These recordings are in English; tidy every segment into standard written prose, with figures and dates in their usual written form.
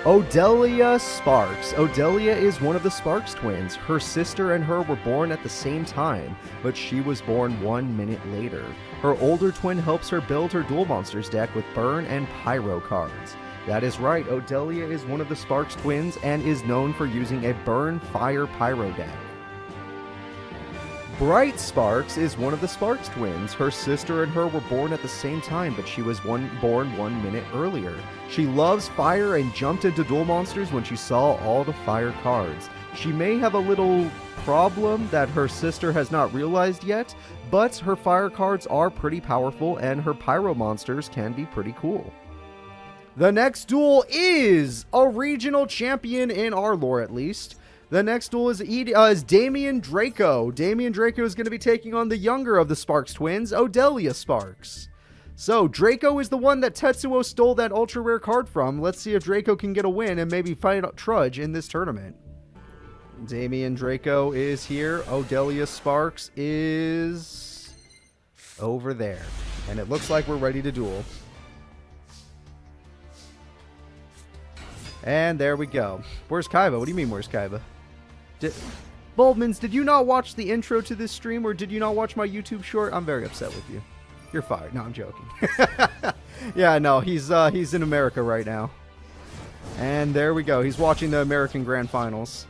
Odelia Sparks. Odelia is one of the Sparks twins. Her sister and her were born at the same time, but she was born 1 minute later. Her older twin helps her build her Duel Monsters deck with Burn and Pyro cards. That is right, Odelia is one of the Sparks twins and is known for using a Burn Fire Pyro deck. Bright Sparks is one of the Sparks twins. Her sister and her were born at the same time, but she was born 1 minute earlier. She loves fire and jumped into Duel Monsters when she saw all the fire cards. She may have a little problem that her sister has not realized yet, but her fire cards are pretty powerful and her pyro monsters can be pretty cool. The next duel is a regional champion in our lore, at least. The next duel is Damian Draco. Damian Draco is going to be taking on the younger of the Sparks twins, Odelia Sparks. So, Draco is the one that Tetsuo stole that ultra rare card from. Let's see if Draco can get a win and maybe fight Trudge in this tournament. Damian Draco is here. Odelia Sparks is over there. And it looks like we're ready to duel. And there we go. Where's Kaiba? What do you mean, where's Kaiba? Boldmans, did you not watch the intro to this stream, or did you not watch my YouTube short? I'm very upset with you. You're fired. No, I'm joking. Yeah, no, he's in America right now. And there we go. He's watching the American Grand Finals.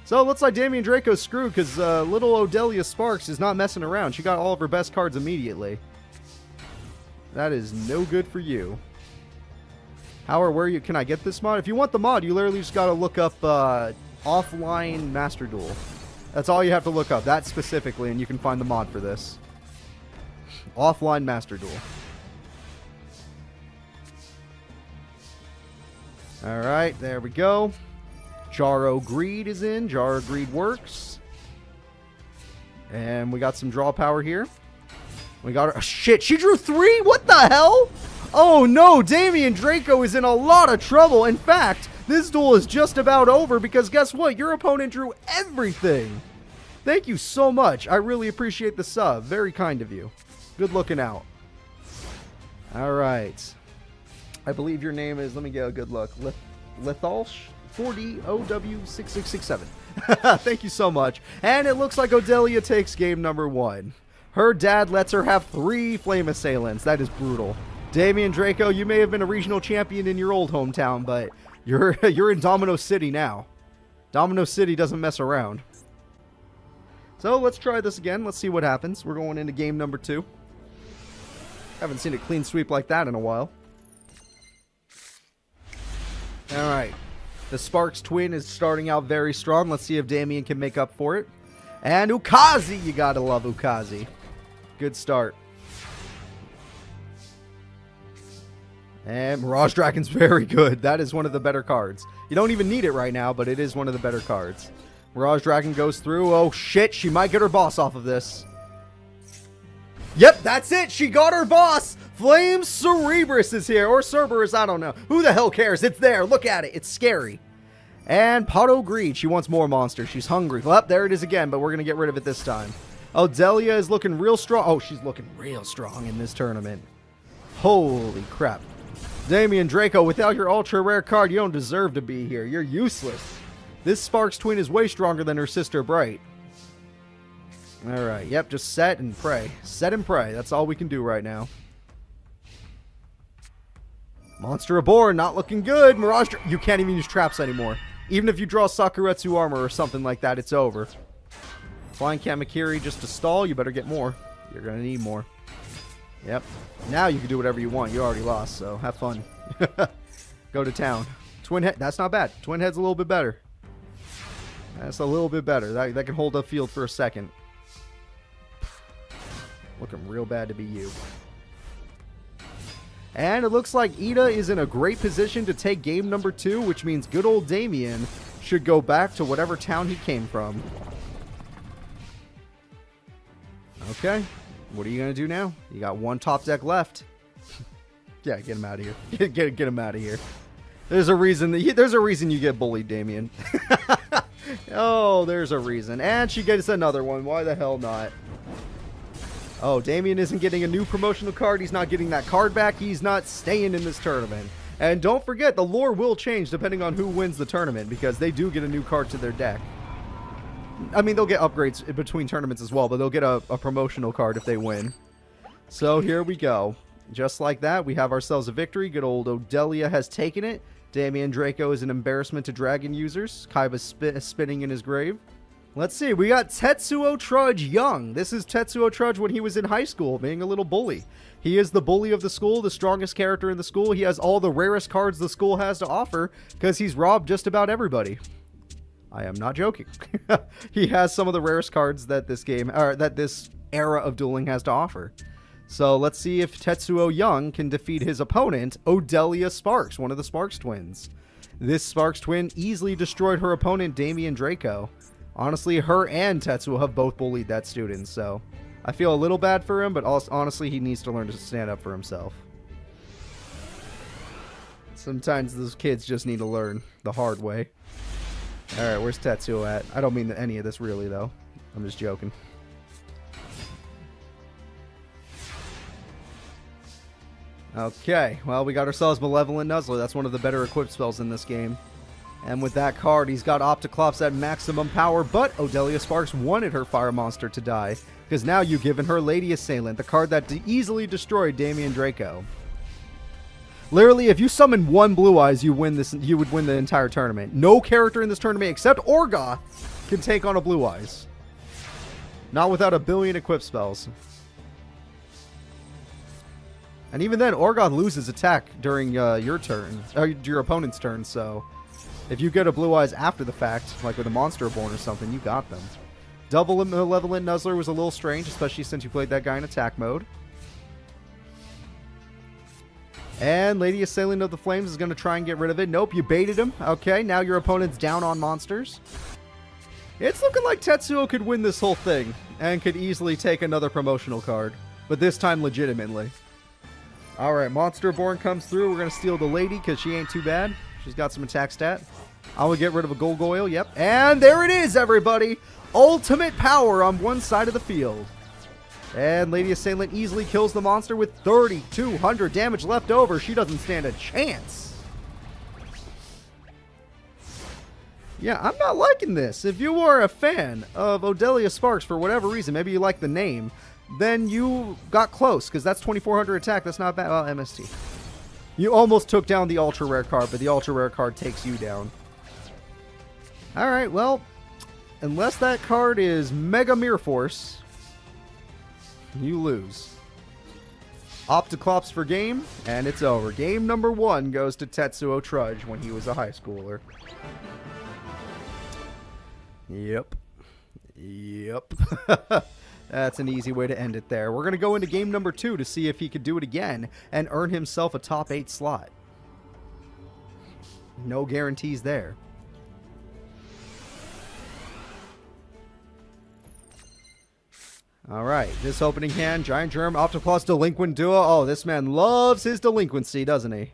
So it looks like Damian Draco's screwed because little Odelia Sparks is not messing around. She got all of her best cards immediately. That is no good for you. How or where can I get this mod? If you want the mod, you literally just got to look up Offline Master Duel. That's all you have to look up, that specifically, and you can find the mod for this. Offline Master Duel. Alright, there we go. Jaro Greed is in. Jaro Greed works. And we got some draw power here. We got her. Oh, shit, she drew 3? What the hell? Oh no, Damian Draco is in a lot of trouble. In fact, this duel is just about over because guess what? Your opponent drew everything. Thank you so much. I really appreciate the sub. Very kind of you. Good looking out. All right. I believe your name is, let me get a good look, Lethalsh 4DOW6667. Thank you so much. And it looks like Odelia takes game number 1. Her dad lets her have 3 Flame Assailants. That is brutal. Damian Draco, you may have been a regional champion in your old hometown, but you're in Domino City now. Domino City doesn't mess around. So let's try this again. Let's see what happens. We're going into game number 2. Haven't seen a clean sweep like that in a while. Alright. The Sparks twin is starting out very strong. Let's see if Damian can make up for it. And Ukazi! You gotta love Ukazi. Good start. And Mirage Dragon's very good. That is one of the better cards. You don't even need it right now, but it is one of the better cards. Mirage Dragon goes through. Oh shit, she might get her boss off of this. Yep, that's it. She got her boss. Flame Cerebrus is here. Or Cerberus, I don't know. Who the hell cares? It's there. Look at it. It's scary. And Pato Greed. She wants more monsters. She's hungry. Well, there it is again, but we're going to get rid of it this time. Odelia is looking real strong. Oh, she's looking real strong in this tournament. Holy crap. Damian Draco, without your ultra rare card, you don't deserve to be here. You're useless. This Sparks twin is way stronger than her sister Bright. Alright, yep, just set and pray. Set and pray. That's all we can do right now. Monster Reborn, not looking good. Mirage, you can't even use traps anymore. Even if you draw Sakuretsu armor or something like that, it's over. Flying Kamakiri just to stall, you better get more. You're gonna need more. Yep. Now you can do whatever you want. You already lost, so have fun. Go to town. Twin head, that's not bad. Twin head's a little bit better. That's a little bit better. That can hold up field for a second. Looking real bad to be you. And it looks like Ida is in a great position to take game number 2, which means good old Damian should go back to whatever town he came from. Okay. What are you going to do now? You got one top deck left. Yeah, get him out of here. Get him out of here. There's a reason you get bullied, Damian. Oh, there's a reason. And she gets another one. Why the hell not? Oh, Damian isn't getting a new promotional card. He's not getting that card back. He's not staying in this tournament. And don't forget, the lore will change depending on who wins the tournament, because they do get a new card to their deck. I mean, they'll get upgrades in between tournaments as well, but they'll get a promotional card if they win. So here we go. Just like that, we have ourselves a victory. Good old Odelia has taken it. Damian Draco is an embarrassment to Dragon users. Kaiba's spinning in his grave. Let's see, we got Tetsuo Trudge Young. This is Tetsuo Trudge when he was in high school, being a little bully. He is the bully of the school, the strongest character in the school. He has all the rarest cards the school has to offer, because he's robbed just about everybody. I am not joking. He has some of the rarest cards that this game, or that this era of dueling has to offer. So let's see if Tetsuo Young can defeat his opponent, Odelia Sparks, one of the Sparks twins. This Sparks twin easily destroyed her opponent, Damian Draco. Honestly, her and Tetsuo have both bullied that student, so I feel a little bad for him, but also, honestly, he needs to learn to stand up for himself. Sometimes those kids just need to learn the hard way. Alright, where's Tetsuo at? I don't mean any of this really, though. I'm just joking. Okay, well, we got ourselves Malevolent Nuzzler. That's one of the better equipped spells in this game. And with that card, he's got Opticlops at maximum power, but Odelia Sparks wanted her fire monster to die, because now you've given her Lady Assailant, the card that easily destroyed Damian Draco. Literally, if you summon one Blue Eyes, you would win the entire tournament. No character in this tournament except Orgoth can take on a Blue Eyes. Not without a billion equipped spells. And even then, Orgoth loses attack during your turn, your opponent's turn, so if you get a Blue Eyes after the fact, like with a Monster Born or something, you got them. Double Malevolent Nuzzler was a little strange, especially since you played that guy in attack mode. And Lady Assailant of the Flames is going to try and get rid of it. Nope, you baited him. Okay, now your opponent's down on monsters. It's looking like Tetsuo could win this whole thing, and could easily take another promotional card, but this time legitimately. Alright, Monster Born comes through. We're going to steal the lady, because she ain't too bad. She's got some attack stat. I will get rid of a Gargoyle, yep. And there it is, everybody! Ultimate power on one side of the field. And Lady Assailant easily kills the monster with 3,200 damage left over. She doesn't stand a chance. Yeah, I'm not liking this. If you are a fan of Odelia Sparks for whatever reason, maybe you like the name, then you got close, because that's 2,400 attack. That's not bad. Well, MST. You almost took down the ultra rare card, but the ultra rare card takes you down. Alright, well, unless that card is Mega Mirror Force, you lose. Opticlops for game, and it's over. Game number 1 goes to Tetsuo Trudge when he was a high schooler. Yep. That's an easy way to end it there. We're going to go into game number 2 to see if he could do it again and earn himself a top 8 slot. No guarantees there. Alright, this opening hand, Giant Germ, Opticlops, Delinquent Duo. Oh, this man loves his delinquency, doesn't he?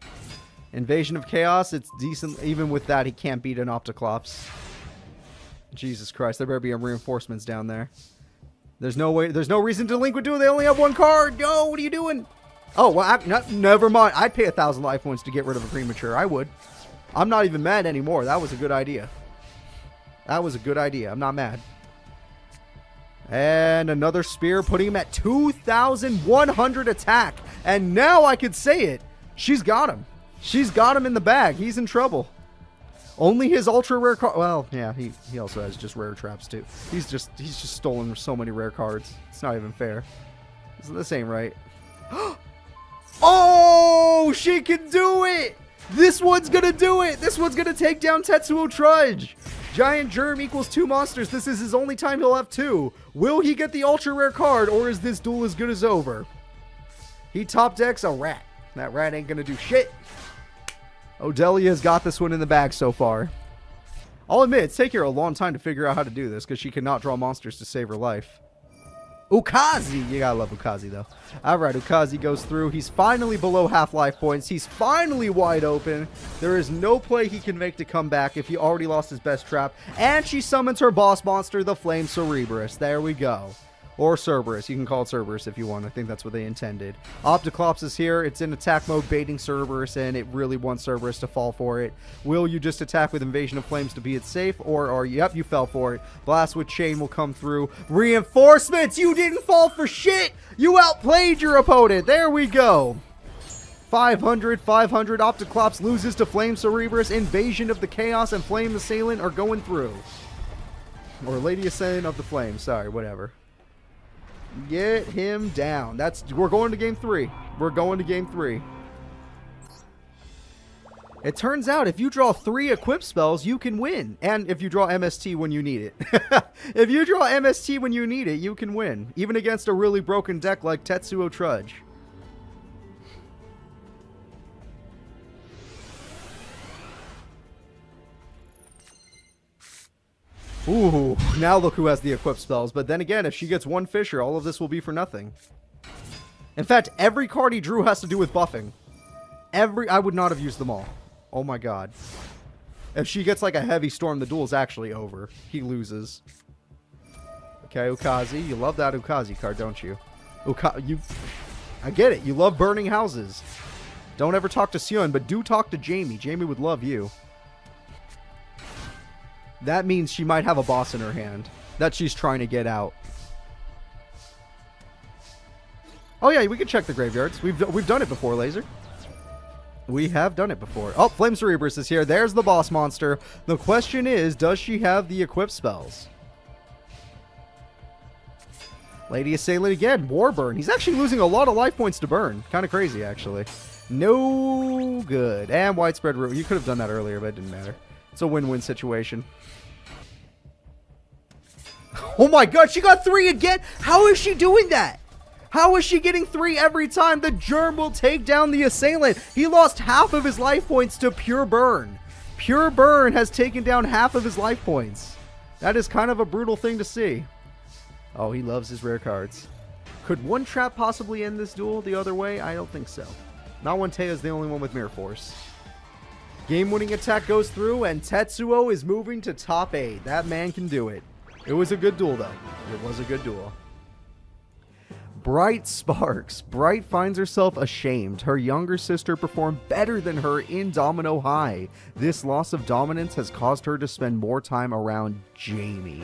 Invasion of Chaos, it's decent. Even with that, he can't beat an Opticlops. Jesus Christ, there better be reinforcements down there. There's no way, there's no reason to Delinquent Duo. They only have one card. No, what are you doing? Oh, well, never mind. I'd pay 1,000 life points to get rid of a Premature. I would. I'm not even mad anymore. That was a good idea. That was a good idea. I'm not mad. And another spear, putting him at 2,100 attack. And now I could say it. She's got him. She's got him in the bag. He's in trouble. Only his ultra rare card. Well, yeah, he also has just rare traps too. He's just stolen so many rare cards. It's not even fair. This ain't right. Oh, she can do it. This one's gonna do it. This one's gonna take down Tetsuo Trudge. Giant Germ equals 2 monsters. This is his only time he'll have 2. Will he get the ultra rare card, or is this duel as good as over? He top decks a rat. That rat ain't gonna do shit. Odelia's got this one in the bag so far. I'll admit, it's taken her a long time to figure out how to do this, because she cannot draw monsters to save her life. Ukazi! You gotta love Ukazi, though. Alright, Ukazi goes through. He's finally below half life points. He's finally wide open. There is no play he can make to come back if he already lost his best trap. And she summons her boss monster, the Flame Cerebrus. There we go. Or Cerberus. You can call it Cerberus if you want. I think that's what they intended. Opticlops is here. It's in attack mode, baiting Cerberus, and it really wants Cerberus to fall for it. Will you just attack with Invasion of Flames to be it safe? Or yep, you fell for it. Blast with Chain will come through. Reinforcements! You didn't fall for shit! You outplayed your opponent! There we go! 500, 500. Opticlops loses to Flame Cerberus. Invasion of the Chaos and Flame Assailant are going through. Or Lady Assailant of the Flame. Sorry, whatever. Get him down. We're going to game 3. We're going to game 3. It turns out if you draw 3 equip spells, you can win. And if you draw MST when you need it. If you draw MST when you need it, you can win. Even against a really broken deck like Tetsuo Trudge. Ooh, now look who has the equip spells. But then again, if she gets one Fisher, all of this will be for nothing. In fact, every card he drew has to do with buffing. I would not have used them all. Oh my god. If she gets like a heavy storm, the duel is actually over. He loses. Okay, Ukazi. You love that Ukazi card, don't you? I get it. You love burning houses. Don't ever talk to Sion, but do talk to Jamie. Jamie would love you. That means she might have a boss in her hand that she's trying to get out. Oh yeah, we can check the graveyards. We've done it before, Laser. We have done it before. Oh, Flame Cerberus is here. There's the boss monster. The question is, does she have the equip spells? Lady Assailant again. Warburn. He's actually losing a lot of life points to burn. Kind of crazy, actually. No good. And Widespread Root. You could have done that earlier, but it didn't matter. It's a win-win situation. Oh my god, she got 3 again? How is she doing that? How is she getting 3 every time? The Germ will take down the Assailant. He lost half of his life points to Pure Burn. Pure Burn has taken down half of his life points. That is kind of a brutal thing to see. Oh, he loves his rare cards. Could one trap possibly end this duel the other way? I don't think so. Not when Tea's the only one with Mirror Force. Game-winning attack goes through, and Tetsuo is moving to top 8. That man can do it. It was a good duel, though. It was a good duel. Bright Sparks. Bright finds herself ashamed. Her younger sister performed better than her in Domino High. This loss of dominance has caused her to spend more time around Jamie.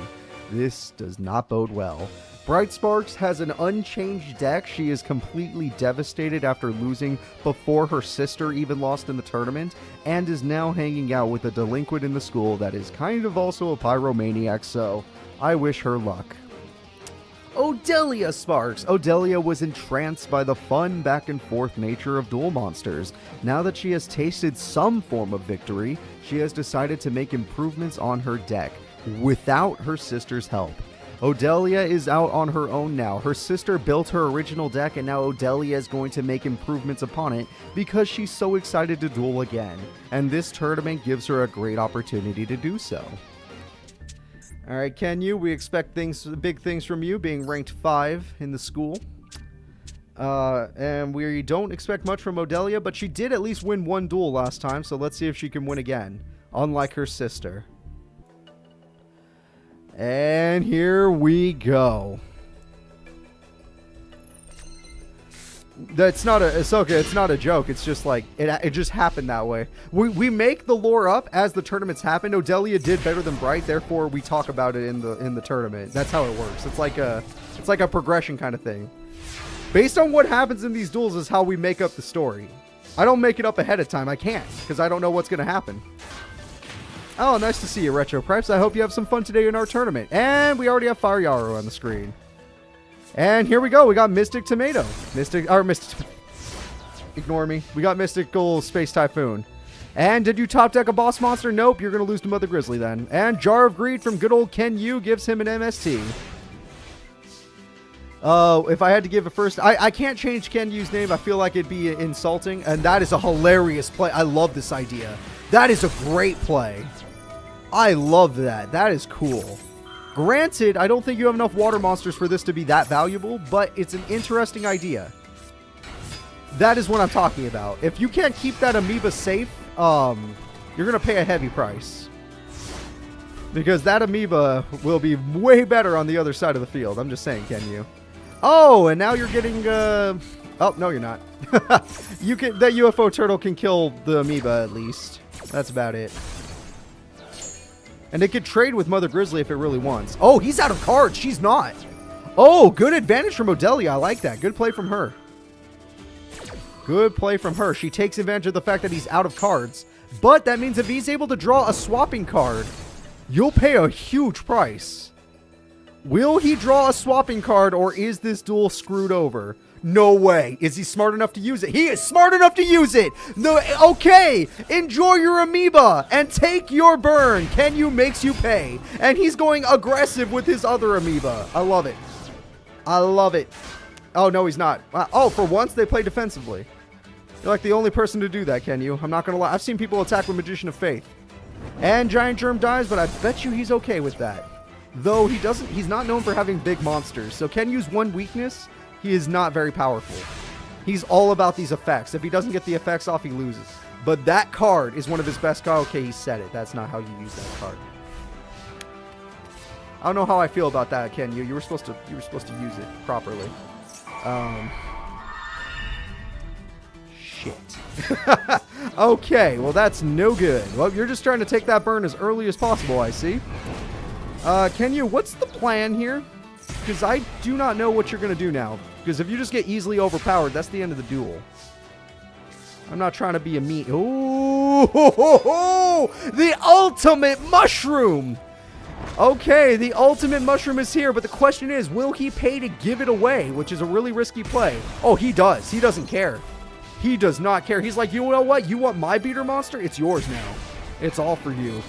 This does not bode well. Bright Sparks has an unchanged deck. She is completely devastated after losing before her sister even lost in the tournament, and is now hanging out with a delinquent in the school that is kind of also a pyromaniac, so I wish her luck. Odelia Sparks. Odelia was entranced by the fun back and forth nature of Duel Monsters. Now that she has tasted some form of victory, she has decided to make improvements on her deck without her sister's help. Odelia is out on her own now. Her sister built her original deck, and now Odelia is going to make improvements upon it because she's so excited to duel again. And this tournament gives her a great opportunity to do so. Alright, Kenyu, we expect big things from you, being ranked 5 in the school. And we don't expect much from Odelia, but she did at least win 1 duel last time, so let's see if she can win again, unlike her sister. And here we go. It's not a joke. It's just like it just happened that way. We make the lore up as the tournaments happen. Odelia did better than Bright, therefore we talk about it in the tournament. That's how it works. It's like a progression kind of thing. Based on what happens in these duels is how we make up the story. I don't make it up ahead of time. I can't, because I don't know what's going to happen. Oh, nice to see you, Retro Preps. I hope you have some fun today in our tournament. And we already have Fire Yaru on the screen. And here we go. We got Mystic Tomato. Ignore me. We got Mystical Space Typhoon. And did you top deck a boss monster? Nope. You're going to lose to Mother Grizzly then. And Jar of Greed from good old Ken Yu gives him an MST. If I had to give a first... I can't change Ken Yu's name. I feel like it'd be insulting. And that is a hilarious play. I love this idea. That is a great play. I love that. That is cool. Granted, I don't think you have enough water monsters for this to be that valuable, but it's an interesting idea. That is what I'm talking about. If you can't keep that amoeba safe, you're going to pay a heavy price. Because that amoeba will be way better on the other side of the field. I'm just saying, can you? Oh, and now you're getting... Oh, no, you're not. You can. That UFO turtle can kill the amoeba, at least. That's about it. And it could trade with Mother Grizzly if it really wants. Oh, he's out of cards. She's not. Oh, good advantage from Odelia. I like that. Good play from her. Good play from her. She takes advantage of the fact that he's out of cards. But that means if he's able to draw a swapping card, you'll pay a huge price. Will he draw a swapping card, or is this duel screwed over? No way. Is he smart enough to use it? He is smart enough to use it. No, okay. Enjoy your amoeba and take your burn. Kenyu makes you pay. And he's going aggressive with his other amoeba. I love it. I love it. Oh, no, he's not. Oh, for once they play defensively. You're like the only person to do that, Kenyu. I'm not going to lie. I've seen people attack with Magician of Faith. And Giant Germ dies, but I bet you he's okay with that. Though he's not known for having big monsters. So Kenyu's one weakness, he is not very powerful. He's all about these effects. If he doesn't get the effects off, he loses. But that card is one of his best cards. Okay, he said it. That's not how you use that card. I don't know how I feel about that, Kenyu. You were supposed to use it properly. Shit. Okay, well that's no good. Well, you're just trying to take that burn as early as possible, I see. Kenyu, what's the plan here? Because I do not know what you're going to do now. Because if you just get easily overpowered, that's the end of the duel. I'm not trying to be a meat. Ooh, the ultimate mushroom. Okay, the ultimate mushroom is here, but the question is, will he pay to give it away, which is a really risky play. Oh, he does. He doesn't care. He does not care. He's like, you know what? You want my beater monster? It's yours now. It's all for you.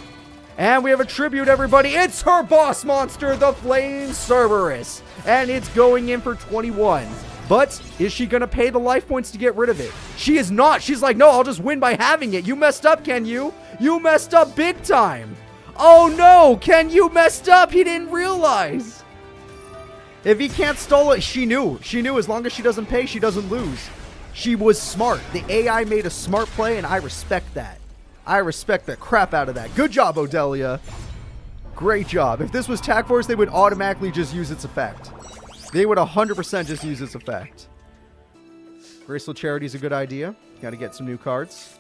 And we have a tribute, everybody. It's her boss monster, the Flame Cerberus. And it's going in for 21. But is she going to pay the life points to get rid of it? She is not. She's like, no, I'll just win by having it. You messed up, Kenyu. You messed up big time. Oh, no. Kenyu messed up. He didn't realize. If he can't stall it, she knew. She knew as long as she doesn't pay, she doesn't lose. She was smart. The AI made a smart play, and I respect that. I respect the crap out of that. Good job, Odelia. Great job. If this was Tac Force, they would automatically just use its effect. They would 100% just use its effect. Graceful Charity is a good idea. Got to get some new cards.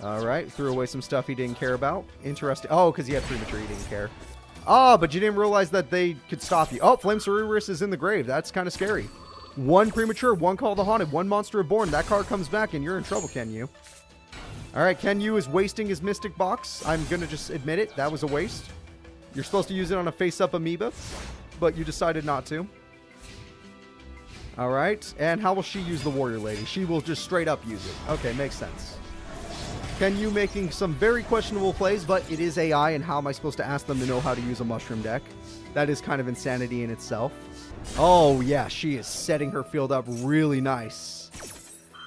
All right. Threw away some stuff he didn't care about. Interesting. Oh, because he had premature. He didn't care. Oh, but you didn't realize that they could stop you. Oh, Flame Cerberus is in the grave. That's kind of scary. One premature, one Call the Haunted, one Monster Reborn. That card comes back and you're in trouble, Kenyu. All right, Kenyu is wasting his Mystic Box. I'm going to just admit it. That was a waste. You're supposed to use it on a face-up amoeba, but you decided not to. All right, and how will she use the Warrior Lady? She will just straight up use it. Okay, makes sense. Kenyu making some very questionable plays, but it is AI, and how am I supposed to ask them to know how to use a mushroom deck? That is kind of insanity in itself. Oh, yeah, she is setting her field up really nice.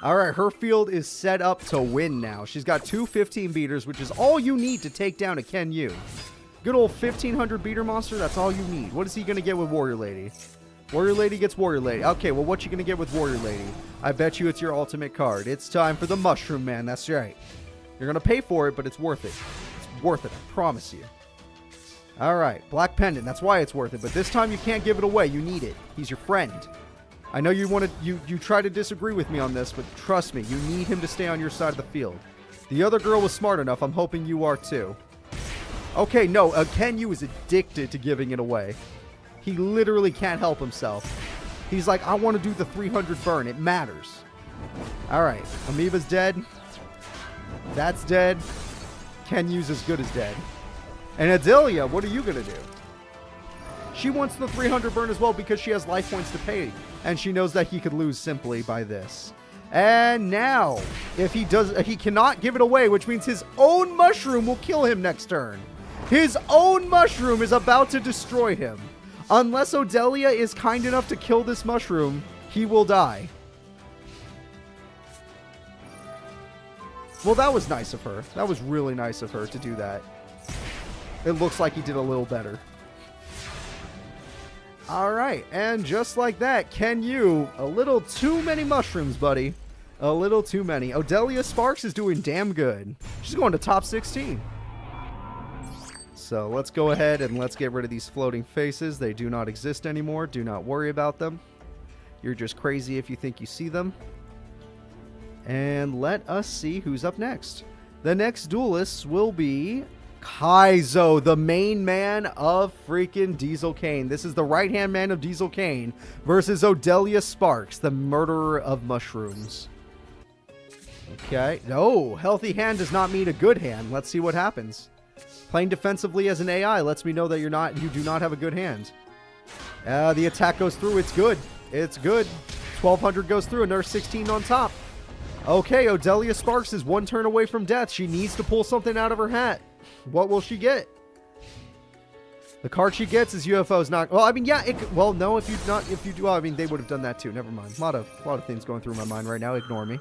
All right, her field is set up to win now. She's got two 15 beaters, which is all you need to take down a Kenyu. Good old 1500 beater monster, that's all you need. What is he going to get with Warrior Lady? Warrior Lady gets Warrior Lady. Okay, well, what you going to get with Warrior Lady? I bet you it's your ultimate card. It's time for the Mushroom Man, that's right. You're going to pay for it, but it's worth it. It's worth it, I promise you. All right, Black Pendant, that's why it's worth it. But this time you can't give it away, you need it. He's your friend. I know you try to disagree with me on this, but trust me, you need him to stay on your side of the field. The other girl was smart enough. I'm hoping you are too. Okay, no, Kenyu is addicted to giving it away. He literally can't help himself. He's like, I want to do the 300 burn. It matters. All right, Amoeba's dead. That's dead. Kenyu's as good as dead. And Odelia, what are you going to do? She wants the 300 burn as well because she has life points to pay. And she knows that he could lose simply by this. And now, if he does, he cannot give it away, which means his own mushroom will kill him next turn. His own mushroom is about to destroy him. Unless Odelia is kind enough to kill this mushroom, he will die. Well, that was nice of her. That was really nice of her to do that. It looks like he did a little better. All right, and just like that, Kenyu, a little too many mushrooms, buddy. A little too many. Odelia Sparks is doing damn good. She's going to top 16. So let's go ahead and let's get rid of these floating faces. They do not exist anymore. Do not worry about them. You're just crazy if you think you see them. And let us see who's up next. The next duelists will be Kaizo, the main man of freaking Diesel Kane. This is the right-hand man of Diesel Kane versus Odelia Sparks, the murderer of mushrooms. Okay. No, healthy hand does not mean a good hand. Let's see what happens. Playing defensively as an AI lets me know that you do not have a good hand. The attack goes through. It's good. It's good. 1200 goes through. Another 16 on top. Okay, Odelia Sparks is one turn away from death. She needs to pull something out of her hat. What will she get? The card she gets is UFO's not. Well, I mean, yeah. Well, no. If you do. Well, I mean, they would have done that too. Never mind. A lot of things going through my mind right now. Ignore me.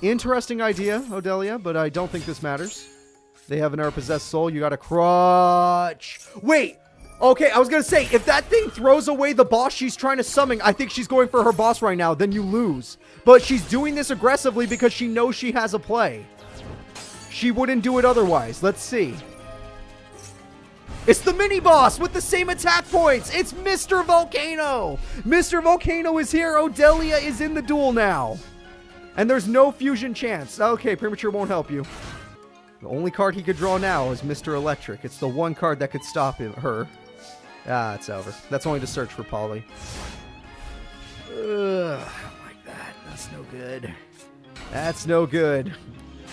Interesting idea, Odelia, but I don't think this matters. They have an possessed soul. You got to crutch. Wait. Okay, I was going to say, if that thing throws away the boss she's trying to summon, I think she's going for her boss right now, then you lose. But she's doing this aggressively because she knows she has a play. She wouldn't do it otherwise. Let's see. It's the mini-boss with the same attack points. It's Mr. Volcano. Mr. Volcano is here. Odelia is in the duel now. And there's no fusion chance. Okay, Premature won't help you. The only card he could draw now is Mr. Electric. It's the one card that could stop her. Ah, it's over. That's only to search for Polly. Ugh, I don't like that. That's no good. That's no good.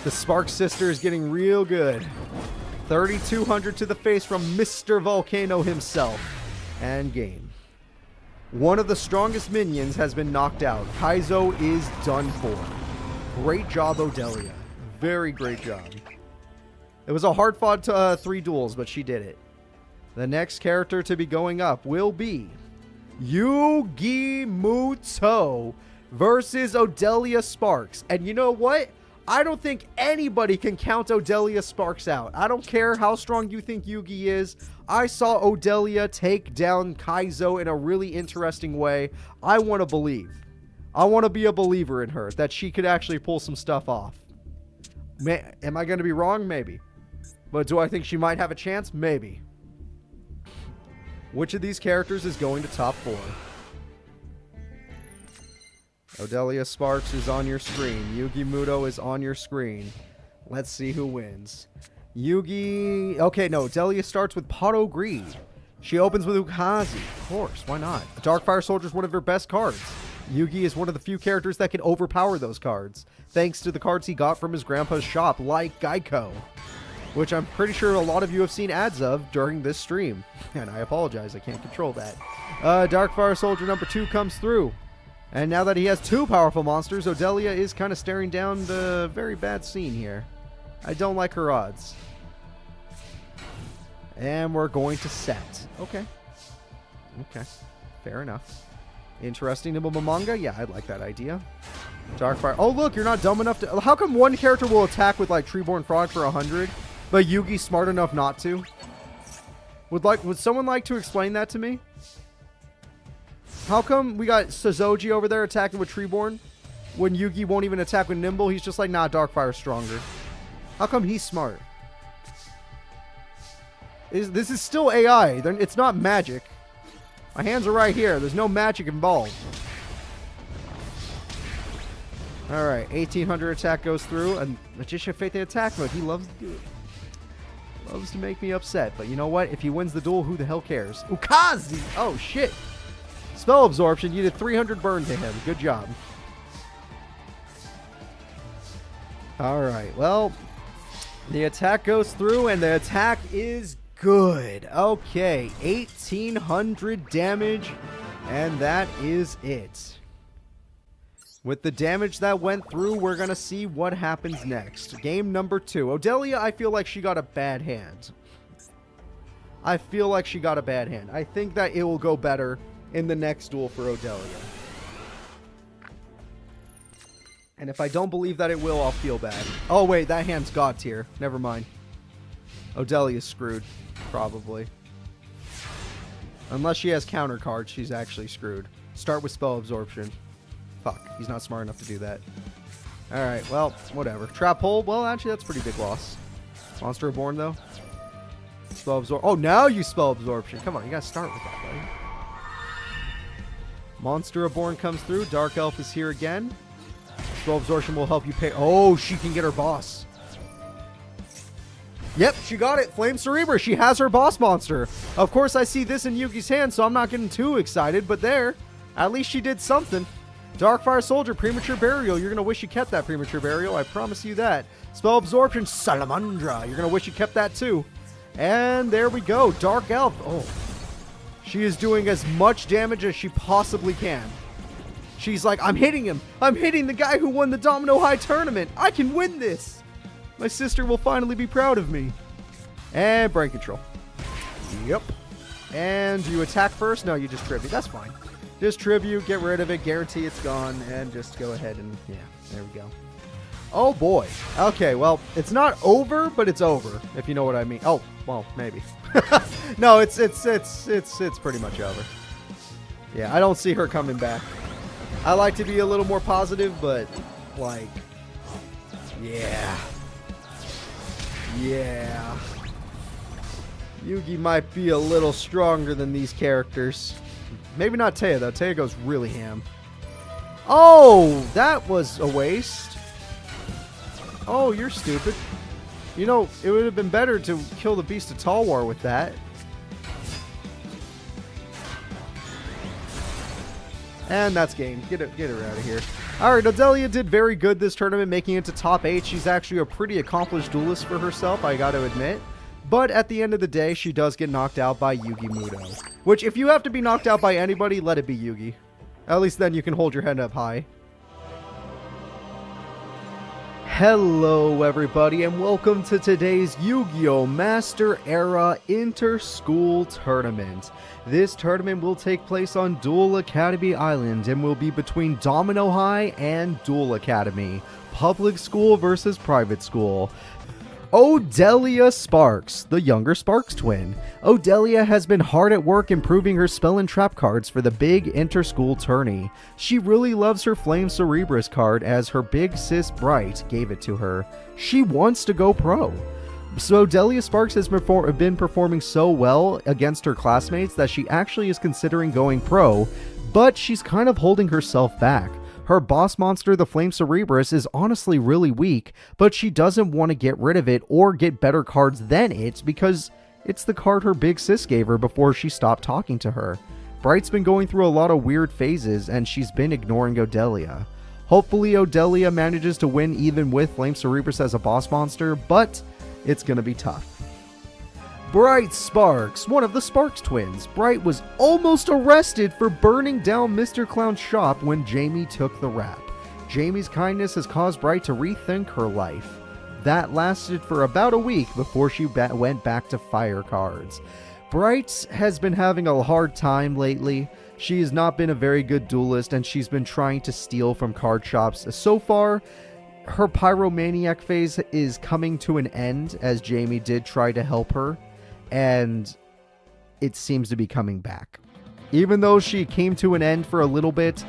The Sparks sister is getting real good. 3,200 to the face from Mr. Volcano himself. And game. One of the strongest minions has been knocked out. Kaizo is done for. Great job, Odelia. Very great job. It was a hard-fought 3 duels, but she did it. The next character to be going up will be Yugioh versus Odelia Sparks. And you know what? I don't think anybody can count Odelia Sparks out. I don't care how strong you think Yugi is. I saw Odelia take down Kaizo in a really interesting way. I want to believe. I want to be a believer in her, that she could actually pull some stuff off. Am I going to be wrong? Maybe. But do I think she might have a chance? Maybe. Which of these characters is going to top 4? Odelia Sparks is on your screen. Yugioh is on your screen. Let's see who wins. Okay, no. Odelia starts with Paro Greed. She opens with Ukazi. Of course, why not? Darkfire Soldier is one of her best cards. Yugi is one of the few characters that can overpower those cards, thanks to the cards he got from his grandpa's shop, like Geico, which I'm pretty sure a lot of you have seen ads of during this stream. And I apologize, I can't control that. Darkfire Soldier number 2 comes through. And now that he has 2 powerful monsters, Odelia is kind of staring down the very bad scene here. I don't like her odds. And we're going to set. Okay. Okay. Fair enough. Interesting manga? Yeah, I like that idea. Darkfire. Oh, look, you're not dumb enough to... How come one character will attack with, like, Treeborn Frog for 100, but Yugi's smart enough not to? Would someone like to explain that to me? How come we got Suzoji over there attacking with Treeborn when Yugi won't even attack with Nimble? He's just like, nah, Darkfire's stronger. How come he's smart? This is still AI. It's not magic. My hands are right here. There's no magic involved. Alright, 1800 attack goes through. And Magician of Faith in attack mode. He loves to do it. Loves to make me upset. But you know what? If he wins the duel, who the hell cares? Ukazi! Oh, shit. Spell absorption. You did 300 burn to him. Good job. Alright, well, the attack goes through, and the attack is good. Okay, 1800 damage, and that is it. With the damage that went through, we're going to see what happens next. Game number 2. Odelia, I feel like she got a bad hand. I feel like she got a bad hand. I think that it will go better in the next duel for Odelia. And if I don't believe that it will, I'll feel bad. Oh, wait, that hand's God tier. Never mind. Odelia's screwed. Probably. Unless she has counter cards, she's actually screwed. Start with spell absorption. Fuck, he's not smart enough to do that. Alright, well, whatever. Trap hole, well, actually, that's a pretty big loss. Monster Reborn, though. Spell absorb. Oh, now you spell absorption. Come on, you gotta start with that, buddy. Monster Reborn comes through. Dark Elf is here again. Spell absorption will help you pay. Oh, she can get her boss. Yep, she got it. Flame Cerebra. She has her boss monster. Of course, I see this in Yugi's hand, so I'm not getting too excited, but there. At least she did something. Darkfire Soldier, Premature Burial. You're going to wish you kept that Premature Burial. I promise you that. Spell Absorption, Salamandra. You're going to wish you kept that too. And there we go. Dark Elf. Oh. She is doing as much damage as she possibly can. She's like, I'm hitting him. I'm hitting the guy who won the Domino High tournament. I can win this. My sister will finally be proud of me. And Brain Control. Yep. And you attack first? No, you just tribute. That's fine. Just tribute, get rid of it, guarantee it's gone, and just go ahead and, yeah, there we go. Oh boy. Okay, well, it's not over, but it's over, if you know what I mean. Oh, well, maybe. No, it's pretty much over. Yeah, I don't see her coming back. I like to be a little more positive, but, like, yeah. Yeah. Yugi might be a little stronger than these characters. Maybe not Taya, though. Taya goes really ham. Oh, that was a waste. Oh, you're stupid. You know, it would have been better to kill the Beast of Talwar with that. And that's game. Get her out of here. Alright, Odelia did very good this tournament, making it to top 8. She's actually a pretty accomplished duelist for herself, I gotta admit. But at the end of the day, she does get knocked out by Yugi Muto. Which, if you have to be knocked out by anybody, let it be Yugi. At least then you can hold your head up high. Hello everybody, and welcome to today's Yu-Gi-Oh! Master Era Inter-School Tournament. This tournament will take place on Duel Academy Island and will be between Domino High and Duel Academy. Public school versus private school. Odelia Sparks, the younger Sparks twin. Odelia has been hard at work improving her spell and trap cards for the big inter-school tourney. She really loves her Flame Cerebris card as her big sis Bright gave it to her. She wants to go pro. So Odelia Sparks has been performing so well against her classmates that she actually is considering going pro, but she's kind of holding herself back. Her boss monster, the Flame Cerebris, is honestly really weak, but she doesn't want to get rid of it or get better cards than it because it's the card her big sis gave her before she stopped talking to her. Bright's been going through a lot of weird phases and she's been ignoring Odelia. Hopefully Odelia manages to win even with Flame Cerebris as a boss monster, but it's gonna be tough. Bright Sparks, one of the Sparks twins. Bright was almost arrested for burning down Mr. Clown's shop when Jamie took the rap. Jamie's kindness has caused Bright to rethink her life. That lasted for about a week before she went back to fire cards. Bright has been having a hard time lately. She has not been a very good duelist and she's been trying to steal from card shops. So far, her pyromaniac phase is coming to an end as Jamie did try to help her. And it seems to be coming back. Even though she came to an end for a little bit,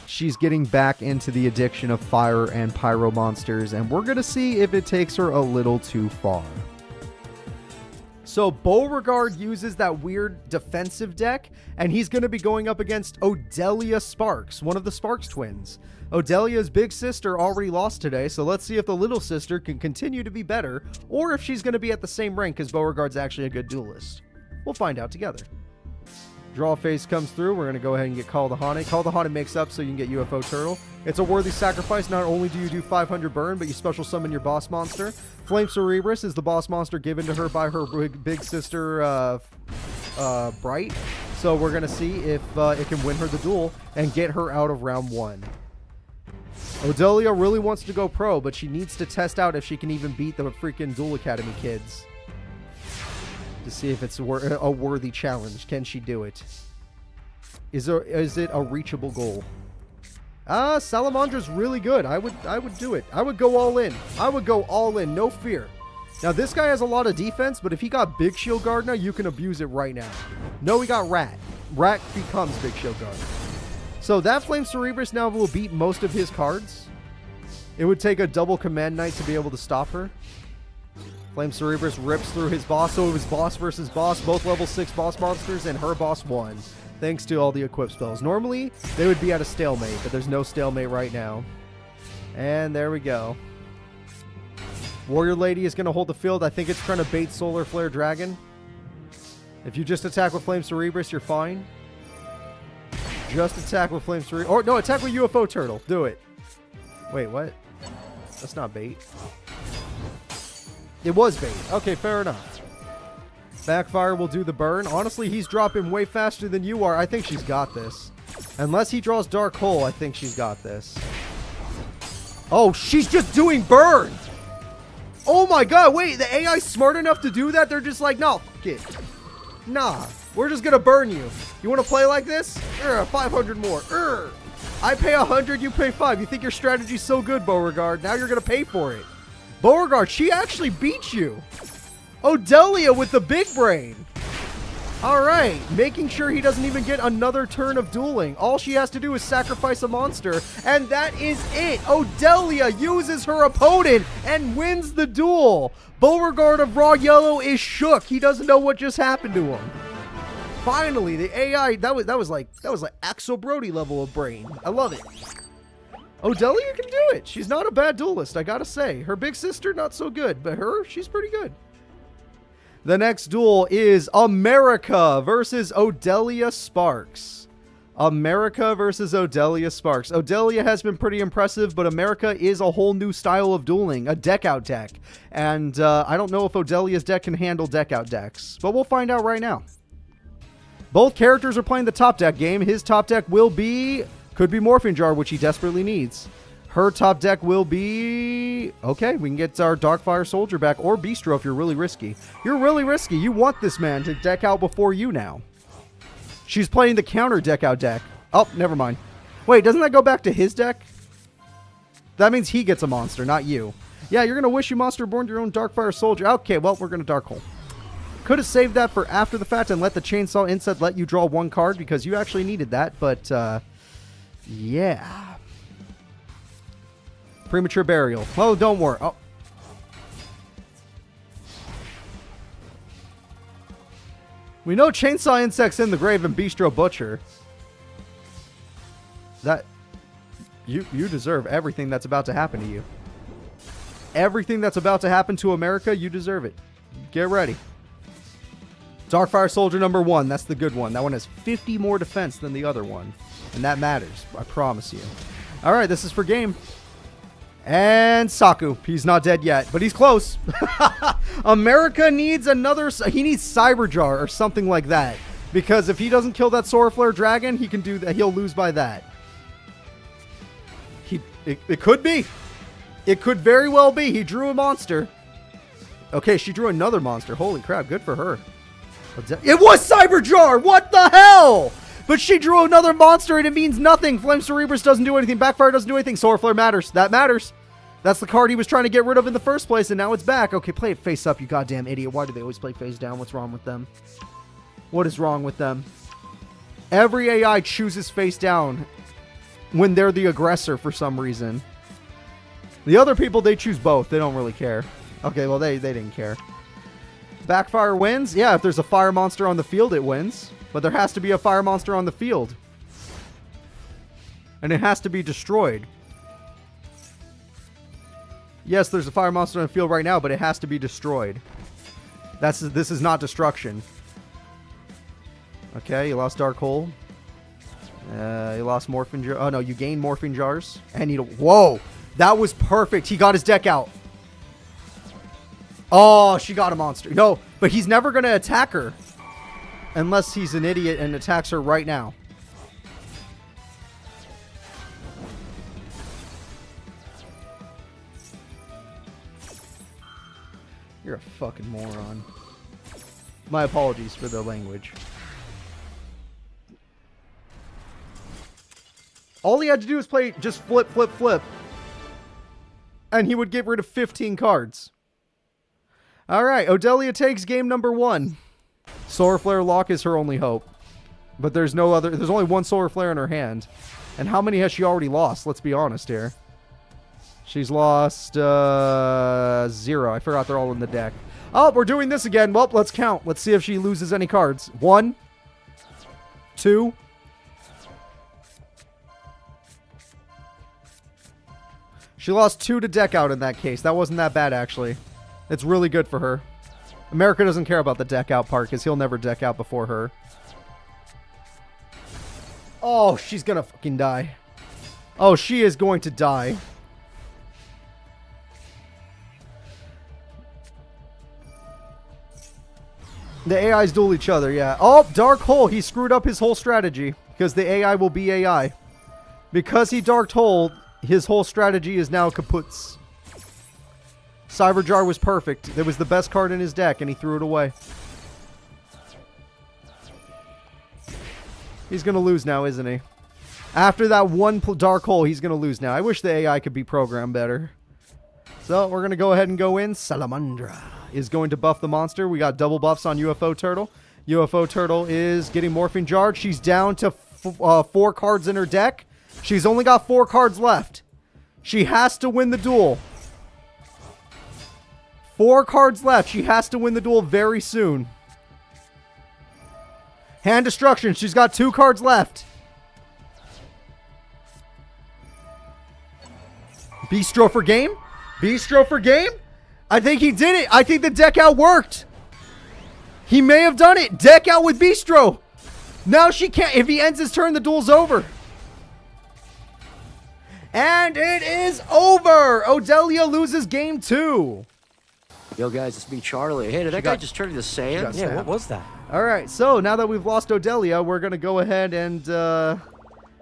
she's getting back into the addiction of fire and pyro monsters, and we're going to see if it takes her a little too far. So Beauregard uses that weird defensive deck, and he's going to be going up against Odelia Sparks, one of the Sparks twins. Odelia's big sister already lost today, so let's see if the little sister can continue to be better, or if she's going to be at the same rank because Beauregard's actually a good duelist. We'll find out together. Draw phase comes through. We're going to go ahead and get Call the Hane. Call the Hane makes up so you can get UFO Turtle. It's a worthy sacrifice. Not only do you do 500 burn, but you special summon your boss monster. Flame Cerebris is the boss monster given to her by her big sister, Bright. So we're going to see if it can win her the duel and get her out of round 1. Odelia really wants to go pro, but she needs to test out if she can even beat the freaking Duel Academy kids. To see if it's a worthy challenge. Can she do it? Is it a reachable goal? Salamandra's really good. I would do it. I would go all in. I would go all in, no fear. Now this guy has a lot of defense, but if he got Big Shield Guard now, you can abuse it right now. No, he got Rat. Rat becomes Big Shield Guard. So that Flame Cerebris now will beat most of his cards. It would take a double Command Knight to be able to stop her. Flame Cerebrus rips through his boss, so it was boss versus boss, both level 6 boss monsters, and her boss won. Thanks to all the equip spells. Normally, they would be at a stalemate, but there's no stalemate right now. And there we go. Warrior Lady is going to hold the field. I think it's trying to bait Solar Flare Dragon. If you just attack with Flame Cerebrus, you're fine. Just attack with Flame Cerebrus. Or, no, attack with UFO Turtle. Do it. Wait, what? That's not bait. It was bait. Okay, fair enough. Backfire will do the burn. Honestly, he's dropping way faster than you are. I think she's got this. Unless he draws Dark Hole, I think she's got this. Oh, she's just doing burn! Oh my god, wait, the AI's smart enough to do that? They're just like, no, fuck it. Nah, we're just gonna burn you. You wanna play like this? 500 more. I pay 100, you pay 5. You think your strategy's so good, Beauregard? Now you're gonna pay for it. Beauregard, she actually beat you. Odelia with the big brain. Alright, making sure he doesn't even get another turn of dueling. All she has to do is sacrifice a monster, and that is it. Odelia uses her opponent and wins the duel. Beauregard of Raw Yellow is shook. He doesn't know what just happened to him. Finally, the AI, that was like Axel Brody level of brain. I love it. Odelia can do it. She's not a bad duelist, I gotta say. Her big sister, not so good, but her, she's pretty good. The next duel is America versus Odelia Sparks. America versus Odelia Sparks. Odelia has been pretty impressive, but America is a whole new style of dueling, a deck out deck. And I don't know if Odelia's deck can handle deck out decks, but we'll find out right now. Both characters are playing the top deck game. His top deck will be... could be Morphing Jar, which he desperately needs. Her top deck will be... okay, we can get our Darkfire Soldier back, or Bistro if you're really risky. You're really risky. You want this man to deck out before you now. She's playing the counter deck out deck. Oh, never mind. Wait, doesn't that go back to his deck? That means he gets a monster, not you. Yeah, you're going to wish you monster born your own Darkfire Soldier. Okay, well, we're going to Dark Hole. Could have saved that for after the fact and let the Chainsaw Inset let you draw one card because you actually needed that, but yeah. Premature Burial. Oh, don't worry. Oh. We know Chainsaw Insect's in the grave and Bistro Butcher. That... You deserve everything that's about to happen to you. Everything that's about to happen to America, you deserve it. Get ready. Darkfire Soldier number 1. That's the good one. That one has 50 more defense than the other one. And that matters. I promise you. Alright, this is for game. And Saku. He's not dead yet, but he's close. America needs another... he needs Cyber Jar or something like that. Because if he doesn't kill that Solar Flare Dragon, he can do that. He'll lose by that. It could be. It could very well be. He drew a monster. Okay, she drew another monster. Holy crap, good for her. It was Cyber Jar! What the hell? But she drew another monster and it means nothing. Flame Cerebrus doesn't do anything. Backfire doesn't do anything. Solar Flare matters. That matters. That's the card he was trying to get rid of in the first place, and now it's back. Okay, play it face up, you goddamn idiot. Why do they always play face down? What's wrong with them? What is wrong with them? Every AI chooses face down when they're the aggressor for some reason. The other people, they choose both. They don't really care. Okay, well, they didn't care. Backfire wins? Yeah, if there's a fire monster on the field, it wins. But there has to be a fire monster on the field. And it has to be destroyed. Yes, there's a fire monster on the field right now, but it has to be destroyed. This is not destruction. Okay, you lost Dark Hole. You lost Morphing Jar. Oh, no, you gained Morphing Jars. And you... whoa! That was perfect. He got his deck out. Oh, she got a monster. No, but he's never going to attack her. Unless he's an idiot and attacks her right now. You're a fucking moron. My apologies for the language. All he had to do was play just flip, flip, flip. And he would get rid of 15 cards. Alright, Odelia takes game number 1. Solar Flare Lock is her only hope. But there's no other... there's only one Solar Flare in her hand. And how many has she already lost? Let's be honest here. She's lost 0. I forgot they're all in the deck. Oh, we're doing this again. Well, let's count. Let's see if she loses any cards. 1, 2. She lost 2 to deck out in that case. That wasn't that bad, actually. It's really good for her. America doesn't care about the deck out part because he'll never deck out before her. Oh, she's gonna fucking die. Oh, she is going to die. The AIs duel each other, yeah. Oh, Dark Hole. He screwed up his whole strategy because the AI will be AI. Because he Dark Hole, his whole strategy is now kaputs. Cyberjar was perfect. It was the best card in his deck, and he threw it away. He's going to lose now, isn't he? After that one Dark Hole, he's going to lose now. I wish the AI could be programmed better. So, we're going to go ahead and go in. Salamandra is going to buff the monster. We got double buffs on UFO Turtle. UFO Turtle is getting Morphing Jarred. She's down to 4 cards in her deck. She's only got 4 cards left. She has to win the duel. 4 cards left. She has to win the duel very soon. Hand Destruction. She's got 2 cards left. Bistro for game? Bistro for game? I think he did it. I think the deck out worked. He may have done it. Deck out with Bistro. Now she can't. If he ends his turn, the duel's over. And it is over. Odelia loses game 2. Yo, guys, it's me, Charlie. Hey, did that guy just turn into sand? Yeah, what was that? All right, so now that we've lost Odelia, we're going to go ahead and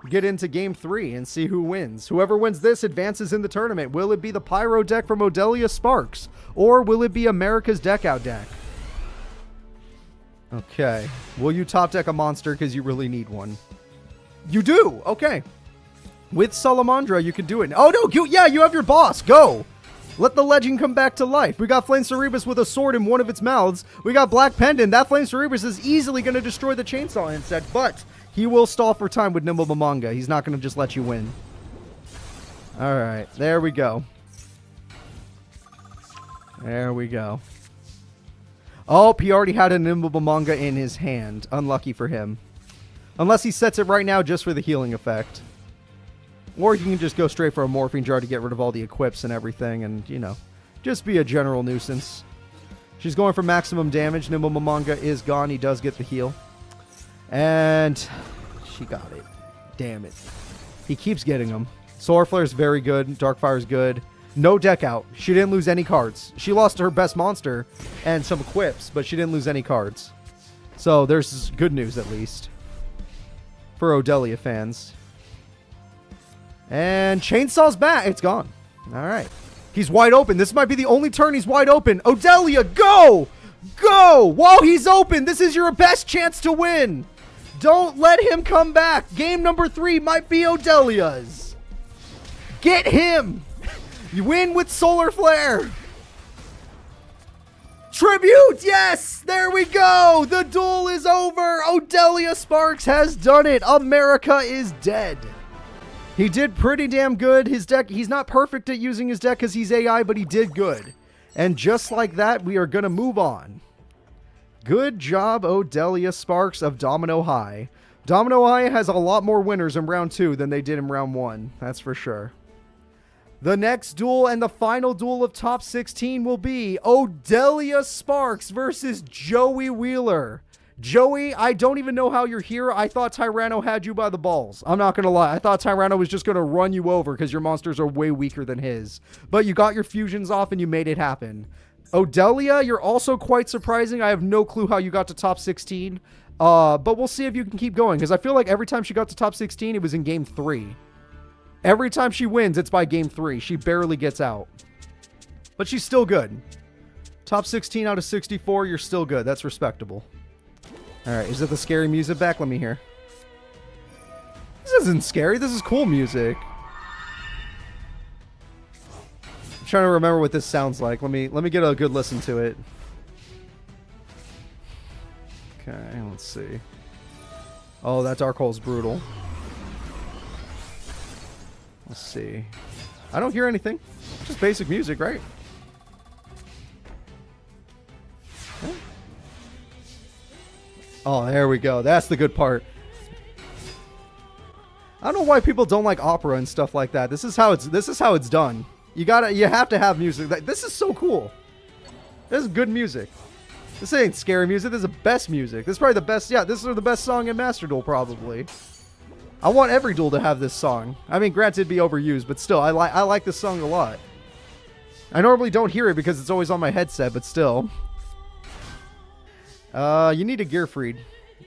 get into game 3 and see who wins. Whoever wins this advances in the tournament. Will it be the Pyro deck from Odelia Sparks, or will it be America's deck out deck? Okay. Will you top deck a monster because you really need one? You do. Okay. With Salamandra, you can do it. Oh, no. You have your boss. Go. Let the legend come back to life. We got Flame Cerebus with a sword in one of its mouths. We got Black Pendant. That Flame Cerebus is easily going to destroy the Chainsaw Insect, but he will stall for time with Nimble Manga. He's not going to just let you win. All right. There we go. There we go. Oh, he already had a Nimble Manga in his hand. Unlucky for him. Unless he sets it right now just for the healing effect. Or you can just go straight for a Morphing Jar to get rid of all the equips and everything and, you know, just be a general nuisance. She's going for maximum damage. Nimble Manga is gone. He does get the heal. And she got it. Damn it. He keeps getting them. Solar Flare is very good. Darkfire is good. No deck out. She didn't lose any cards. She lost her best monster and some equips, but she didn't lose any cards. So there's good news at least for Odelia fans. And Chainsaw's back. It's gone. All right. He's wide open. This might be the only turn he's wide open. Odelia, go! Go! While he's open, this is your best chance to win. Don't let him come back. Game number 3 might be Odelia's. Get him. You win with Solar Flare. Tribute. Yes. There we go. The duel is over. Odelia Sparks has done it. America is dead. He did pretty damn good. His deck, he's not perfect at using his deck because he's AI, but he did good. And just like that, we are going to move on. Good job, Odelia Sparks of Domino High. Domino High has a lot more winners in round 2 than they did in round 1. That's for sure. The next duel and the final duel of top 16 will be Odelia Sparks versus Joey Wheeler. Joey, I don't even know how you're here. I thought Tyranno had you by the balls. I'm not going to lie. I thought Tyranno was just going to run you over because your monsters are way weaker than his. But you got your fusions off and you made it happen. Odelia, you're also quite surprising. I have no clue how you got to top 16. But we'll see if you can keep going because I feel like every time she got to top 16, it was in game 3. Every time she wins, it's by game 3. She barely gets out. But she's still good. Top 16 out of 64, you're still good. That's respectable. Alright, is it the scary music back? Let me hear. This isn't scary. This is cool music. I'm trying to remember what this sounds like. Let me get a good listen to it. Okay, let's see. Oh, that Dark Hole's brutal. Let's see. I don't hear anything. Just basic music, right? Oh, there we go. That's the good part. I don't know why people don't like opera and stuff like that. This is how it's done. You have to have music. This is so cool. This is good music. This ain't scary music. This is the best music. This is probably the best. Yeah, this is the best song in Master Duel, probably. I want every duel to have this song. I mean, granted, it'd be overused, but still, I like this song a lot. I normally don't hear it because it's always on my headset, but still. You need a gear freed.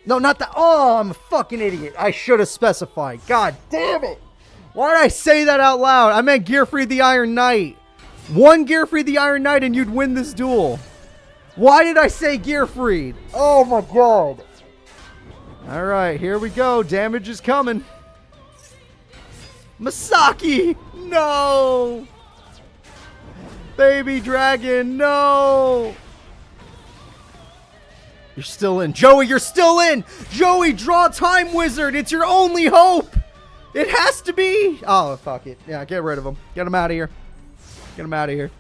No, not that. Oh, I'm a fucking idiot. I should have specified. God damn it. Why did I say that out loud? I meant gear freed the Iron Knight. One gear freed the Iron Knight and you'd win this duel. Why did I say gear freed? Oh my god. Alright, here we go. Damage is coming. Masaki! No! Baby dragon, no! You're still in. Joey, you're still in! Joey, draw Time Wizard! It's your only hope! It has to be! Oh, fuck it. Yeah, get rid of him. Get him out of here. Get him out of here.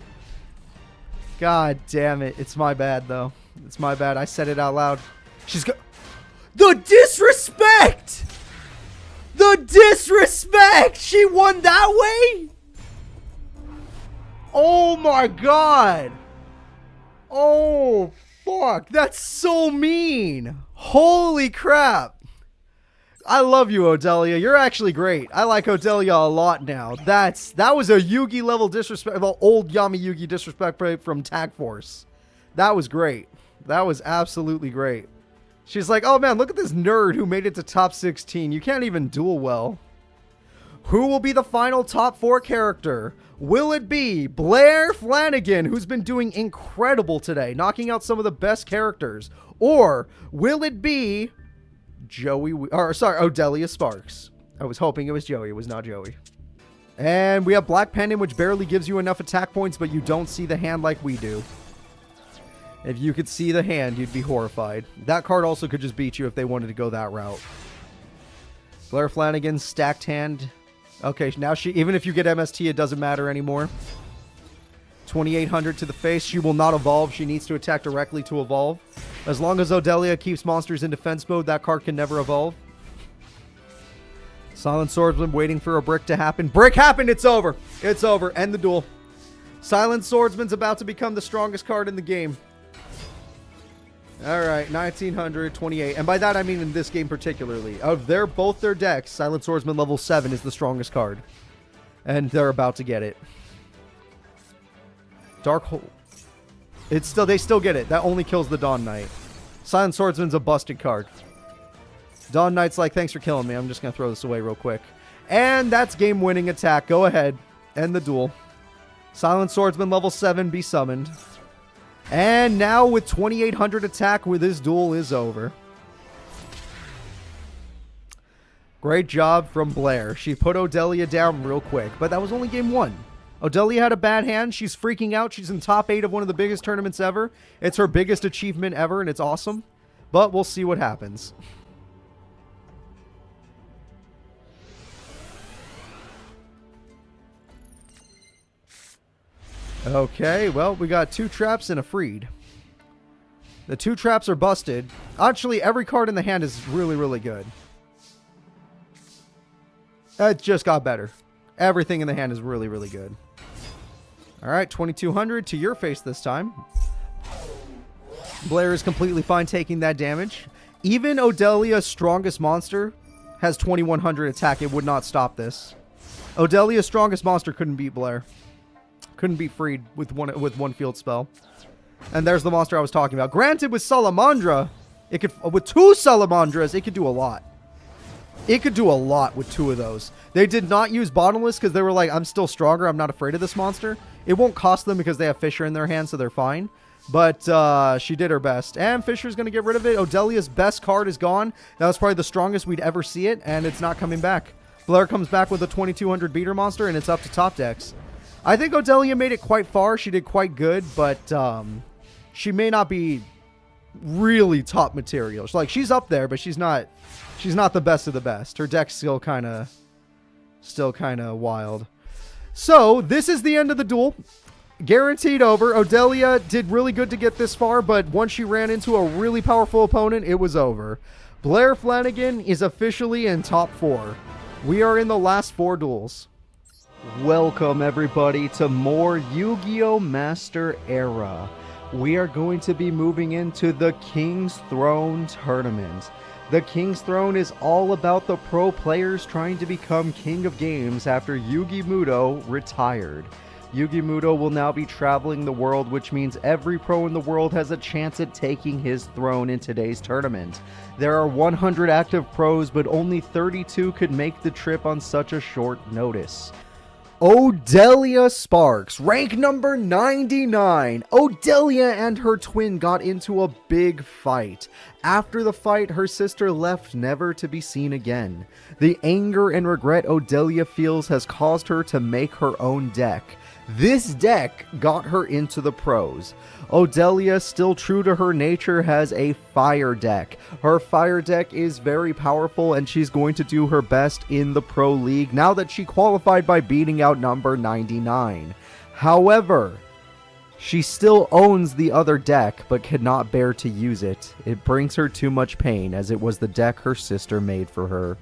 God damn it. It's my bad, though. It's my bad. I said it out loud. She's go- The disrespect! The disrespect! She won that way? Oh my god! Oh, fuck. That's so mean. Holy crap. I love you, Odelia. You're actually great. I like Odelia a lot now. That was a Yugi level disrespect, well, old Yami Yugi disrespect from Tag Force. That was great. That was absolutely great. She's like, oh man, look at this nerd who made it to top 16. You can't even duel well. Who will be the final top 4 character? Will it be Blair Flanagan, who's been doing incredible today, knocking out some of the best characters? Or will it be Odelia Sparks? I was hoping it was Joey. It was not Joey. And we have Black Pendant, which barely gives you enough attack points, but you don't see the hand like we do. If you could see the hand, you'd be horrified. That card also could just beat you if they wanted to go that route. Blair Flanagan, stacked hand. Okay, now even if you get MST, it doesn't matter anymore. 2800 to the face. She will not evolve. She needs to attack directly to evolve. As long as Odelia keeps monsters in defense mode, that card can never evolve. Silent Swordsman waiting for a brick to happen. Brick happened! It's over! It's over. End the duel. Silent Swordsman's about to become the strongest card in the game. Alright, 1928. And by that I mean in this game particularly. Of both their decks, Silent Swordsman level 7 is the strongest card. And they're about to get it. Dark Hole. They still get it. That only kills the Dawn Knight. Silent Swordsman's a busted card. Dawn Knight's like, thanks for killing me. I'm just going to throw this away real quick. And that's game-winning attack. Go ahead. End the duel. Silent Swordsman level 7 be summoned. And now with 2800 attack, this duel is over. Great job from Blair. She put Odelia down real quick, but that was only game 1. Odelia had a bad hand. She's freaking out. She's in top 8 of one of the biggest tournaments ever. It's her biggest achievement ever, and it's awesome. But we'll see what happens. Okay, well, we got 2 traps and a freed. The 2 traps are busted. Actually, every card in the hand is really, really good. It just got better. Everything in the hand is really, really good. Alright, 2200 to your face this time. Blair is completely fine taking that damage. Even Odelia's strongest monster has 2100 attack. It would not stop this. Odelia's strongest monster couldn't beat Blair. Couldn't beat Freed with one field spell. And there's the monster I was talking about. Granted, with Salamandra, with 2 Salamandras, it could do a lot. It could do a lot with 2 of those. They did not use Bottomless because they were like, I'm still stronger. I'm not afraid of this monster. It won't cost them because they have Fisher in their hand, so they're fine. But she did her best. And Fisher's going to get rid of it. Odelia's best card is gone. That was probably the strongest we'd ever see it, and it's not coming back. Blair comes back with a 2200 beater monster, and it's up to top decks. I think Odelia made it quite far. She did quite good, but she may not be really top material. She's up there, but she's not the best of the best. Her deck's still kind of wild. So, this is the end of the duel. Guaranteed over. Odelia did really good to get this far, but once she ran into a really powerful opponent, it was over. Blair Flanagan is officially in top 4. We are in the last 4 duels. Welcome, everybody, to more Yu-Gi-Oh! Master Era. We are going to be moving into the King's Throne tournament. The King's Throne is all about the pro players trying to become king of games after Yugi Muto retired. Yugi Muto will now be traveling the world, which means every pro in the world has a chance at taking his throne in today's tournament. There are 100 active pros, but only 32 could make the trip on such a short notice. Odelia Sparks, rank number 99. Odelia and her twin got into a big fight. After the fight, her sister left, never to be seen again. The anger and regret Odelia feels has caused her to make her own deck. This deck got her into the pros. Odelia, still true to her nature, has a fire deck. Her fire deck is very powerful, and she's going to do her best in the pro league now that she qualified by beating out number 99. However, she still owns the other deck, but cannot bear to use it. It brings her too much pain, as it was the deck her sister made for her.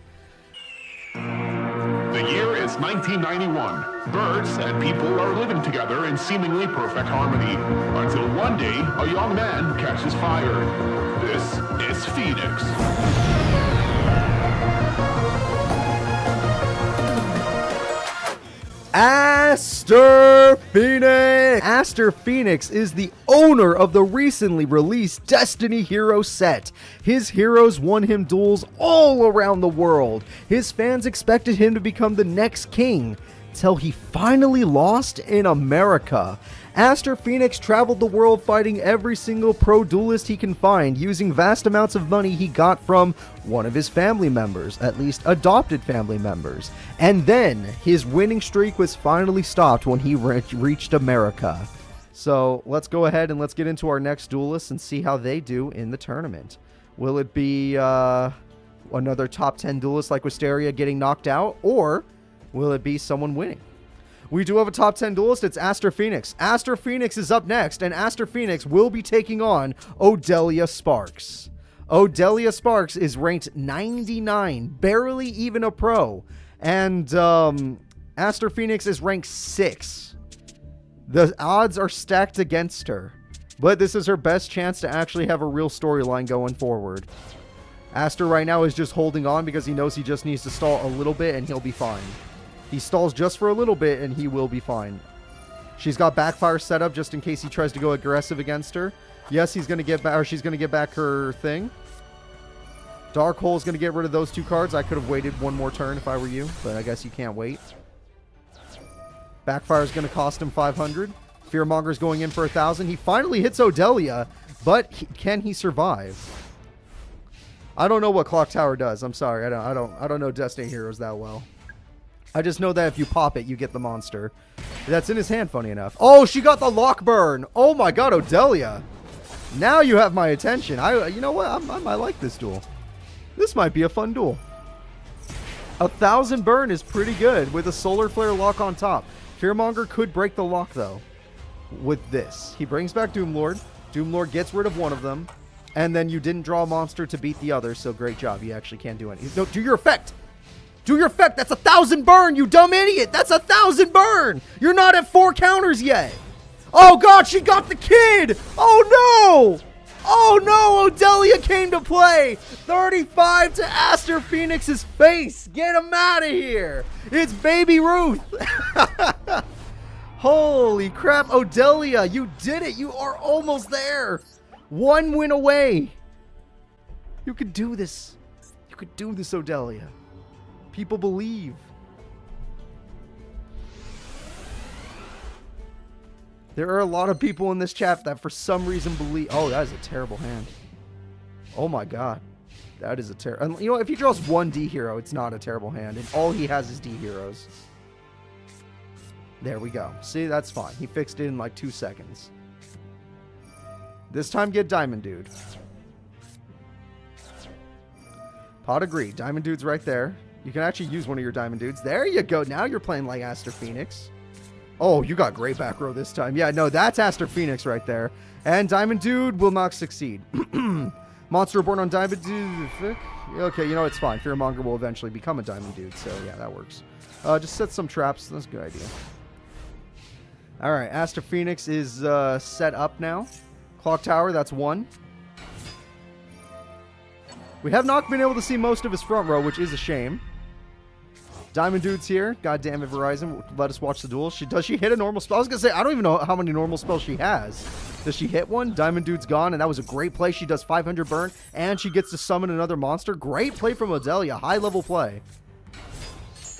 The year is 1991. Birds and people are living together in seemingly perfect harmony, until one day a young man catches fire. This is Phoenix. Aster Phoenix! Aster Phoenix is the owner of the recently released Destiny Hero set. His heroes won him duels all around the world. His fans expected him to become the next king, till he finally lost in America. Aster Phoenix traveled the world fighting every single pro duelist he can find, using vast amounts of money he got from one of his family members, at least adopted family members. And then his winning streak was finally stopped when he reached America. So let's go ahead and let's get into our next duelists and see how they do in the tournament. Will it be another top 10 duelist like Wisteria getting knocked out, or will it be someone winning? We do have a top 10 duelist. It's Aster Phoenix. Aster Phoenix is up next, and Aster Phoenix will be taking on Odelia Sparks. Odelia Sparks is ranked 99, barely even a pro. And Aster Phoenix is ranked 6. The odds are stacked against her, but this is her best chance to actually have a real storyline going forward. Aster right now is just holding on because he knows he just needs to stall a little bit and he'll be fine. He stalls just for a little bit and he will be fine. She's got backfire set up just in case he tries to go aggressive against her. Yes, he's going to get back, or she's going to get back her thing. Dark Hole is going to get rid of those 2 cards. I could have waited one more turn if I were you, but I guess you can't wait. Backfire is going to cost him 500. Fearmonger is going in for 1,000. He finally hits Odelia, but can he survive? I don't know what Clock Tower does. I'm sorry. I don't know Destiny Heroes that well. I just know that if you pop it, you get the monster. That's in his hand, funny enough. Oh, she got the lock burn. Oh my god, Odelia. Now you have my attention. You know what? I like this duel. This might be a fun duel. 1,000 burn is pretty good with a Solar Flare lock on top. Fearmonger could break the lock, though, with this. He brings back Doomlord. Doomlord gets rid of one of them. And then you didn't draw a monster to beat the other, so great job. You actually can't do anything. No, do your effect. Do your effect. That's 1,000 burn, you dumb idiot. That's 1,000 burn. You're not at 4 counters yet. Oh, God, she got the kid. Oh, no. Oh, no. Odelia came to play. 35 to Aster Phoenix's face. Get him out of here. It's Baby Ruth. Holy crap, Odelia. You did it. You are almost there. 1 win away. You could do this. You could do this, Odelia. People believe. There are a lot of people in this chat that for some reason believe. Oh, that is a terrible hand. Oh my god. That is a terrible. You know, if he draws 1 D hero, it's not a terrible hand. And all he has is D heroes. There we go. See, that's fine. He fixed it in like 2 seconds. This time get Diamond Dude. Pot agreed. Diamond Dude's right there. You can actually use one of your Diamond Dudes. There you go. Now you're playing like Aster Phoenix. Oh, you got great back row this time. Yeah, no, that's Aster Phoenix right there. And Diamond Dude will not succeed. Monster born on Diamond Dude. Okay, you know, it's fine. Fearmonger will eventually become a Diamond Dude, so yeah, that works. Just set some traps. That's a good idea. Alright, Aster Phoenix is set up now. Clock Tower, that's 1. We have not been able to see most of his front row, which is a shame. Diamond Dude's here. God damn it, Verizon. Let us watch the duel. Does she hit a normal spell? I was going to say, I don't even know how many normal spells she has. Does she hit one? Diamond Dude's gone, and that was a great play. She does 500 burn, and she gets to summon another monster. Great play from Odelia. High-level play.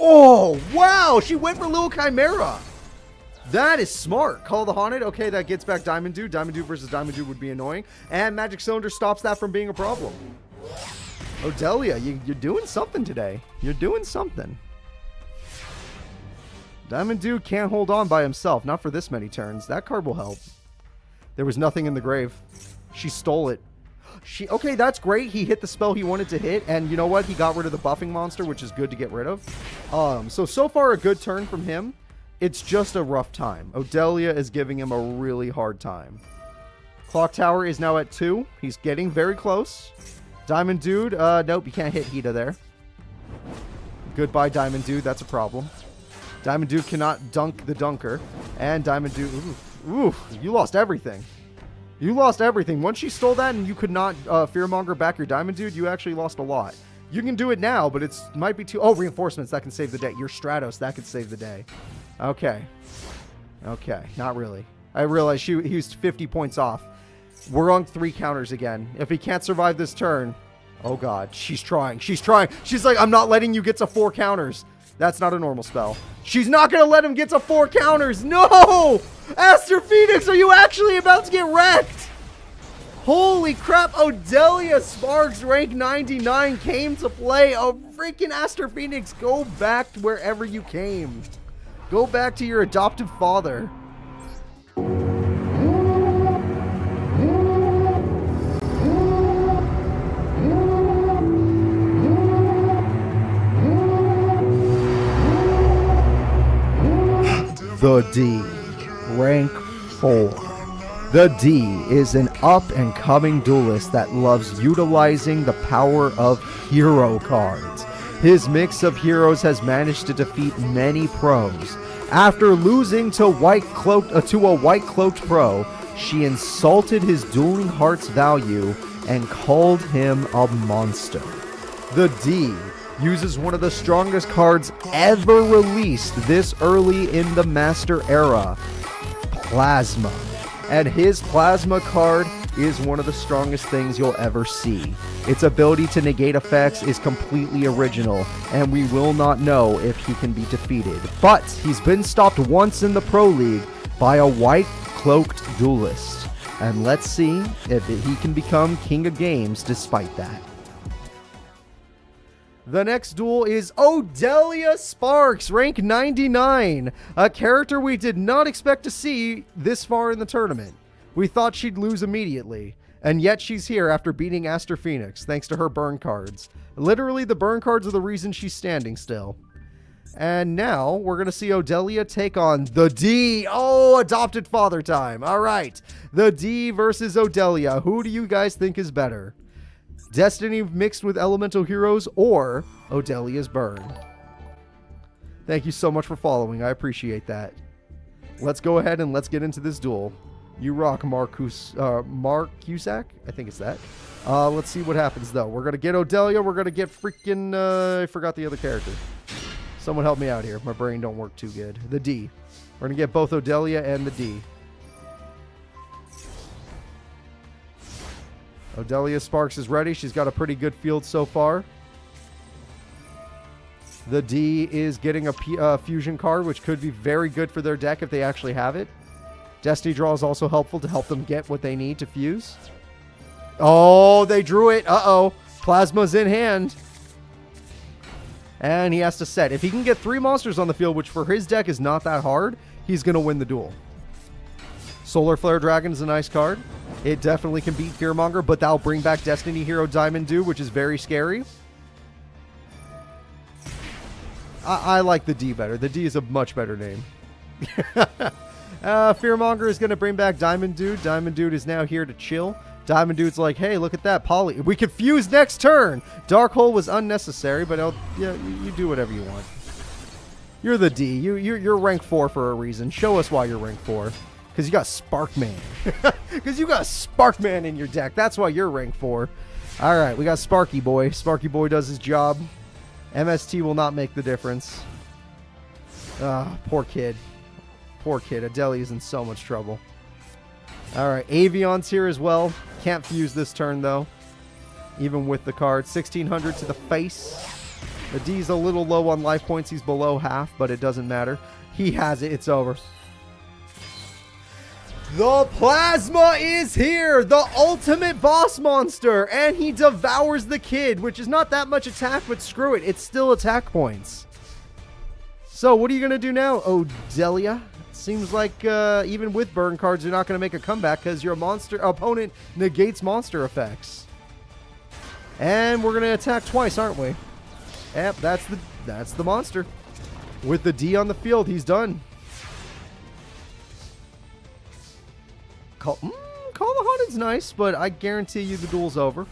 Oh, wow! She went for Little Chimera. That is smart. Call the Haunted. Okay, that gets back Diamond Dude. Diamond Dude versus Diamond Dude would be annoying. And Magic Cylinder stops that from being a problem. Odelia, you're doing something today. You're doing something. Diamond Dude can't hold on by himself. Not for this many turns. That card will help. There was nothing in the grave. She stole it. Okay, that's great. He hit the spell he wanted to hit. And you know what? He got rid of the buffing monster, which is good to get rid of. So far a good turn from him. It's just a rough time. Odelia is giving him a really hard time. Clock Tower is now at 2. He's getting very close. Diamond Dude, nope, you can't hit Hita there. Goodbye, Diamond Dude, that's a problem. Diamond Dude cannot dunk the dunker. And Diamond Dude, ooh, you lost everything. You lost everything. Once she stole that and you could not Fearmonger back your Diamond Dude, you actually lost a lot. You can do it now, but it might be too... Oh, reinforcements, that can save the day. Your Stratos, that could save the day. Okay. Okay, not really. I realized he was 50 points off. We're on 3 counters again. If he can't survive this turn... Oh, God. She's trying. She's trying. She's like, I'm not letting you get to 4 counters. That's not a normal spell. She's not going to let him get to 4 counters. No! Aster Phoenix, are you actually about to get wrecked? Holy crap. Odelia Sparks, rank 99, came to play. Oh, freaking Aster Phoenix, go back to wherever you came. Go back to your adoptive father. The D, rank 4. The D is an up-and-coming duelist that loves utilizing the power of hero cards. His mix of heroes has managed to defeat many pros. After losing to a white-cloaked pro, she insulted his dueling heart's value and called him a monster. The D uses one of the strongest cards ever released this early in the Master era, Plasma. And his Plasma card is one of the strongest things you'll ever see. Its ability to negate effects is completely original, and we will not know if he can be defeated. But he's been stopped once in the Pro League by a white-cloaked duelist. And let's see if he can become King of Games despite that. The next duel is Odelia Sparks, rank 99. A character we did not expect to see this far in the tournament. We thought she'd lose immediately. And yet she's here after beating Aster Phoenix, thanks to her burn cards. Literally, the burn cards are the reason she's standing still. And now, we're going to see Odelia take on the D. Oh, adopted father time. All right. The D versus Odelia. Who do you guys think is better? Destiny mixed with elemental heroes or Odelia's burn? Thank you so much for following. I appreciate that. Let's go ahead and let's get into this duel. You rock, Mark Cusack. I think it's that. Let's see what happens, though. We're going to get Odelia. We're going to get freaking... I forgot the other character. Someone help me out here. My brain don't work too good. The D. We're going to get both Odelia and the D. Odelia Sparks is ready. She's got a pretty good field so far. The D is getting a fusion card, which could be very good for their deck if they actually have it. Destiny Draw is also helpful to help them get what they need to fuse. Oh, they drew it. Uh-oh. Plasma's in hand. And he has to set. If he can get 3 monsters on the field, which for his deck is not that hard, he's going to win the duel. Solar Flare Dragon is a nice card. It definitely can beat Fearmonger, but that'll bring back Destiny Hero Diamond Dude, which is very scary. I like the D better. The D is a much better name. Fearmonger is going to bring back Diamond Dude. Diamond Dude is now here to chill. Diamond Dude's like, hey, look at that. Poly. We could fuse next turn. Dark Hole was unnecessary, but you do whatever you want. You're the D. You're rank 4 for a reason. Show us why you're rank 4. Because you got Sparkman. Because you got Sparkman in your deck. That's why you're rank 4. All right, we got Sparky Boy. Sparky Boy does his job. MST will not make the difference. Poor kid. Poor kid. Odelia's in so much trouble. All right, Avion's here as well. Can't fuse this turn, though. Even with the card. 1,600 to the face. The D's a little low on life points. He's below half, but it doesn't matter. He has it. It's over. The Plasma is here, the ultimate boss monster, and he devours the kid, which is not that much attack, but screw it, it's still attack points. So what are you going to do now, Odelia? Seems like even with burn cards, you're not going to make a comeback because your opponent negates monster effects. And we're going to attack twice, aren't we? Yep, that's the monster. With the D on the field, he's done. Call the Haunted's nice, but I guarantee you the duel's over.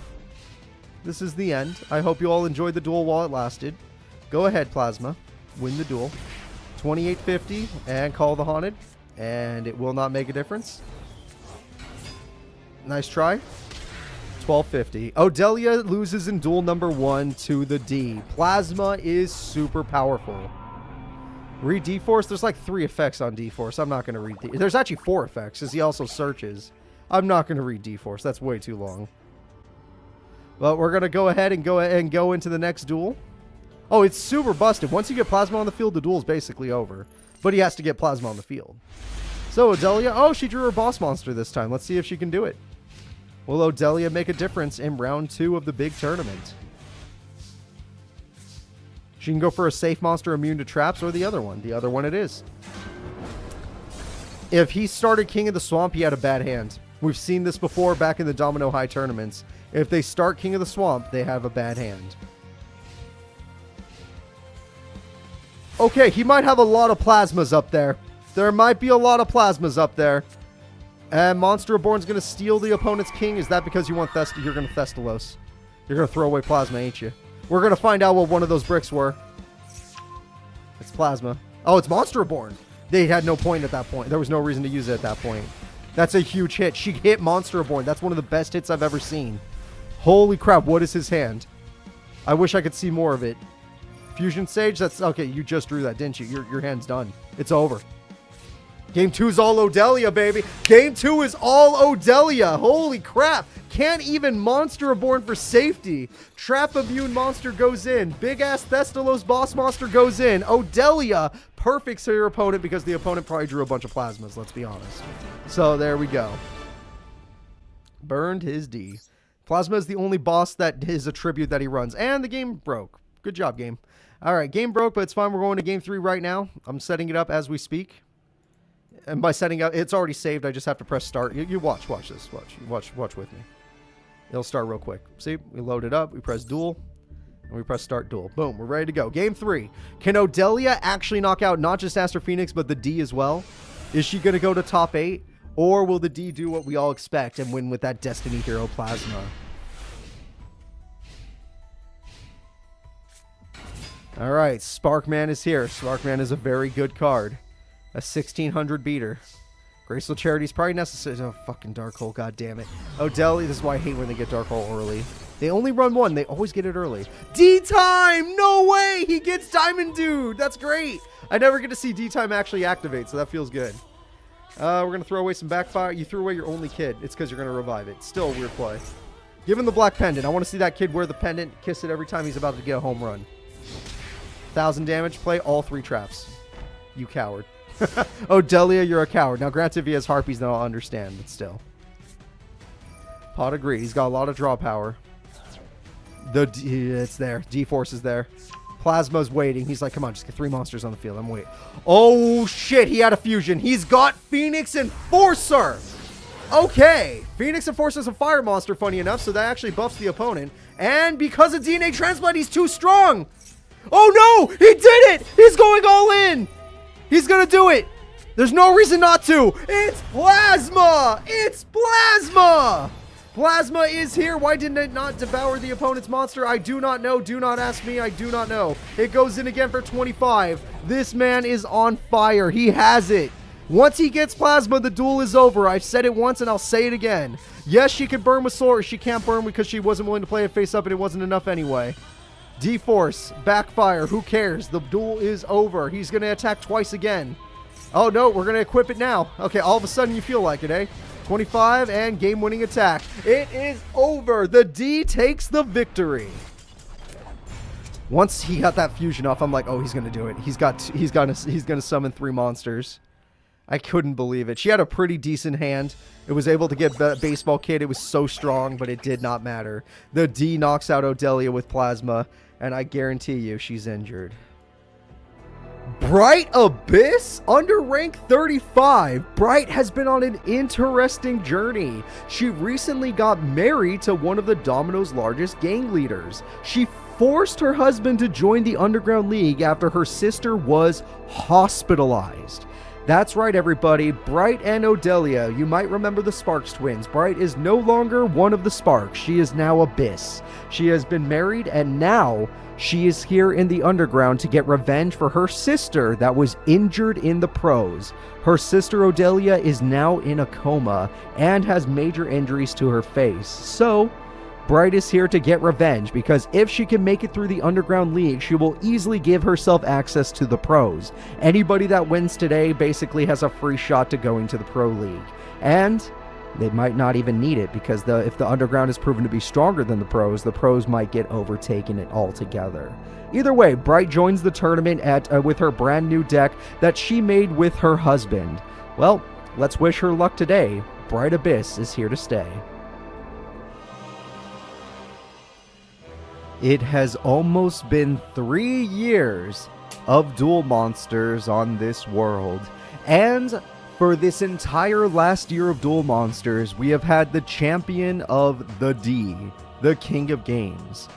This is the end. I hope you all enjoyed the duel while it lasted. Go ahead, Plasma. Win the duel. 2850 and Call the Haunted. And it will not make a difference. Nice try. 1250. Odelia loses in duel number 1 to the D. Plasma is super powerful. Read D-Force? There's like 3 effects on D-Force. I'm not going to read There's actually 4 effects because he also searches. I'm not going to read D-Force. That's way too long. But we're going to go ahead and go into the next duel. Oh, it's super busted. Once you get Plasma on the field, the duel is basically over. But he has to get Plasma on the field. So Odelia, oh, she drew her boss monster this time. Let's see if she can do it. Will Odelia make a difference in round 2 of the big tournament? She can go for a safe monster immune to traps or the other one. The other one it is. If he started King of the Swamp, he had a bad hand. We've seen this before back in the Domino High tournaments. If they start King of the Swamp, they have a bad hand. Okay, he might have a lot of plasmas up there. There might be a lot of plasmas up there. And Monster Reborn's going to steal the opponent's king. Is that because you want you're going to Thestalos? You're going to throw away Plasma, ain't you? We're going to find out what one of those bricks were. It's Plasma. Oh, it's Monster Reborn. They had no point at that point. There was no reason to use it at that point. That's a huge hit. She hit Monster Reborn. That's one of the best hits I've ever seen. Holy crap, what is his hand? I wish I could see more of it. Fusion Sage? That's okay, you just drew that, didn't you? Your hand's done. It's over. Game 2 is all Odelia, baby. Game 2 is all Odelia. Holy crap. Can't even Monster Reborn for safety. Trap Immune Monster goes in. Big-ass Thestalos Boss Monster goes in. Odelia, perfect for your opponent because the opponent probably drew a bunch of plasmas, let's be honest. So there we go. Burned his D. Plasma is the only boss that is a tribute that he runs. And the game broke. Good job, game. All right, game broke, but it's fine. We're going to game 3 right now. I'm setting it up as we speak. And by setting up, it's already saved. I just have to press start. You watch this. Watch with me. It'll start real quick. See, we load it up. We press duel. And we press start duel. Boom, we're ready to go. Game 3. Can Odelia actually knock out not just Aster Phoenix, but the D as well? Is she going to go to top 8? Or will the D do what we all expect and win with that Destiny Hero Plasma? All right, Sparkman is here. Sparkman is a very good card. A 1,600 beater. Graceful Charity is probably necessary. Oh, fucking Dark Hole, god damn it. Odelia, this is why I hate when they get Dark Hole early. They only run 1. They always get it early. D-Time! No way! He gets Diamond Dude! That's great! I never get to see D-Time actually activate, so that feels good. We're going to throw away some backfire. You threw away your only kid. It's because you're going to revive it. Still a weird play. Give him the black pendant. I want to see that kid wear the pendant, kiss it every time he's about to get a home run. 1,000 damage. Play all 3 traps. You coward. Odelia, you're a coward. Now, granted, if he has harpies, then I'll understand, but still. Pot of Greed. He's got a lot of draw power. It's there. D-Force is there. Plasma's waiting. He's like, come on, just get 3 monsters on the field. I'm waiting. Oh, shit. He had a fusion. He's got Phoenix Enforcer. Okay. Phoenix Enforcer is a fire monster, funny enough, so that actually buffs the opponent. And because of DNA Transplant, he's too strong. Oh, no. He did it. He's going all in. He's going to do it. There's no reason not to. It's Plasma. It's Plasma. Plasma is here. Why didn't it not devour the opponent's monster? I do not know. Do not ask me. I do not know. It goes in again for 25. This man is on fire. He has it. Once he gets Plasma, the duel is over. I've said it once and I'll say it again. Yes, she can burn with Sword. She can't burn because she wasn't willing to play it face up and it wasn't enough anyway. D-Force, backfire, who cares? The duel is over. He's going to attack twice again. Oh no, we're going to equip it now. Okay, all of a sudden you feel like it, eh? 25 and game-winning attack. It is over. The D takes the victory. Once he got that fusion off, I'm like, oh, he's going to do it. He's going to summon 3 monsters. I couldn't believe it. She had a pretty decent hand. It was able to get Baseball Kid. It was so strong, but it did not matter. The D knocks out Odelia with Plasma, and I guarantee you she's injured. Bright Abyss, under rank 35. Bright has been on an interesting journey. She recently got married to one of the Domino's largest gang leaders. She forced her husband to join the Underground League after her sister was hospitalized. That's right, everybody. Bright and Odelia. You might remember the Sparks twins. Bright is no longer one of the Sparks. She is now Abyss. She has been married, and now she is here in the underground to get revenge for her sister that was injured in the pros. Her sister Odelia is now in a coma and has major injuries to her face. So Bright is here to get revenge, because if she can make it through the Underground League, she will easily give herself access to the pros. Anybody that wins today basically has a free shot to going to the Pro League. And they might not even need it, because if the Underground is proven to be stronger than the pros might get overtaken it altogether. Either way, Bright joins the tournament with her brand new deck that she made with her husband. Well, let's wish her luck today. Bright Abyss is here to stay. It has almost been 3 years of Duel Monsters on this world. And for this entire last year of Duel Monsters, we have had the champion of the D, the King of Games.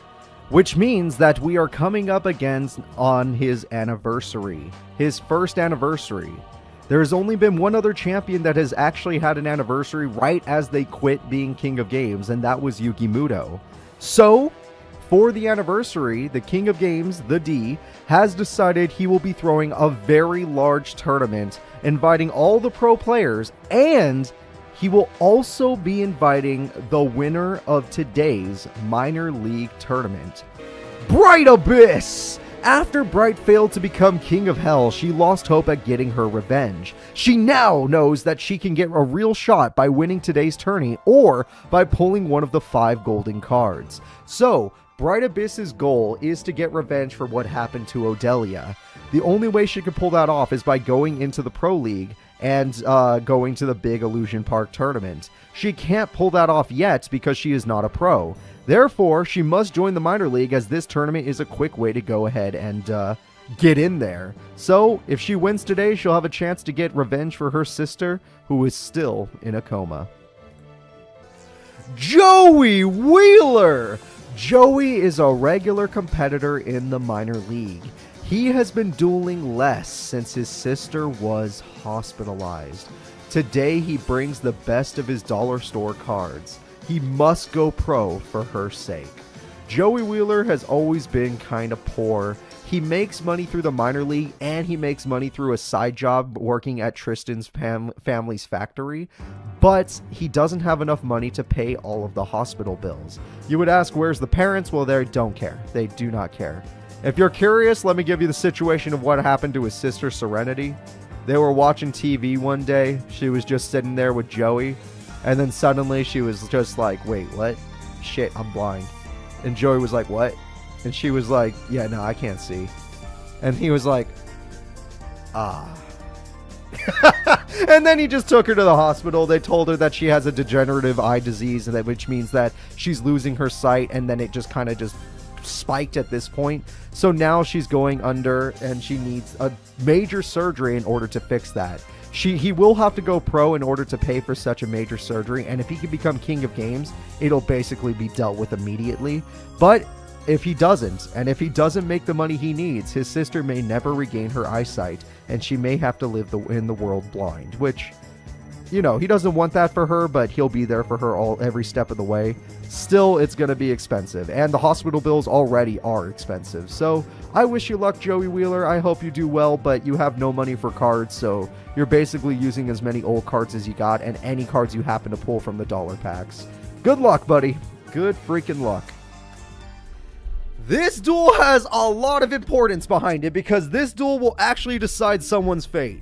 Which means that we are coming up against on his anniversary, his first anniversary. There has only been one other champion that has actually had an anniversary right as they quit being King of Games, and that was Yugioh. So, for the anniversary, the King of Games, the D, has decided he will be throwing a very large tournament, inviting all the pro players, and he will also be inviting the winner of today's minor league tournament, Bright Abyss! After Bright failed to become King of Hell, she lost hope at getting her revenge. She now knows that she can get a real shot by winning today's tourney, or by pulling one of the 5 golden cards. So, Bright Abyss's goal is to get revenge for what happened to Odelia. The only way she could pull that off is by going into the Pro League and going to the big Illusion Park tournament. She can't pull that off yet because she is not a pro. Therefore, she must join the minor league, as this tournament is a quick way to go ahead and get in there. So, if she wins today, she'll have a chance to get revenge for her sister, who is still in a coma. Joey Wheeler! Joey is a regular competitor in the minor league. He has been dueling less since his sister was hospitalized. Today he brings the best of his dollar store cards. He must go pro for her sake. Joey Wheeler has always been kind of poor. He makes money through the minor league, and he makes money through a side job working at Tristan's family's factory, but he doesn't have enough money to pay all of the hospital bills. You would ask, where's the parents? Well, they don't care. They do not care. If you're curious, let me give you the situation of what happened to his sister Serenity. They were watching TV one day. She was just sitting there with Joey, and then suddenly she was just like, wait, what? Shit, I'm blind. And Joey was like, what? And she was like, yeah, no, I can't see. And he was like, ah. And then he just took her to the hospital. They told her that she has a degenerative eye disease, which means that she's losing her sight, and then it just kind of just spiked at this point. So now she's going under, and she needs a major surgery in order to fix that. He will have to go pro in order to pay for such a major surgery, and if he can become King of Games, it'll basically be dealt with immediately. But if he doesn't, and if he doesn't make the money he needs, his sister may never regain her eyesight, and she may have to live in the world blind, which, you know, he doesn't want that for her, but he'll be there for her every step of the way. Still, it's going to be expensive, and the hospital bills already are expensive. So I wish you luck, Joey Wheeler. I hope you do well, but you have no money for cards, so you're basically using as many old cards as you got and any cards you happen to pull from the dollar packs. Good luck, buddy. Good freaking luck. This duel has a lot of importance behind it because this duel will actually decide someone's fate.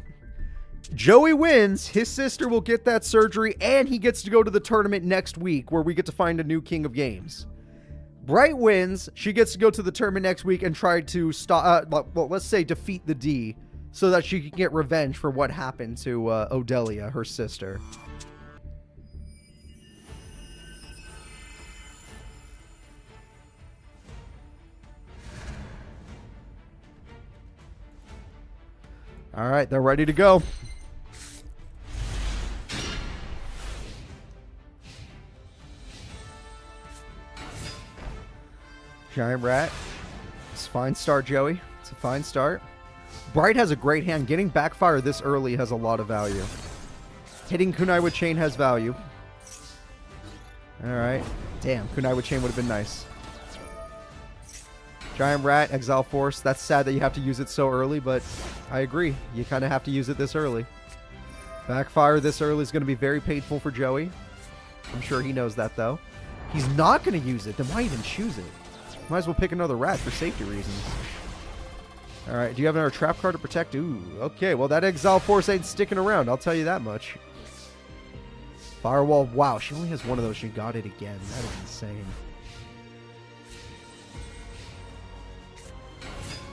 Joey wins, his sister will get that surgery, and he gets to go to the tournament next week where we get to find a new king of games. Bright wins, she gets to go to the tournament next week and try to stop, well, let's say defeat the D so that she can get revenge for what happened to Odelia, her sister. All right, they're ready to go. Giant Rat. It's a fine start, Joey. It's a fine start. Bright has a great hand. Getting backfire this early has a lot of value. Hitting Kunai with Chain has value. Alright. Damn, Kunai with Chain would have been nice. Giant Rat, Exile Force. That's sad that you have to use it so early, but I agree. You kind of have to use it this early. Backfire this early is going to be very painful for Joey. I'm sure he knows that, though. He's not going to use it. Then why even choose it? Might as well pick another rat for safety reasons. Alright, do you have another trap card to protect? Ooh, okay. Well, that Exile Force ain't sticking around. I'll tell you that much. Firewall. Wow, she only has one of those. She got it again. That is insane.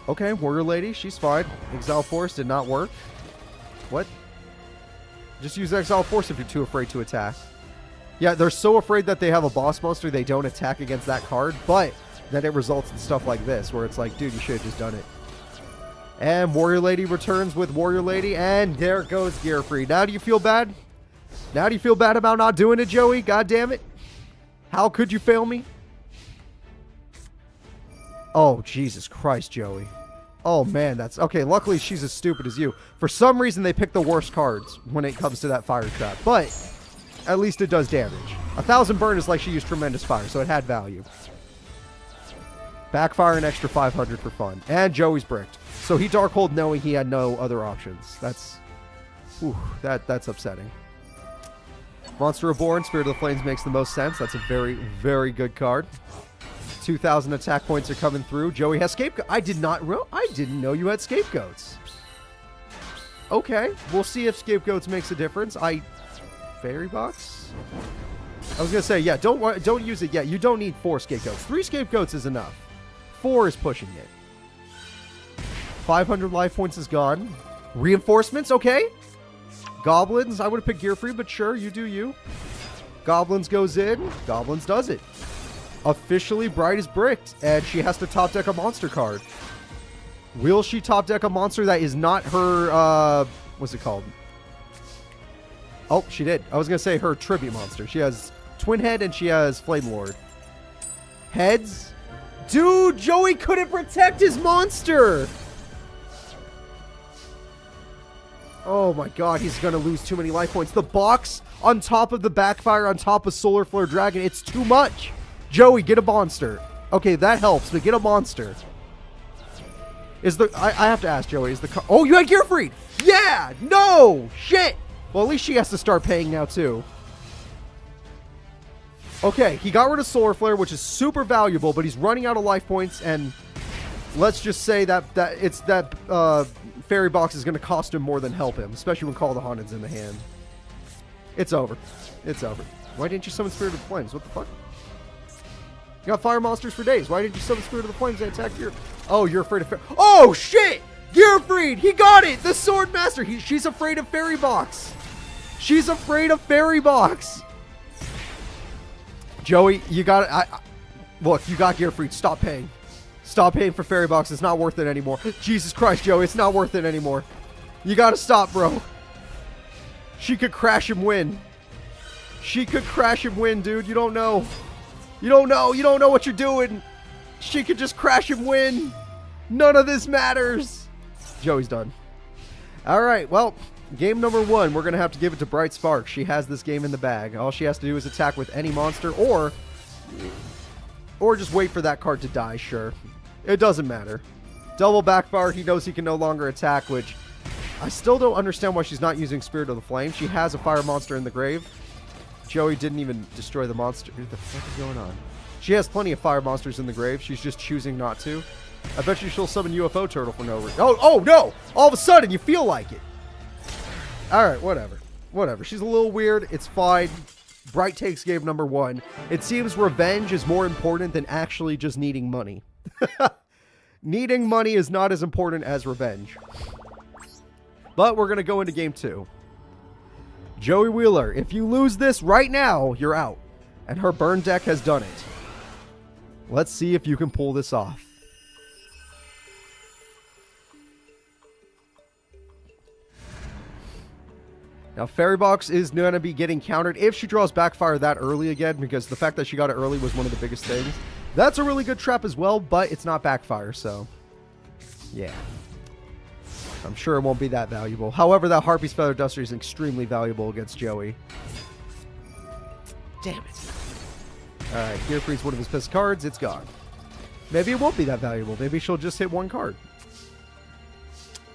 Okay, Warrior Lady. She's fine. Exile Force did not work. What? Just use Exile Force if you're too afraid to attack. Yeah, they're so afraid that they have a boss monster they don't attack against that card, but then it results in stuff like this, where it's like, dude, you should have just done it. And Warrior Lady returns with Warrior Lady, and there goes Gear Free. Now do you feel bad? Now do you feel bad about not doing it, Joey? God damn it. How could you fail me? Oh, Jesus Christ, Joey. Oh, man, that's... Okay, luckily she's as stupid as you. For some reason, they pick the worst cards when it comes to that fire trap, but at least it does damage. 1,000 burn is like she used Tremendous Fire, so it had value. Backfire an extra 500 for fun. And Joey's bricked. So he Darkhold knowing he had no other options. That's... Ooh, that's upsetting. Monster Reborn, Spirit of the Flames makes the most sense. That's a very, very good card. 2,000 attack points are coming through. Joey has Scapegoat. I didn't know you had Scapegoats. Okay, we'll see if Scapegoats makes a difference. Fairy Box? I was going to say, yeah, don't use it yet. You don't need 4 Scapegoats. 3 Scapegoats is enough. 4 is pushing it. 500 life points is gone. Reinforcements, okay. Goblins, I would have picked Gear Free, but sure, you do you. Goblins goes in. Goblins does it. Officially, Bright is bricked, and she has to top deck a monster card. Will she top deck a monster that is not her, what's it called? Oh, she did. I was going to say her tribute monster. She has Twin Head and she has Flame Lord. Heads? Dude, Joey couldn't protect his monster! Oh my god, he's going to lose too many life points. The box on top of the backfire on top of Solar Flare Dragon, it's too much. Joey, get a monster. Okay, that helps, but get a monster. I have to ask Joey, oh, you had Gear Freed! Yeah! No! Shit! Well, at least she has to start paying now, too. Okay, he got rid of Solar Flare, which is super valuable, but he's running out of life points, and let's just say that Fairy Box is going to cost him more than help him, especially when Call of the Haunted's in the hand. It's over. It's over. Why didn't you summon Spirit of the Flames? What the fuck? You got fire monsters for days. Why didn't you summon Spirit of the Flames and attack your... Oh, you're afraid of... Oh, shit! Gear Freed! He got it! The Sword Master! She's afraid of Fairy Box! She's afraid of Fairy Box! Joey, you got it. Look, you got Gear Freed. Stop paying. Stop paying for Fairy Box. It's not worth it anymore. Jesus Christ, Joey. It's not worth it anymore. You gotta stop, bro. She could crash him win. She could crash him win, dude. You don't know. You don't know. You don't know what you're doing. She could just crash and win. None of this matters. Joey's done. All right, well, game number 1, we're going to have to give it to Bright Sparks. She has this game in the bag. All she has to do is attack with any monster or just wait for that card to die, sure. It doesn't matter. Double backfire, he knows he can no longer attack, which I still don't understand why she's not using Spirit of the Flame. She has a fire monster in the grave. Joey didn't even destroy the monster. What the fuck is going on? She has plenty of fire monsters in the grave. She's just choosing not to. I bet you she'll summon UFO Turtle for no reason. Oh, no! All of a sudden, you feel like it. Alright, whatever. Whatever. She's a little weird. It's fine. Bright takes game number 1. It seems revenge is more important than actually just needing money. Needing money is not as important as revenge. But we're going to go into game 2. Joey Wheeler, if you lose this right now, you're out. And her burn deck has done it. Let's see if you can pull this off. Now, Fairy Box is going to be getting countered if she draws Backfire that early again, because the fact that she got it early was one of the biggest things. That's a really good trap as well, but it's not Backfire, so yeah. I'm sure it won't be that valuable. However, that Harpy's Feather Duster is extremely valuable against Joey. Damn it. Alright, here frees one of his best cards. It's gone. Maybe it won't be that valuable. Maybe she'll just hit one card.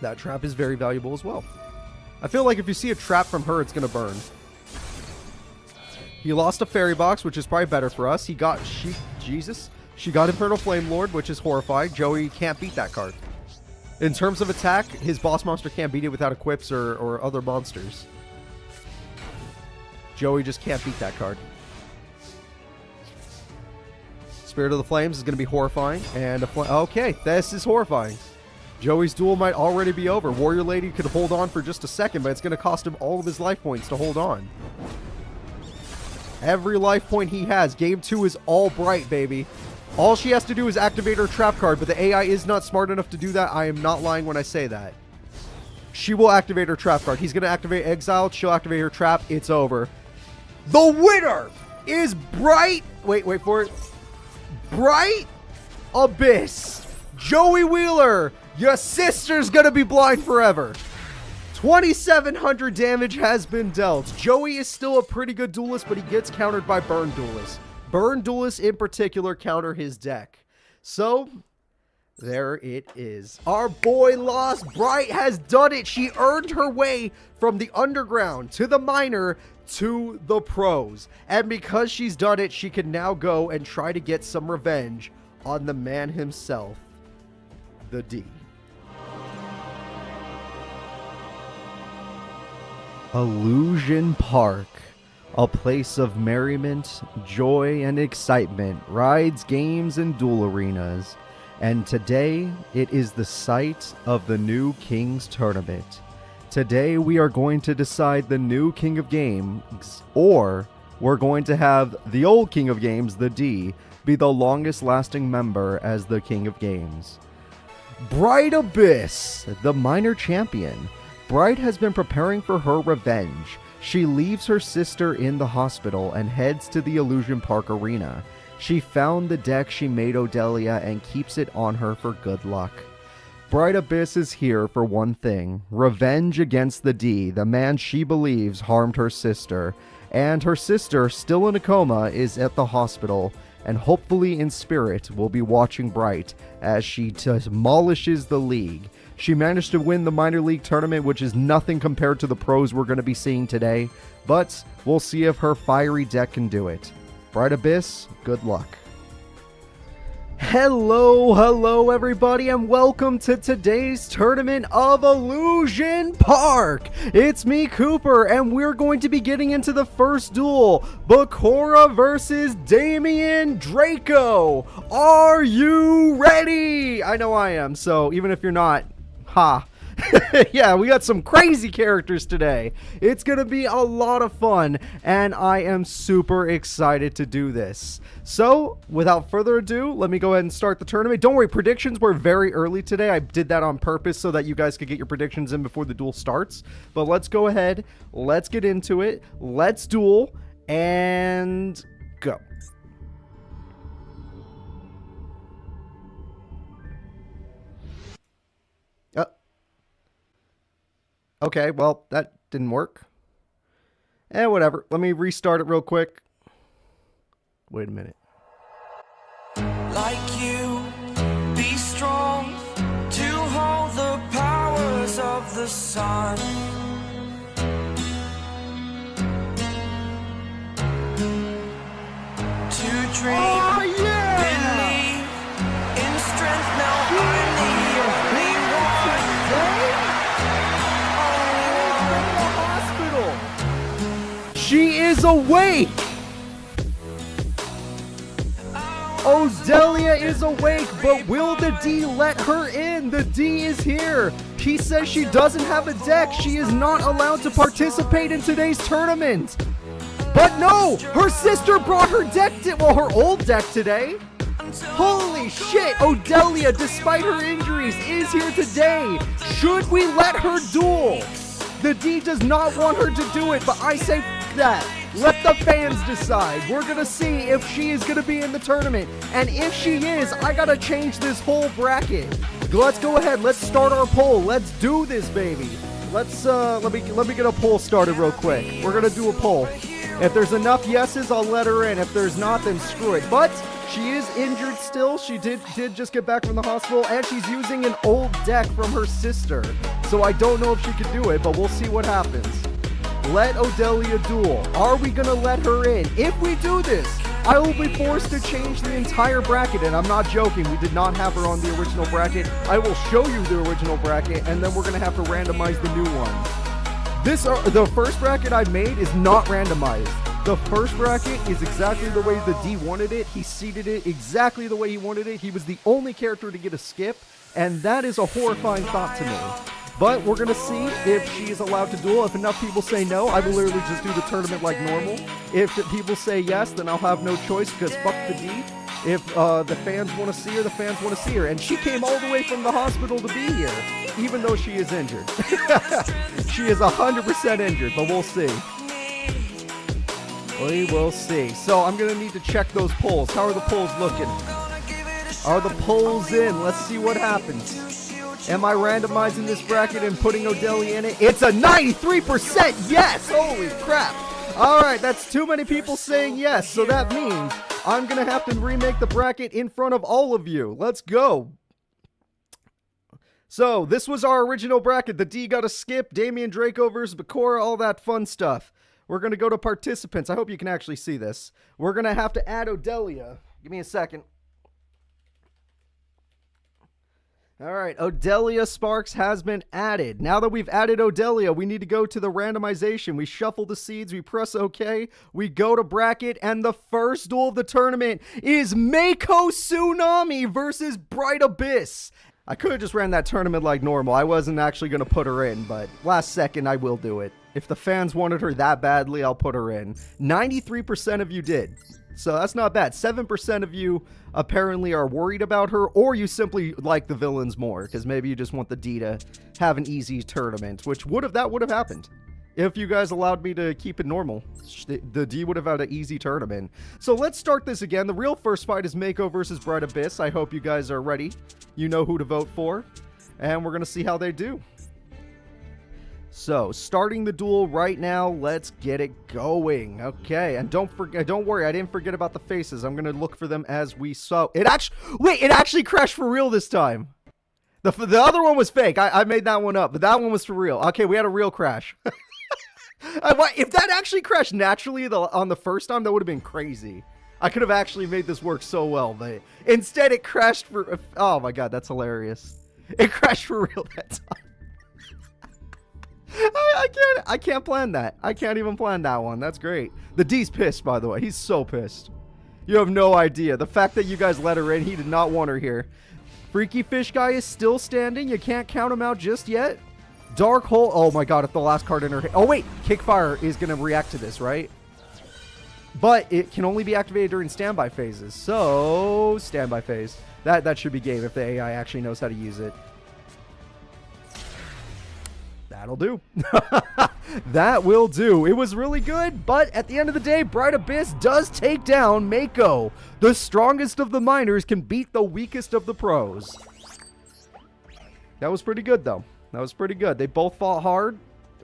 That trap is very valuable as well. I feel like if you see a trap from her, it's going to burn. He lost a Fairy Box, which is probably better for us. She got Infernal Flame Lord, which is horrifying. Joey can't beat that card. In terms of attack, his boss monster can't beat it without equips or other monsters. Joey just can't beat that card. Spirit of the Flames is going to be horrifying. And okay, this is horrifying. Joey's duel might already be over. Warrior Lady could hold on for just a second, but it's going to cost him all of his life points to hold on. Every life point he has. Game 2 is all Bright, baby. All she has to do is activate her trap card, but the AI is not smart enough to do that. I am not lying when I say that. She will activate her trap card. He's going to activate Exile. She'll activate her trap. It's over. The winner is Bright. Wait for it. Bright Abyss. Joey Wheeler. Your sister's going to be blind forever. 2,700 damage has been dealt. Joey is still a pretty good duelist, but he gets countered by Burn Duelists. Burn Duelists in particular counter his deck. So, there it is. Our boy lost. Bright has done it. She earned her way from the underground to the minor to the pros. And because she's done it, she can now go and try to get some revenge on the man himself, the D. Illusion Park, a place of merriment, joy, and excitement, rides, games, and duel arenas. And today, it is the site of the new King's Tournament. Today, we are going to decide the new King of Games, or we're going to have the old King of Games, the D, be the longest lasting member as the King of Games. Bright Abyss, the minor champion. Bright has been preparing for her revenge. She leaves her sister in the hospital and heads to the Illusion Park arena. She found the deck she made Odelia and keeps it on her for good luck. Bright Abyss is here for one thing: revenge against the D, the man she believes harmed her sister. And her sister, still in a coma, is at the hospital, and hopefully in spirit will be watching Bright as she demolishes the league. She managed to win the minor league tournament, which is nothing compared to the pros we're going to be seeing today, but we'll see if her fiery deck can do it. Bright Abyss, good luck. Hello everybody, and welcome to today's tournament of Illusion Park. It's me, Cooper, and we're going to be getting into the first duel, Bakura versus Damian Draco. Are you ready? I know I am, so even if you're not, ha. Yeah, we got some crazy characters today. It's going to be a lot of fun, and I am super excited to do this. So, without further ado, let me go ahead and start the tournament. Don't worry, predictions were very early today. I did that on purpose so that you guys could get your predictions in before the duel starts. But let's go ahead, let's get into it, let's duel, and go. Okay, well, that didn't work. Whatever. Let me restart it real quick. Wait a minute. Like you, be strong to hold the powers of the sun. To dream, believe in strength. Now I'm the only one. She is awake! Odelia is awake, but will the D let her in? The D is here. He says she doesn't have a deck. She is not allowed to participate in today's tournament. But no, her sister brought her deck, her old deck today. Holy shit, Odelia, despite her injuries, is here today. Should we let her duel? The D does not want her to do it, but I say f that. Let the fans decide. We're going to see if she is going to be in the tournament. And if she is, I got to change this whole bracket. Let's go ahead. Let's start our poll. Let's do this, baby. Let's let me get a poll started real quick. We're going to do a poll. If there's enough yeses, I'll let her in. If there's not, then screw it. But she is injured still. She did just get back from the hospital, and she's using an old deck from her sister. So I don't know if she could do it, but we'll see what happens. Let Odelia duel. Are we going to let her in? If we do this, I will be forced to change the entire bracket, and I'm not joking. We did not have her on the original bracket. I will show you the original bracket, and then we're going to have to randomize the new one. The first bracket I made is not randomized. The first bracket is exactly the way the D wanted it. He seeded it exactly the way he wanted it. He was the only character to get a skip, and that is a horrifying thought to me. But we're going to see if she is allowed to duel. If enough people say no, I will literally just do the tournament like normal. If the people say yes, then I'll have no choice because fuck the D. If the fans want to see her, the fans want to see her. And she came all the way from the hospital to be here, even though she is injured. She is 100% injured, but we'll see. We will see. So I'm going to need to check those polls. How are the polls looking? Are the polls in? Let's see what happens. Am I randomizing this bracket and putting Odelia in it? It's a 93% yes! Holy crap! Alright, that's too many people saying yes, so that means I'm going to have to remake the bracket in front of all of you. Let's go. So, this was our original bracket. The D got a skip, Damian Draco versus Bakura, all that fun stuff. We're going to go to participants. I hope you can actually see this. We're going to have to add Odelia. Give me a second. Alright, Odelia Sparks has been added. Now that we've added Odelia, we need to go to the randomization. We shuffle the seeds, we press OK, we go to bracket, and the first duel of the tournament is Mako Tsunami versus Bright Abyss. I could have just ran that tournament like normal. I wasn't actually going to put her in, but last second I will do it. If the fans wanted her that badly, I'll put her in. 93% of you did. So that's not bad. 7% of you apparently are worried about her, or you simply like the villains more, because maybe you just want the D to have an easy tournament, which would have happened. If you guys allowed me to keep it normal, the D would have had an easy tournament. So let's start this again. The real first fight is Mako versus Bright Abyss. I hope you guys are ready. You know who to vote for, and we're going to see how they do. So, starting the duel right now, let's get it going. Okay, and don't worry, I didn't forget about the faces. I'm going to look for them as we saw. It actually crashed for real this time. The other one was fake. I made that one up, but that one was for real. Okay, we had a real crash. If that actually crashed naturally on the first time, that would have been crazy. I could have actually made this work so well, but instead it crashed for... Oh my god, that's hilarious. It crashed for real that time. I can't plan that. I can't even plan that one. That's great. The D's pissed, by the way. He's so pissed. You have no idea. The fact that you guys let her in, he did not want her here. Freaky Fish Guy is still standing. You can't count him out just yet. Dark Hole. Oh my god, if the last card in her... Oh wait, Kickfire is going to react to this, right? But it can only be activated during standby phases. So, standby phase. That should be game if the AI actually knows how to use it. That'll do. That will do. It was really good, but at the end of the day, Bright Abyss does take down Mako. The strongest of the minors can beat the weakest of the pros. That was pretty good, though. That was pretty good. They both fought hard.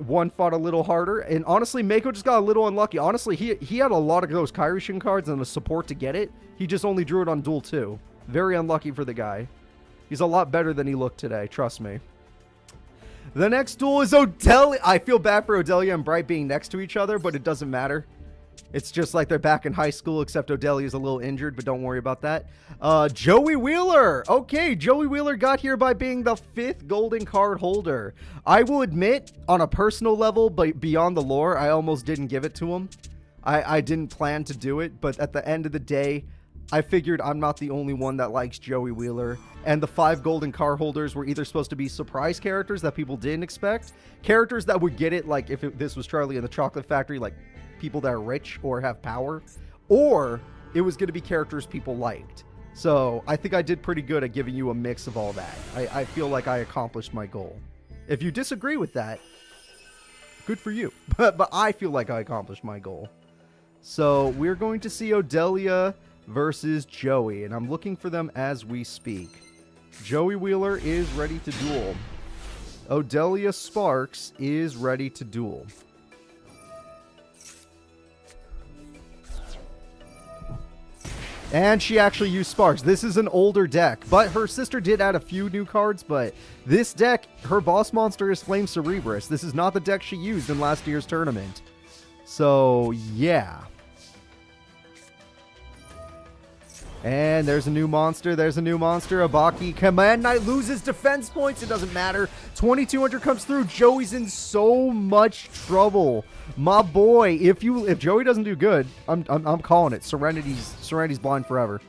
one fought a little harder. And honestly, Mako just got a little unlucky. Honestly, he had a lot of those Kairishin cards and the support to get it. He just only drew it on Duel 2. Very unlucky for the guy. He's a lot better than he looked today, trust me. The next duel is Odelia. I feel bad for Odelia and Bright being next to each other, but it doesn't matter. It's just like they're back in high school, except Odelia's a little injured, but don't worry about that. Joey Wheeler. Okay, Joey Wheeler got here by being the 5th golden card holder. I will admit, on a personal level, but beyond the lore, I almost didn't give it to him. I didn't plan to do it, but at the end of the day, I figured I'm not the only one that likes Joey Wheeler. And the 5 golden card holders were either supposed to be surprise characters that people didn't expect, characters that would get it, like if this was Charlie in the Chocolate Factory, like people that are rich or have power, or it was going to be characters people liked. So I think I did pretty good at giving you a mix of all that. I feel like I accomplished my goal. If you disagree with that, good for you. But I feel like I accomplished my goal. So we're going to see Odelia versus Joey, and I'm looking for them as we speak. Joey Wheeler is ready to duel. Odelia Sparks is ready to duel. And she actually used Sparks. This is an older deck, but her sister did add a few new cards, but this deck, her boss monster is Flame Cerebrus. This is not the deck she used in last year's tournament. So, yeah. And there's a new monster. There's a new monster. Abaki. Command Knight loses defense points. It doesn't matter. 2,200 comes through. Joey's in so much trouble. My boy, if Joey doesn't do good, I'm calling it. Serenity's blind forever.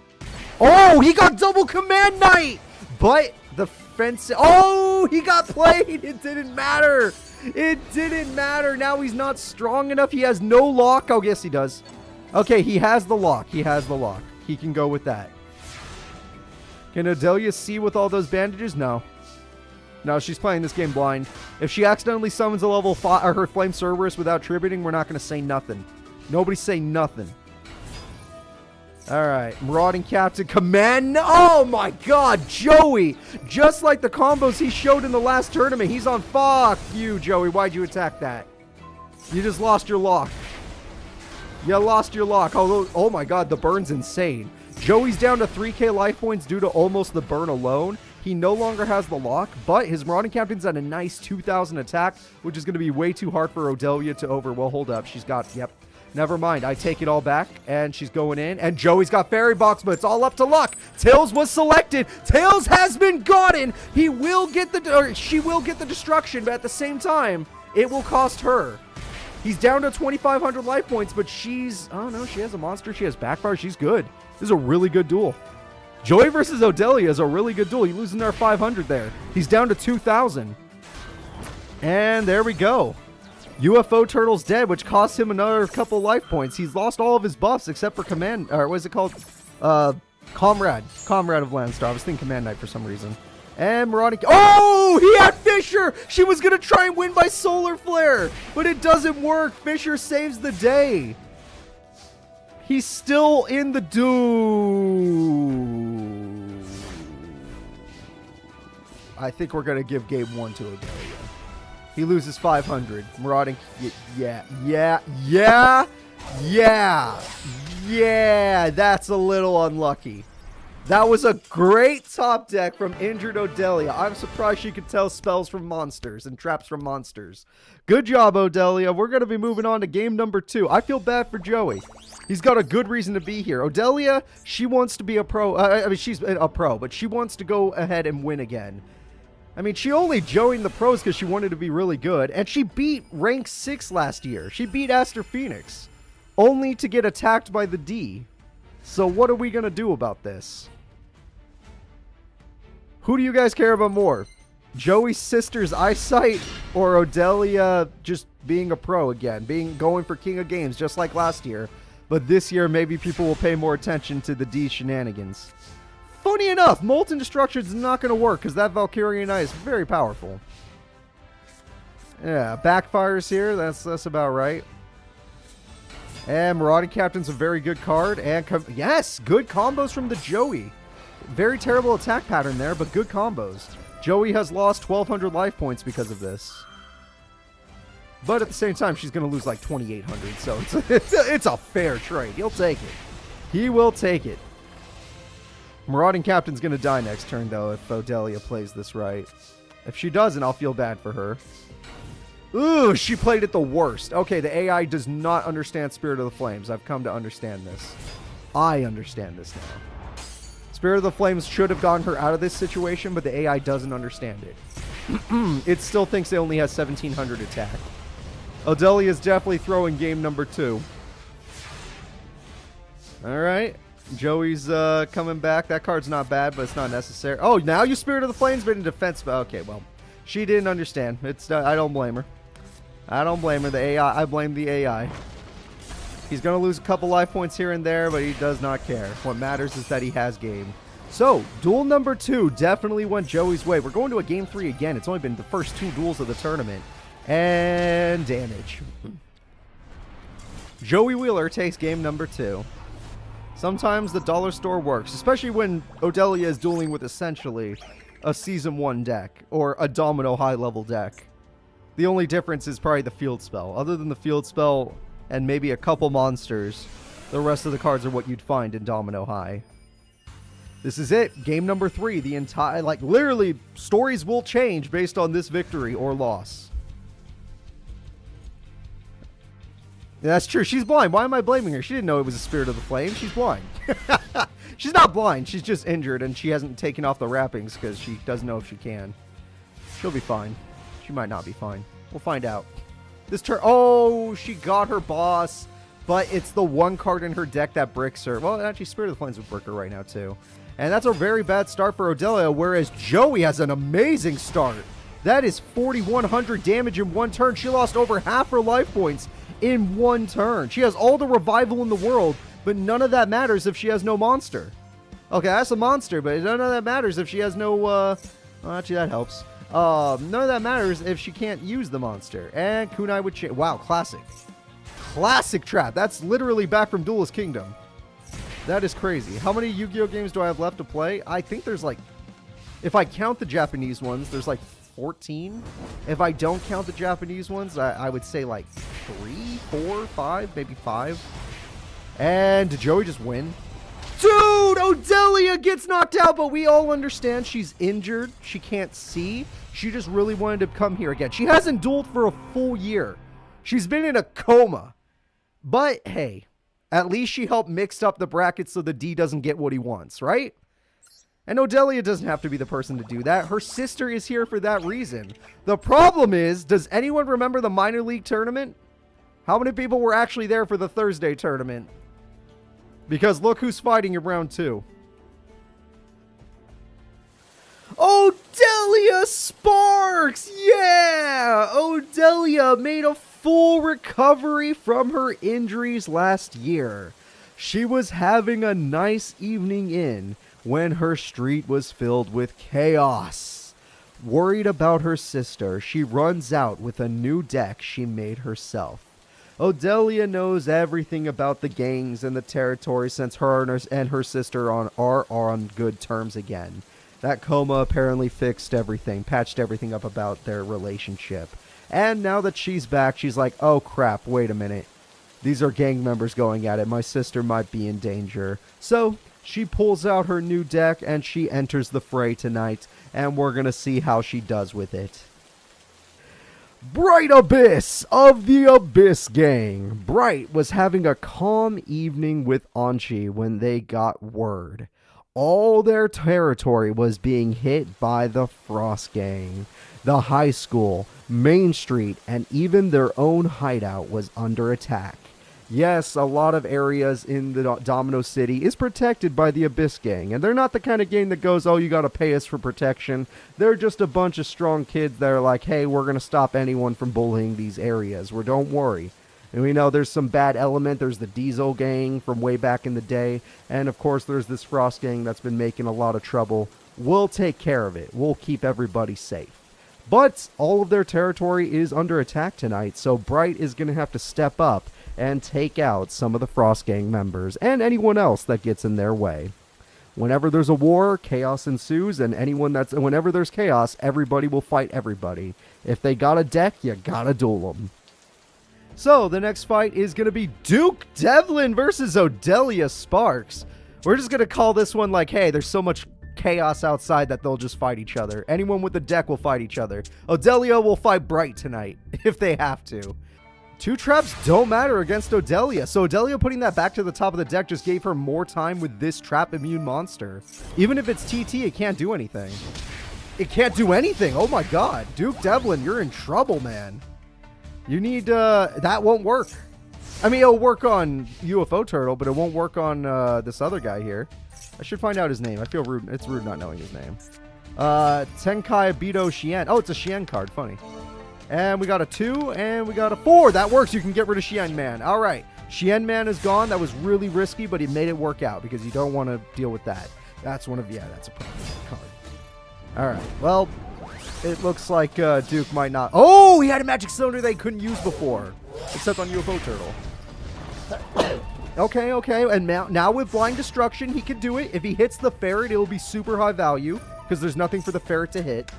Oh, he got double Command Knight! But the fence... Oh, he got played! It didn't matter! It didn't matter. Now he's not strong enough. He has no lock. Oh, yes, he does. Okay, he has the lock. He has the lock. He can go with that. Can Odelia see with all those bandages? No. No, she's playing this game blind. If she accidentally summons a level 5 or her Flame Cerberus without tributing, we're not going to say nothing. Nobody say nothing. Alright, Marauding Captain, Command... Oh my god, Joey! Just like the combos he showed in the last tournament, he's on... Fuck you, Joey. Why'd you attack that? You just lost your lock. You lost your lock. Oh my god, the burn's insane. Joey's down to 3k life points due to almost the burn alone. He no longer has the lock, but his Marauding Captain's at a nice 2,000 attack, which is going to be way too hard for Odelia to over... Well, hold up. She's got... Yep. Never mind. I take it all back, and she's going in. And Joey's got Fairy Box, but it's all up to luck. Tails was selected. Tails has been gotten. He will get the... Or she will get the destruction, but at the same time, it will cost her. He's down to 2,500 life points, but she's... Oh, no, she has a monster. She has backfire. She's good. This is a really good duel. Joey versus Odelia is a really good duel. He loses another 500 there. He's down to 2,000. And there we go. UFO Turtle's dead, which cost him another couple life points. He's lost all of his buffs except for Command... Or what is it called? Comrade. Comrade of Landstar. I was thinking Command Knight for some reason. And Marauding... Oh! He had Fisher! She was going to try and win by Solar Flare, but it doesn't work. Fisher saves the day. He's still in the duel. I think we're going to give game 1 to Odelia. He loses 500. Marauding... Yeah. That's a little unlucky. That was a great top deck from injured Odelia. I'm surprised she could tell spells from monsters and traps from monsters. Good job, Odelia. We're going to be moving on to game number 2. I feel bad for Joey. He's got a good reason to be here. Odelia, she wants to be a pro. I mean, she's a pro, but she wants to go ahead and win again. I mean, she only joined the pros because she wanted to be really good, and she beat rank 6 last year. She beat Aster Phoenix, only to get attacked by the D. So what are we going to do about this? Who do you guys care about more? Joey's sister's eyesight or Odelia just being a pro again, going for King of Games just like last year? But this year, maybe people will pay more attention to the D shenanigans. Funny enough, Molten Destruction is not going to work because that Valkyrian Eye is very powerful. Yeah, backfires here. That's about right. And Marauding Captain's a very good card. And yes, good combos from the Joey. Very terrible attack pattern there, but good combos. Joey has lost 1,200 life points because of this. But at the same time, she's going to lose like 2,800, so it's a fair trade. He'll take it. He will take it. Marauding Captain's going to die next turn, though, if Odelia plays this right. If she doesn't, I'll feel bad for her. Ooh, she played it the worst. Okay, the AI does not understand Spirit of the Flames. I've come to understand this. I understand this now. Spirit of the Flames should have gotten her out of this situation, but the AI doesn't understand it. It still thinks it only has 1,700 attack. Odelia is definitely throwing game number 2. All right. Joey's coming back. That card's not bad, but it's not necessary. Oh, now you Spirit of the Flames, but in defense. Okay, well, she didn't understand. I don't blame her. I don't blame her. The AI. I blame the AI. He's going to lose a couple life points here and there, but he does not care. What matters is that he has game. So, duel number 2 definitely went Joey's way. We're going to a game 3 again. It's only been the first 2 duels of the tournament. And damage. Joey Wheeler takes game number 2. Sometimes the dollar store works, especially when Odelia is dueling with essentially a Season 1 deck or a Domino high-level deck. The only difference is probably the field spell. Other than the field spell and maybe a couple monsters, the rest of the cards are what you'd find in Domino High. This is it. Game number 3. The entire, literally, stories will change based on this victory or loss. That's true. She's blind. Why am I blaming her? She didn't know it was a Spirit of the Flame. She's blind. She's not blind. She's just injured, and she hasn't taken off the wrappings because she doesn't know if she can. She'll be fine. She might not be fine. We'll find out. This turn... Oh, she got her boss, but it's the one card in her deck that bricks her. Well, actually, Spirit of the Flames would brick her right now, too. And that's a very bad start for Odelia, whereas Joey has an amazing start. That is 4,100 damage in one turn. She lost over half her life points in one turn. She has all the revival in the world, but none of that matters if she has no monster. Okay, that's a monster, but none of that matters if she has no, well, actually, that helps. None of that matters if she can't use the monster. And Kunai would change. Wow, classic. Classic trap. That's literally back from Duelist Kingdom. That is crazy. How many Yu-Gi-Oh games do I have left to play? I think there's if I count the Japanese ones, there's 14. If I don't count the Japanese ones, I would say 3, 4, 5, maybe 5. And did Joey just win? Dude, Odelia gets knocked out, but we all understand she's injured. She can't see. She just really wanted to come here again. She hasn't dueled for a full year. She's been in a coma. But hey, at least she helped mix up the brackets so the D doesn't get what he wants, right? And Odelia doesn't have to be the person to do that. Her sister is here for that reason. The problem is, does anyone remember the minor league tournament? How many people were actually there for the Thursday tournament? Because look who's fighting in round 2. Odelia Sparks! Yeah! Odelia made a full recovery from her injuries last year. She was having a nice evening in when her street was filled with chaos. Worried about her sister, she runs out with a new deck she made herself. Odelia knows everything about the gangs and the territory since her and her sister are on good terms again. That coma apparently fixed everything, patched everything up about their relationship. And now that she's back, she's like, oh crap, wait a minute. These are gang members going at it. My sister might be in danger. So she pulls out her new deck and she enters the fray tonight. And we're going to see how she does with it. Bright Abyss of the Abyss Gang. Bright was having a calm evening with Anchi when they got word. All their territory was being hit by the Frost Gang. The high school, Main Street, and even their own hideout was under attack. Yes, a lot of areas in the Domino City is protected by the Abyss Gang, and they're not the kind of gang that goes, oh, you gotta pay us for protection. They're just a bunch of strong kids that are like, hey, we're gonna stop anyone from bullying these areas. Don't worry. And we know there's some bad element. There's the Diesel Gang from way back in the day, and of course there's this Frost Gang that's been making a lot of trouble. We'll take care of it. We'll keep everybody safe. But all of their territory is under attack tonight, so Bright is gonna have to step up and take out some of the Frost Gang members and anyone else that gets in their way. Whenever there's a war, chaos ensues, and whenever there's chaos, everybody will fight everybody. If they got a deck, you gotta duel them. So the next fight is going to be Duke Devlin versus Odelia Sparks. We're just going to call this one like, hey, there's so much chaos outside that they'll just fight each other. Anyone with a deck will fight each other. Odelia will fight Bright tonight if they have to. 2 traps don't matter against Odelia. So Odelia putting that back to the top of the deck just gave her more time with this trap immune monster. Even if it's TT, it can't do anything. It can't do anything. Oh my god. Duke Devlin, you're in trouble, man. You need, that won't work. I mean, it'll work on UFO Turtle, but it won't work on this other guy here. I should find out his name. I feel rude. It's rude not knowing his name. Tenkai Bido Shien. Oh, it's a Shien card. Funny. And we got a 2, and we got a 4. That works. You can get rid of Shien Man. All right. Shien Man is gone. That was really risky, but he made it work out because you don't want to deal with that. That's one of, yeah, that's a problem card. All right. Well, it looks like Duke might not. Oh, he had a magic cylinder they couldn't use before, except on UFO Turtle. Okay. And now with Blind Destruction, he can do it. If he hits the ferret, it'll be super high value because there's nothing for the ferret to hit.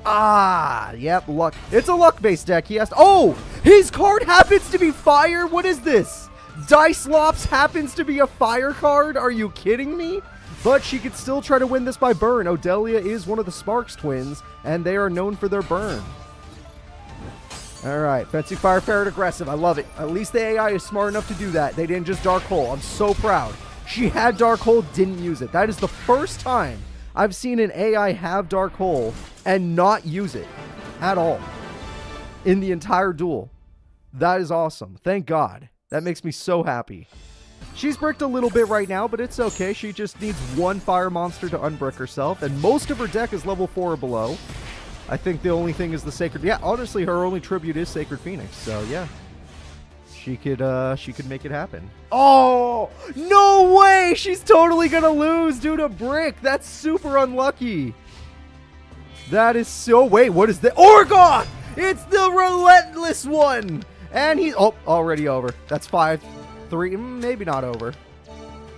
Ah, yep, luck. It's a luck-based deck. He has to, oh, his card happens to be fire. What is this? Dice Lops happens to be a fire card. Are you kidding me? But she could still try to win this by burn. Odelia is one of the Sparks twins, and they are known for their burn. All right, Fencing Fire Ferret aggressive. I love it. At least the AI is smart enough to do that. They didn't just Dark Hole. I'm so proud. She had Dark Hole, didn't use it. That is the first time I've seen an AI have Dark Hole and not use it at all in the entire duel. That is awesome. Thank God. That makes me so happy. She's bricked a little bit right now, but it's okay. She just needs 1 fire monster to unbrick herself, and most of her deck is level 4 or below. I think the only thing is the Sacred... Yeah, honestly, her only tribute is Sacred Phoenix, so yeah. She could make it happen. Oh! No way! She's totally gonna lose due to brick! That's super unlucky! That is so... Wait, what is the... Orgoth! It's the Relentless one! And he's... Oh, already over. That's 5-3. Maybe not over.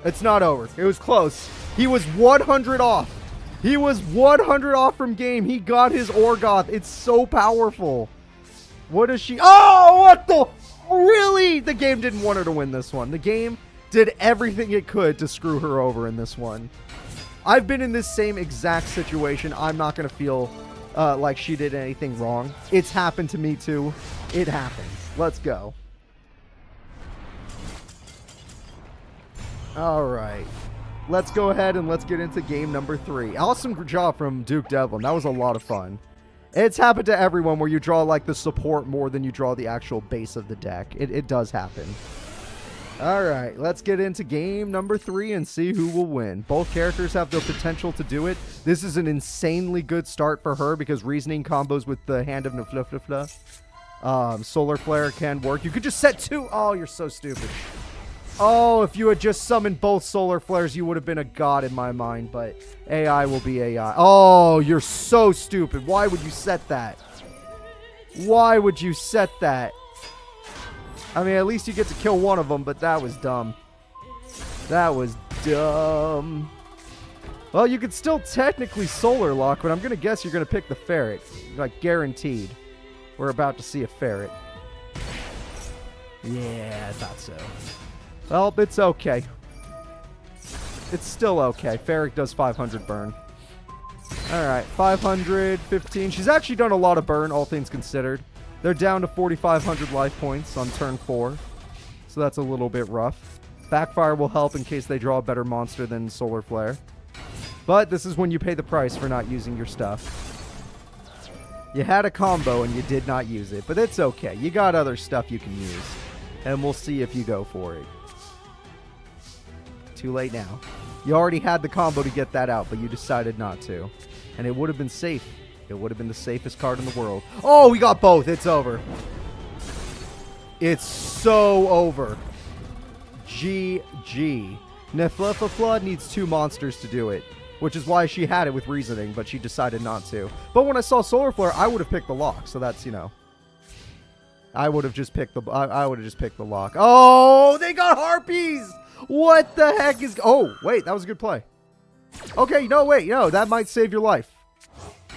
It's not over. It was close. He was 100 off. He was 100 off from game. He got his Orgoth. It's so powerful. What is she... Oh, what the... Really? The game didn't want her to win this one. The game did everything it could to screw her over in this one. I've been in this same exact situation. I'm not going to feel like she did anything wrong. It's happened to me too. It happens. Let's go. All right. Let's go ahead and let's get into game number 3. Awesome job from Duke Devlin. That was a lot of fun. It's happened to everyone where you draw like the support more than you draw the actual base of the deck. It does happen. All right, let's get into game number 3 and see who will win. Both characters have the potential to do it. This is an insanely good start for her because reasoning combos with the Hand of Nefluflufla. Solar Flare can work. You could just set 2. Oh, you're so stupid. Oh, if you had just summoned both Solar Flares, you would have been a god in my mind, but AI will be AI. Oh, you're so stupid. Why would you set that? Why would you set that? I mean, at least you get to kill one of them, but that was dumb. That was dumb. Well, you could still technically Solar Lock, but I'm going to guess you're going to pick the Ferret. Like, guaranteed. We're about to see a Ferret. Yeah, I thought so. Well, it's okay. It's still okay. Ferric does 500 burn. Alright, 515. She's actually done a lot of burn, all things considered. They're down to 4,500 life points on turn 4. So that's a little bit rough. Backfire will help in case they draw a better monster than Solar Flare. But this is when you pay the price for not using your stuff. You had a combo and you did not use it, but it's okay. You got other stuff you can use. And we'll see if you go for it. Too late now. You already had the combo to get that out, but you decided not to. And it would have been safe. It would have been the safest card in the world. Oh, we got both. It's over. It's so over. GG. Neflefafla needs 2 monsters to do it, which is why she had it with reasoning, but she decided not to. But when I saw Solar Flare, I would have picked the lock, so that's, you know. I would have just picked the lock. Oh, they got harpies! What the heck is... Oh, wait, that was a good play. Okay, no, wait, no, that might save your life.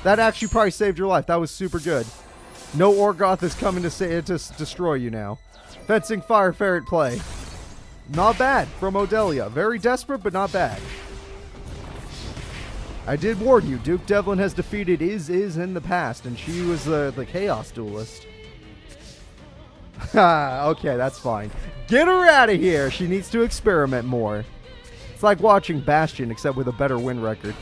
That actually probably saved your life. That was super good. No Orgoth is coming to destroy you now. Fencing Fire Ferret play. Not bad from Odelia. Very desperate, but not bad. I did warn you, Duke Devlin has defeated Is in the past, and she was the Chaos Duelist. Okay, that's fine. Get her out of here. She needs to experiment more. It's like watching Bastion, except with a better win record.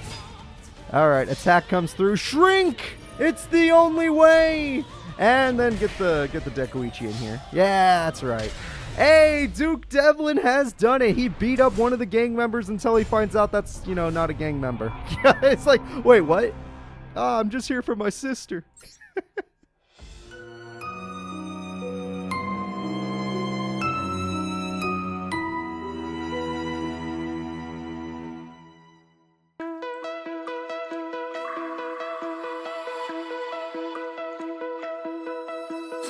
Alright, attack comes through. Shrink! It's the only way! And then get the Dekuichi in here. Yeah, that's right. Hey, Duke Devlin has done it. He beat up one of the gang members until he finds out that's, you know, not a gang member. It's like, wait, what? Oh, I'm just here for my sister.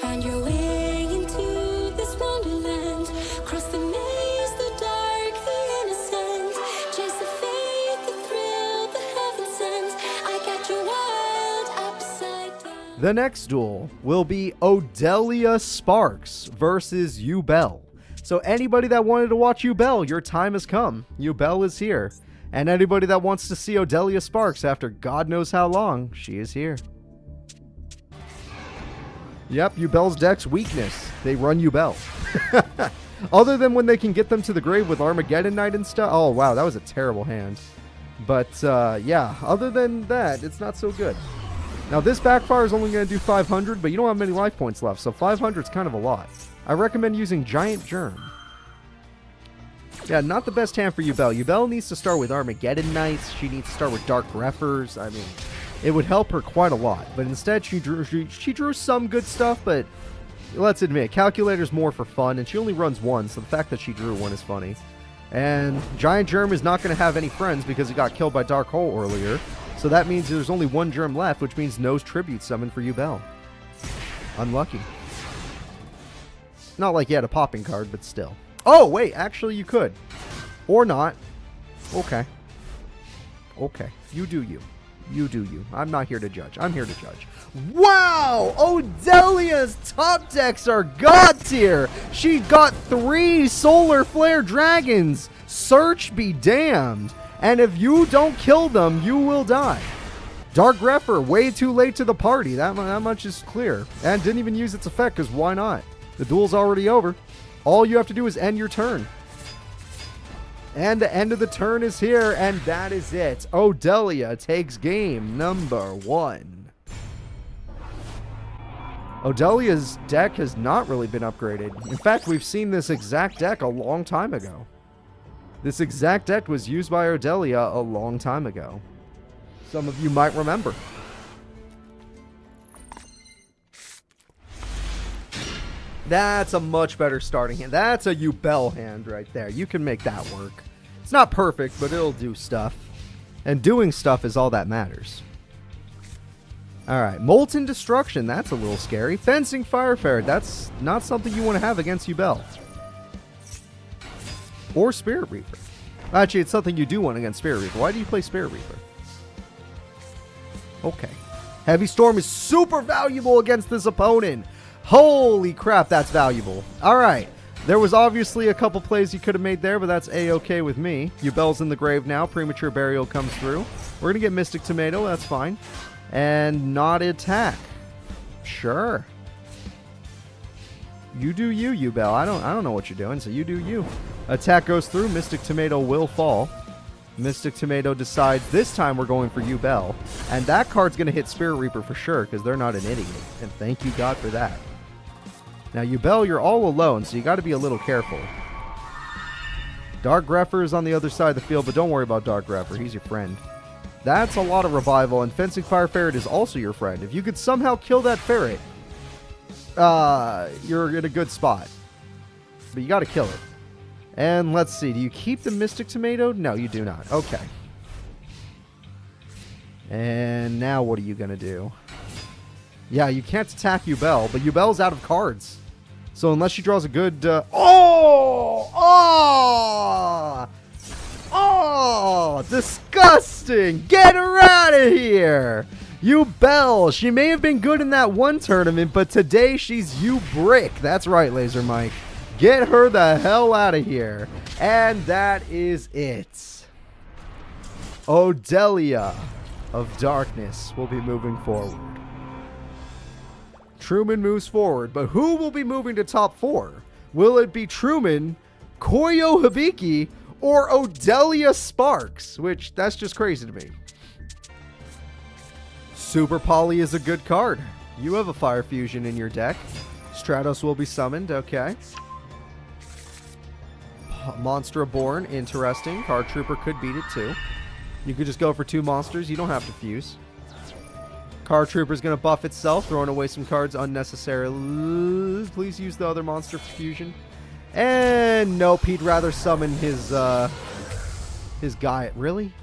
Find your way into this wonderland. Cross the maze, the dark, the innocent. Chase the faith, the thrill, the heaven sent. I got your world upside down. The next duel will be Odelia Sparks versus Yubel. So anybody that wanted to watch Yubel, your time has come. Yubel is here. And anybody that wants to see Odelia Sparks after God knows how long, she is here. Yep, Yubel's deck's weakness. They run Yubel. Other than when they can get them to the grave with Armageddon Knight and stuff. Oh, wow, that was a terrible hand. But, yeah, other than that, it's not so good. Now, this backfire is only going to do 500, but you don't have many life points left, so 500 is kind of a lot. I recommend using Giant Germ. Yeah, not the best hand for Yubel. Yubel needs to start with Armageddon Knights. She needs to start with Dark Greffers. I mean, it would help her quite a lot. But instead, she drew some good stuff, but let's admit, Calculator's more for fun, and she only runs one, so the fact that she drew one is funny. And Giant Germ is not going to have any friends because he got killed by Dark Hole earlier. So that means there's only one Germ left, which means no Tribute Summon for Yubel. Unlucky. Not like he had a popping card, but still. Oh, wait, actually you could. Or not. Okay. Okay, you do you. You do you. I'm not here to judge. I'm here to judge. Wow! Odelia's top decks are god tier. She got 3 Solar Flare Dragons. Search be damned. And if you don't kill them, you will die. Dark Greffer, way too late to the party. That much is clear. And didn't even use its effect, because why not? The duel's already over. All you have to do is end your turn. And the end of the turn is here, and that is it. Odelia takes game number 1. Odelia's deck has not really been upgraded. In fact, we've seen this exact deck a long time ago. This exact deck was used by Odelia a long time ago. Some of you might remember. That's a much better starting hand. That's a Yubel hand right there. You can make that work. It's not perfect, but it'll do stuff. And doing stuff is all that matters. Alright, Molten Destruction. That's a little scary. Fencing Fire Ferret. That's not something you want to have against Yubel. Or Spirit Reaper. Actually, it's something you do want against Spirit Reaper. Why do you play Spirit Reaper? Okay. Heavy Storm is super valuable against this opponent. Holy crap, that's valuable. Alright, there was obviously a couple plays you could have made there, but that's A-okay with me. Yubel's in the grave now. Premature Burial comes through. We're going to get Mystic Tomato, that's fine. And not attack. Sure. You do you, Yubel. I don't know what you're doing, so you do you. Attack goes through. Mystic Tomato will fall. Mystic Tomato decides this time we're going for Yubel. And that card's going to hit Spirit Reaper for sure, because they're not an idiot. And thank you, God, for that. Now, Yubel, you're all alone, so you got to be a little careful. Dark Greffer is on the other side of the field, but don't worry about Dark Greffer. He's your friend. That's a lot of revival, and Fencing Fire Ferret is also your friend. If you could somehow kill that ferret, you're in a good spot. But you got to kill it. And let's see, do you keep the Mystic Tomato? No, you do not. Okay. And now what are you going to do? Yeah, you can't attack Yubel, but Yubel's out of cards. So unless she draws a good... Oh! Disgusting! Get her out of here! You Bell. She may have been good in that one tournament, but today she's you Brick. That's right, Laser Mike. Get her the hell out of here. And that is it. Odelia of Darkness will be moving forward. Truman moves forward, but who will be moving to top 4? Will it be Truman, Koyo Hibiki, or Odelia Sparks? Which, that's just crazy to me. Super Poly is a good card. You have a Fire Fusion in your deck. Stratos will be summoned, okay. Monster Born, interesting. Card Trooper could beat it too. You could just go for 2 monsters. You don't have to fuse. Card Trooper is going to buff itself, throwing away some cards unnecessarily. Please use the other monster for fusion. And nope, he'd rather summon his guy. Really?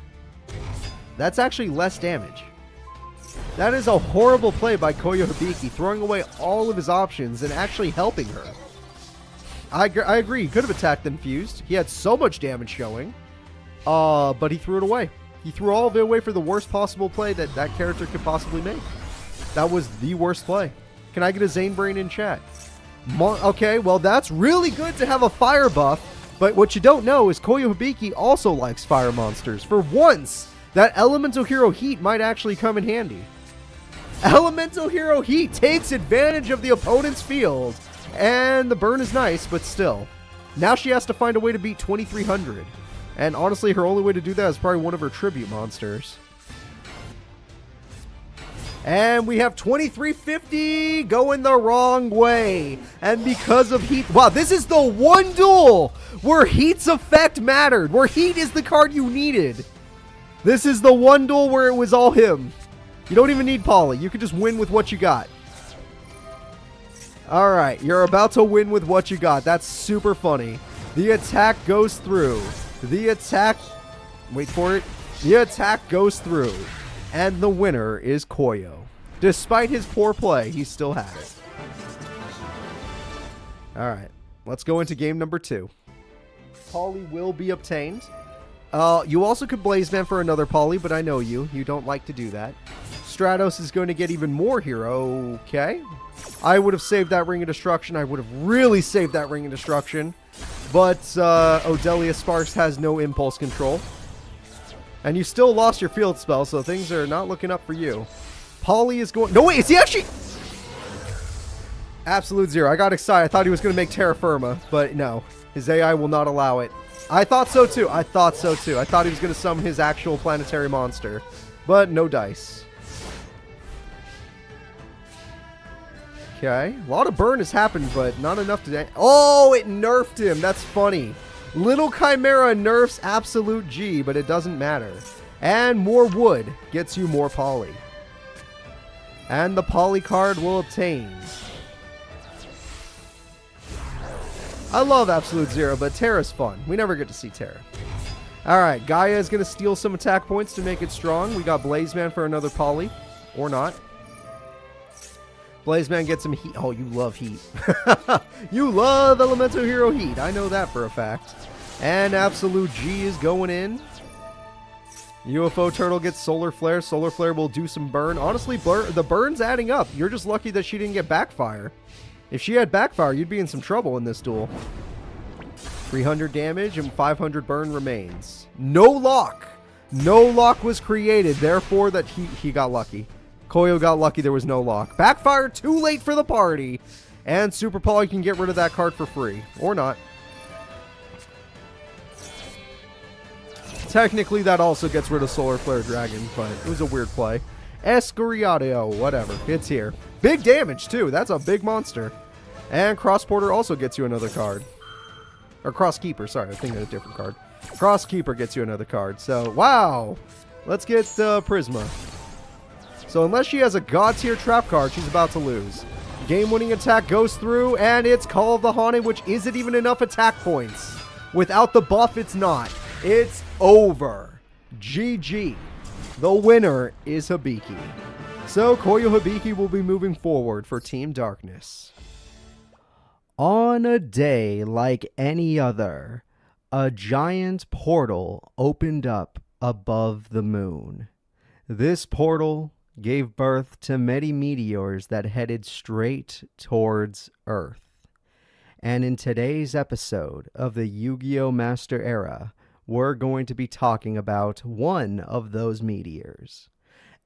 That's actually less damage. That is a horrible play by Koyo Hibiki, throwing away all of his options and actually helping her. I agree. He could have attacked and fused. He had so much damage showing. But he threw it away. He threw all of it away for the worst possible play that that character could possibly make. That was the worst play. Can I get a Zane Brain in chat? Okay, well, that's really good to have a fire buff. But what you don't know is Koyo Hibiki also likes fire monsters. For once, that Elemental Hero Heat might actually come in handy. Elemental Hero Heat takes advantage of the opponent's field. And the burn is nice, but still. Now she has to find a way to beat 2300. And honestly, her only way to do that is probably one of her tribute monsters. And we have 2350 going the wrong way. And because of Heat... Wow, this is the one duel where Heat's effect mattered. Where Heat is the card you needed. This is the one duel where it was all him. You don't even need Polly. You can just win with what you got. Alright, you're about to win with what you got. That's super funny. The attack goes through. The attack... Wait for it. The attack goes through. And the winner is Koyo. Despite his poor play, he still had it. Alright, let's go into game number 2. Poly will be obtained. You also could Blazeman for another Poly, but I know you. You don't like to do that. Stratos is going to get even more hero. Okay. I would have saved that Ring of Destruction. I would have really saved that Ring of Destruction. But Odelia Sparks has no impulse control. And you still lost your field spell, so things are not looking up for you. Poly is going... No, wait, is he actually... Absolute Zero. I got excited. I thought he was going to make Terra Firma, but no. His AI will not allow it. I thought so too. I thought he was going to summon his actual planetary monster. But no dice. Okay. A lot of burn has happened, but not enough to... Oh, it nerfed him. That's funny. Little Chimera nerfs Absolute G, but it doesn't matter. And more wood gets you more Poly. And the Poly card will obtain. I love Absolute Zero, but Terra's fun. We never get to see Terra. Alright, Gaia is going to steal some attack points to make it strong. We got Blazeman for another Poly. Or not. Blazeman gets some heat. Oh, you love heat. You love Elemental Hero Heat. I know that for a fact. And Absolute G is going in. UFO Turtle gets Solar Flare. Solar Flare will do some burn. Honestly, the burn's adding up. You're just lucky that she didn't get Backfire. If she had Backfire, you'd be in some trouble in this duel. 300 damage and 500 burn remains. No lock. No lock was created. Therefore, that he got lucky. Koyo got lucky there was no lock. Backfire too late for the party. And Super Poly can get rid of that card for free. Or not. Technically, that also gets rid of Solar Flare Dragon, but it was a weird play. Escoriadio, whatever. It's here. Big damage, too. That's a big monster. And Cross Porter also gets you another card. Or Cross Keeper, sorry. I think that's a different card. Cross Keeper gets you another card. So, wow. Let's get Prisma. So, unless she has a God tier trap card, she's about to lose. Game-winning attack goes through, and it's Call of the Haunted, which isn't even enough attack points. Without the buff, it's not. It's over. GG. The winner is Hibiki. So, Koyo Hibiki will be moving forward for Team Darkness. On a day like any other, a giant portal opened up above the moon. This portal gave birth to many meteors that headed straight towards Earth. And in today's episode of the Yu-Gi-Oh! Master Era, we're going to be talking about one of those meteors.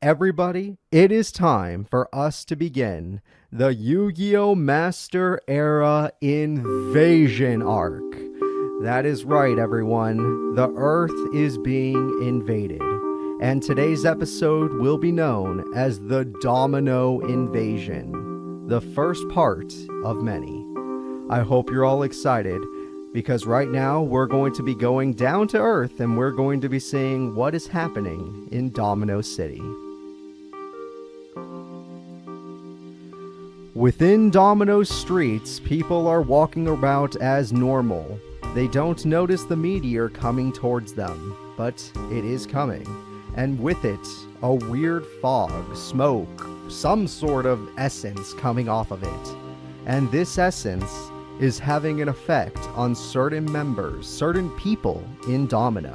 Everybody, it is time for us to begin the Yu-Gi-Oh! Master Era Invasion arc. That is right, everyone. The Earth is being invaded. And today's episode will be known as the Domino Invasion, the first part of many. I hope you're all excited, because right now we're going to be going down to Earth and we're going to be seeing what is happening in Domino City. Within Domino's streets, people are walking about as normal. They don't notice the meteor coming towards them, but it is coming. And with it, a weird fog, smoke, some sort of essence coming off of it. And this essence is having an effect on certain members, certain people in Domino.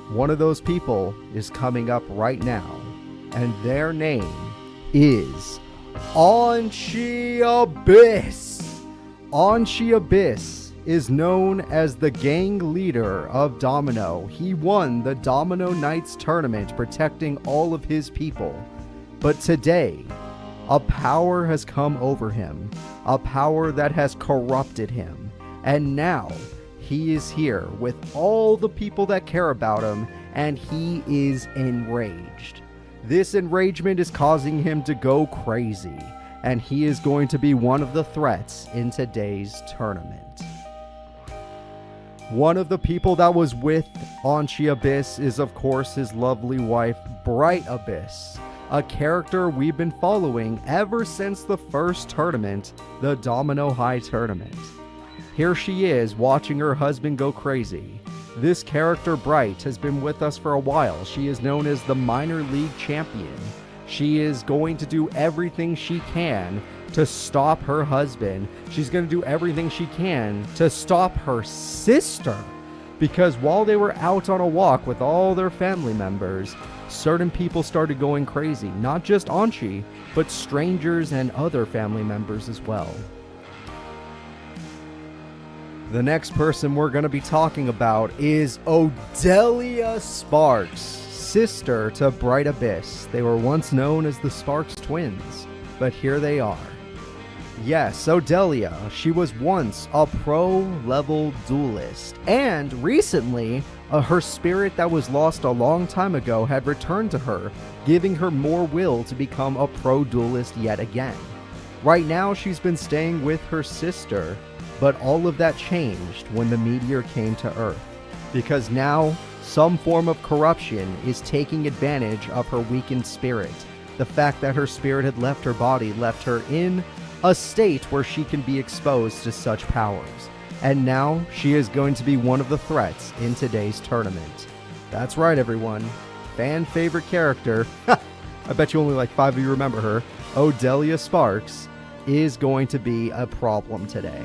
One of those people is coming up right now, and their name is Anchi Abyss. Anchi Abyss is known as the gang leader of Domino. He won the Domino Knights tournament, protecting all of his people. But today, a power has come over him, a power that has corrupted him. And now, he is here with all the people that care about him, and he is enraged. This enragement is causing him to go crazy, and he is going to be one of the threats in today's tournament. One of the people that was with Anchi Abyss is, of course, his lovely wife, Bright Abyss, a character we've been following ever since the first tournament, the Domino High Tournament. Here she is, watching her husband go crazy. This character, Bright, has been with us for a while. She is known as the Minor League Champion. She is going to do everything she can to stop her husband. She's going to do everything she can to stop her sister. Because while they were out on a walk with all their family members, certain people started going crazy. Not just Anchi, but strangers and other family members as well. The next person we're going to be talking about is Odelia Sparks, sister to Bright Abyss. They were once known as the Sparks twins, but here they are. Yes, Odelia, she was once a pro-level duelist, and recently, her spirit that was lost a long time ago had returned to her, giving her more will to become a pro-duelist yet again. Right now, she's been staying with her sister, but all of that changed when the meteor came to Earth, because now some form of corruption is taking advantage of her weakened spirit. The fact that her spirit had left her body left her in a state where she can be exposed to such powers. And now she is going to be one of the threats in today's tournament. That's right, everyone. Fan favorite character, I bet you only like 5 of you remember her, Odelia Sparks, is going to be a problem today.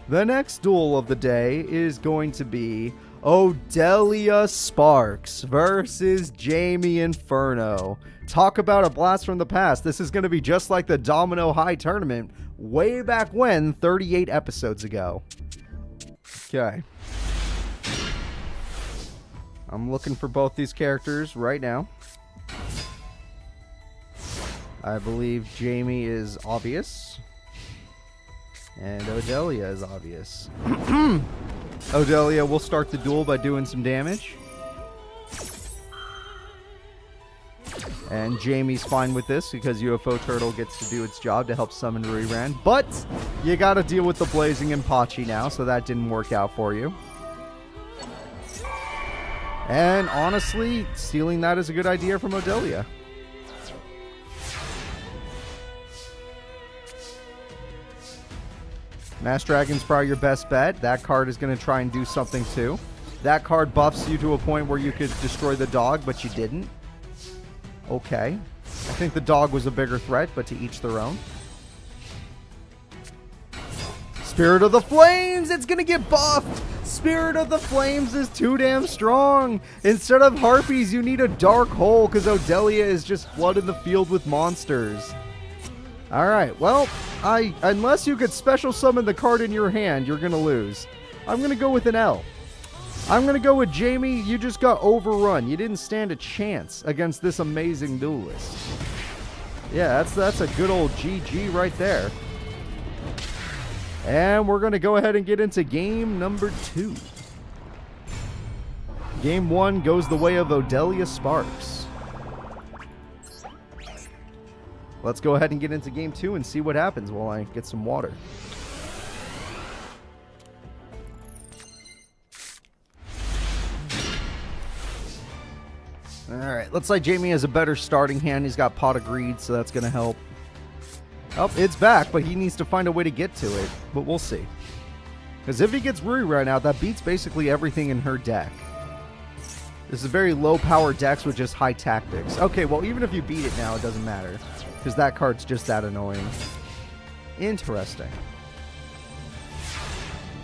The next duel of the day is going to be Odelia Sparks versus Jamie Inferno. Talk about a blast from the past. This is going to be just like the Domino High Tournament way back when, 38 episodes ago. Okay. I'm looking for both these characters right now. I believe Jamie is obvious. And Odelia is obvious. Odelia will start the duel by doing some damage. And Jamie's fine with this because UFO Turtle gets to do its job to help summon Ruiran. But you gotta deal with the Blazing Impachi now, so that didn't work out for you. And honestly, stealing that is a good idea from Odelia. Mass Dragon's probably your best bet. That card is going to try and do something too. That card buffs you to a point where you could destroy the dog, but you didn't. Okay. I think the dog was a bigger threat, but to each their own. Spirit of the Flames! It's going to get buffed! Spirit of the Flames is too damn strong. Instead of harpies, you need a dark hole because Odelia is just flooding the field with monsters. Alright, well, unless you could special summon the card in your hand, you're going to lose. I'm going to go with an L. I'm going to go with Jamie. You just got overrun. You didn't stand a chance against this amazing duelist. Yeah, that's a good old GG right there. And we're going to go ahead and get into game number 2. Game 1 goes the way of Odelia Sparks. Let's go ahead and get into game 2 and see what happens while I get some water. Alright, looks like Jamie has a better starting hand. He's got Pot of Greed, so that's going to help. Oh, it's back, but he needs to find a way to get to it. But we'll see. Because if he gets Rui right now, that beats basically everything in her deck. This is a very low-power deck with just high tactics. Okay, well, even if you beat it now, it doesn't matter. Because that card's just that annoying. Interesting.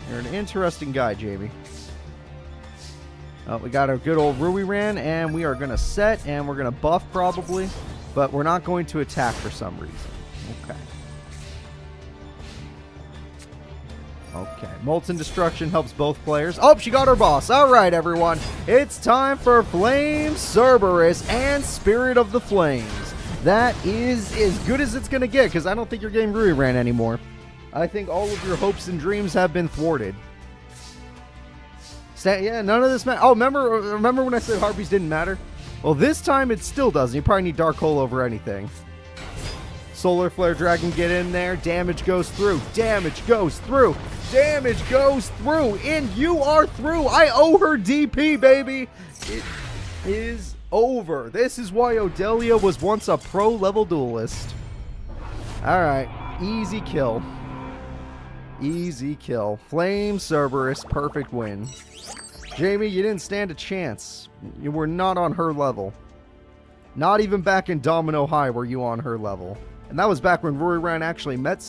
You're an interesting guy, Jamie. Oh, we got our good old Rui Ran, and we are going to set, and we're going to buff probably. But we're not going to attack for some reason. Okay. Okay. Molten Destruction helps both players. Oh, she got her boss. All right, everyone. It's time for Flame, Cerberus, and Spirit of the Flames. That is as good as it's going to get, because I don't think you're getting Rui Ran anymore. I think all of your hopes and dreams have been thwarted. Yeah, none of this matters. Oh, remember when I said Harpies didn't matter? Well, this time it still doesn't. You probably need Dark Hole over anything. Solar Flare Dragon, get in there. Damage goes through. Damage goes through. Damage goes through. And you are through. I owe her DP, baby. It is over. This is why Odelia was once a pro-level duelist. Alright. Easy kill. Easy kill. Flame Cerberus. Perfect win. Jamie, you didn't stand a chance. You were not on her level. Not even back in Domino High were you on her level. And that was back when Rui Ran actually meant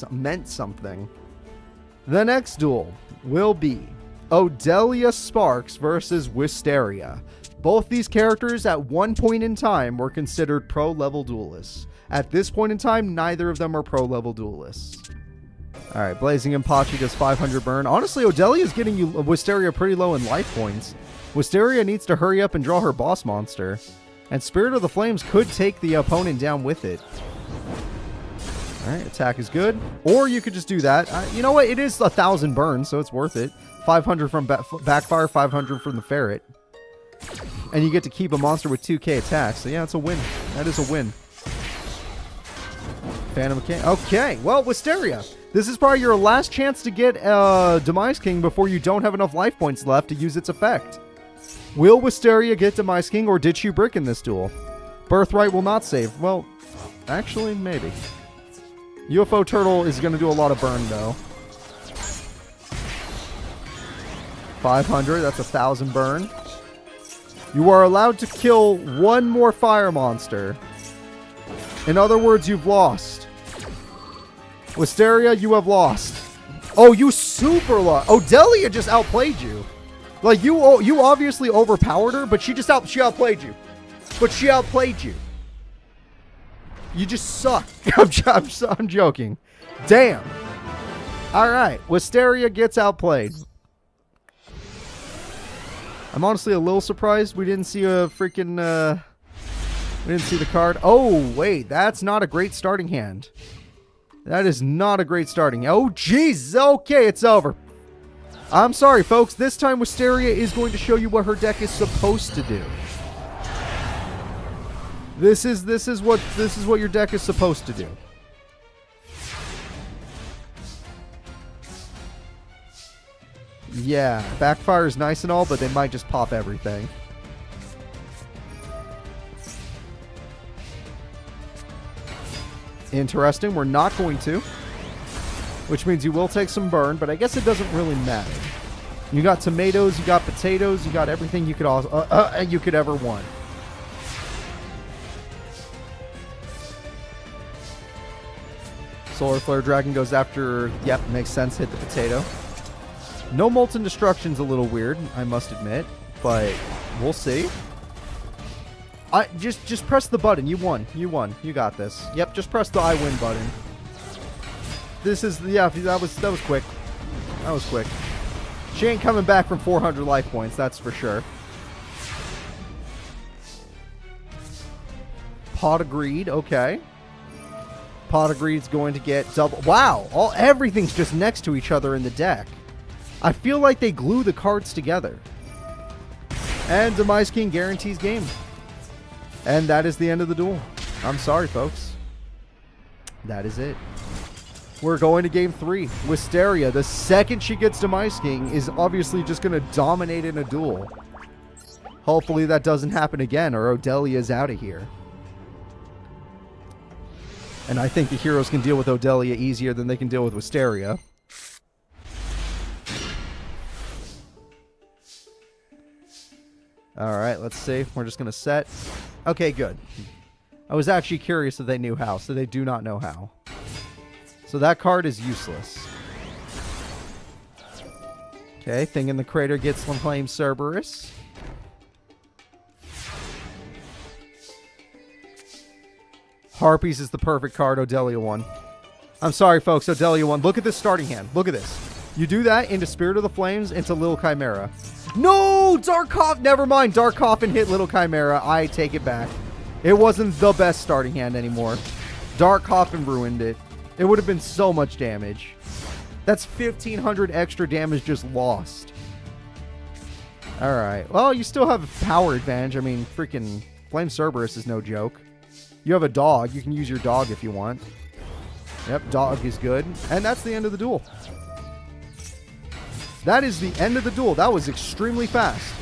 something. The next duel will be Odelia Sparks versus Wisteria. Both these characters at one point in time were considered pro-level duelists. At this point in time, neither of them are pro-level duelists. Alright, Blazing Impachi does 500 burn. Honestly, Odelia is getting you Wisteria pretty low in life points. Wisteria needs to hurry up and draw her boss monster. And Spirit of the Flames could take the opponent down with it. Alright, attack is good. Or you could just do that. You know what? It is 1,000 burns, so it's worth it. 500 from Backfire, 500 from the Ferret. And you get to keep a monster with 2k attack. So yeah, it's a win. That is a win. Phantom King. Okay, well, Wisteria. This is probably your last chance to get Demise King before you don't have enough life points left to use its effect. Will Wisteria get Demise King, or did she brick in this duel? Birthright will not save. Well, actually, maybe. UFO Turtle is going to do a lot of burn, though. 500, that's 1,000 burn. You are allowed to kill one more fire monster. In other words, you've lost. Wisteria, you have lost. Oh, you super lost. Odelia just outplayed you. Like, you obviously overpowered her, but she outplayed you. But she outplayed you. You just suck. I'm joking. Damn. Alright, Wisteria gets outplayed. I'm honestly a little surprised we didn't see a freaking, we didn't see the card. Oh, wait, that's not a great starting hand. That is not a great starting. Oh, jeez. Okay, it's over. I'm sorry, folks. This time, Wisteria is going to show you what her deck is supposed to do. This is what your deck is supposed to do. Yeah, Backfire is nice and all, but they might just pop everything. Interesting. We're not going to. Which means you will take some burn, but I guess it doesn't really matter. You got tomatoes, you got potatoes, you got everything you could you could ever want. Solar Flare Dragon goes after, yep, makes sense, hit the potato. No Molten Destruction's a little weird, I must admit, but we'll see. Just press the button. You won. You won. You got this. Yep, just press the I win button. This is, yeah, that was quick. That was quick. She ain't coming back from 400 life points, that's for sure. Pot of Greed, okay. Pot of Greed's going to get double. Wow, everything's just next to each other in the deck. I feel like they glue the cards together. And Demise King guarantees game. And that is the end of the duel. I'm sorry, folks. That is it. We're going to game 3. Wisteria, the second she gets Demise King, is obviously just going to dominate in a duel. Hopefully that doesn't happen again, or Odelia's out of here. And I think the heroes can deal with Odelia easier than they can deal with Wisteria. Alright, let's see. We're just going to set. Okay, good. I was actually curious if they knew how, so they do not know how. So that card is useless. Okay, Thing in the Crater gets Flame Cerberus. Harpies is the perfect card. Odelia won. I'm sorry, folks. Odelia won. Look at this starting hand. Look at this. You do that into Spirit of the Flames, into Little Chimera. No! Dark Coffin! Never mind. Dark Coffin hit Little Chimera. I take it back. It wasn't the best starting hand anymore. Dark Coffin ruined it. It would have been so much damage. That's 1,500 extra damage just lost. Alright. Well, you still have a power advantage. I mean, freaking Flame Cerberus is no joke. You have a dog. You can use your dog if you want. Yep, dog is good. And that's the end of the duel. That is the end of the duel. That was extremely fast.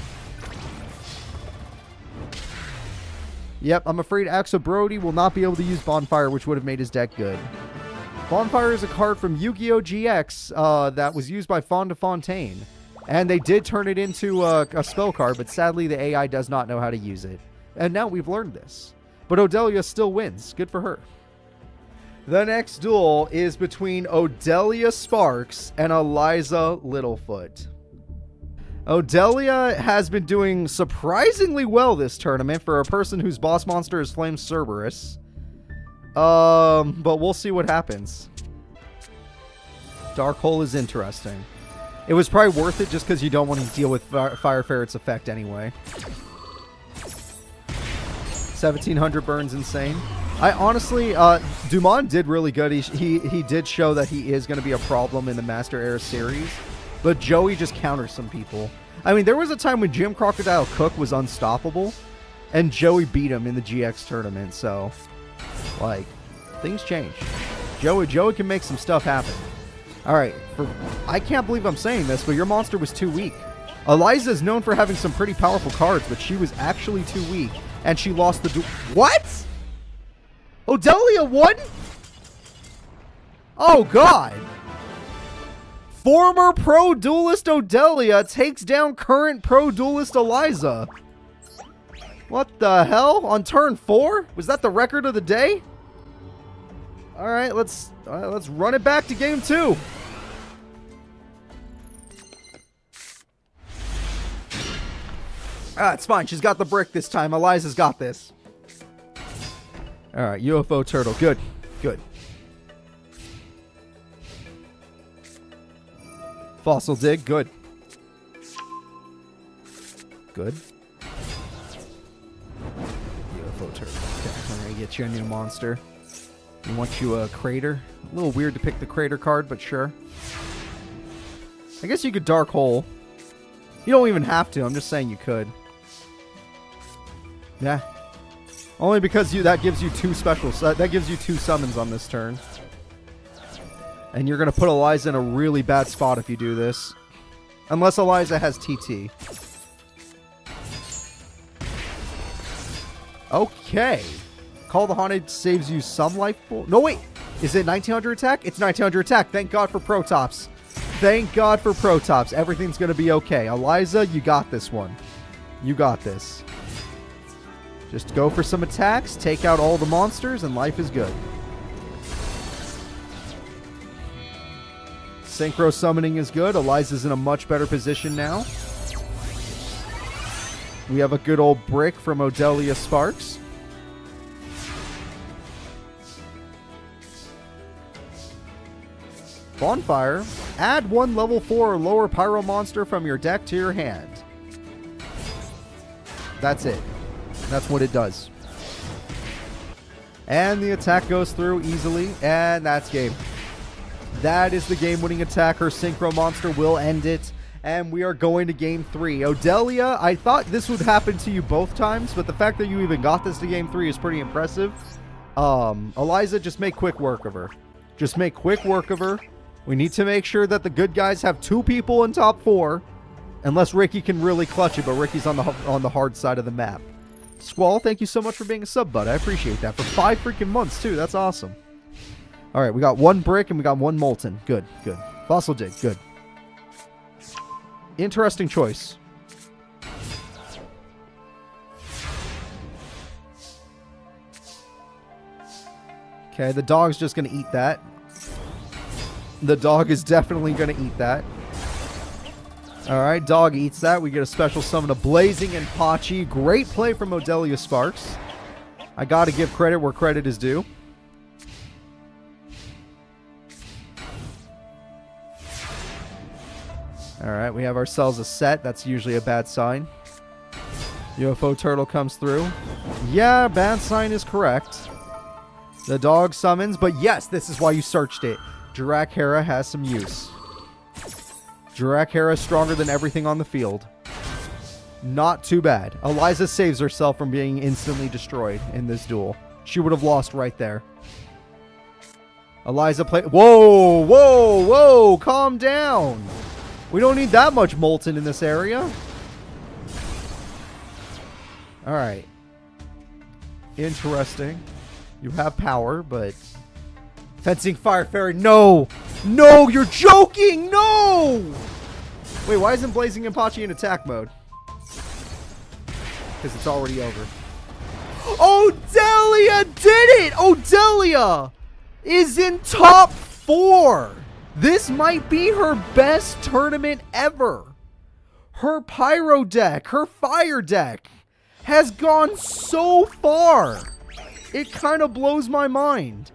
Yep, I'm afraid Axel Brody will not be able to use Bonfire, which would have made his deck good. Bonfire is a card from Yu-Gi-Oh! GX that was used by Fonda Fontaine. And they did turn it into a spell card, but sadly the AI does not know how to use it. And now we've learned this. But Odelia still wins. Good for her. The next duel is between Odelia Sparks and Eliza Littlefoot. Odelia has been doing surprisingly well this tournament for a person whose boss monster is Flame Cerberus. But we'll see what happens. Dark Hole is interesting. It was probably worth it just because you don't want to deal with Fire Ferret's effect anyway. 1,700 burns insane. I honestly, Dumont did really good. He did show that he is going to be a problem in the Master Era series. But Joey just counters some people. I mean, there was a time when Jim Crocodile Cook was unstoppable. And Joey beat him in the GX tournament. So, like, things change. Joey can make some stuff happen. Alright, I can't believe I'm saying this, but your monster was too weak. Eliza is known for having some pretty powerful cards, but she was actually too weak. And she lost the duel. What? Odelia won? Oh, God. Former pro duelist Odelia takes down current pro duelist Eliza. What the hell? On turn 4? Was that the record of the day? All right, let's run it back to game 2. Ah, it's fine. She's got the brick this time. Eliza's got this. All right, UFO Turtle. Good. Good. Fossil Dig. Good. Good. UFO Turtle. Okay, I'm going to get you a new monster. I want you a Crater. A little weird to pick the Crater card, but sure. I guess you could Dark Hole. You don't even have to. I'm just saying you could. Yeah. Only because that gives you 2 specials. That gives you 2 summons on this turn. And you're going to put Eliza in a really bad spot if you do this. Unless Eliza has TT. Okay. Call the Haunted saves you some life pool. No, wait. Is it 1900 attack? It's 1900 attack. Thank God for Protops. Thank God for Protops. Everything's going to be okay. Eliza, you got this one. You got this. Just go for some attacks, take out all the monsters, and life is good. Synchro summoning is good. Eliza's in a much better position now. We have a good old brick from Odelia Sparks. Bonfire. Add 1 level 4 or lower pyro monster from your deck to your hand. That's it. That's what it does. And the attack goes through easily, and that's game. That is the game-winning attack. Her Synchro Monster will end it, and we are going to Game 3. Odelia, I thought this would happen to you both times, but the fact that you even got this to Game 3 is pretty impressive. Eliza, just make quick work of her. Just make quick work of her. We need to make sure that the good guys have 2 people in top 4, unless Ricky can really clutch it, but Ricky's on the hard side of the map. Squall, thank you so much for being a sub, bud. I appreciate that. For 5 freaking months, too. That's awesome. All right, we got 1 brick and we got 1 molten. Good, good. Fossil dig, good. Interesting choice. Okay, the dog's just going to eat that. The dog is definitely going to eat that. Alright, dog eats that. We get a special summon of Blazing and Pachi. Great play from Odelia Sparks. I gotta give credit where credit is due. Alright, we have ourselves a set. That's usually a bad sign. UFO Turtle comes through. Yeah, bad sign is correct. The dog summons, but yes, this is why you searched it. Jurak Hera has some use. Jurak Hera is stronger than everything on the field. Not too bad. Eliza saves herself from being instantly destroyed in this duel. She would have lost right there. Eliza play. Whoa, whoa, whoa! Calm down. We don't need that much molten in this area. All right. Interesting. You have power, but fencing fire fairy. No, no, you're joking. No. Wait, why isn't Blazing Impachi in attack mode? Because it's already over. Odelia did it! Odelia is in top 4. This might be her best tournament ever. Her pyro deck, her fire deck has gone so far. It kind of blows my mind.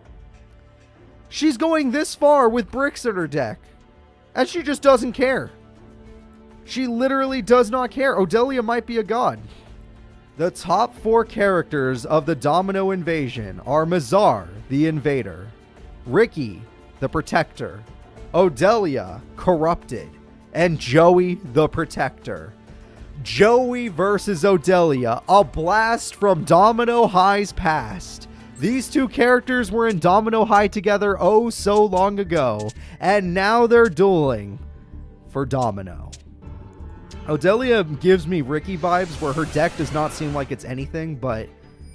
She's going this far with bricks in her deck. And she just doesn't care. She literally does not care. Odelia might be a god. The top 4 characters of the Domino Invasion are Mazar, the Invader, Ricky, the Protector, Odelia, Corrupted, and Joey, the Protector. Joey versus Odelia, a blast from Domino High's past. These 2 characters were in Domino High together oh so long ago, and now they're dueling for Domino. Odelia gives me Ricky vibes, where her deck does not seem like it's anything, but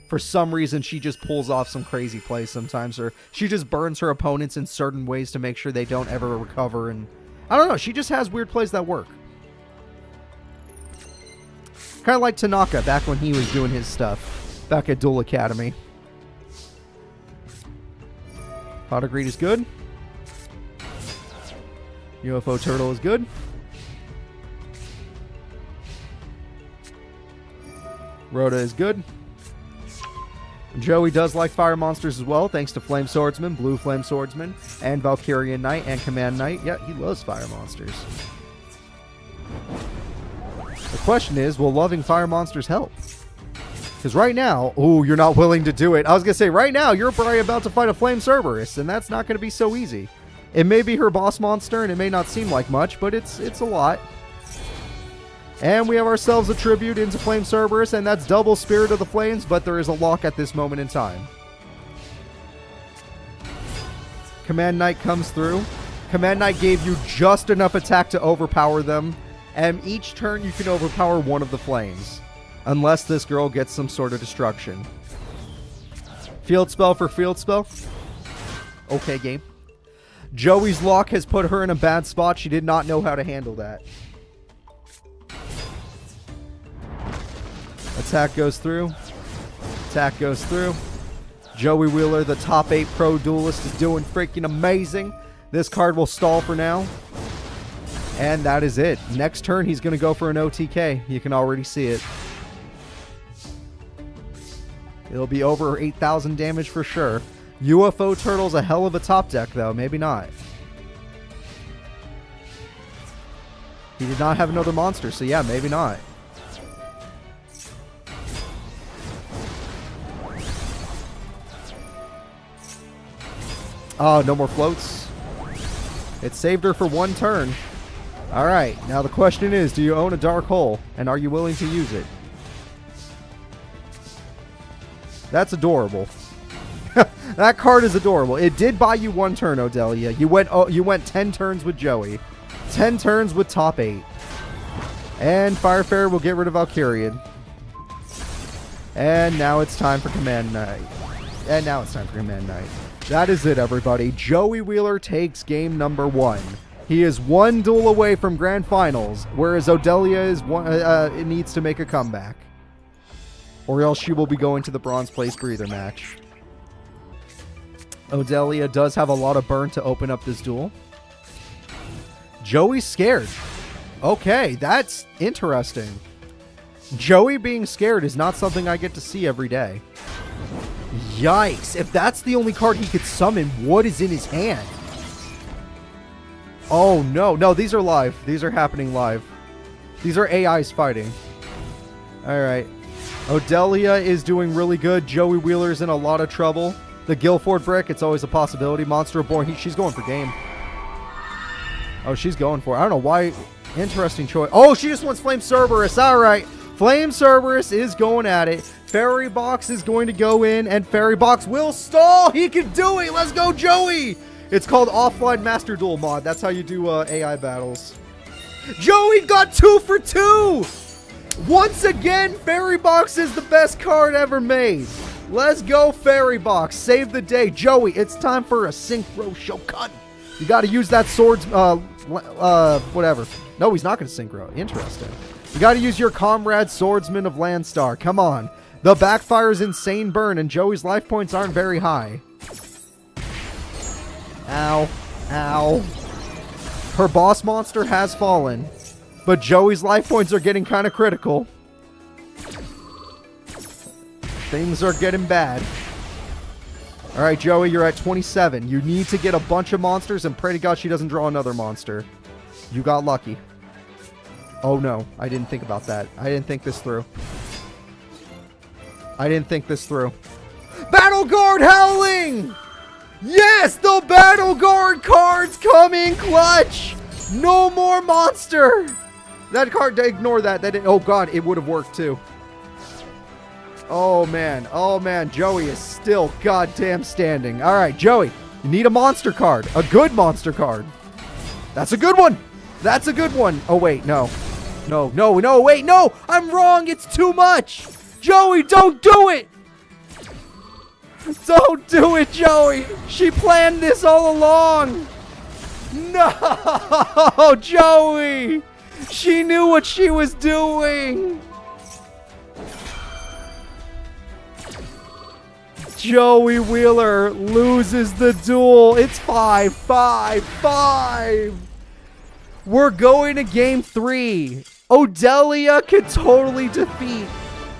for some reason she just pulls off some crazy plays sometimes, or she just burns her opponents in certain ways to make sure they don't ever recover, and I don't know, she just has weird plays that work. Kind of like Tanaka back when he was doing his stuff back at Duel Academy. Pot of Greed is good. UFO Turtle is good. Rhoda is good. Joey does like fire monsters as well, thanks to Flame Swordsman, Blue Flame Swordsman, and Valkyrian Knight, and Command Knight. Yeah, he loves fire monsters. The question is, will loving fire monsters help? Because right now, ooh, you're not willing to do it. I was going to say, right now, you're probably about to fight a Flame Cerberus, and that's not going to be so easy. It may be her boss monster, and it may not seem like much, but it's a lot. And we have ourselves a tribute into Flame Cerberus, and that's double Spirit of the Flames, but there is a lock at this moment in time. Command Knight comes through. Command Knight gave you just enough attack to overpower them, and each turn you can overpower one of the flames, unless this girl gets some sort of destruction. Field spell for field spell. Okay, game. Joey's lock has put her in a bad spot. She did not know how to handle that. Attack goes through. Attack goes through. Joey Wheeler, the top 8 pro duelist, is doing freaking amazing. This card will stall for now. And that is it. Next turn, he's going to go for an OTK. You can already see it. It'll be over 8,000 damage for sure. UFO Turtle's a hell of a top deck, though. Maybe not. He did not have another monster, so yeah, maybe not. Oh, no more floats. It saved her for one turn. All right, now the question is, do you own a Dark Hole, and are you willing to use it? That's adorable. That card is adorable. It did buy you one turn, Odelia. You went 10 turns with Joey. 10 turns with top 8. And Firefarer will get rid of Valkyrian. And now it's time for Command Night. That is it, everybody. Joey Wheeler takes game number 1. He is one duel away from Grand Finals, whereas Odelia is it needs to make a comeback. Or else she will be going to the Bronze Place Breather match. Odelia does have a lot of burn to open up this duel. Joey's scared. Okay, that's interesting. Joey being scared is not something I get to see every day. Yikes. If that's the only card he could summon, what is in his hand? Oh, no. No, these are live. These are happening live. These are AIs fighting. All right. Odelia is doing really good. Joey Wheeler's in a lot of trouble. The Guilford brick, it's always a possibility. Monster Reborn, she's going for game. Oh, she's going for it. I don't know why. Interesting choice. Oh, she just wants Flame Cerberus. All right. Flame Cerberus is going at it. Fairy Box is going to go in, and Fairy Box will stall. He can do it. Let's go, Joey. It's called Offline Master Duel mod. That's how you do AI battles. Joey got 2 for 2. Once again, Fairy Box is the best card ever made. Let's go, Fairy Box. Save the day. Joey, it's time for a Synchro Shogun. You got to use that swords, whatever. No, he's not going to Synchro. Interesting. You got to use your Comrade Swordsman of Landstar. Come on. The backfire's insane burn, and Joey's life points aren't very high. Ow. Ow. Her boss monster has fallen, but Joey's life points are getting kind of critical. Things are getting bad. All right, Joey, you're at 27. You need to get a bunch of monsters and pray to God she doesn't draw another monster. You got lucky. Oh, no. I didn't think about that. I didn't think this through. Battle Guard Howling! Yes, the Battle Guard cards come in clutch! No more monster! That card, ignore that. Oh, God, it would have worked, too. Oh, man. Oh, man. Joey is still goddamn standing. All right, Joey, you need a monster card. A good monster card. That's a good one. That's a good one. Oh, wait. No. No, no, no. Wait, no. I'm wrong. It's too much. Joey, don't do it. Don't do it, Joey. She planned this all along. No, Joey. She knew what she was doing. Joey Wheeler loses the duel. It's 5-5-5. We're going to game 3. Odelia could totally defeat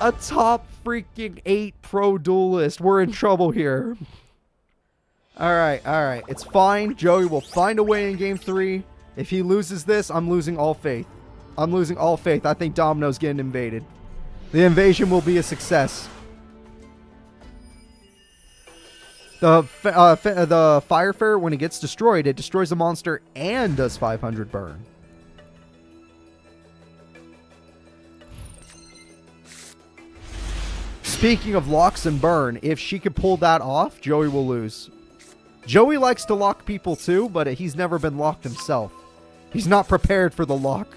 a top freaking 8 pro duelist. We're in trouble here. All right. It's fine. Joey will find a way in game 3. If he loses this, I'm losing all faith. I think Domino's getting invaded. The invasion will be a success. The Firefarer, when it gets destroyed, it destroys a monster and does 500 burn. Speaking of locks and burn, if she could pull that off, Joey will lose. Joey likes to lock people too, but he's never been locked himself. He's not prepared for the lock.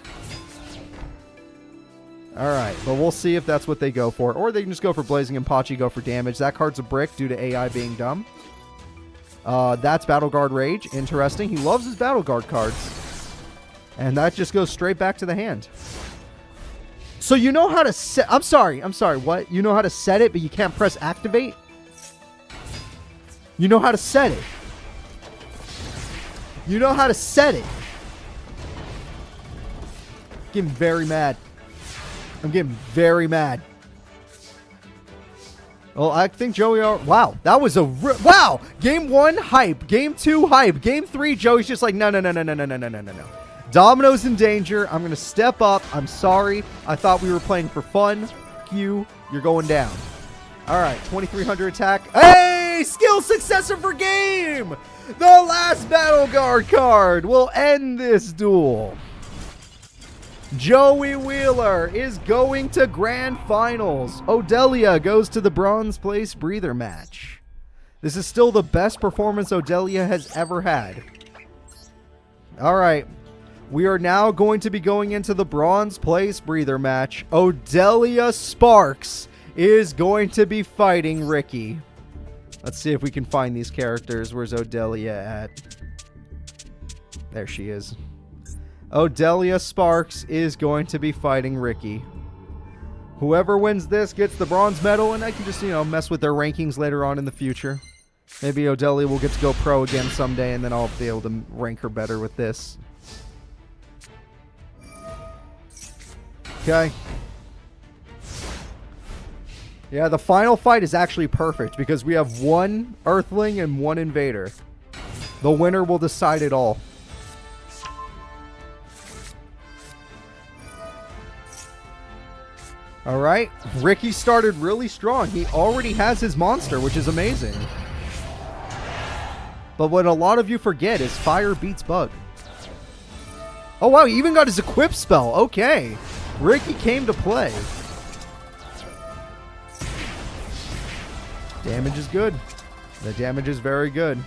Alright, but we'll see if that's what they go for. Or they can just go for Blazing Impachi, go for damage. That card's a brick due to AI being dumb. That's Battle Guard Rage. Interesting. He loves his Battle Guard cards. And that just goes straight back to the hand. So you know how to set... I'm sorry, what? You know how to set it, but you can't press activate? You know how to set it. You know how to set it. Getting very mad. I'm getting very mad. Well, I think Joey... Wow, that was a... Wow! Game 1, hype. Game 2, hype. Game 3, Joey's just like, no. Domino's in danger. I'm going to step up. I'm sorry. I thought we were playing for fun. You're going down. All right, 2300 attack. Hey! Skill successor for game! The last Battle Guard card will end this duel. Joey Wheeler is going to Grand Finals. Odelia goes to the Bronze Place Breather match. This is still the best performance Odelia has ever had. All right. We are now going to be going into the Bronze Place Breather match. Odelia Sparks is going to be fighting Ricky. Let's see if we can find these characters. Where's Odelia at? There she is. Odelia Sparks is going to be fighting Ricky. Whoever wins this gets the bronze medal, and I can just, mess with their rankings later on in the future. Maybe Odelia will get to go pro again someday, and then I'll be able to rank her better with this. Okay. Yeah, the final fight is actually perfect because we have one Earthling and one Invader. The winner will decide it all. All right. Ricky started really strong. He already has his monster, which is amazing. But what a lot of you forget is fire beats bug. Oh, wow. He even got his equip spell. Okay. Ricky came to play. Damage is good. The damage is very good.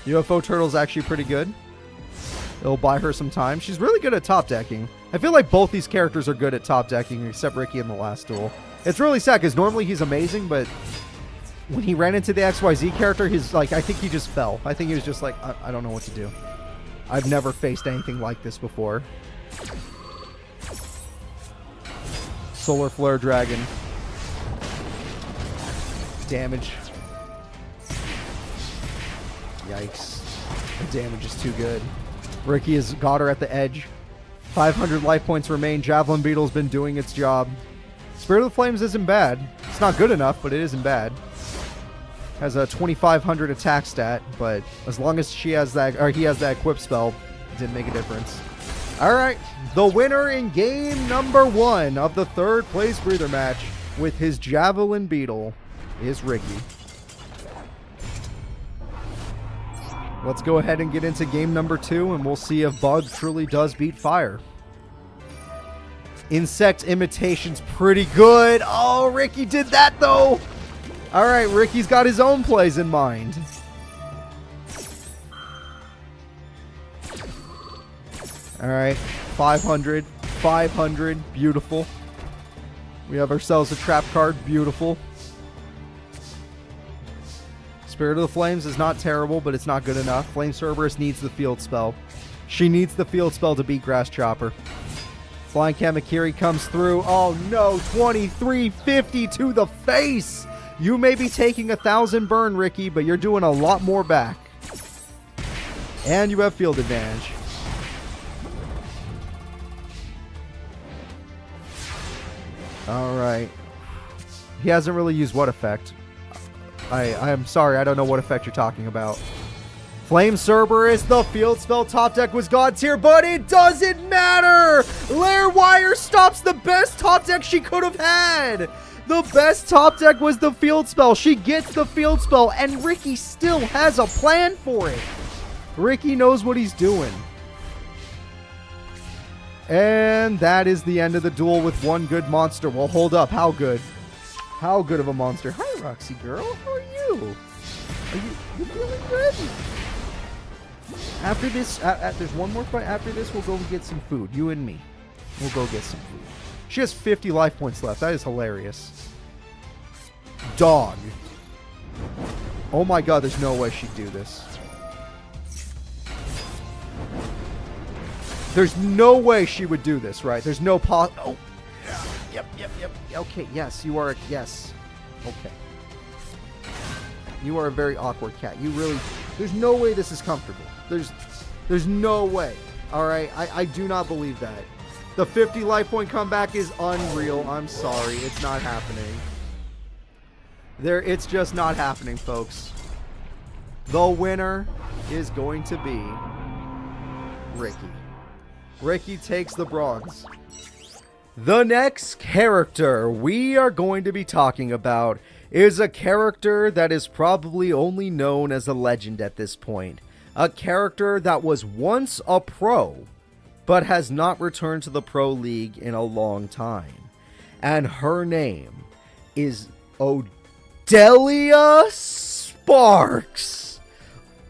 UFO Turtle's actually pretty good. It'll buy her some time. She's really good at top decking. I feel like both these characters are good at top decking, except Ricky in the last duel. It's really sad, because normally he's amazing, but when he ran into the XYZ character, he's like, I think he just fell. I think he was just like, I don't know what to do. I've never faced anything like this before. Solar Flare Dragon. Damage. Yikes. The damage is too good. Ricky has got her at the edge. 500 life points remain. Javelin Beetle's been doing its job. Spirit of the Flames isn't bad. It's not good enough, but it isn't bad. Has a 2500 attack stat, but as long as she has that, or he has that equip spell, it didn't make a difference. All right, the winner in game number 1 of the third place breather match with his Javelin Beetle is Ricky. Let's go ahead and get into game number 2, and we'll see if Bug truly does beat Fire. Insect Imitation's pretty good. Oh, Ricky did that, though. All right, Ricky's got his own plays in mind. All right, 500, 500, beautiful. We have ourselves a trap card, beautiful. Spirit of the Flames is not terrible, but it's not good enough. Flame Cerberus needs the field spell. She needs the field spell to beat Grass Chopper. Flying Kamakiri comes through. Oh no, 2350 to the face. You may be taking 1,000 burn, Ricky, but you're doing a lot more back. And you have field advantage. All right. He hasn't really used what effect? I am sorry, I don't know what effect you're talking about. Flame Cerberus, the field spell top deck was God tier, but it doesn't matter! Lair Wire stops the best top deck she could have had! The best top deck was the field spell. She gets the field spell, and Ricky still has a plan for it. Ricky knows what he's doing. And that is the end of the duel with one good monster. Well, hold up. How good? How good of a monster? Hi, Roxy girl. How are you? Are you feeling good? After this, there's one more fight. After this, we'll go get some food. You and me. We'll go get some food. She has 50 life points left. That is hilarious. Dog. Oh my god, there's no way she'd do this. There's no way she would do this, right? There's no oh. Yep. Okay, yes, you are. Yes. Okay. You are a very awkward cat. You really... There's no way this is comfortable. There's no way. Alright? I do not believe that. The 50 life point comeback is unreal. I'm sorry. It's not happening. It's just not happening, folks. The winner is going to be Ricky. Ricky takes the bronze. The next character we are going to be talking about is a character that is probably only known as a legend at this point. A character that was once a pro, but has not returned to the Pro League in a long time. And her name is Odelia Sparks.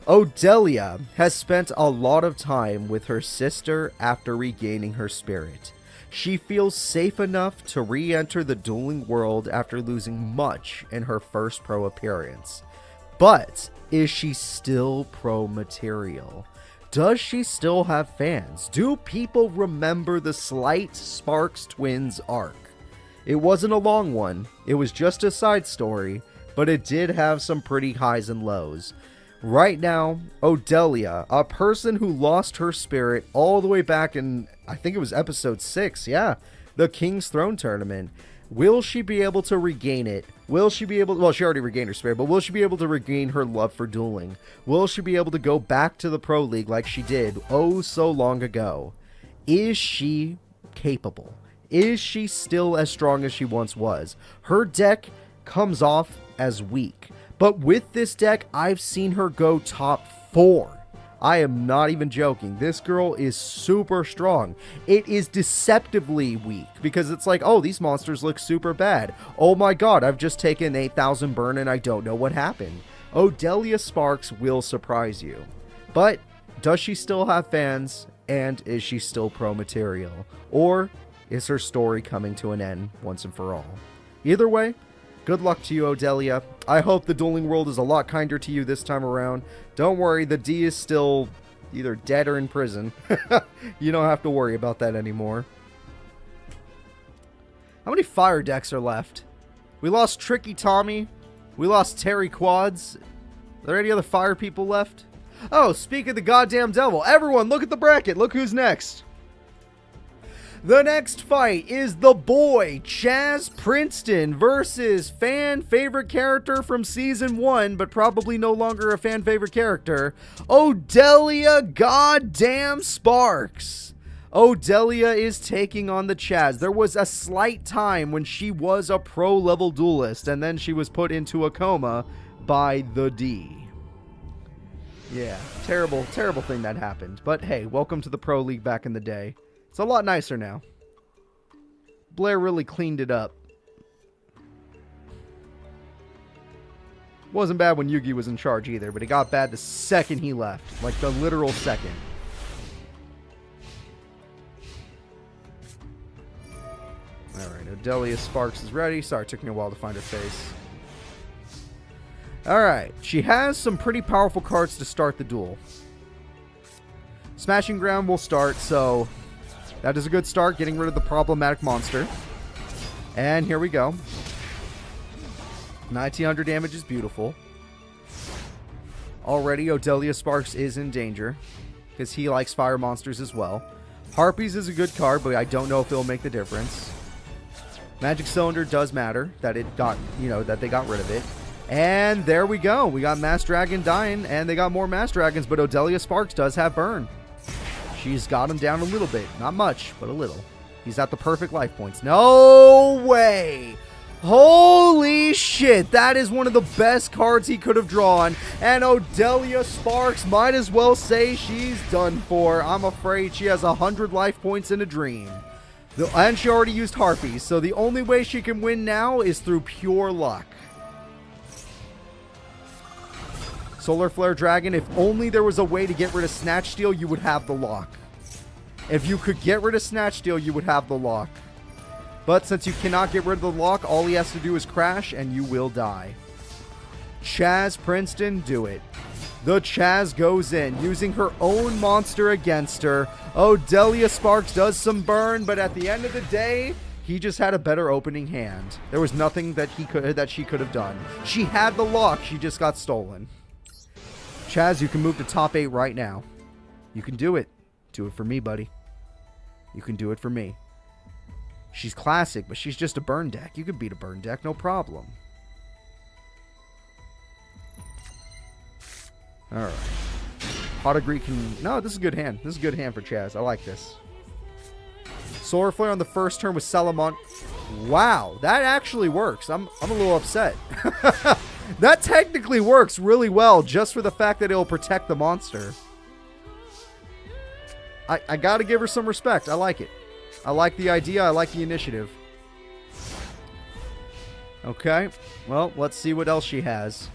Odelia has spent a lot of time with her sister after regaining her spirit. She feels safe enough to re-enter the dueling world after losing much in her first pro appearance. But is she still pro material? Does she still have fans? Do people remember the slight Sparks twins arc? It wasn't a long one, it was just a side story, but it did have some pretty highs and lows. Right now, Odelia, a person who lost her spirit all the way back in, I think it was episode 6, yeah, the King's Throne tournament. Will she be able to regain it? Will she be able to, well, she already regained her spirit, but will she be able to regain her love for dueling? Will she be able to go back to the Pro League like she did oh so long ago? Is she capable? Is she still as strong as she once was? Her deck comes off as weak. But with this deck, I've seen her go top 4. I am not even joking. This girl is super strong. It is deceptively weak because it's like, oh, these monsters look super bad. Oh my god, I've just taken 8,000 burn and I don't know what happened. Odelia Sparks will surprise you. But does she still have fans? And is she still pro material? Or is her story coming to an end once and for all? Either way, good luck to you, Odelia. I hope the dueling world is a lot kinder to you this time around. Don't worry, the D is still either dead or in prison. You don't have to worry about that anymore. How many fire decks are left? We lost Tricky Tommy. We lost Terry Quads. Are there any other fire people left? Oh, speak of the goddamn devil. Everyone, look at the bracket. Look who's next. The next fight is the boy, Chaz Princeton, versus fan favorite character from Season 1, but probably no longer a fan favorite character, Odelia goddamn Sparks. Odelia is taking on the Chaz. There was a slight time when she was a pro-level duelist, and then she was put into a coma by the D. Yeah, terrible, terrible thing that happened. But hey, welcome to the Pro League back in the day. It's a lot nicer now. Blair really cleaned it up. Wasn't bad when Yugi was in charge either, but it got bad the second he left. Like the literal second. Alright, Odelia Sparks is ready. Sorry, it took me a while to find her face. Alright, she has some pretty powerful cards to start the duel. Smashing Ground will start, so that is a good start, getting rid of the problematic monster. And here we go. 1900 damage is beautiful. Already, Odelia Sparks is in danger, because he likes fire monsters as well. Harpies is a good card, but I don't know if it'll make the difference. Magic Cylinder does matter, that it got, that they got rid of it. And there we go. We got Mass Dragon dying, and they got more Mass Dragons, but Odelia Sparks does have burn. She's got him down a little bit. Not much, but a little. He's at the perfect life points. No way! Holy shit! That is one of the best cards he could have drawn. And Odelia Sparks might as well say she's done for. I'm afraid she has 100 life points in a dream. And she already used Harpies, so the only way she can win now is through pure luck. Solar Flare Dragon, if only there was a way to get rid of Snatch Steal, you would have the lock. If you could get rid of Snatch Steal, you would have the lock. But since you cannot get rid of the lock, all he has to do is crash and you will die. Chaz Princeton, do it. The Chaz goes in, using her own monster against her. Odelia Sparks does some burn, but at the end of the day, He just had a better opening hand. There was nothing that she could have done. She had the lock. She just got stolen. Chaz, you can move to top 8 right now. You can do it. Do it for me, buddy. You can do it for me. She's classic, but she's just a burn deck. You can beat a burn deck, no problem. Alright. Pot of Greek can... No, this is a good hand. This is a good hand for Chaz. I like this. Solar Flare on the first turn with Salamon. Wow, that actually works. I'm a little upset. That technically works really well just for the fact that it'll protect the monster. I gotta give her some respect. I like it. I like the idea. I like the initiative. Okay. Well, let's see what else she has.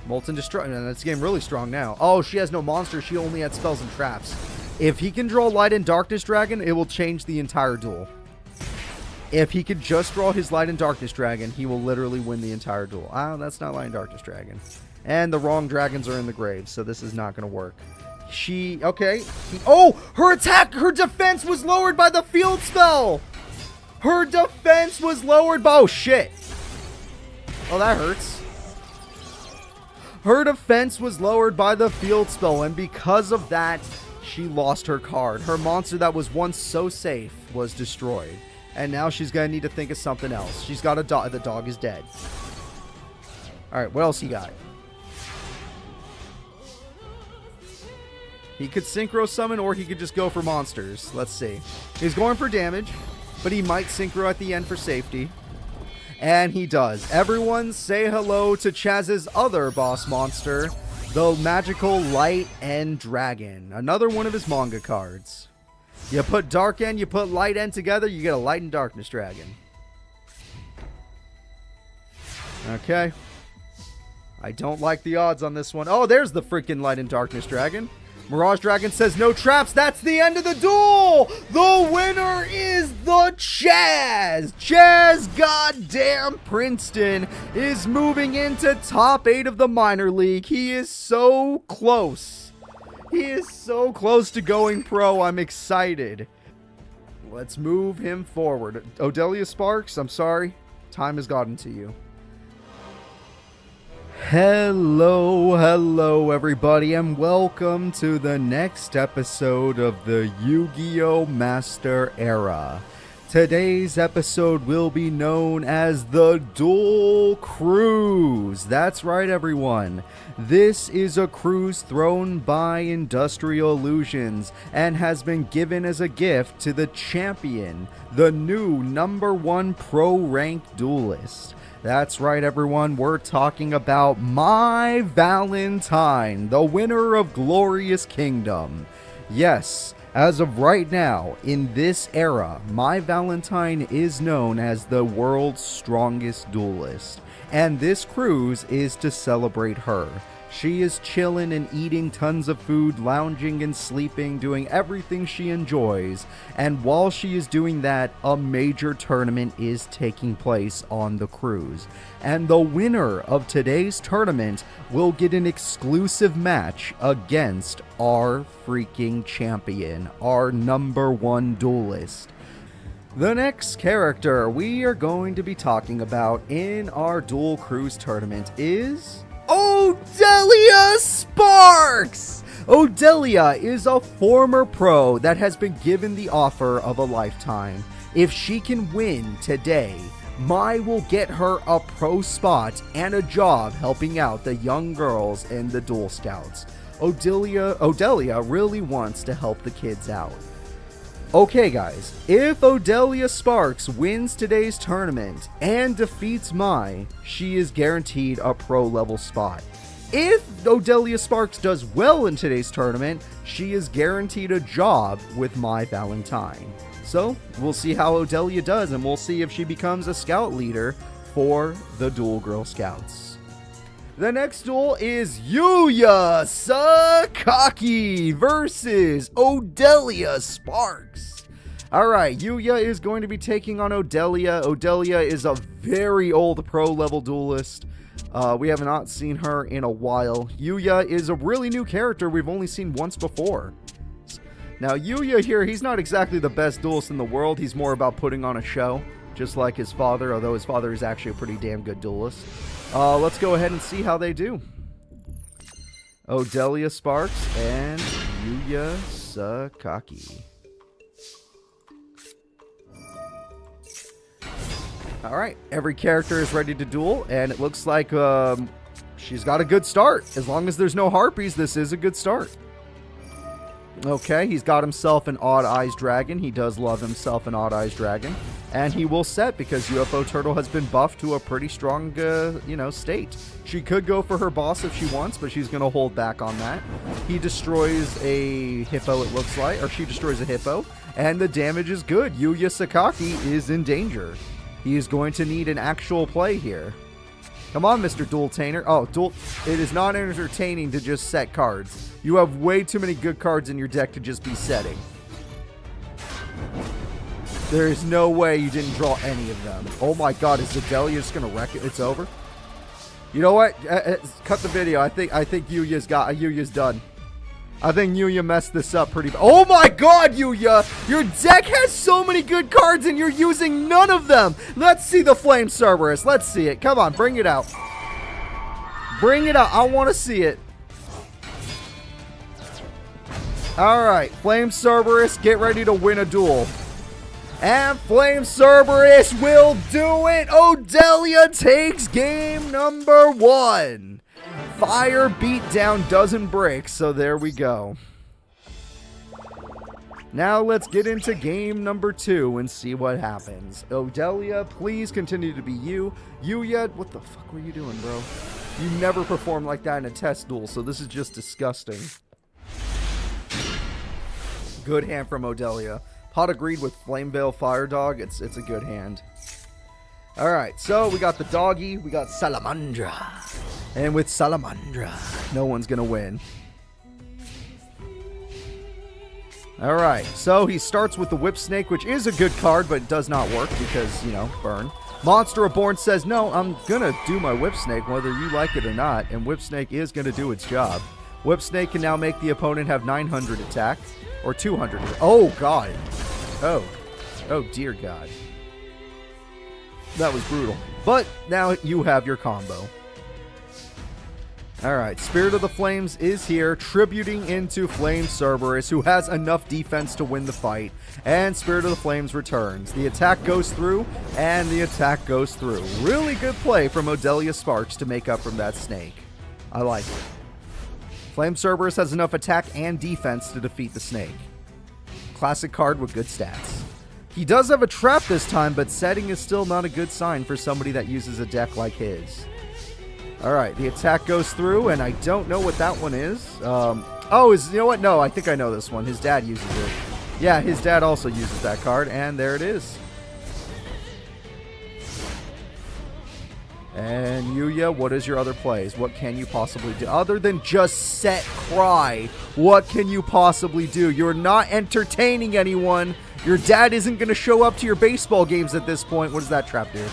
Molten Destruction. And that's getting really strong now. Oh, she has no monster. She only had spells and traps. If he can draw Light and Darkness Dragon, it will change the entire duel. If he could just draw his Light and Darkness Dragon, he will literally win the entire duel. Ah, that's not Light and Darkness Dragon. And the wrong dragons are in the grave, so this is not going to work. Okay. Oh, her defense was lowered by the field spell. Her defense was lowered by, oh shit. Oh, that hurts. Her defense was lowered by the field spell, and because of that, she lost her card. Her monster that was once so safe was destroyed. And now she's going to need to think of something else. She's got a dog. The dog is dead. Alright, what else you got? He could synchro summon, or he could just go for monsters. Let's see. He's going for damage, but he might synchro at the end for safety. And he does. Everyone say hello to Chaz's other boss monster, the magical Light End Dragon. Another one of his manga cards. You put Dark End, you put Light End together, you get a Light and Darkness Dragon. Okay. I don't like the odds on this one. Oh, there's the freaking Light and Darkness Dragon. Mirage Dragon says no traps. That's the end of the duel. The winner is the Chaz. Chaz goddamn Princeton is moving into top 8 of the minor league. He is so close. He is so close to going pro. I'm excited. Let's move him forward. Odelia Sparks, I'm sorry. Time has gotten to you. Hello everybody, and welcome to the next episode of the Yu-Gi-Oh! Master Era. Today's episode will be known as the Duel Cruise. That's right, everyone. This is a cruise thrown by Industrial Illusions and has been given as a gift to the champion, the new #1 pro-ranked duelist. That's right, everyone. We're talking about My Valentine, the winner of Glorious Kingdom. Yes, as of right now, in this era, My Valentine is known as the world's strongest duelist. And this cruise is to celebrate her. She is chilling and eating tons of food, lounging and sleeping, doing everything she enjoys. And while she is doing that, a major tournament is taking place on the cruise. And the winner of today's tournament will get an exclusive match against our freaking champion, our #1 duelist. The next character we are going to be talking about in our Duel Cruise tournament is Odelia Sparks! Odelia is a former pro that has been given the offer of a lifetime. If she can win today, Mai will get her a pro spot and a job helping out the young girls in the Duel Scouts. Odelia really wants to help the kids out. Okay guys, if Odelia Sparks wins today's tournament and defeats Mai, she is guaranteed a pro level spot. If Odelia Sparks does well in today's tournament, she is guaranteed a job with My Valentine. So, we'll see how Odelia does, and we'll see if she becomes a scout leader for the Duel Girl Scouts. The next duel is Yuya Sakaki versus Odelia Sparks. Alright, Yuya is going to be taking on Odelia. Odelia is a very old pro-level duelist. We have not seen her in a while. Yuya is a really new character we've only seen once before. Now, Yugioh here, he's not exactly the best duelist in the world. He's more about putting on a show, just like his father, although his father is actually a pretty damn good duelist. Let's go ahead and see how they do. Odelia Sparks and Yugioh Sakaki. Alright, every character is ready to duel, and it looks like she's got a good start. As long as there's no harpies, this is a good start. Okay, he's got himself an Odd Eyes Dragon. He does love himself an Odd Eyes Dragon. And he will set because UFO Turtle has been buffed to a pretty strong, state. She could go for her boss if she wants, but she's going to hold back on that. He destroys a hippo, it looks like, or she destroys a hippo, and the damage is good. Yugioh Sakaki is in danger. He is going to need an actual play here. Come on, Mr. Dueltainer. Oh, it is not entertaining to just set cards. You have way too many good cards in your deck to just be setting. There is no way you didn't draw any of them. Oh my god, is Odelia just going to wreck it? It's over? You know what? Cut the video. I think Yugioh's done. I think Yugioh messed this up pretty bad. Oh my god, Yugioh! Your deck has so many good cards and you're using none of them! Let's see the Flame Cerberus. Let's see it. Come on, bring it out. Bring it out. I want to see it. Alright, Flame Cerberus, get ready to win a duel. And Flame Cerberus will do it! Odelia takes game number 1. Fire beatdown doesn't break, so there we go. Now let's get into game number 2 and see what happens. Odelia, please continue to be you. Yugioh, what the fuck were you doing, bro? You never performed like that in a test duel, so this is just disgusting. Good hand from Odelia. Pot agreed with Flame Veil Fire Dog. It's a good hand. Alright, so we got the doggy, we got Salamandra. And with Salamandra, no one's gonna win. Alright, so he starts with the Whip Snake, which is a good card, but it does not work because, burn. Monster Reborn says, no, I'm gonna do my Whip Snake whether you like it or not, and Whip Snake is gonna do its job. Whip Snake can now make the opponent have 900 attack, or 200. Oh, God. Oh dear God. That was brutal. But now you have your combo. Alright, Spirit of the Flames is here, tributing into Flame Cerberus, who has enough defense to win the fight. And Spirit of the Flames returns. The attack goes through, and the attack goes through. Really good play from Odelia Sparks to make up from that snake. I like it. Flame Cerberus has enough attack and defense to defeat the snake. Classic card with good stats. He does have a trap this time, but setting is still not a good sign for somebody that uses a deck like his. Alright, the attack goes through, and I don't know what that one is. You know what? No, I think I know this one. His dad uses it. Yeah, his dad also uses that card, and there it is. And Yugioh, what is your other plays? What can you possibly do? Other than just set Cry, what can you possibly do? You're not entertaining anyone. Your dad isn't going to show up to your baseball games at this point. What does that trap do?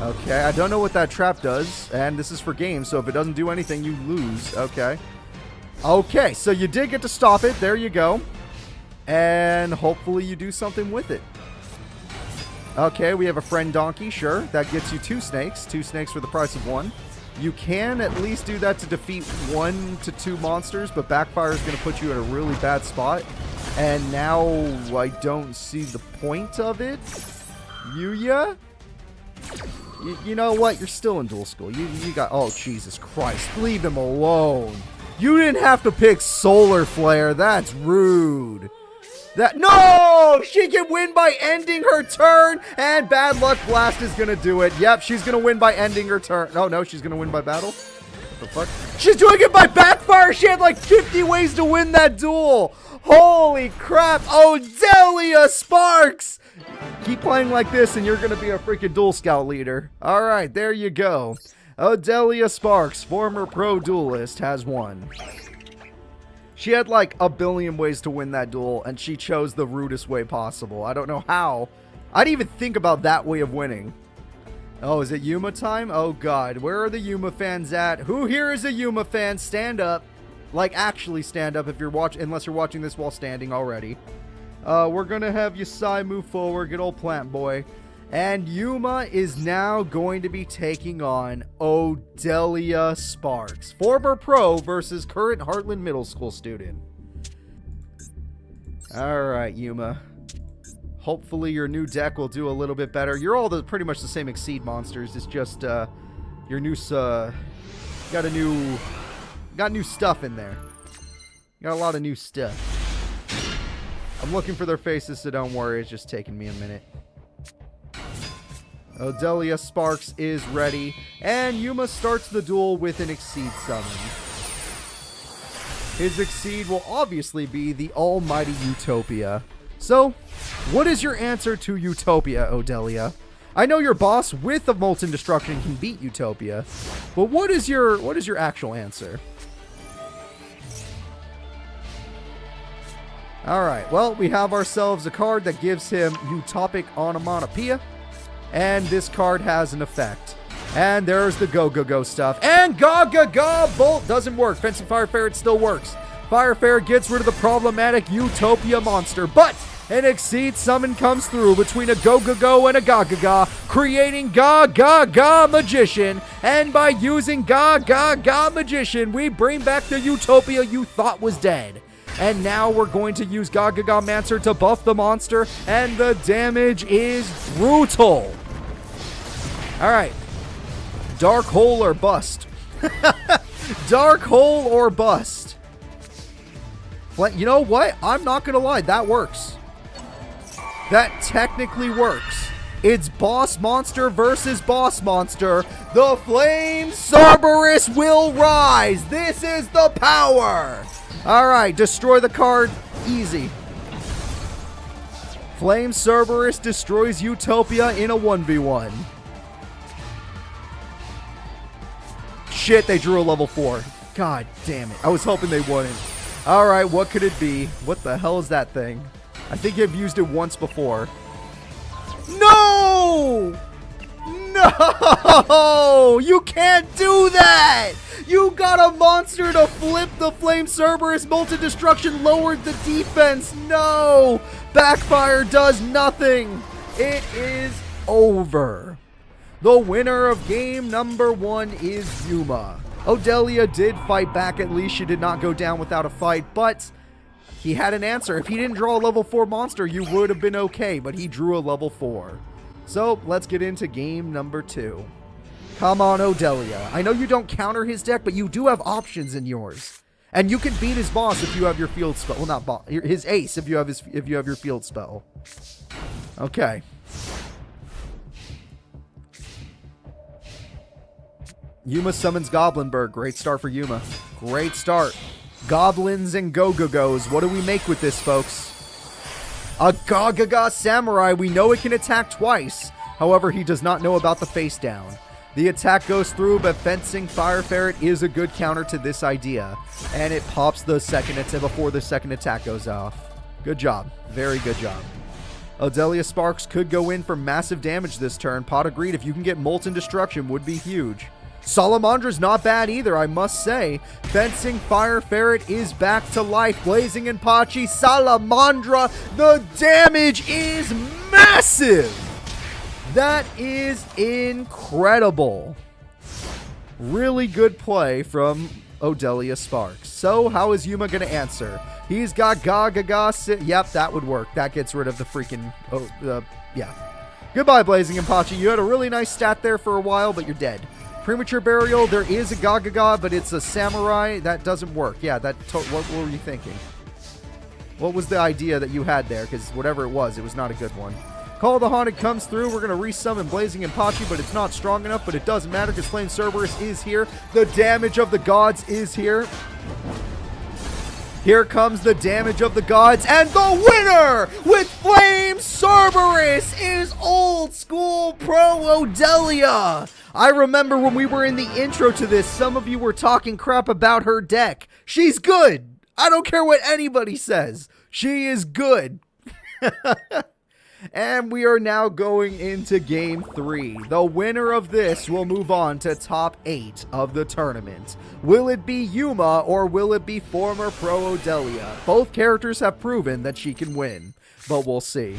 Okay, I don't know what that trap does. And this is for games, so if it doesn't do anything, you lose. Okay. Okay, so you did get to stop it. There you go. And hopefully you do something with it. Okay, we have a friend donkey, sure. That gets you 2 snakes. 2 snakes for the price of 1. You can at least do that to defeat 1 to 2 monsters, but Backfire is going to put you in a really bad spot. And now I don't see the point of it. Yugioh? You know what? You're still in dual school. You got... Oh, Jesus Christ. Leave him alone. You didn't have to pick Solar Flare. That's rude. No! She can win by ending her turn, and Bad Luck Blast is going to do it. Yep, she's going to win by ending her turn. No, she's going to win by battle. What the fuck? She's doing it by Backfire. She had like 50 ways to win that duel. Holy crap. Odelia Sparks. Keep playing like this, and you're going to be a freaking Duel Scout leader. All right, there you go. Odelia Sparks, former pro duelist, has won. She had like a billion ways to win that duel, and she chose the rudest way possible. I don't know how. I didn't even think about that way of winning. Oh, is it Yuma time? Oh, God. Where are the Yuma fans at? Who here is a Yuma fan? Stand up. Like, actually stand up if you're unless you're watching this while standing already. We're going to have Yasai move forward. Good old plant boy. And Yuma is now going to be taking on Odelia Sparks. Former pro versus current Heartland Middle School student. Alright, Yuma. Hopefully your new deck will do a little bit better. You're all pretty much the same Exceed monsters. It's just, your new, got new stuff in there. Got a lot of new stuff. I'm looking for their faces, so don't worry. It's just taking me a minute. Odelia Sparks is ready, and Yuma starts the duel with an Exceed summon. His Exceed will obviously be the almighty Utopia. So, what is your answer to Utopia, Odelia? I know your boss with a Molten Destruction can beat Utopia, but what is your actual answer? Alright, well, we have ourselves a card that gives him Utopic Onomatopoeia, and this card has an effect. And there's the Go-Go-Go stuff. And Ga-Ga-Ga Bolt doesn't work. Fencing Fire Ferret still works. Fire Ferret gets rid of the problematic Utopia monster, but an Exceed summon comes through between a Go-Go-Go and a Ga-Ga-Ga, creating Ga-Ga-Ga Magician. And by using Ga-Ga-Ga Magician, we bring back the Utopia you thought was dead. And now we're going to use Ga-Ga-Ga Mancer to buff the monster, and the damage is brutal. Alright. Dark Hole or bust. Dark Hole or bust. You know what? I'm not going to lie. That works. That technically works. It's boss monster versus boss monster. The Flame Cerberus will rise. This is the power. Alright, destroy the card. Easy. Flame Cerberus destroys Utopia in a 1v1. Shit, they drew a level 4. God damn it. I was hoping they wouldn't. Alright, what could it be? What the hell is that thing? I think I've used it once before. No! No! You can't do that! You got a monster to flip the Flame Cerberus. Molten Destruction lowered the defense. No! Backfire does nothing. It is over. The winner of game number 1 is Yuma. Odelia did fight back. At least she did not go down without a fight, but he had an answer. If he didn't draw a level 4 monster, you would have been okay, but he drew a level 4. So let's get into game number 2. Come on, Odelia. I know you don't counter his deck, but you do have options in yours. And you can beat his boss if you have your field spell. Well, not boss. His ace if you have your field spell. Okay. Yuma summons Goblinberg. Great start for Yuma. Great start. Goblins and Go-Go-Go's. What do we make with this, folks? A Ga-Ga-Ga Samurai. We know it can attack twice. However, he does not know about the face down. The attack goes through, but Fencing Fire Ferret is a good counter to this idea. And it pops the second attack before the second attack goes off. Good job. Very good job. Odelia Sparks could go in for massive damage this turn. Pot agreed, if you can get Molten Destruction, would be huge. Salamandra's not bad either, I must say. Fencing Fire Ferret is back to life. Blazing and Pachi, Salamandra. The damage is massive. That is incredible. Really good play from Odelia Sparks. So, how is Yuma going to answer? He's got Ga-Ga-Ga. Yep, that would work. That gets rid of the freaking... yeah. Goodbye, Blazing and Pachi. You had a really nice stat there for a while, but you're dead. Premature Burial, there is a Ga-Ga-Ga, but it's a Samurai. That doesn't work. Yeah, what were you thinking? What was the idea that you had there? Because whatever it was not a good one. Call of the Haunted comes through. We're going to resummon Blazing and Pachi, but it's not strong enough, but it doesn't matter because Flame Cerberus is here. The damage of the gods is here. Here comes the damage of the gods, and the winner with Flame Cerberus is Old School Pro Odelia. I remember when we were in the intro to this, some of you were talking crap about her deck. She's good. I don't care what anybody says. She is good. And we are now going into Game 3. The winner of this will move on to top 8 of the tournament. Will it be Yuma or will it be former pro Odelia? Both characters have proven that she can win, but we'll see.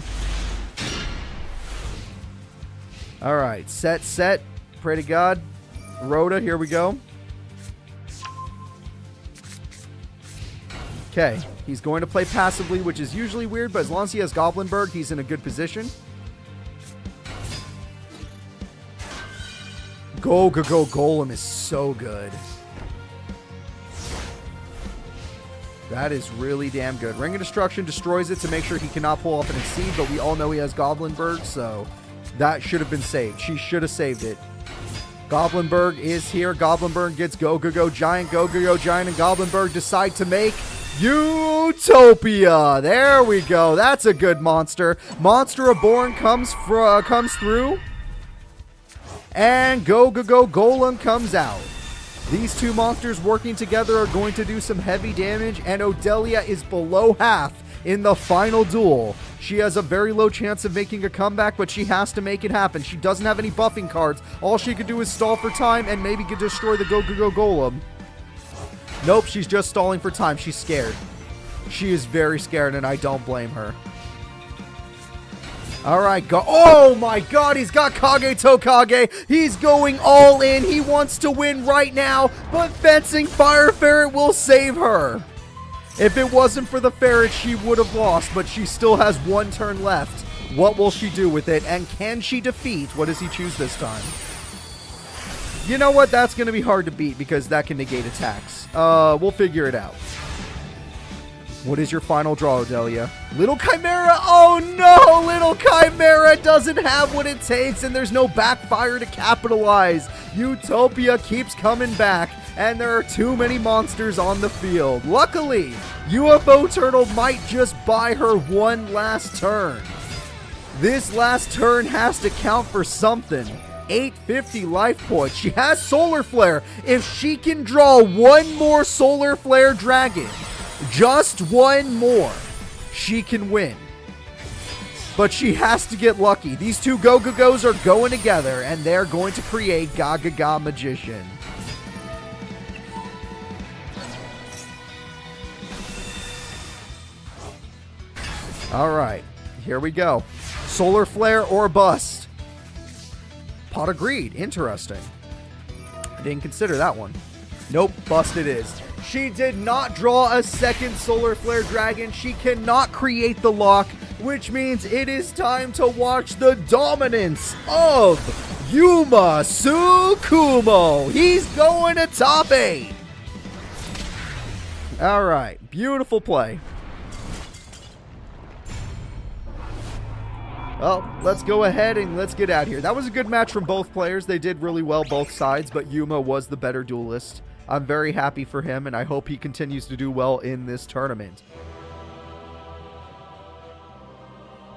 Alright, set. Pray to God. Rhoda, here we go. Okay, he's going to play passively, which is usually weird, but as long as he has Goblinberg, he's in a good position. Go Golem is so good. That is really damn good. Ring of Destruction destroys it to make sure he cannot pull off an Exceed, but we all know he has Goblinberg, so that should have been saved. She should have saved it. Goblinberg is here. Goblinberg gets Go Giant. Go Giant and Goblinberg decide to make Utopia. There we go. That's a good monster. Monster Reborn comes through. And Go Golem comes out. These two monsters working together are going to do some heavy damage, and Odelia is below half in the final duel. She has a very low chance of making a comeback, but she has to make it happen. She doesn't have any buffing cards. All she could do is stall for time and maybe could destroy the Go Golem. Nope, she's just stalling for time. She's scared. She is very scared, and I don't blame her. Alright, go. Oh my god, he's got Kage Tokage. He's going all in. He wants to win right now, but Fencing Fire Ferret will save her. If it wasn't for the ferret, she would have lost, but she still has one turn left. What will she do with it, and can she defeat? What does he choose this time? You know what? That's going to be hard to beat because that can negate attacks. We'll figure it out. What is your final draw, Odelia? Little Chimera! Oh no! Little Chimera doesn't have what it takes, and there's no backfire to capitalize. Utopia keeps coming back, and there are too many monsters on the field. Luckily, UFO Turtle might just buy her one last turn. This last turn has to count for something. 850 life points. She has Solar Flare. If she can draw one more Solar Flare Dragon, just one more, she can win. But she has to get lucky. These two Go-Go-Go's are going together, and they're going to create Ga-Ga-Ga Magician. Alright, here we go. Solar Flare or Bust. Pot of Greed, interesting. I didn't consider that one. Nope, Bust it is. She did not draw a second Solar Flare Dragon. She cannot create the lock, which means it is time to watch the dominance of Yuma Tsukumo. He's going to top 8. All right, beautiful play. Well, let's go ahead and let's get out here. That was a good match from both players. They did really well, both sides, but Yuma was the better duelist. I'm very happy for him, and I hope he continues to do well in this tournament.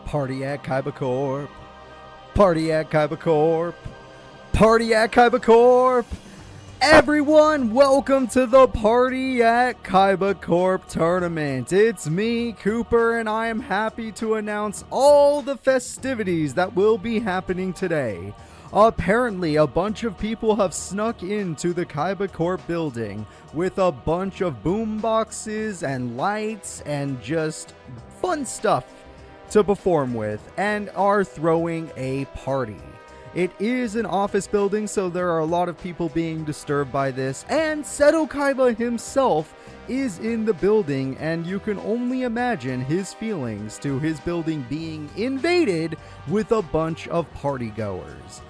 Party at Kaiba Corp. Party at Kaiba Corp. Party at Kaiba Corp. Everyone, welcome to the Party at Kaiba Corp tournament. It's me, Cooper, and I am happy to announce all the festivities that will be happening today. Apparently, a bunch of people have snuck into the Kaiba Corp building with a bunch of boomboxes and lights and just fun stuff to perform with, and are throwing a party. It is an office building, so there are a lot of people being disturbed by this, and Seto Kaiba himself is in the building, and you can only imagine his feelings to his building being invaded with a bunch of partygoers.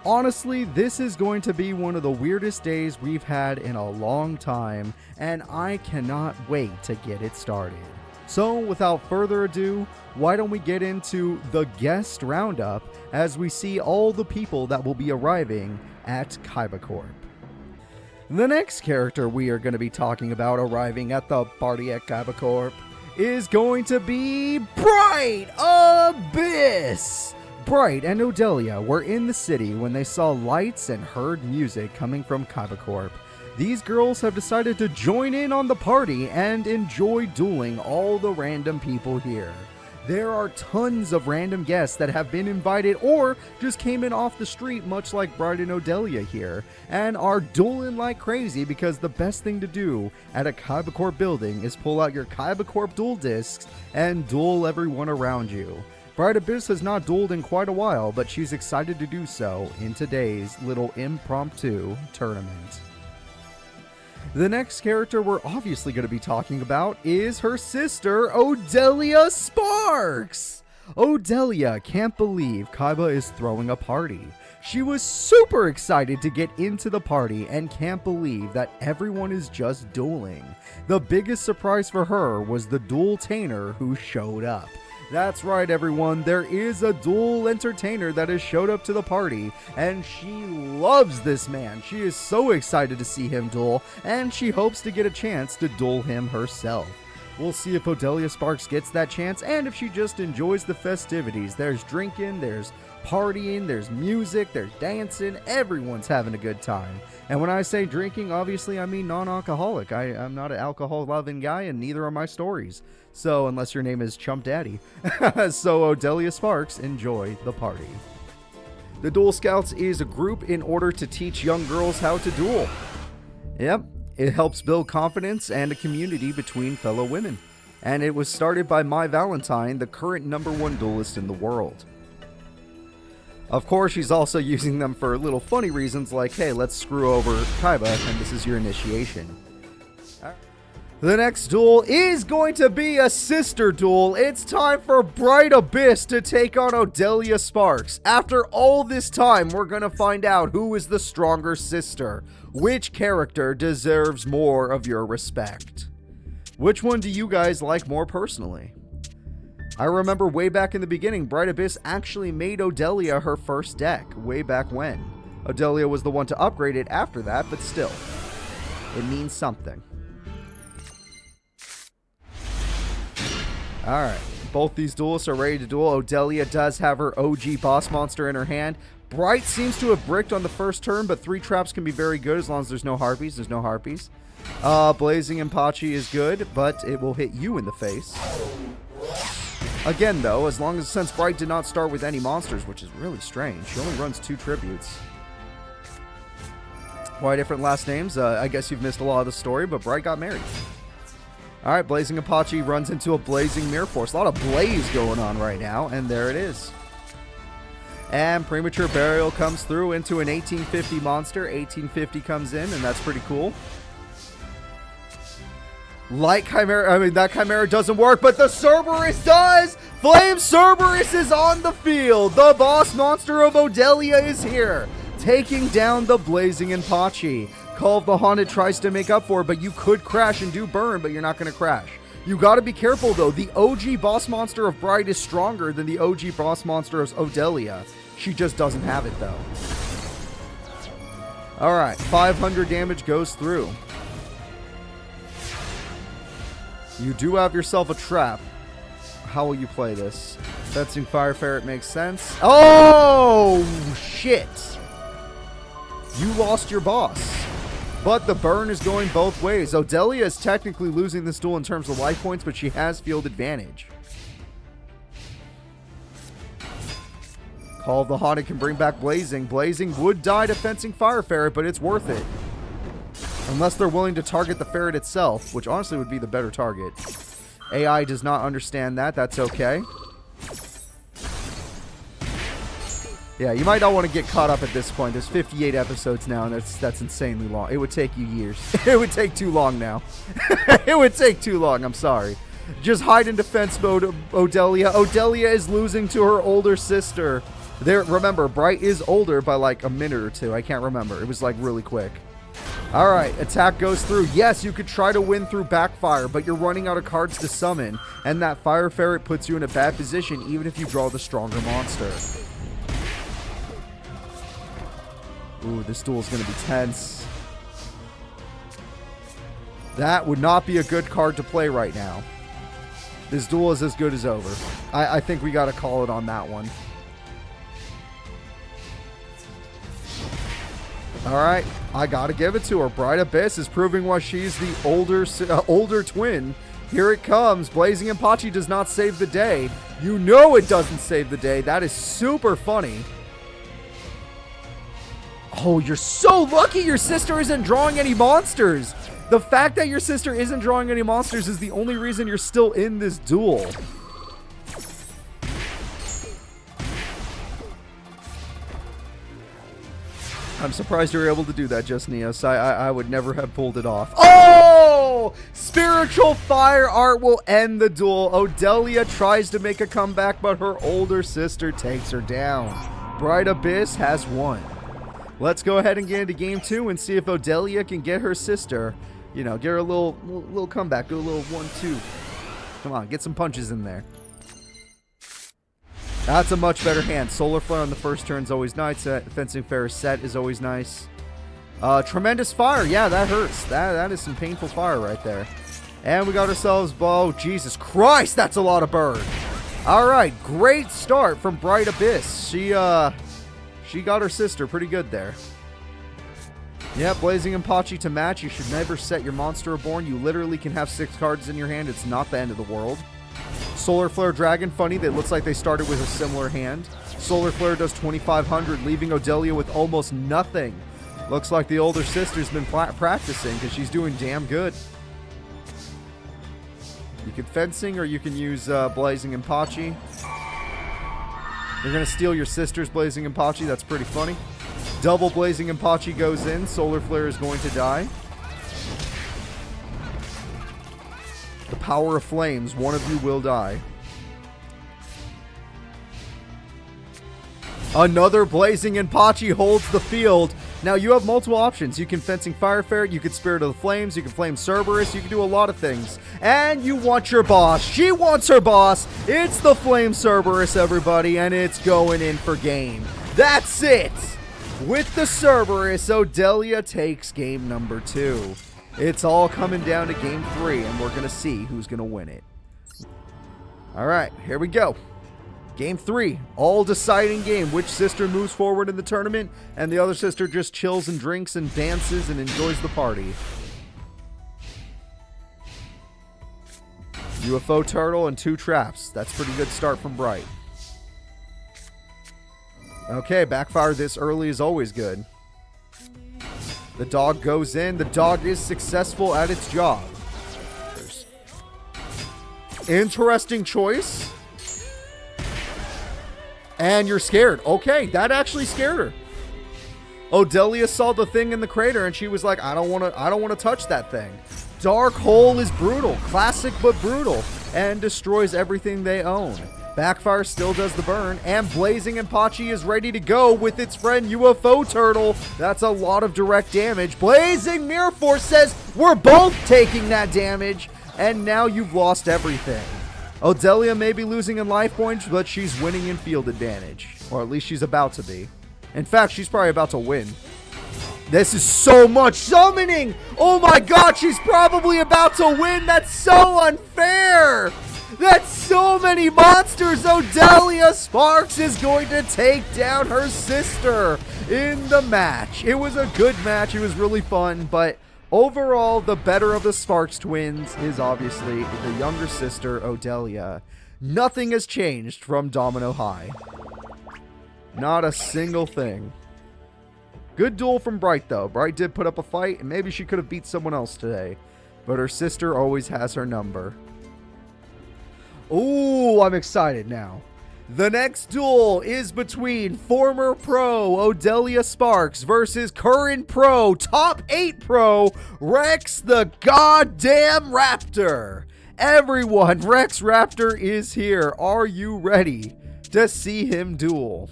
Honestly, this is going to be one of the weirdest days we've had in a long time, and I cannot wait to get it started. So, without further ado, why don't we get into the guest roundup as we see all the people that will be arriving at Kaiba Corp. The next character we are going to be talking about arriving at the Party at Kaiba Corp is going to be Bright Abyss! Bright and Odelia were in the city when they saw lights and heard music coming from Kaiba Corp. These girls have decided to join in on the party and enjoy dueling all the random people here. There are tons of random guests that have been invited or just came in off the street, much like Bright and Odelia here, and are dueling like crazy because the best thing to do at a Kaiba Corp building is pull out your Kaiba Corp duel discs and duel everyone around you. Bright Abyss has not dueled in quite a while, but she's excited to do so in today's little impromptu tournament. The next character we're obviously going to be talking about is her sister, Odelia Sparks! Odelia can't believe Kaiba is throwing a party. She was super excited to get into the party and can't believe that everyone is just dueling. The biggest surprise for her was the duel-tainer who showed up. That's right, everyone, there is a duel entertainer that has showed up to the party, and she loves this man. She is so excited to see him duel, and she hopes to get a chance to duel him herself. We'll see if Odelia Sparks gets that chance, and if she just enjoys the festivities. There's drinking, there's partying, there's music, there's dancing, everyone's having a good time. And when I say drinking, obviously I mean non-alcoholic. I'm not an alcohol-loving guy, and neither are my stories. So, unless your name is Chump Daddy. So, Odelia Sparks, enjoy the party. The Duel Scouts is a group in order to teach young girls how to duel. Yep, it helps build confidence and a community between fellow women. And it was started by My Valentine, the current #1 duelist in the world. Of course, she's also using them for little funny reasons like, hey, let's screw over Kaiba, and this is your initiation. The next duel is going to be a sister duel. It's time for Bright Abyss to take on Odelia Sparks. After all this time, we're going to find out who is the stronger sister. Which character deserves more of your respect? Which one do you guys like more personally? I remember way back in the beginning, Bright Abyss actually made Odelia her first deck, way back when. Odelia was the one to upgrade it after that, but still, it means something. Alright, both these duelists are ready to duel. Odelia does have her OG boss monster in her hand. Bright seems to have bricked on the first turn, but 3 traps can be very good as long as there's no harpies. There's no harpies. Blazing Impachi is good, but it will hit you in the face. Again, though, since Bright did not start with any monsters, which is really strange. She only runs 2 tributes. Why different last names? I guess you've missed a lot of the story, but Bright got married. Alright, Blazing Apache runs into a Blazing Mirror Force. A lot of blaze going on right now, and there it is. And Premature Burial comes through into an 1850 monster. 1850 comes in, and that's pretty cool. Like Chimera, that Chimera doesn't work, but the Cerberus does! Flame Cerberus is on the field! The boss monster of Odelia is here, taking down the Blazing Impachi. Call of the Haunted tries to make up for it, but you could crash and do burn, but you're not going to crash. You got to be careful, though. The OG boss monster of Bright is stronger than the OG boss monster of Odelia. She just doesn't have it, though. Alright, 500 damage goes through. You do have yourself a trap. How will you play this? Fencing Fire Ferret makes sense. Oh, shit. You lost your boss. But the burn is going both ways. Odelia is technically losing this duel in terms of life points, but she has field advantage. Call of the Haunted can bring back Blazing. Blazing would die to Fencing Fire Ferret, but it's worth it. Unless they're willing to target the ferret itself, which honestly would be the better target. AI does not understand that. That's okay. Yeah, you might not want to get caught up at this point. There's 58 episodes now, and that's insanely long. It would take you years. It would take too long now. It would take too long. I'm sorry. Just hide in defense mode, Odelia. Odelia is losing to her older sister. Remember, Bright is older by like a minute or 2. I can't remember. It was like really quick. Alright, attack goes through. Yes, you could try to win through backfire, but you're running out of cards to summon, and that Fire Ferret puts you in a bad position even if you draw the stronger monster. Ooh, this duel is going to be tense. That would not be a good card to play right now. This duel is as good as over. I think we got to call it on that one. Alright, I got to give it to her. Bright Abyss is proving why she's the older twin Here it comes. Blazing Impachi does not save the day. You know it doesn't save the day. That is super funny. Oh, you're so lucky your sister isn't drawing any monsters. The fact that your sister isn't drawing any monsters is the only reason you're still in this duel. I'm surprised you were able to do that just, Neos. I would never have pulled it off. Oh! Spiritual Fire Art will end the duel. Odelia tries to make a comeback, but her older sister takes her down. Bright Abyss has won. Let's go ahead and get into game 2 and see if Odelia can get her sister, you know, get her a little comeback, do a little 1-2. Come on, get some punches in there. That's a much better hand. Solar Flare on the first turn is always nice. Fencing Fair Set is always nice. Tremendous Fire. Yeah, that hurts. That is some painful fire right there. And we got ourselves... Oh, Jesus Christ, that's a lot of burn. All right, great start from Bright Abyss. She got her sister pretty good there. Yeah, Blazing Impachi to match. You should never set your Monster Reborn. You literally can have 6 cards in your hand. It's not the end of the world. Solar Flare Dragon, funny, that looks like they started with a similar hand. Solar Flare does 2,500, leaving Odelia with almost nothing. Looks like the older sister's been practicing because she's doing damn good. You can Fencing or you can use Blazing Impachi. You're going to steal your sister's Blazing Impachi. That's pretty funny. Double Blazing Impachi goes in. Solar Flare is going to die. The power of flames. One of you will die. Another Blazing Impachi holds the field. Now you have multiple options. You can Fencing Fire Ferret, you can Spirit of the Flames, you can Flame Cerberus, you can do a lot of things. And you want your boss. She wants her boss. It's the Flame Cerberus, everybody, and it's going in for game. That's it. With the Cerberus, Odelia takes game number 2. It's all coming down to game 3, and we're going to see who's going to win it. All right, here we go. Game 3, all deciding game. Which sister moves forward in the tournament, and the other sister just chills and drinks and dances and enjoys the party. UFO Turtle and 2 traps. That's a pretty good start from Bright. Okay, backfire this early is always good. The dog goes in. The dog is successful at its job. Interesting choice. And you're scared. Okay, that actually scared her. Odelia saw the thing in the crater and she was like, I don't want to touch that thing. Dark Hole is brutal. Classic but brutal. And destroys everything they own. Backfire still does the burn, and Blazing Impachi is ready to go with its friend UFO Turtle. That's a lot of direct damage. Blazing Mirror Force says, we're both taking that damage, and now you've lost everything. Odelia may be losing in life points, but she's winning in field advantage. Or at least she's about to be. In fact, she's probably about to win. This is so much summoning! Oh my god, she's probably about to win! That's so unfair! That's so many monsters! Odelia Sparks is going to take down her sister in the match. It was a good match. It was really fun, but overall, the better of the Sparks twins is obviously the younger sister, Odelia. Nothing has changed from Domino High. Not a single thing. Good duel from Bright, though. Bright did put up a fight, and maybe she could have beat someone else today. But her sister always has her number. Ooh, I'm excited now. The next duel is between former pro Odelia Sparks versus current pro, top 8 pro, Rex the goddamn Raptor. Everyone, Rex Raptor is here. Are you ready to see him duel?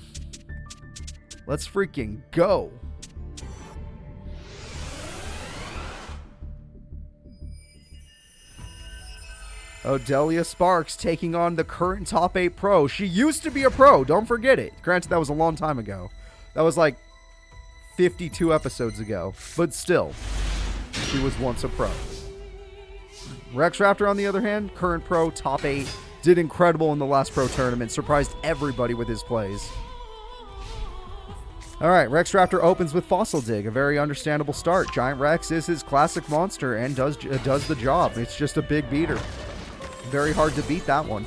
Let's freaking go. Odelia Sparks taking on the current top 8 pro. She used to be a pro. Don't forget it. Granted, that was a long time ago. That was like 52 episodes ago. But still, she was once a pro. Rex Raptor, on the other hand, current pro, top 8. Did incredible in the last pro tournament. Surprised everybody with his plays. Alright, Rex Raptor opens with Fossil Dig. A very understandable start. Giant Rex is his classic monster and does the job. It's just a big beater. Very hard to beat that one.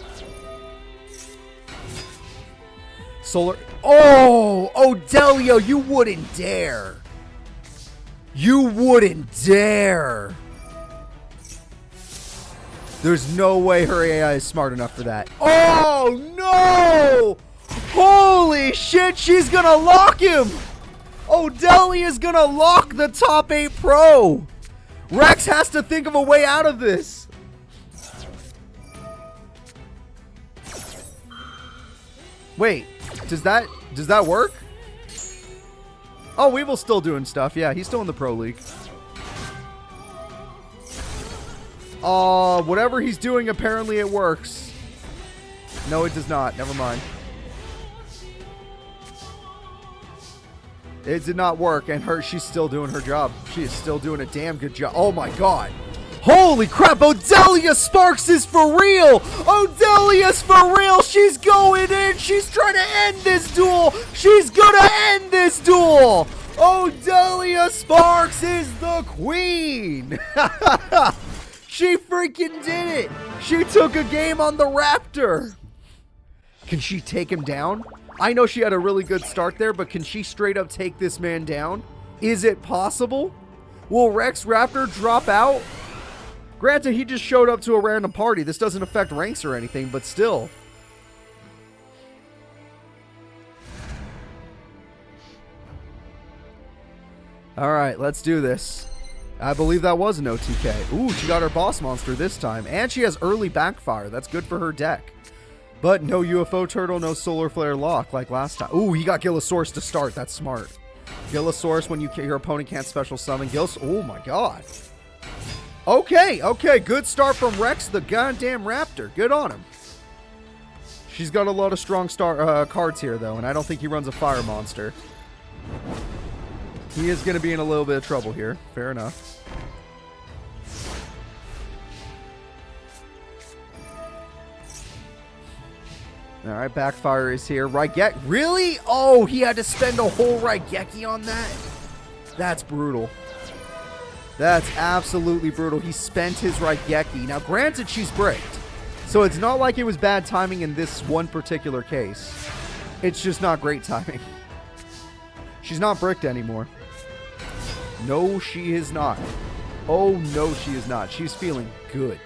Solar. Oh, Odelia, you wouldn't dare. You wouldn't dare. There's no way her AI is smart enough for that. Oh, no. Holy shit, she's gonna lock him. Odelia's gonna lock the top 8 pro. Rex has to think of a way out of this. Wait, does that work? Oh, Weevil's still doing stuff. Yeah, he's still in the Pro League. Whatever he's doing, apparently it works. No, it does not. Never mind. It did not work, and she's still doing her job. She is still doing a damn good job. Oh my god. Holy crap, Odelia Sparks is for real! Odelia's for real! She's going in! She's trying to end this duel! She's gonna end this duel! Odelia Sparks is the queen! She freaking did it! She took a game on the Raptor! Can she take him down? I know she had a really good start there, but can she straight up take this man down? Is it possible? Will Rex Raptor drop out? Granted, he just showed up to a random party. This doesn't affect ranks or anything, but still. Alright, let's do this. I believe that was an OTK. Ooh, she got her boss monster this time. And she has early backfire. That's good for her deck. But no UFO turtle, no solar flare lock like last time. Ooh, he got Gillosaurus to start. That's smart. Gillosaurus when your opponent can't special summon. Oh my god. Okay, good start from Rex, the goddamn Raptor. Good on him. She's got a lot of strong cards here, though, and I don't think he runs a fire monster. He is going to be in a little bit of trouble here. Fair enough. All right, backfire is here. Raigeki, really? Oh, he had to spend a whole Raigeki on that? That's brutal. That's absolutely brutal. He spent his Raigeki. Now, granted, she's bricked. So it's not like it was bad timing in this one particular case. It's just not great timing. She's not bricked anymore. No, she is not. Oh, no, she is not. She's feeling good.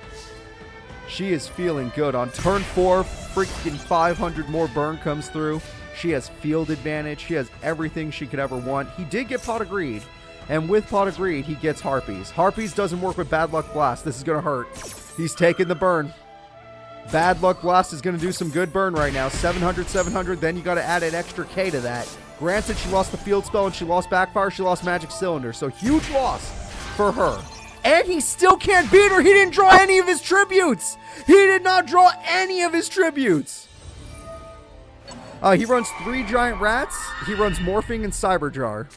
She is feeling good. On turn 4, freaking 500 more burn comes through. She has field advantage. She has everything she could ever want. He did get Pot of Greed. And with Pot of Greed, he gets Harpies. Harpies doesn't work with Bad Luck Blast. This is going to hurt. He's taking the burn. Bad Luck Blast is going to do some good burn right now. 700, 700. Then you got to add an extra K to that. Granted, she lost the field spell and she lost Backfire. She lost Magic Cylinder. So huge loss for her. And he still can't beat her. He didn't draw any of his tributes. He did not draw any of his tributes. He runs 3 Giant Rats. He runs Morphing and Cyber Jar.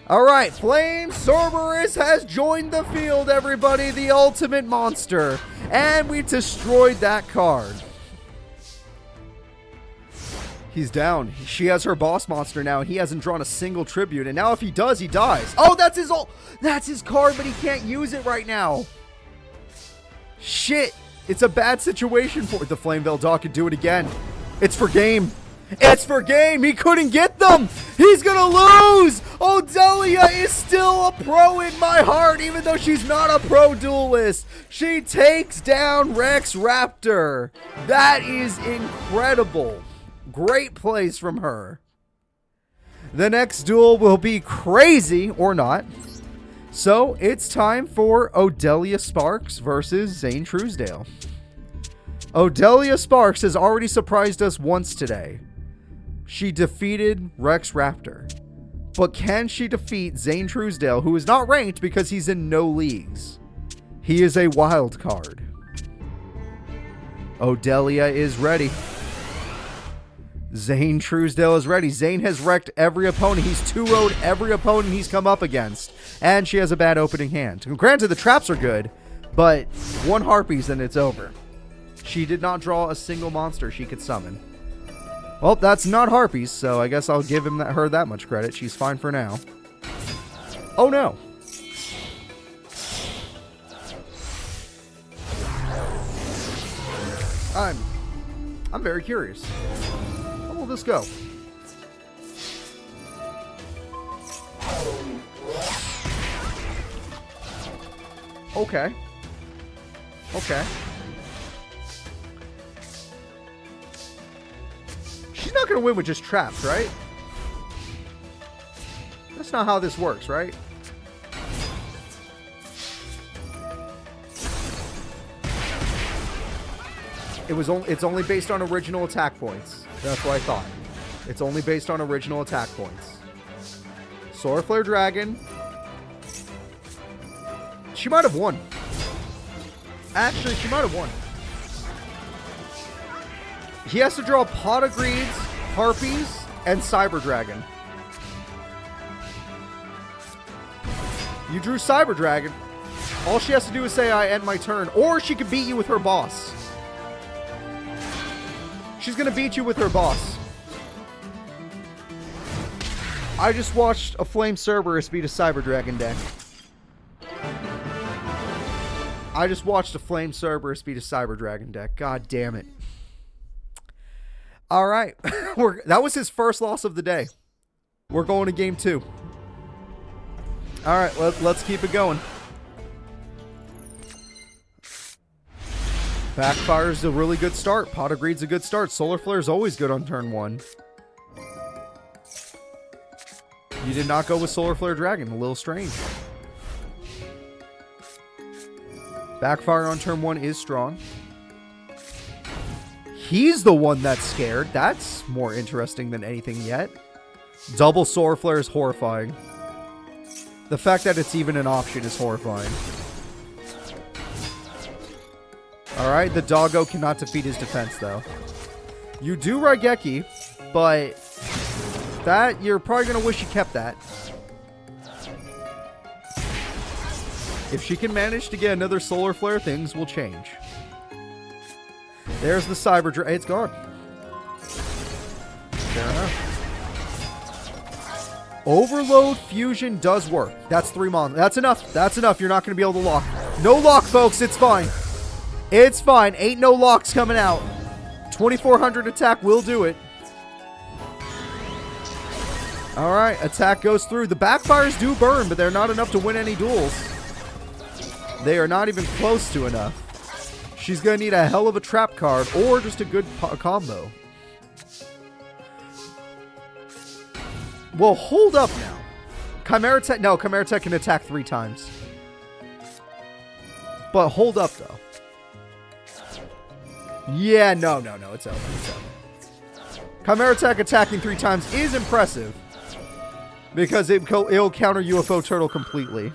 Alright, Flame Cerberus has joined the field, everybody. The ultimate monster. And we destroyed that card. He's down. She has her boss monster now, and he hasn't drawn a single tribute. And now if he does, he dies. Oh, that's his card, but he can't use it right now. Shit. It's a bad situation for the Flame Veil Dog could do it again. It's for game. It's for game. He couldn't get them. He's going to lose. Odelia is still a pro in my heart, even though she's not a pro duelist. She takes down Rex Raptor. That is incredible. Great plays from her. The next duel will be crazy or not. So it's time for Odelia Sparks versus Zane Truesdale. Odelia Sparks has already surprised us once today. She defeated Rex Raptor. But can she defeat Zane Truesdale, who is not ranked because he's in no leagues? He is a wild card. Odelia is ready. Zane Truesdale is ready. Zane has wrecked every opponent. He's 2-0'd every opponent he's come up against. And she has a bad opening hand. Granted, the traps are good, but 1 Harpies and it's over. She did not draw a single monster she could summon. Well, that's not Harpies, so I guess I'll give her that much credit. She's fine for now. Oh no. I'm very curious. How will this go? Okay. Okay. She's not going to win with just traps, right? That's not how this works, right? It's only based on original attack points. That's what I thought. It's only based on original attack points. Solar Flare Dragon. She might have won. Actually, she might have won. He has to draw Pot of Greeds, Harpies, and Cyber Dragon. You drew Cyber Dragon. All she has to do is say, I end my turn. Or she could beat you with her boss. She's going to beat you with her boss. I just watched a Flame Cerberus beat a Cyber Dragon deck. I just watched a Flame Cerberus beat a Cyber Dragon deck. God damn it. All right. That was his first loss of the day. We're going to game 2. All right, let's keep it going. Backfire's a really good start. Pot of Greed's a good start. Solar Flare's always good on turn 1. You did not go with Solar Flare Dragon. A little strange. Backfire on turn 1 is strong. He's the one that's scared. That's more interesting than anything yet. Double Solar Flare is horrifying. The fact that it's even an option is horrifying. Alright, the doggo cannot defeat his defense, though. You do Raigeki, but that, you're probably going to wish you kept that. If she can manage to get another Solar Flare, things will change. There's the Cyber Dragon. It's gone. Fair enough. Overload Fusion does work. That's 3 monsters. That's enough. That's enough. You're not going to be able to lock. No lock, folks. It's fine. It's fine. Ain't no locks coming out. 2400 attack will do it. Alright, attack goes through. The backfires do burn, but they're not enough to win any duels. They are not even close to enough. She's going to need a hell of a trap card or just a good combo. Well, hold up now. Chimera Tech... No, Chimera Tech can attack 3 times. But hold up, though. Yeah, no. It's over. It's over. Chimera Tech attacking 3 times is impressive. Because it'll counter UFO Turtle completely.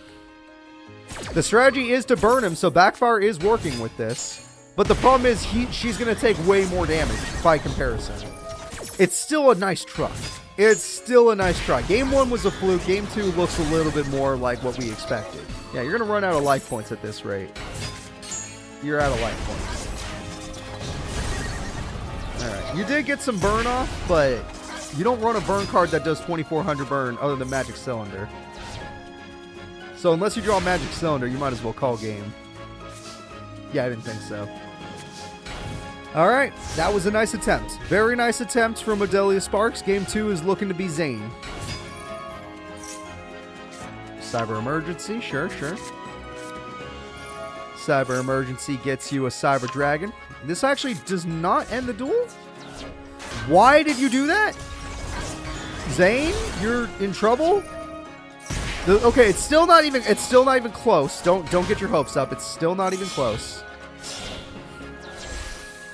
The strategy is to burn him, so Backfire is working with this. But the problem is she's going to take way more damage by comparison. It's still a nice try. It's still a nice try. Game 1 was a fluke. Game 2 looks a little bit more like what we expected. Yeah, you're going to run out of life points at this rate. You're out of life points. Alright, you did get some burn off, but you don't run a burn card that does 2400 burn other than Magic Cylinder. So unless you draw a Magic Cylinder, you might as well call game. Yeah, I didn't think so. Alright, that was a nice attempt. Very nice attempt from Odelia Sparks. Game 2 is looking to be Zane. Cyber Emergency, sure. Cyber Emergency gets you a Cyber Dragon. This actually does not end the duel? Why did you do that? Zane, you're in trouble? Okay, it's still not even close. Don't get your hopes up. It's still not even close.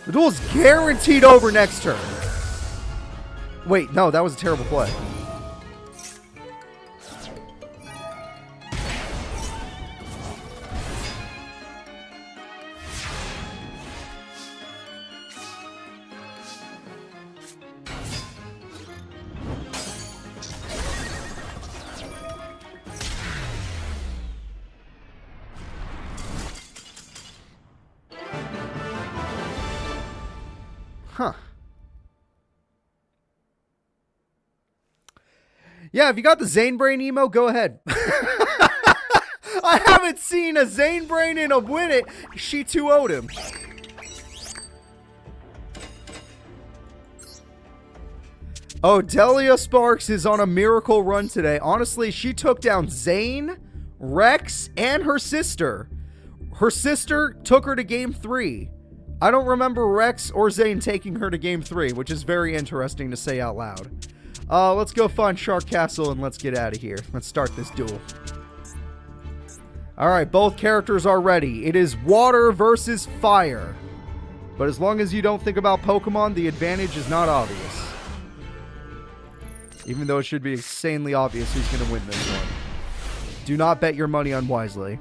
The duel is guaranteed over next turn. Wait, no, that was a terrible play. Huh. Yeah, if you got the Zane Brain emo, go ahead. I haven't seen a Zane Brain in a win it. She 2-0'd him. Odelia Sparks is on a miracle run today. Honestly, she took down Zane, Rex, and her sister. Her sister took her to game 3. I don't remember Rex or Zane taking her to game 3, which is very interesting to say out loud. Let's go find Shark Castle and let's get out of here. Let's start this duel. Alright, both characters are ready. It is water versus fire. But as long as you don't think about Pokemon, the advantage is not obvious. Even though it should be insanely obvious who's going to win this one. Do not bet your money unwisely.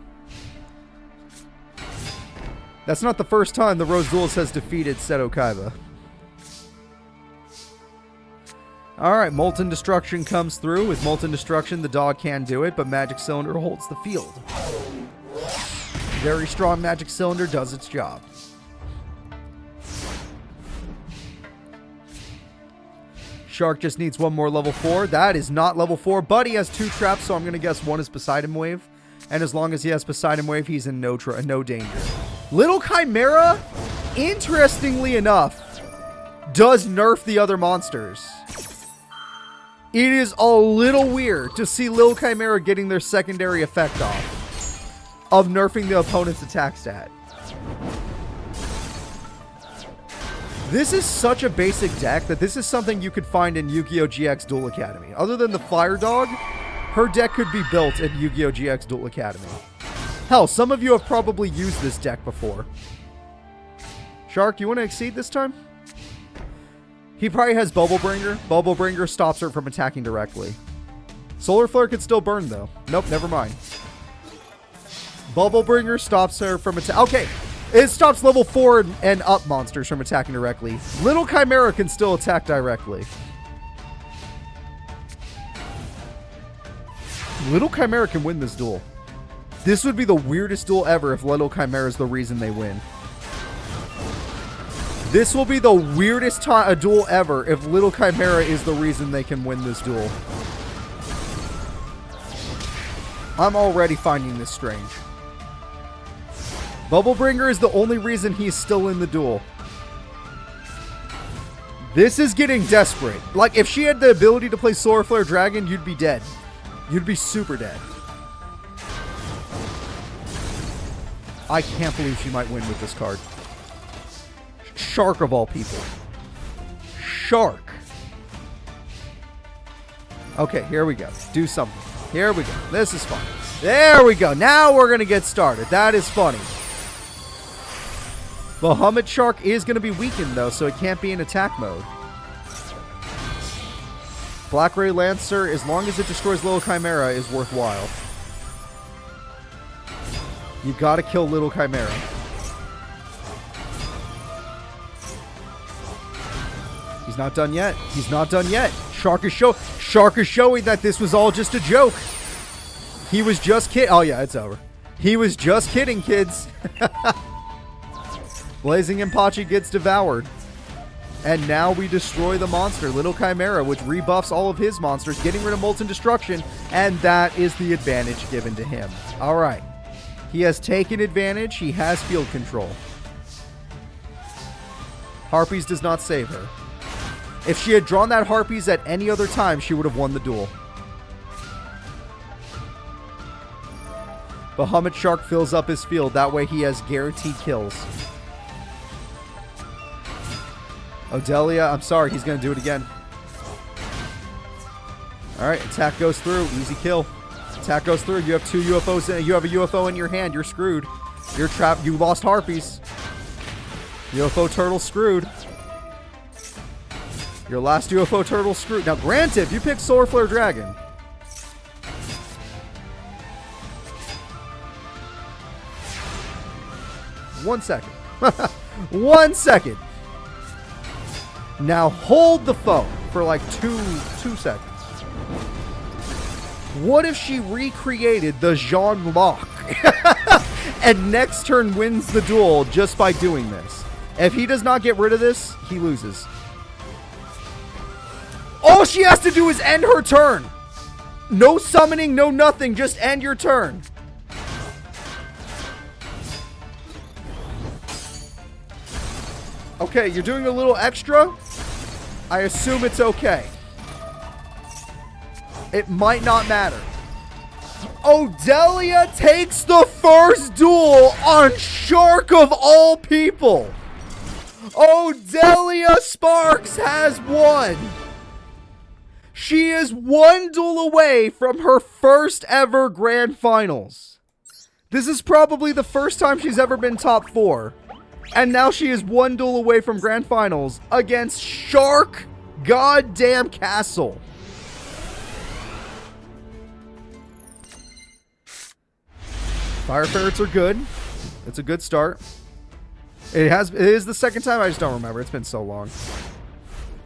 That's not the first time the Rose Duelist has defeated Seto Kaiba. Alright, Molten Destruction comes through. With Molten Destruction, the dog can do it, but Magic Cylinder holds the field. Very strong Magic Cylinder does its job. Shark just needs one more level 4. That is not level 4, but he has 2 traps, so I'm going to guess one is Poseidon Wave. And as long as he has Poseidon Wave, he's in no danger. Little Chimera, interestingly enough, does nerf the other monsters. It is a little weird to see Little Chimera getting their secondary effect off of nerfing the opponent's attack stat. This is such a basic deck that this is something you could find in Yu-Gi-Oh! GX Duel Academy. Other than the Fire Dog, her deck could be built in Yu-Gi-Oh! GX Duel Academy. Hell, some of you have probably used this deck before. Shark, you want to exceed this time? He probably has Bubble Bringer. Bubble Bringer stops her from attacking directly. Solar Flare could still burn, though. Nope, never mind. Bubble Bringer stops her from attacking. Okay, it stops level 4 and up monsters from attacking directly. Little Chimera can still attack directly. Little Chimera can win this duel. This would be the weirdest duel ever if Little Chimera is the reason they win. This will be the weirdest duel ever if Little Chimera is the reason they can win this duel. I'm already finding this strange. Bubble Bringer is the only reason he's still in the duel. This is getting desperate. Like, if she had the ability to play Solar Flare Dragon, you'd be dead. You'd be super dead. I can't believe she might win with this card. Shark of all people. Shark. Okay, here we go. Do something. Here we go. This is fun. There we go. Now we're going to get started. That is funny. Bahamut Shark is going to be weakened, though, so it can't be in attack mode. Black Ray Lancer, as long as it destroys Little Chimera, is worthwhile. You gotta kill Little Chimera. He's not done yet. He's not done yet. Shark is showing that this was all just a joke. He was just kidding. Oh yeah, it's over. He was just kidding, kids. Blazing Impachi gets devoured. And now we destroy the monster, Little Chimera, which rebuffs all of his monsters, getting rid of Molten Destruction, and that is the advantage given to him. All right. He has taken advantage. He has field control. Harpies does not save her. If she had drawn that Harpies at any other time, she would have won the duel. Bahamut Shark fills up his field. That way he has guaranteed kills. Odelia, I'm sorry, he's going to do it again. Alright, attack goes through. Easy kill. Attack goes through. You have 2 UFOs. You have a UFO in your hand. You're screwed. You're trapped. You lost Harpies. UFO turtle screwed. Your last UFO turtle screwed. Now, granted, if you pick Solar Flare Dragon. 1 second. 1 second. Now hold the phone for like two seconds. What if she recreated the Jean Lock and next turn wins the duel just by doing this? If he does not get rid of this, he loses. All she has to do is end her turn. No summoning, no nothing, just end your turn. Okay, you're doing a little extra. I assume it's okay. It might not matter. Odelia takes the first duel on Shark of all people. Odelia Sparks has won. She is one duel away from her first ever grand finals. This is probably the first time she's ever been top 4. And now she is one duel away from grand finals against Shark Goddamn Castle. Fire ferrets are good. It's a good start. It is the second time. I just don't remember. It's been so long.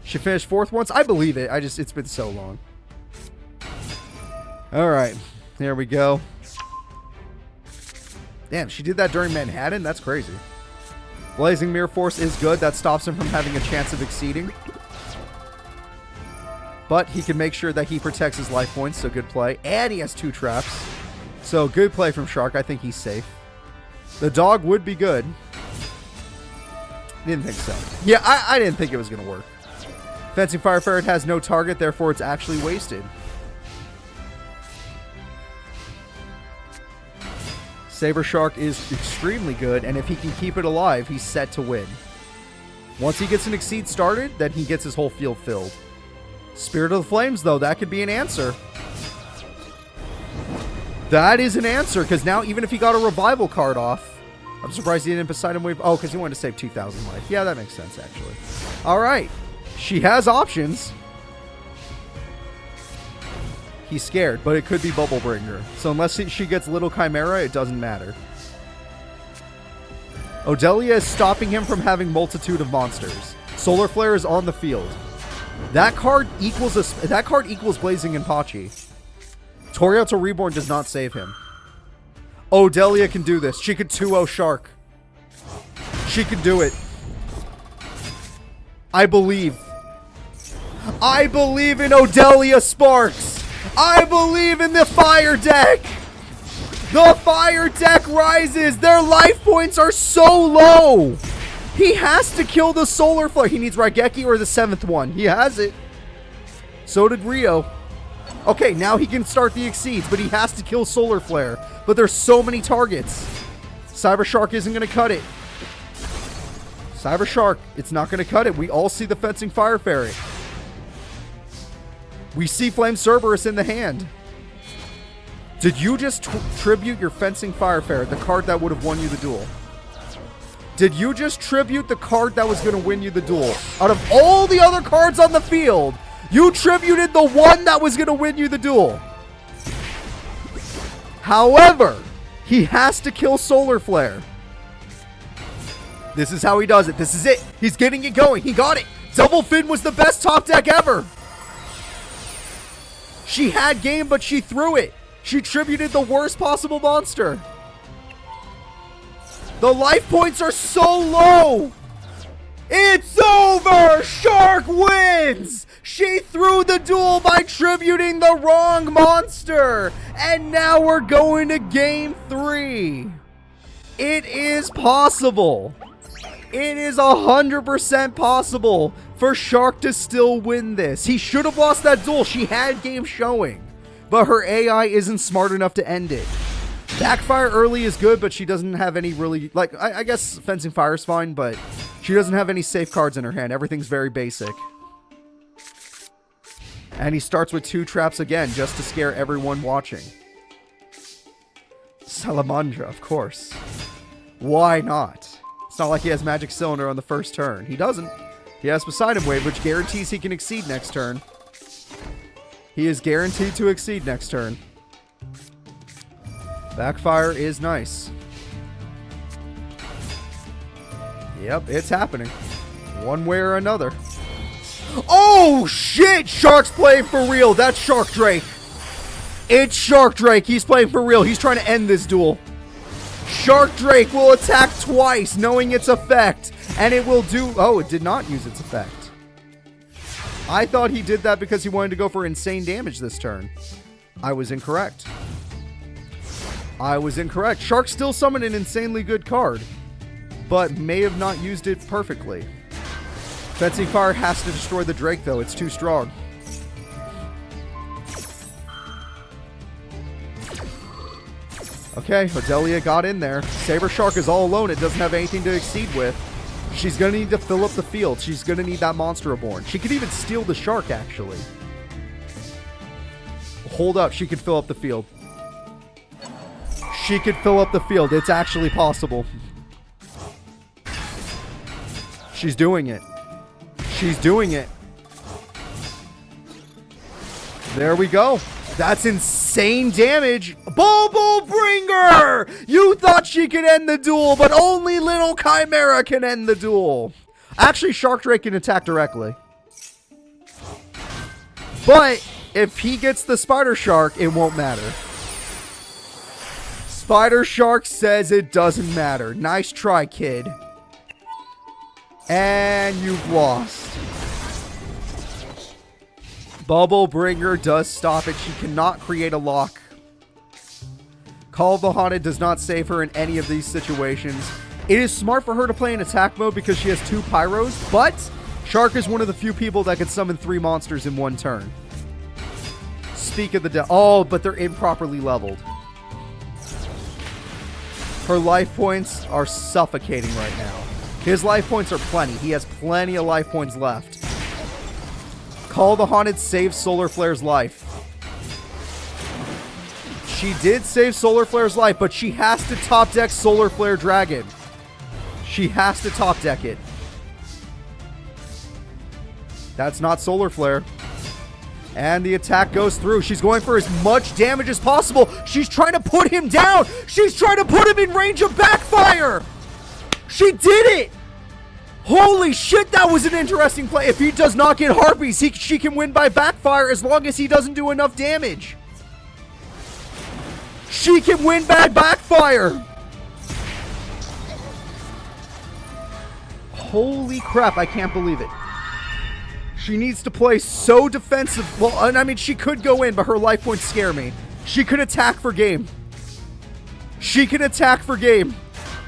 She finished 4th once. I believe it. It's been so long. All right. Here we go. Damn, she did that during Manhattan? That's crazy. Blazing Mirror Force is good. That stops him from having a chance of exceeding. But he can make sure that he protects his life points, so good play. And he has 2 traps. So good play from Shark. I think he's safe. The dog would be good. Didn't think so. Yeah, I didn't think it was going to work. Fencing Fire Ferret has no target, therefore it's actually wasted. Saber Shark is extremely good, and if he can keep it alive, he's set to win. Once he gets an Exceed started, then he gets his whole field filled. Spirit of the Flames, though, that could be an answer. That is an answer, because now even if he got a Revival card off, I'm surprised he didn't Poseidon Wave. Oh, because he wanted to save 2,000 life. Yeah, that makes sense, actually. All right. She has options. He's scared, but it could be Bubble Bringer. So unless she gets Little Chimera, it doesn't matter. Odelia is stopping him from having Multitude of Monsters. Solar Flare is on the field. That card equals Blazing Inpachi. Torielto Reborn does not save him. Odelia can do this. She could 2-0 Shark. She can do it. I believe. I believe in Odelia Sparks. I believe in the fire deck. The fire deck rises. Their life points are so low. He has to kill the Solar Flare. He needs Raigeki or the 7th one. He has it. So did Rio. Okay, now he can start the Exceeds, but he has to kill Solar Flare. But there's so many targets. Cyber Shark isn't going to cut it. Cyber Shark, it's not going to cut it. We all see the Fencing Fire Ferret. We see Flame Cerberus in the hand. Did you just tribute your Fencing Fire Ferret, the card that would have won you the duel? Did you just tribute the card that was going to win you the duel? Out of all the other cards on the field, you tributed the one that was going to win you the duel. However, he has to kill Solar Flare. This is how he does it. This is it. He's getting it going. He got it. Double Fin was the best top deck ever. She had game, but she threw it. She tributed the worst possible monster. The life points are so low. It's over. Shark wins. She threw the duel by tributing the wrong monster. And now we're going to game 3. It is possible. It is 100% possible for Shark to still win this. He should have lost that duel. She had game showing, but her AI isn't smart enough to end it. Backfire early is good, but she doesn't have any really, like, I guess Fencing Fire is fine, but she doesn't have any safe cards in her hand. Everything's very basic. And he starts with 2 traps again, just to scare everyone watching. Salamandra, of course. Why not? It's not like he has Magic Cylinder on the first turn. He doesn't. He has Poseidon Wave, which guarantees he can exceed next turn. He is guaranteed to exceed next turn. Backfire is nice. Yep, it's happening. One way or another. Oh, shit! Shark's playing for real. That's Shark Drake. It's Shark Drake. He's playing for real. He's trying to end this duel. Shark Drake will attack twice, knowing its effect. And it will do... Oh, it did not use its effect. I thought he did that because he wanted to go for insane damage this turn. I was incorrect. I was incorrect. Shark still summoned an insanely good card, but may have not used it perfectly. Fencing Fire has to destroy the Drake, though. It's too strong. Okay, Odelia got in there. Saber Shark is all alone. It doesn't have anything to exceed with. She's going to need to fill up the field. She's going to need that monster reborn. She could even steal the shark, actually. Hold up. She could fill up the field. She could fill up the field. It's actually possible. She's doing it. She's doing it. There we go. That's insane damage. Bobo Bringer! You thought she could end the duel, but only little Chimera can end the duel. Actually, Shark Drake can attack directly. But if he gets the Spider Shark, it won't matter. Spider Shark says it doesn't matter. Nice try, kid. And you've lost. Bubble Bringer does stop it. She cannot create a lock. Call of the Haunted does not save her in any of these situations. It is smart for her to play in attack mode because she has 2 pyros, but Shark is one of the few people that can summon 3 monsters in 1 turn. Speak of the devil. Oh, but they're improperly leveled. Her life points are suffocating right now. His life points are plenty. He has plenty of life points left. Call the Haunted saves Solar Flare's life. She did save Solar Flare's life, but she has to top deck Solar Flare Dragon. She has to top deck it. That's not Solar Flare. And the attack goes through. She's going for as much damage as possible. She's trying to put him down. She's trying to put him in range of backfire. She did it. Holy shit, that was an interesting play. If he does not get Harpies, she can win by backfire as long as he doesn't do enough damage. She can win by backfire. Holy crap, I can't believe it. She needs to play so defensive. Well, I mean, she could go in, but her life points scare me. She could attack for game. She can attack for game.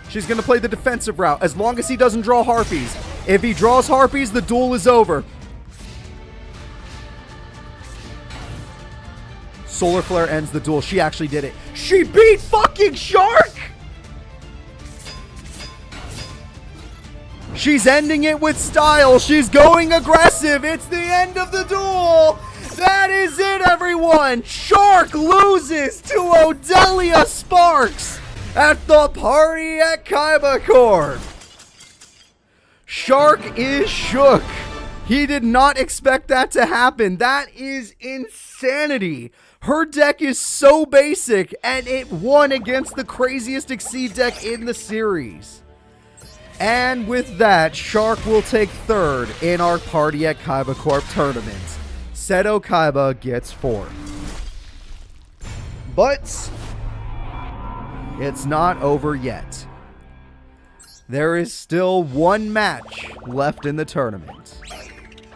She's going to play the defensive route as long as he doesn't draw Harpies. If he draws Harpies, the duel is over. Solar Flare ends the duel. She actually did it. She beat fucking Shark! She's ending it with style. She's going aggressive. It's the end of the duel. That is it, everyone. Shark loses to Odelia Sparks at the party at Kaiba. Shark is shook. He did not expect that to happen. That is insanity. Her deck is so basic, and it won against the craziest Exceed deck in the series. And with that, Shark will take 3rd in our Party at Kaiba Corp tournament. Seto Kaiba gets 4th. But it's not over yet. There is still 1 match left in the tournament.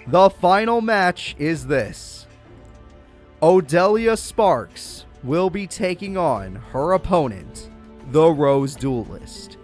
The final match is this. Odelia Sparks will be taking on her opponent, the Rose Duelist.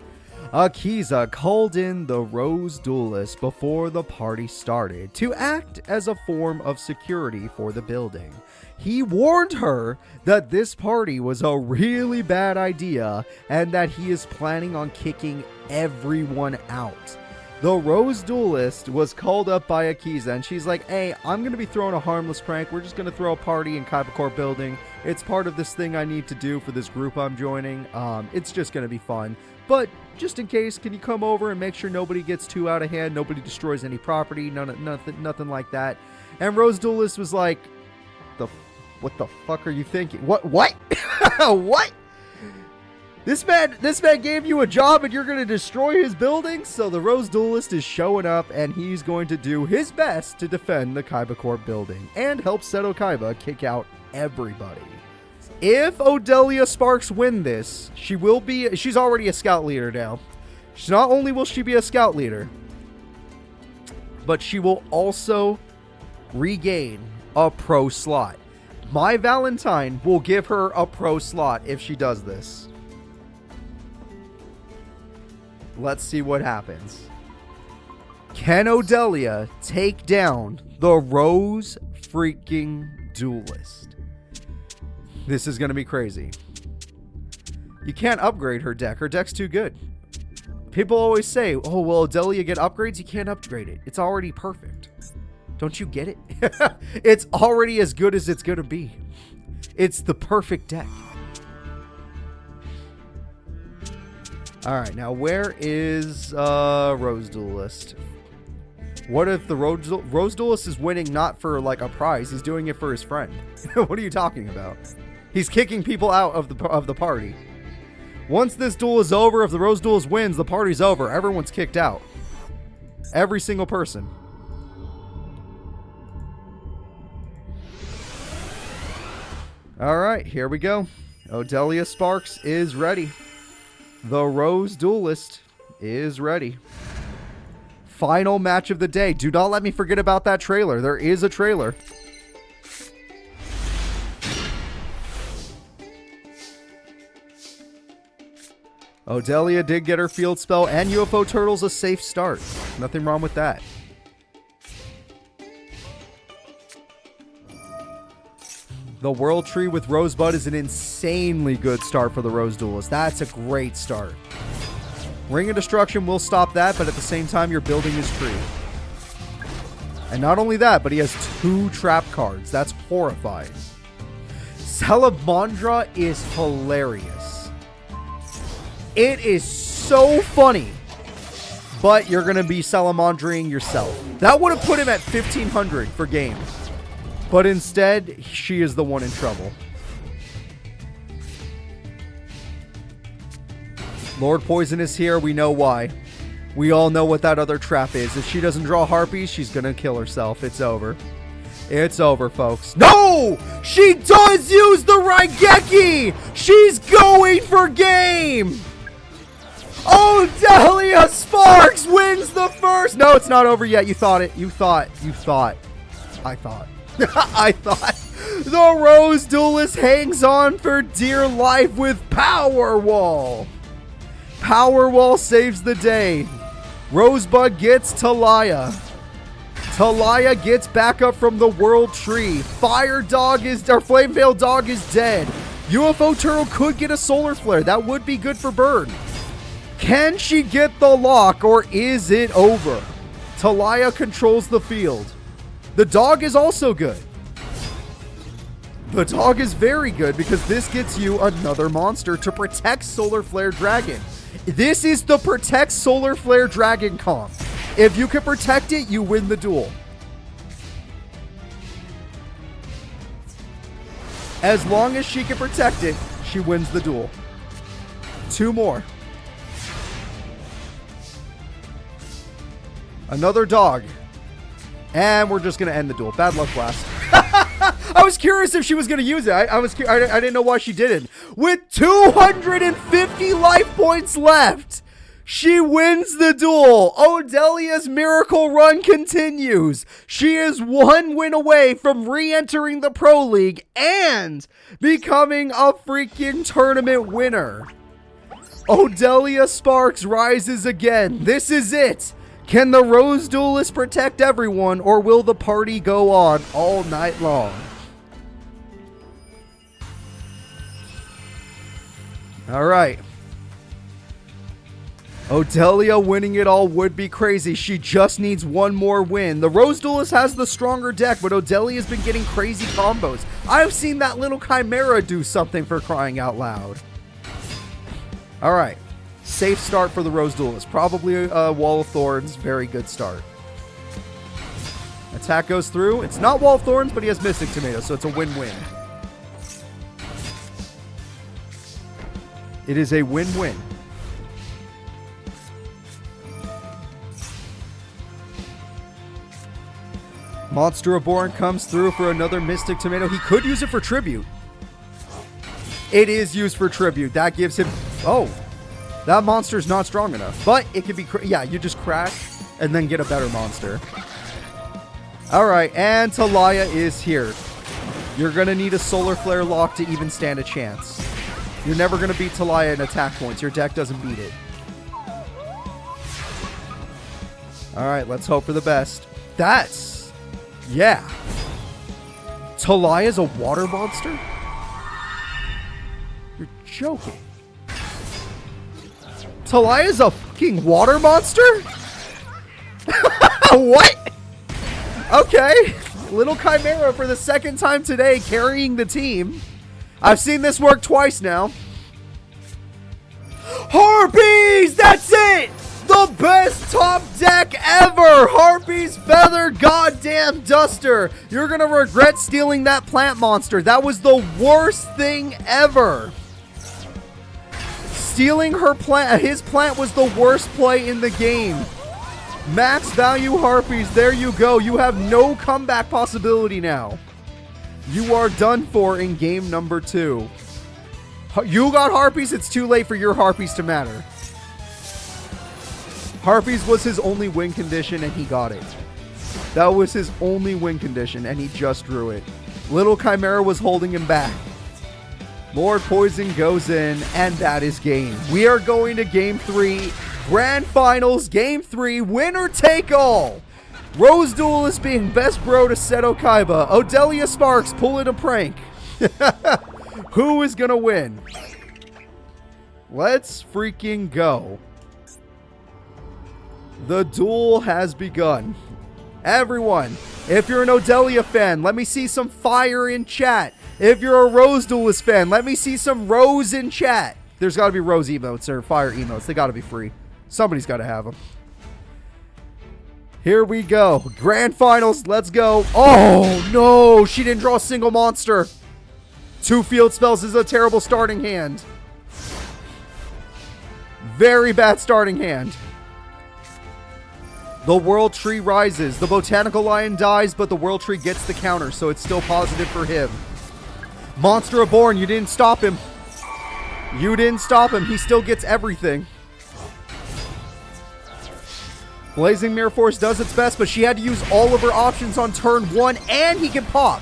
Akiza called in the Rose Duelist before the party started to act as a form of security for the building. He warned her that this party was a really bad idea and that he is planning on kicking everyone out. The Rose Duelist was called up by Akiza, and she's like, hey, I'm going to be throwing a harmless prank. We're just going to throw a party in Kaiba Corp building. It's part of this thing I need to do for this group I'm joining. It's just going to be fun. But just in case, can you come over and make sure nobody gets too out of hand, nobody destroys any property, nothing like that. And Rose Duelist was like, what the fuck are you thinking? What? What? This man gave you a job and you're going to destroy his building? So the Rose Duelist is showing up and he's going to do his best to defend the Kaiba Corp building and help Seto Kaiba kick out everybody. If Odelia Sparks win this, she's already a scout leader now. Not only will she be a scout leader, but she will also regain a pro slot. My Valentine will give her a pro slot if she does this. Let's see what happens. Can Odelia take down the Rose freaking Duelist? This is going to be crazy. You can't upgrade her deck. Her deck's too good. People always say, oh, well, Odelia get upgrades? You can't upgrade it. It's already perfect. Don't you get it? It's already as good as it's going to be. It's the perfect deck. Alright, now where is Rose Duelist? What if the Rose Duelist is winning not for like a prize? He's doing it for his friend. What are you talking about? He's kicking people out of the party. Once this duel is over, if the Rose Duelist wins, the party's over. Everyone's kicked out. Every single person. Alright, here we go. Odelia Sparks is ready. The Rose Duelist is ready. Final match of the day. Do not let me forget about that trailer. There is a trailer. Odelia did get her field spell, and UFO Turtle's a safe start. Nothing wrong with that. The World Tree with Rosebud is an insanely good start for the Rose Duelist. That's a great start. Ring of Destruction will stop that, but at the same time, you're building his tree. And not only that, but he has 2 trap cards. That's horrifying. Salamandra is hilarious. It is so funny, but you're going to be Salamandering yourself. That would have put him at 1,500 for game. But instead, she is the one in trouble. Lord Poison is here. We know why. We all know what that other trap is. If she doesn't draw Harpies, she's going to kill herself. It's over. It's over, folks. No! She does use the Raigeki! She's going for game! Odelia Sparks wins the first! No, it's not over yet. You thought it. You thought. I thought. I thought. The Rose Duelist hangs on for dear life with Power Wall. Power Wall saves the day. Rosebud gets Talia. Talia gets back up from the World Tree. Fire Dog is, or Flame Veil Dog is dead. UFO Turtle could get a Solar Flare. That would be good for Bird. Can she get the lock, or is it over? Talia controls the field. The dog is also good. The dog is very good because this gets you another monster to protect Solar Flare Dragon. This is the Protect Solar Flare Dragon comp. If you can protect it, you win the duel. As long as she can protect it, she wins the duel. 2 more. Another dog. And we're just going to end the duel. Bad luck, Blast. I was curious if she was going to use it. I didn't know why she didn't. With 250 life points left, she wins the duel. Odelia's miracle run continues. She is 1 win away from re-entering the Pro League and becoming a freaking tournament winner. Odelia Sparks rises again. This is it. Can the Rose Duelist protect everyone, or will the party go on all night long? All right. Odelia winning it all would be crazy. She just needs 1 more win. The Rose Duelist has the stronger deck, but Odelia has been getting crazy combos. I've seen that little Chimera do something, for crying out loud. All right. Safe start for the Rose Duelist. Probably Wall of Thorns. Very good start. Attack goes through. It's not Wall of Thorns, but he has Mystic Tomato, so it's a win-win. It is a win-win. Monster Reborn comes through for another Mystic Tomato. He could use it for Tribute. It is used for Tribute. That gives him... Oh. That monster's not strong enough. But it could be... Yeah, you just crash and then get a better monster. Alright, and Talia is here. You're going to need a Solar Flare lock to even stand a chance. You're never going to beat Talia in attack points. Your deck doesn't beat it. Alright, let's hope for the best. That's... Yeah. Talia's a water monster? You're joking. Talia's a fucking water monster? What? Okay. Little Chimera for the second time today carrying the team. I've seen this work twice now. Harpies! That's it! The best top deck ever! Harpies Feather Goddamn Duster! You're gonna regret stealing that plant monster. That was the worst thing ever. Stealing his plant was the worst play in the game. Max value Harpies, there you go. You have no comeback possibility now. You are done for in game number 2. You got Harpies, it's too late for your Harpies to matter. Harpies was his only win condition and he got it. That was his only win condition and he just drew it. Little Chimera was holding him back. Lord Poison goes in and that is game. We are going to game 3. Grand Finals, Game 3, winner take all. Rose Duelist being best bro to Seto Kaiba. Odelia Sparks pulling a prank. Who is gonna win? Let's freaking go. The duel has begun. Everyone, if you're an Odelia fan, let me see some fire in chat. If you're a Rose Duelist fan, let me see some Rose in chat. There's gotta be Rose emotes or fire emotes. They gotta be free. Somebody's got to have them. Here we go. Grand Finals. Let's go. Oh, no. She didn't draw a single monster. 2 field spells is a terrible starting hand. Very bad starting hand. The World Tree rises. The Botanical Lion dies, but the World Tree gets the counter, so it's still positive for him. Monster Reborn. You didn't stop him. You didn't stop him. He still gets everything. Blazing Mirror Force does its best, but she had to use all of her options on turn 1, and he can pop.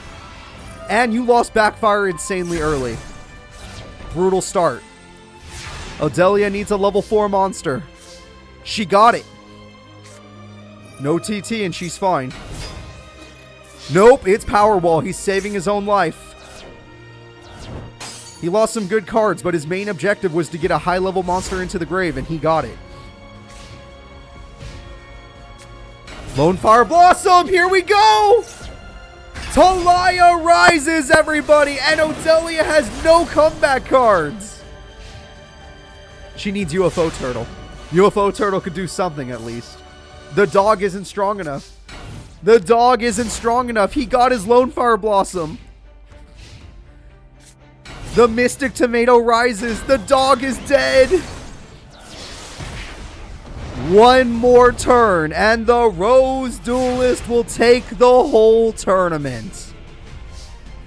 And you lost Backfire insanely early. Brutal start. Odelia needs a level 4 monster. She got it. No TT and she's fine. Nope, it's Powerwall. He's saving his own life. He lost some good cards, but his main objective was to get a high-level monster into the grave, and he got it. Lone Fire Blossom, here we go! Talia rises, everybody, and Odelia has no comeback cards. She needs UFO Turtle. UFO Turtle could do something at least. The dog isn't strong enough. The dog isn't strong enough. He got his Lone Fire Blossom. The Mystic Tomato rises. The dog is dead. One more turn, and the Rose Duelist will take the whole tournament.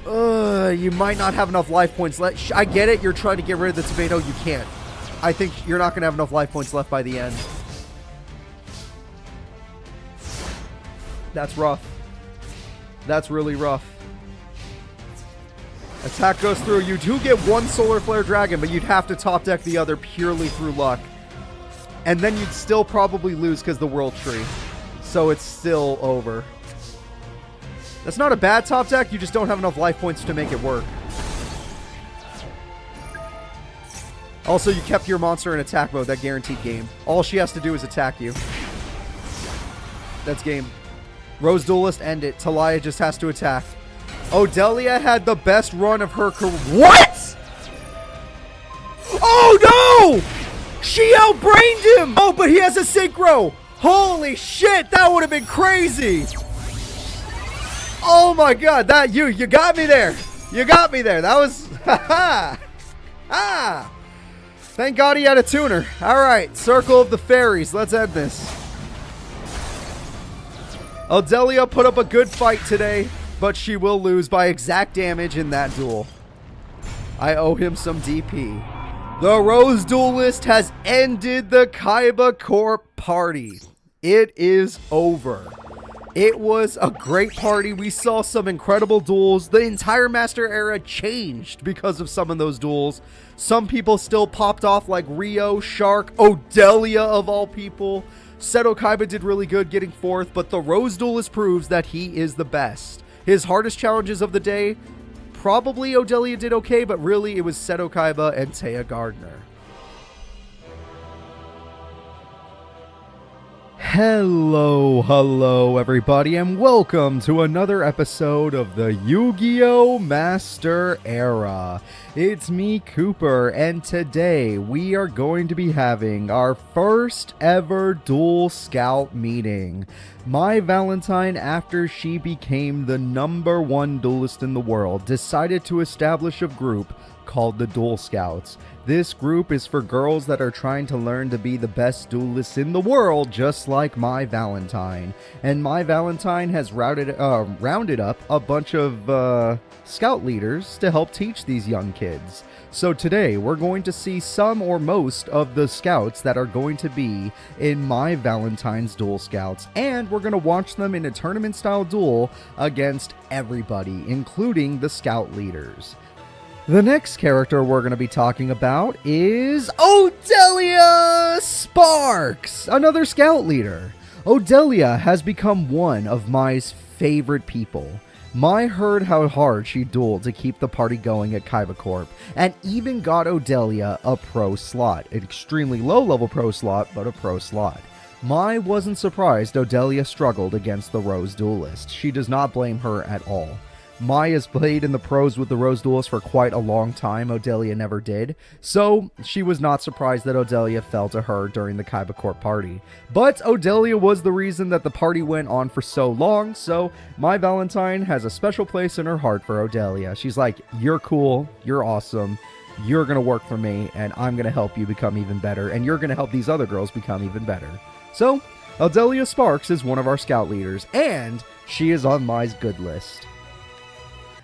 You might not have enough life points left. I get it. You're trying to get rid of the tomato. You can't. I think you're not going to have enough life points left by the end. That's rough. That's really rough. Attack goes through. You do get one Solar Flare Dragon, but you'd have to top deck the other purely through luck. And then you'd still probably lose because the World Tree. So it's still over. That's not a bad top deck. You just don't have enough life points to make it work. Also, you kept your monster in attack mode. That guaranteed game. All she has to do is attack you. That's game. Rose Duelist, end it. Talia just has to attack. Odelia had the best run of her career. What? Oh, no! She outbrained him! Oh, but he has a synchro! Holy shit, that would have been crazy! Oh my god, that you got me there! You got me there, that was... Thank god he had a tuner. Alright, Circle of the Fairies, let's end this. Odelia put up a good fight today, but she will lose by exact damage in that duel. I owe him some DP. The Rose Duelist has ended the Kaiba Corp party. It is over. It was a great party. We saw some incredible duels. The entire Master era changed because of some of those duels. Some people still popped off like Rio, Shark, Odelia of all people. Seto Kaiba did really good getting 4th, but the Rose Duelist proves that he is the best. His hardest challenges of the day, probably Odelia did okay, but really it was Seto Kaiba and Taya Gardner. Hello everybody, and welcome to another episode of the Yu-Gi-Oh! Master Era. It's me, Cooper, and today we are going to be having our first ever Duel Scout meeting. My Valentine, after she became the #1 duelist in the world, decided to establish a group called the Duel Scouts. This group is for girls that are trying to learn to be the best duelists in the world, just like My Valentine. And My Valentine has rounded up a bunch of scout leaders to help teach these young kids. So today we're going to see some or most of the scouts that are going to be in My Valentine's Duel Scouts, and we're going to watch them in a tournament style duel against everybody, including the scout leaders. The next character we're going to be talking about is Odelia Sparks, another scout leader. Odelia has become one of Mai's favorite people. Mai heard how hard she dueled to keep the party going at Kaiba Corp, and even got Odelia a pro slot. An extremely low-level pro slot, but a pro slot. Mai wasn't surprised Odelia struggled against the Rose Duelist. She does not blame her at all. Mai has played in the pros with the Rose Duelist for quite a long time. Odelia never did, so she was not surprised that Odelia fell to her during the Kaiba Corp party. But Odelia was the reason that the party went on for so long, so My Valentine has a special place in her heart for Odelia. She's like, you're cool, you're awesome, you're gonna work for me, and I'm gonna help you become even better, and you're gonna help these other girls become even better. So, Odelia Sparks is one of our scout leaders, and she is on Mai's good list.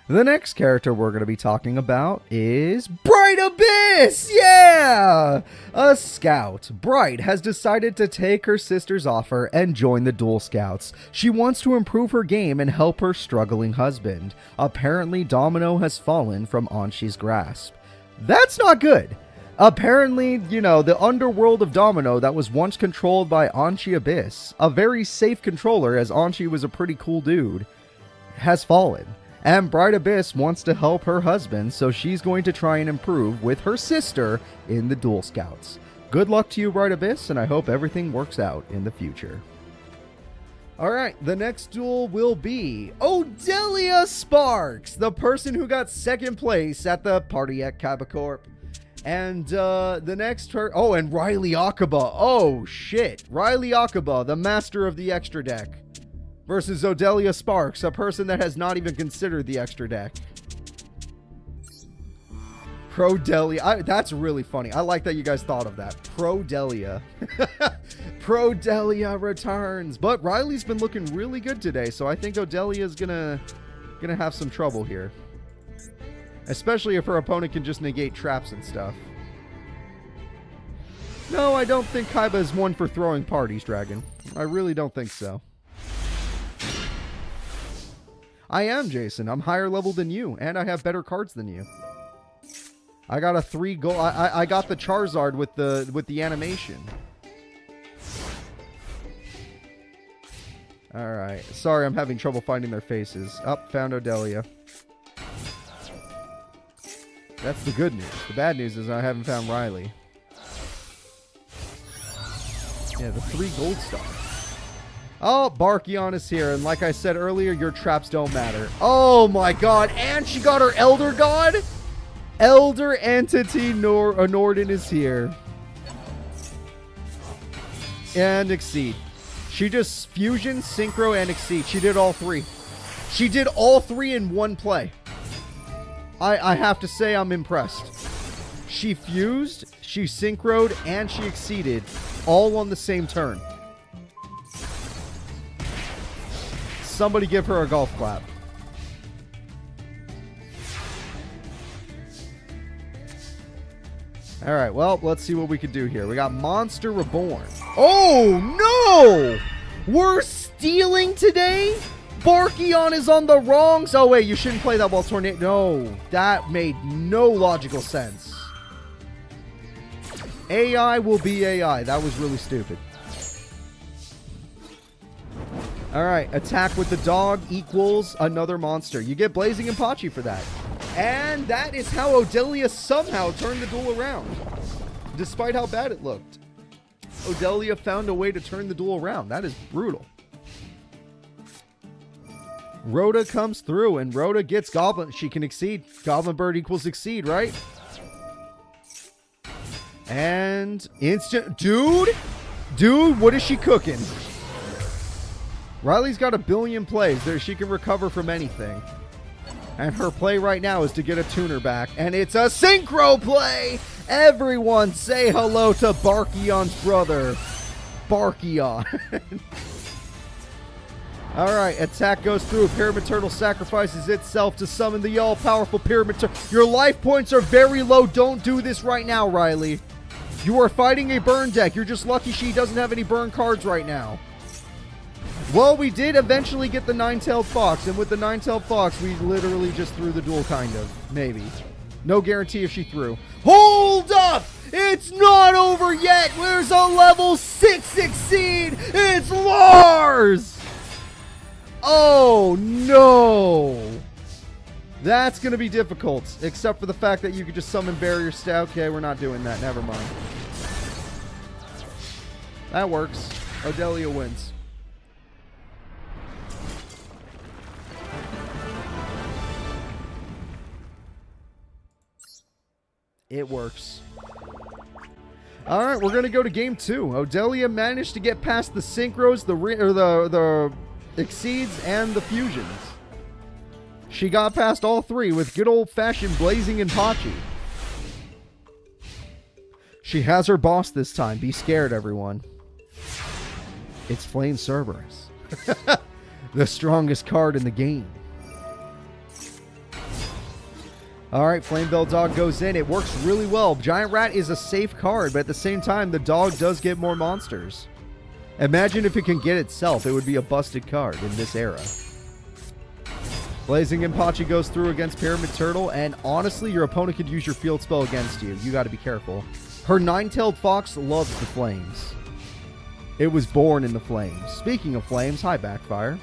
The next character we're going to be talking about is Bright Abyss! Yeah! A scout. Bright has decided to take her sister's offer and join the Duel Scouts. She wants to improve her game and help her struggling husband. Apparently, Domino has fallen from Anshi's grasp. That's not good. Apparently, you know, the underworld of Domino that was once controlled by Anshi Abyss, a very safe controller as Anshi was a pretty cool dude, has fallen. And Bright Abyss wants to help her husband, so she's going to try and improve with her sister in the Duel Scouts. Good luck to you, Bright Abyss, and I hope everything works out in the future. Alright, the next duel will be Odelia Sparks, the person who got second place at the party at Kaiba Corp. And the next and Riley Akaba. Oh shit, Riley Akaba, the master of the extra deck, versus Odelia Sparks, a person that has not even considered the extra deck. Pro-Delia. That's really funny. I like that you guys thought of that. Pro-Delia. Pro-Delia returns. But Riley's been looking really good today, so I think Odelia's gonna have some trouble here. Especially if her opponent can just negate traps and stuff. No, I don't think Kaiba is one for throwing parties, Dragon. I really don't think so. I am, Jason. I'm higher level than you, and I have better cards than you. I got a 3 gold. I got the Charizard with the animation. All right. Sorry, I'm having trouble finding their faces. Found Odelia. That's the good news. The bad news is I haven't found Riley. Yeah, the 3 gold stars. Oh, Barkion is here, and like I said earlier, your traps don't matter. Oh my god, and she got her Elder God? Elder Entity Norden is here. And Exceed. She just Fusion, Synchro, and Exceed. She did all 3. She did all 3 in one play. I have to say I'm impressed. She fused, she synchroed, and she exceeded all on the same turn. Somebody give her a golf clap. Alright, well, let's see what we can do here. We got Monster Reborn. Oh, no! We're stealing today? Barkion is on the wrongs. Oh, wait, you shouldn't play that while Tornado. No, that made no logical sense. AI will be AI. That was really stupid. Alright, attack with the dog equals another monster. You get Blazing Impachi for that. And that is how Odelia somehow turned the duel around, despite how bad it looked. Odelia found a way to turn the duel around. That is brutal. Rhoda comes through, and Rhoda gets Goblin. She can exceed. Goblin Bird equals exceed, right? And instant... Dude, what is she cooking? Riley's got a billion plays. She can recover from anything. And her play right now is to get a tuner back. And it's a synchro play! Everyone say hello to Barkion's brother. Barkion. Alright, attack goes through. Pyramid Turtle sacrifices itself to summon the all-powerful Pyramid Turtle. Your life points are very low. Don't do this right now, Riley. You are fighting a burn deck. You're just lucky she doesn't have any burn cards right now. Well, we did eventually get the Nine-Tailed Fox, and with the Nine-Tailed Fox, we literally just threw the duel, kind of. Maybe. No guarantee if she threw. Hold up! It's not over yet! There's a level 6 exceed! It's Lars! Oh, no! That's going to be difficult, except for the fact that you could just summon Barrier Stout. Okay, we're not doing that. Never mind. That works. Odelia wins. It works. All right, we're going to go to game 2. Odelia managed to get past the synchros, the exceeds, and the fusions. She got past all 3 with good old-fashioned Blazing and Pachi. She has her boss this time. Be scared, everyone. It's Flame Cerberus. The strongest card in the game. Alright, Flame Bell Dog goes in. It works really well. Giant Rat is a safe card, but at the same time, the dog does get more monsters. Imagine if it can get itself. It would be a busted card in this era. Blazing Impachi goes through against Pyramid Turtle, and honestly, your opponent could use your field spell against you. You got to be careful. Her Nine-Tailed Fox loves the flames. It was born in the flames. Speaking of flames, hi, Backfire.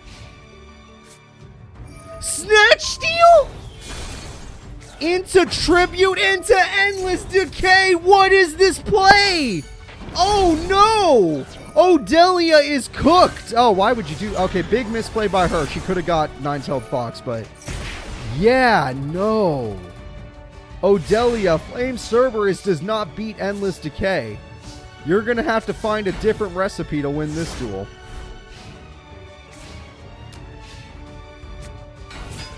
Snatch Steal! Into Tribute, into Endless Decay. What is this play? Oh, no! Odelia is cooked. Oh, why would you do... Okay, big misplay by her. She could have got Nine-Tailed Fox, but... Yeah, no. Odelia, Flame Cerberus does not beat Endless Decay. You're going to have to find a different recipe to win this duel.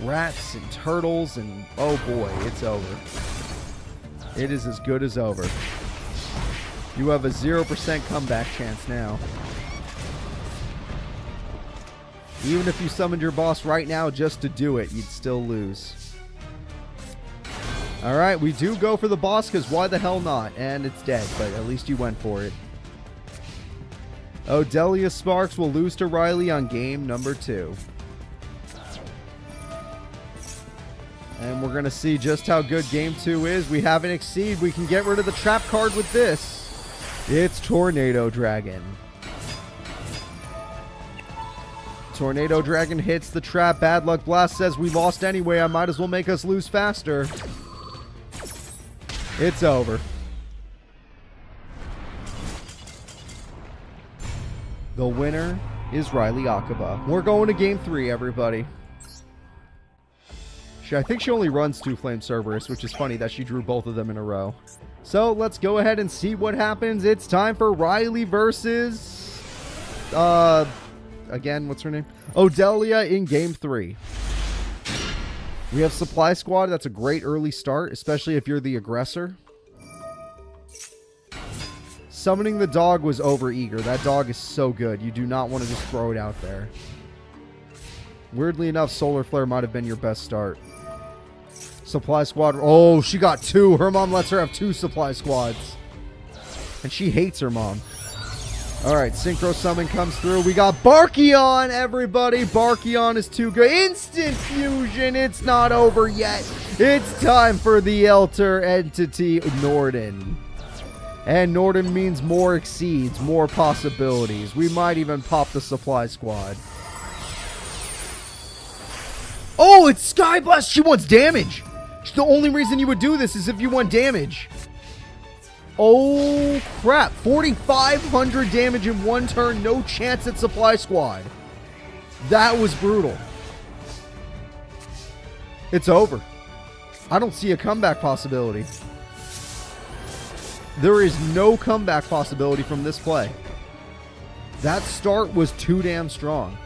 Rats and turtles and... Oh boy, it's over. It is as good as over. You have a 0% comeback chance now. Even if you summoned your boss right now just to do it, you'd still lose. Alright, we do go for the boss because why the hell not? And it's dead, but at least you went for it. Odelia Sparks will lose to Riley on game number 2. And we're going to see just how good game 2 is. We have an exceed. We can get rid of the trap card with this. It's Tornado Dragon. Tornado Dragon hits the trap. Bad Luck Blast says we lost anyway. I might as well make us lose faster. It's over. The winner is Riley Akaba. We're going to game 3, everybody. I think she only runs 2 Flame Cerberus, which is funny that she drew both of them in a row. So let's go ahead and see what happens. It's time for Riley versus... again, what's her name? Odelia in game 3. We have Supply Squad. That's a great early start, especially if you're the aggressor. Summoning the dog was over-eager. That dog is so good. You do not want to just throw it out there. Weirdly enough, Solar Flare might have been your best start. Supply Squad. Oh, she got 2. Her mom lets her have 2 Supply Squads. And she hates her mom. Alright, Synchro Summon comes through. We got Barkion, everybody. Barkion is too good. Instant Fusion. It's not over yet. It's time for the Elter entity, Norden. And Norden means more exceeds, more possibilities. We might even pop the Supply Squad. Oh, it's Sky Blast. She wants damage. The only reason you would do this is if you want damage. Oh, crap. 4,500 damage in one turn. No chance at Supply Squad. That was brutal. It's over. I don't see a comeback possibility. There is no comeback possibility from this play. That start was too damn strong.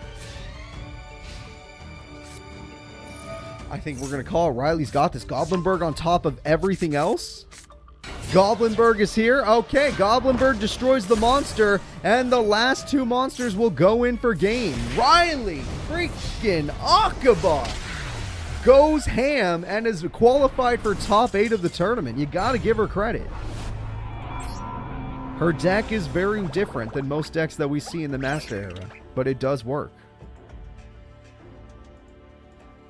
I think we're going to call it. Riley's got this. Goblinberg on top of everything else. Goblinberg is here. Okay, Goblinberg destroys the monster, and the last two monsters will go in for game. Riley freaking Akaba goes ham and is qualified for top 8 of the tournament. You got to give her credit. Her deck is very different than most decks that we see in the Master era, but it does work.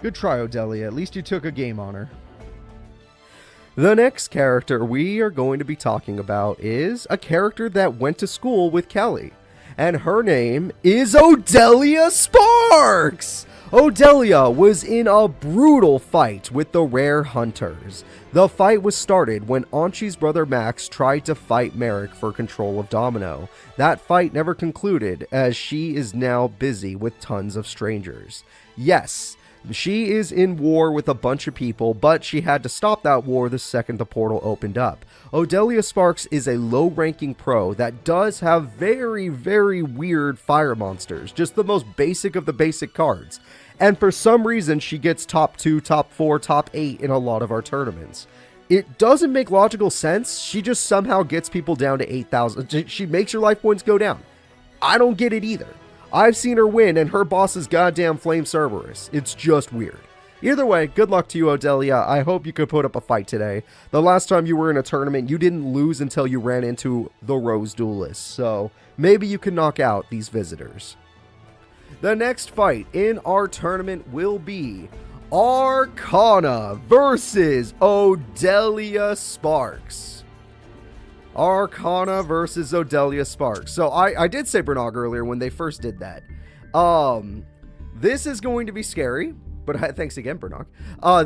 Good try, Odelia. At least you took a game on her. The next character we are going to be talking about is a character that went to school with Kelly, and her name is Odelia Sparks! Odelia was in a brutal fight with the Rare Hunters. The fight was started when Anchi's brother Max tried to fight Merrick for control of Domino. That fight never concluded, as she is now busy with tons of strangers. Yes, she is in war with a bunch of people, but she had to stop that war the second the portal opened up. Odelia Sparks is a low-ranking pro that does have very, very weird fire monsters, just the most basic of the basic cards. And for some reason, she gets top 2, top 4, top 8 in a lot of our tournaments. It doesn't make logical sense. She just somehow gets people down to 8,000. She makes your life points go down. I don't get it either. I've seen her win, and her boss is goddamn Flame Cerberus. It's just weird. Either way, good luck to you, Odelia. I hope you could put up a fight today. The last time you were in a tournament, you didn't lose until you ran into the Rose Duelists, so maybe you can knock out these visitors. The next fight in our tournament will be Arcana versus Odelia Sparks. Arcana versus Odelia Sparks. So I did say Bernog earlier when they first did that. This is going to be scary, but thanks again, Bernog.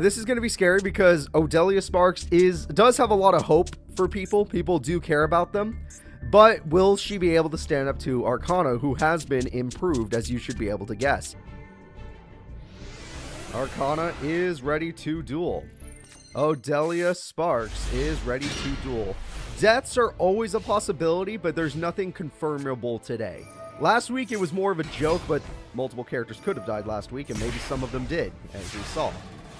This is going to be scary because Odelia Sparks does have a lot of hope for people. People do care about them. But will she be able to stand up to Arcana, who has been improved, as you should be able to guess? Arcana is ready to duel. Odelia Sparks is ready to duel. Deaths are always a possibility, but there's nothing confirmable today. Last week it was more of a joke, but multiple characters could have died last week, and maybe some of them did, as we saw.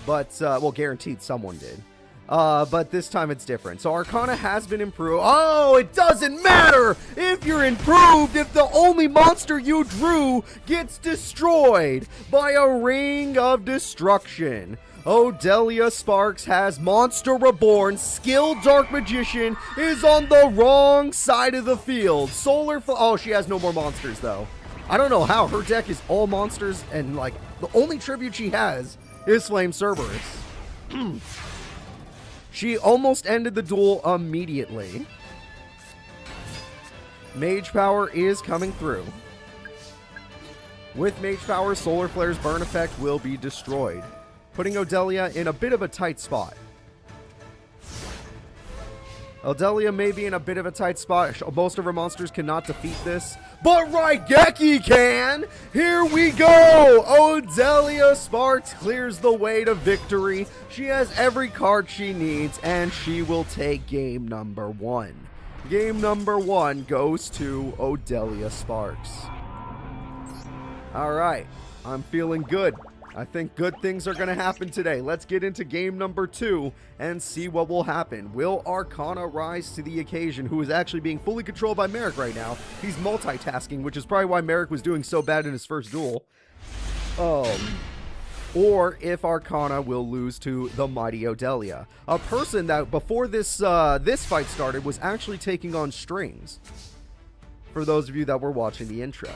But, well, guaranteed someone did. But this time it's different. So Arcana has been improved. Oh, it doesn't matter if you're improved if the only monster you drew gets destroyed by a ring of destruction. Odelia Sparks has Monster Reborn. Skilled Dark Magician is on the wrong side of the field. Oh, she has no more monsters, though. I don't know how. Her deck is all monsters, and, like, the only tribute she has is Flame Cerberus. She almost ended the duel immediately. Mage Power is coming through. With Mage Power, Solar Flare's burn effect will be destroyed, putting Odelia in a bit of a tight spot. Odelia may be in a bit of a tight spot. Most of her monsters cannot defeat this, but Raigeki can! Here we go! Odelia Sparks clears the way to victory. She has every card she needs, and she will take game number 1. Game number 1 goes to Odelia Sparks. Alright, I'm feeling good. I think good things are going to happen today. Let's get into game number 2 and see what will happen. Will Arcana rise to the occasion, who is actually being fully controlled by Merrick right now? He's multitasking, which is probably why Merrick was doing so bad in his first duel. Or if Arcana will lose to the mighty Odelia. A person that, before this fight started, was actually taking on Strings. For those of you that were watching the intro.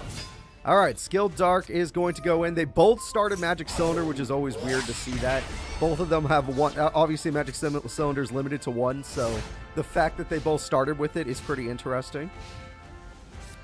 Alright, Skilled Dark is going to go in. They both started Magic Cylinder, which is always weird to see that. Both of them have one. Obviously, Magic Cylinder is limited to 1, so the fact that they both started with it is pretty interesting.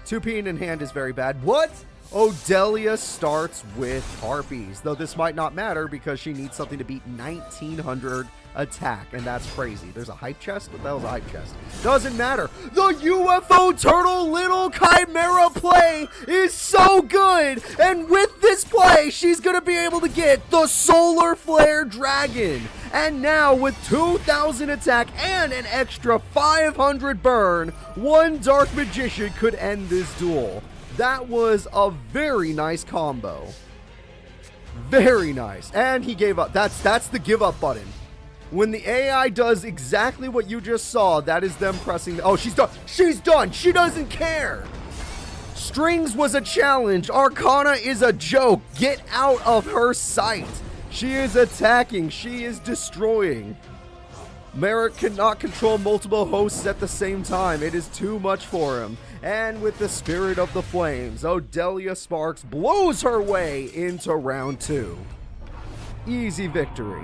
2P in hand is very bad. What? Odelia starts with Harpies, though this might not matter because she needs something to beat 1900 attack, and that's crazy. There's a hype chest? What the hell's a hype chest? Doesn't matter. The UFO Turtle Little Chimera play is so good, and with this play, she's going to be able to get the Solar Flare Dragon. And now, with 2000 attack and an extra 500 burn, one Dark Magician could end this duel. That was a very nice combo. Very nice. And he gave up. That's the give up button. When the AI does exactly what you just saw, that is them pressing oh, she's done. She's done. She doesn't care. Strings was a challenge. Arcana is a joke. Get out of her sight. She is attacking. She is destroying. Merrick cannot control multiple hosts at the same time. It is too much for him. And with the Spirit of the Flames, Odelia Sparks blows her way into round 2. Easy victory.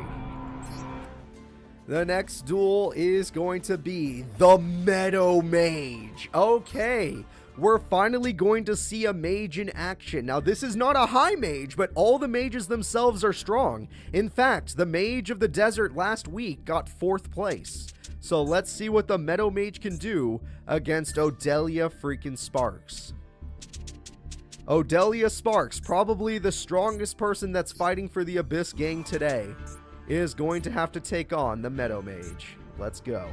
The next duel is going to be the Meadow Mage. Okay, we're finally going to see a mage in action. Now, this is not a high mage, but all the mages themselves are strong. In fact, the Mage of the Desert last week got 4th place. So let's see what the Meadow Mage can do against Odelia freaking Sparks. Odelia Sparks, probably the strongest person that's fighting for the Abyss Gang today, is going to have to take on the Meadow Mage. Let's go.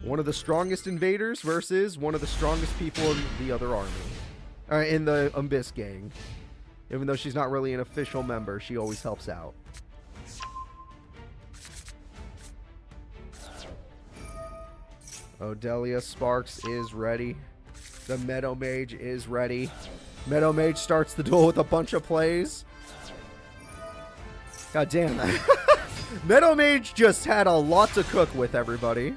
One of the strongest invaders versus one of the strongest people in the other army. In the Abyss Gang. Even though she's not really an official member, she always helps out. Odelia Sparks is ready. The Meadow Mage is ready. Meadow Mage starts the duel with a bunch of plays. God damn. Meadow Mage just had a lot to cook with, everybody.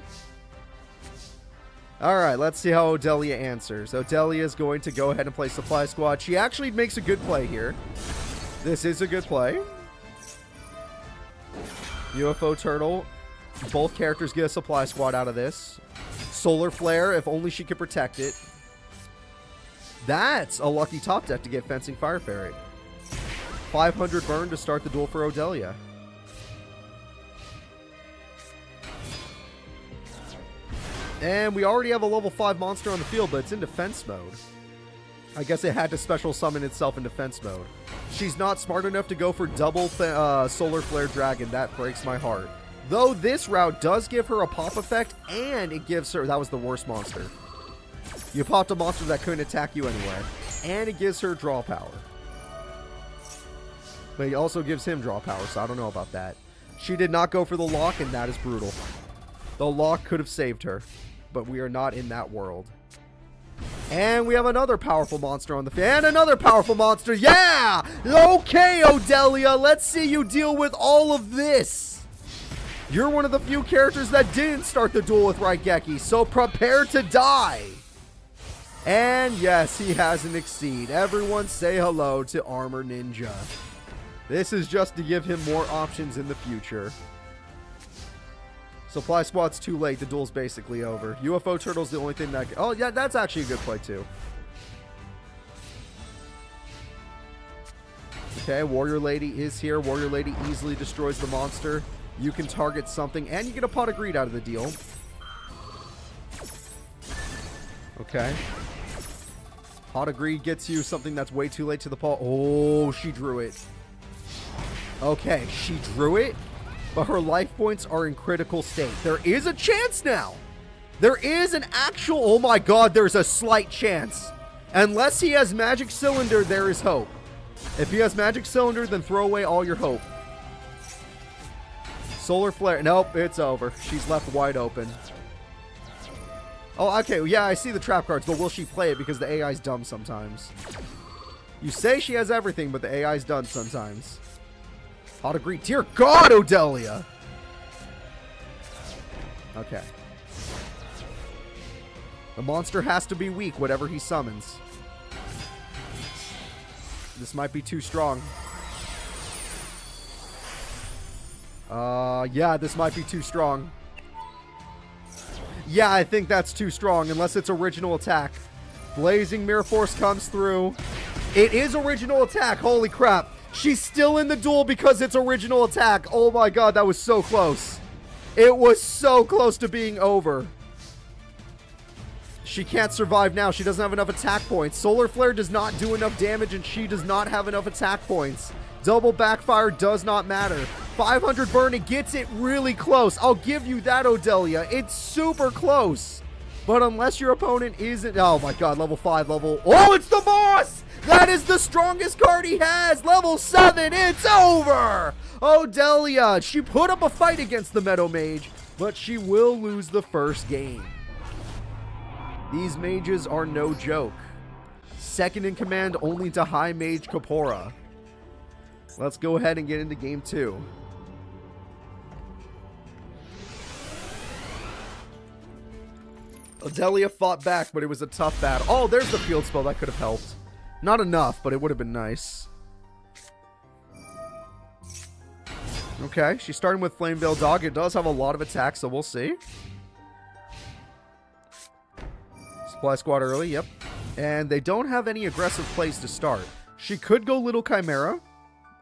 Alright, let's see how Odelia answers. Odelia is going to go ahead and play Supply Squad. She actually makes a good play here. This is a good play. UFO Turtle. Both characters get a Supply Squad out of this. Solar Flare, if only she could protect it. That's a lucky top deck to get Fencing Fire Ferret. 500 burn to start the duel for Odelia. And we already have a level 5 monster on the field, but it's in defense mode. I guess it had to special summon itself in defense mode. She's not smart enough to go for double Solar Flare Dragon. That breaks my heart. Though this route does give her a pop effect, and it gives her... That was the worst monster. You popped a monster that couldn't attack you anyway. And it gives her draw power. But it also gives him draw power, so I don't know about that. She did not go for the lock, and that is brutal. The lock could have saved her. But we are not in that world. And we have another powerful monster on the field. And another powerful monster. Yeah! Okay, Odelia. Let's see you deal with all of this. You're one of the few characters that didn't start the duel with Raigeki. So prepare to die. And yes, he has an Exceed. Everyone say hello to Armor Ninja. This is just to give him more options in the future. Supply Squad's too late. The duel's basically over. UFO Turtle's the only thing that... Oh, yeah, that's actually a good play, too. Okay, Warrior Lady is here. Warrior Lady easily destroys the monster. You can target something, and you get a Pot of Greed out of the deal. Okay. Pot of Greed gets you something that's way too late to the pot. Oh, she drew it. Okay, she drew it. But her life points are in critical state. There is a chance now. There is an actual... Oh my god, there's a slight chance. Unless he has Magic Cylinder, there is hope. If he has Magic Cylinder, then throw away all your hope. Solar Flare. Nope, it's over. She's left wide open. Oh, okay. Yeah, I see the trap cards, but will she play it because the AI's dumb sometimes? You say she has everything, but the AI's dumb sometimes. Pot of Greed. Dear God, Odelia! Okay. The monster has to be weak, whatever he summons. This might be too strong. Yeah, this might be too strong. Yeah, I think that's too strong, unless it's original attack. Blazing Mirror Force comes through. It is original attack. Holy crap. She's still in the duel because it's original attack. Oh my god, that was so close. It was so close to being over. She can't survive now. She doesn't have enough attack points. Solar Flare does not do enough damage, and she does not have enough attack points. Double backfire does not matter. 500 burn, it gets it really close. I'll give you that, Odelia. It's super close. But unless your opponent isn't... Oh my god, level 5, level... Oh, it's the boss! That is the strongest card he has! Level 7, it's over! Odelia, she put up a fight against the Meadow Mage, but she will lose the first game. These mages are no joke. Second in command only to High Mage Kapora. Let's go ahead and get into game 2. Odelia fought back, but it was a tough battle. Oh, there's the field spell that could have helped. Not enough, but it would have been nice. Okay, she's starting with Flame Veil Dog. It does have a lot of attacks, so we'll see. Supply Squad early, yep. And they don't have any aggressive plays to start. She could go Little Chimera.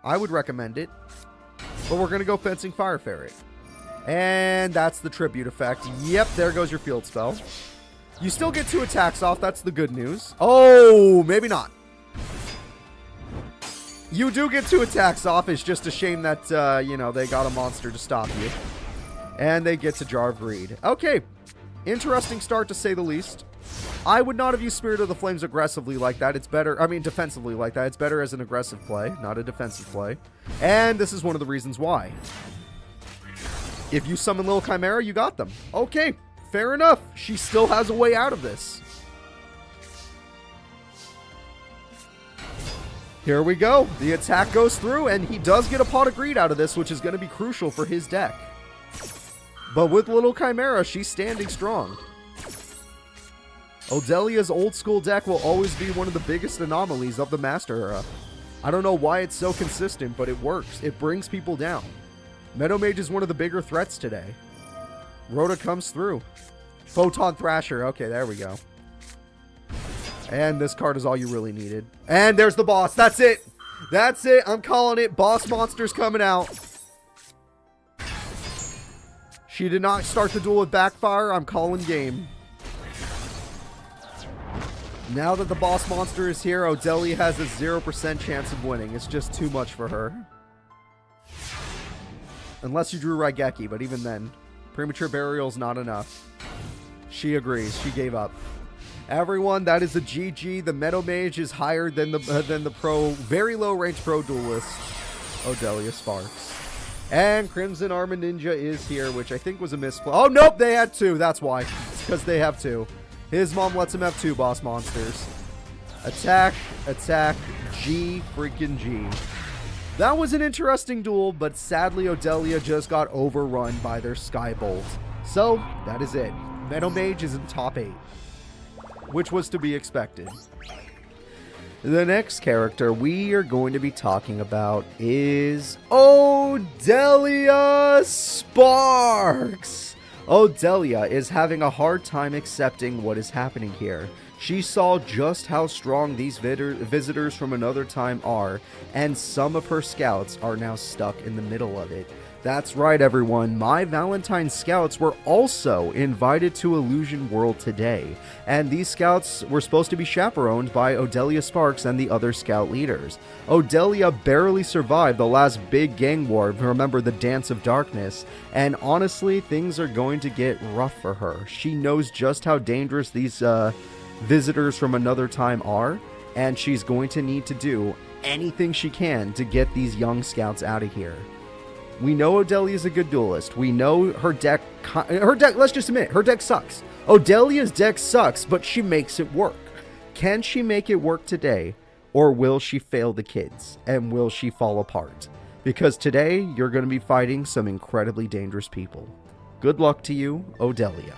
I would recommend it. But we're going to go Fencing Fire Ferret. And that's the Tribute effect. Yep, there goes your field spell. You still get 2 attacks off. That's the good news. Oh, maybe not. You do get 2 attacks off. It's just a shame that, you know, they got a monster to stop you. And they get to Jar of Greed. Okay. Interesting start, to say the least. I would not have used Spirit of the Flames aggressively like that. It's better, I mean, defensively like that. It's better as an aggressive play, not a defensive play. And this is one of the reasons why. If you summon Little Chimera, you got them. Okay, fair enough. She still has a way out of this. Here we go. The attack goes through, and he does get a Pot of Greed out of this, which is going to be crucial for his deck. But with Little Chimera, she's standing strong. Odelia's old school deck will always be one of the biggest anomalies of the Master era. I don't know why it's so consistent, but it works. It brings people down. Meadow Mage is one of the bigger threats today. Rhoda comes through. Photon Thrasher. Okay, there we go. And this card is all you really needed. And there's the boss. That's it. That's it. I'm calling it. Boss monster's coming out. She did not start the duel with backfire. I'm calling game. Now that the boss monster is here, Odelia has a 0% chance of winning. It's just too much for her. Unless you drew Raigeki, but even then, Premature Burial's not enough. She agrees. She gave up. Everyone, that is a GG. The Meadow Mage is higher than the pro, very low range pro duelist, Odelia Sparks. And Crimson Armor Ninja is here, which I think was a misplay. Oh, nope, they had 2. That's why. It's because they have 2. His mom lets him have 2 boss monsters. Attack, attack, G freaking G. That was an interesting duel, but sadly Odelia just got overrun by their Skybolt. So, that is it. Meadow Mage is in top 8. Which was to be expected. The next character we are going to be talking about is Odelia Sparks. Odelia is having a hard time accepting what is happening here. She saw just how strong these visitors from another time are, and some of her scouts are now stuck in the middle of it. That's right, everyone. My Valentine scouts were also invited to Illusion World today, and these scouts were supposed to be chaperoned by Odelia Sparks and the other scout leaders. Odelia barely survived the last big gang war, remember the Dance of Darkness, and honestly, things are going to get rough for her. She knows just how dangerous these visitors from another time are, and she's going to need to do anything she can to get these young scouts out of here. We know Odelia is a good duelist. We know her deck, let's just admit, her deck sucks. Odelia's deck sucks, but she makes it work. Can she make it work today, or will she fail the kids, and will she fall apart? Because today, you're going to be fighting some incredibly dangerous people. Good luck to you, Odelia.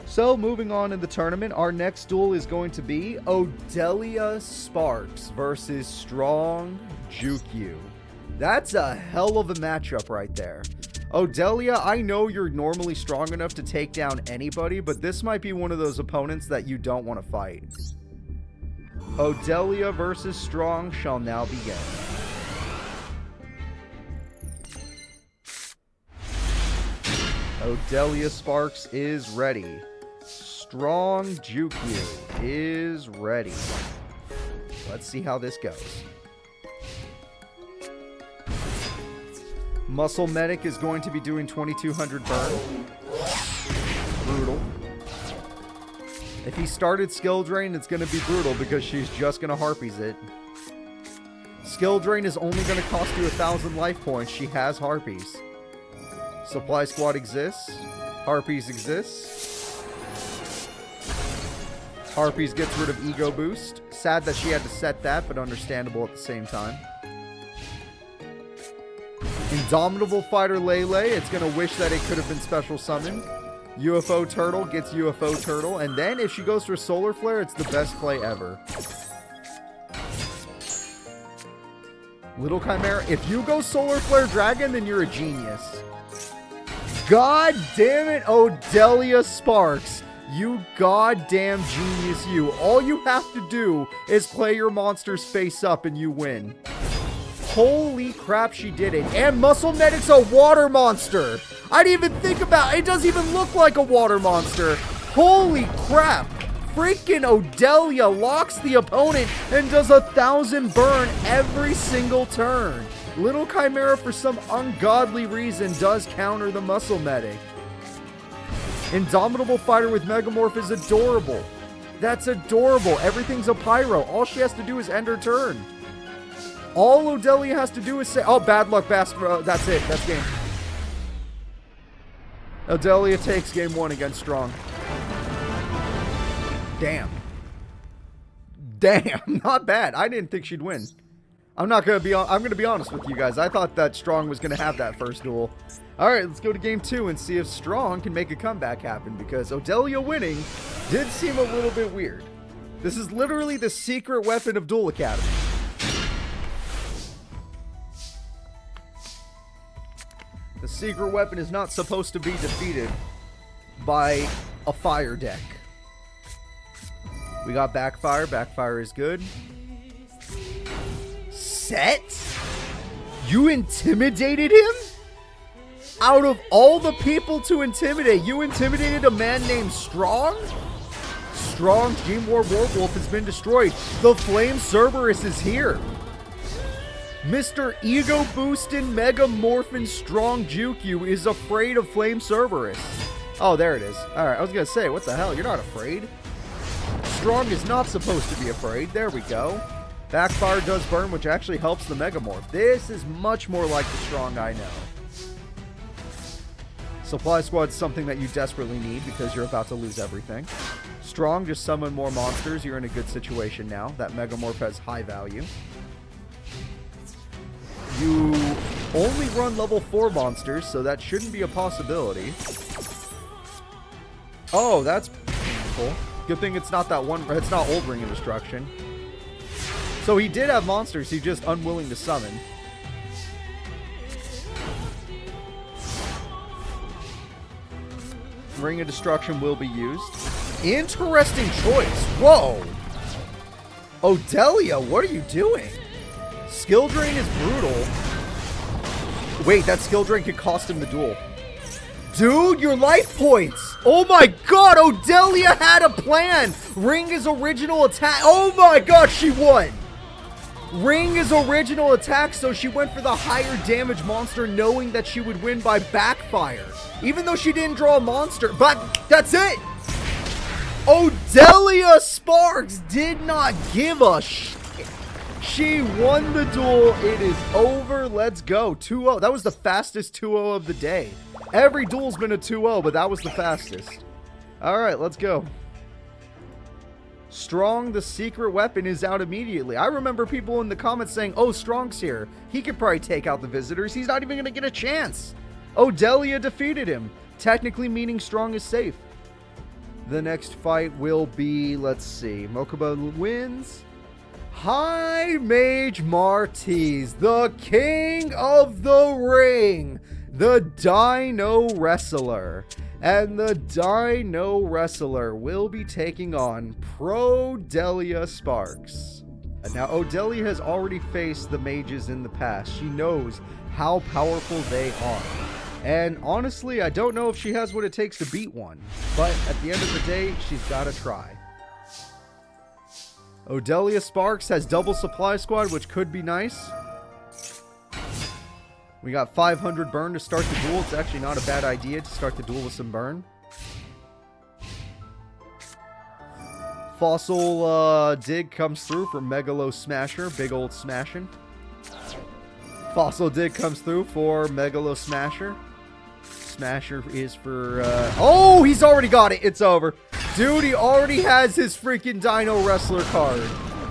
So, moving on in the tournament, our next duel is going to be Odelia Sparks versus Strong Yugioh. That's a hell of a matchup right there. Odelia, I know you're normally strong enough to take down anybody, but this might be one of those opponents that you don't want to fight. Odelia versus Strong shall now begin. Odelia Sparks is ready. Strong Yugioh is ready. Let's see how this goes. Muscle Medic is going to be doing 2200 burn. Brutal. If he started Skill Drain, it's going to be brutal because she's just going to Harpies it. Skill Drain is only going to cost you 1,000 life points. She has Harpies. Supply Squad exists. Harpies exists. Harpies gets rid of Ego Boost. Sad that she had to set that, but understandable at the same time. Indomitable Fighter Lele, it's going to wish that it could have been special summoned. UFO Turtle gets UFO Turtle, and then if she goes for Solar Flare, it's the best play ever. Little Chimera, if you go Solar Flare Dragon, then you're a genius. God damn it, Odelia Sparks. You goddamn genius, you. All you have to do is play your monsters face up and you win. Holy crap, she did it. And Muscle Medic's a water monster. I didn't even think about it. It doesn't even look like a water monster. Holy crap. Freaking Odelia locks the opponent and does 1,000 burn every single turn. Little Chimera, for some ungodly reason, does counter the Muscle Medic. Indomitable Fighter with Megamorph is adorable. That's adorable. Everything's a pyro. All she has to do is end her turn. All Odelia has to do is say, oh, bad luck, Bastard. That's it. That's game. Odelia takes game 1 against Strong. Damn. Damn. Not bad. I didn't think she'd win. I'm going to be honest with you guys. I thought that Strong was going to have that first duel. All right, let's go to game 2 and see if Strong can make a comeback happen, because Odelia winning did seem a little bit weird. This is literally the secret weapon of Duel Academy. The secret weapon is not supposed to be defeated by a fire deck. We got Backfire. Backfire is good. Set? You intimidated him? Out of all the people to intimidate, you intimidated a man named Strong? Strong Dream War Warwolf has been destroyed. The Flame Cerberus is here. Mr. Ego Boostin' Mega Morphin Strong Yugioh is afraid of Flame Cerberus. Oh, there it is. Alright, I was gonna say, what the hell? You're not afraid. Strong is not supposed to be afraid. There we go. Backfire does burn, which actually helps the Megamorph. This is much more like the Strong I know. Supply Squad's something that you desperately need because you're about to lose everything. Strong, just summon more monsters. You're in a good situation now. That Megamorph has high value. You only run level 4 monsters, so that shouldn't be a possibility. Oh, that's cool. Good thing it's not that one. It's not Old Ring of Destruction. So he did have monsters. He's just unwilling to summon. Ring of Destruction will be used. Interesting choice. Whoa. Odelia, what are you doing? Skill Drain is brutal. Wait, that Skill Drain could cost him the duel. Dude, your life points. Oh my god, Odelia had a plan. Ring is original attack. Oh my god, she won. Ring is original attack, so she went for the higher damage monster knowing that she would win by Backfire. Even though she didn't draw a monster. But that's it. Odelia Sparks did not give a shit. She won the duel. It is over. Let's go. 2-0. That was the fastest 2-0 of the day. Every duel's been a 2-0, but that was the fastest. All right, let's go. Strong, the secret weapon, is out immediately. I remember people in the comments saying, oh, Strong's here. He could probably take out the visitors. He's not even going to get a chance. Odelia defeated him, technically meaning Strong is safe. The next fight will be, let's see, Mokuba wins. High Mage Martiz, the king of the ring. the Dino Wrestler. And the Dino Wrestler will be taking on Odelia Sparks. Now, Odelia has already faced the mages in the past. She knows how powerful they are. And honestly, I don't know if she has what it takes to beat one. But at the end of the day, she's got to try. Odelia Sparks has double supply squad, which could be nice. We got 500 burn to start the duel. It's actually not a bad idea to start the duel with some burn. Fossil Dig comes through for Megalo Smasher. Big old smashing. Fossil Dig comes through for Megalo Smasher. Smasher is for... oh, he's already got it. It's over. Dude, he already has his freaking Dino Wrestler card.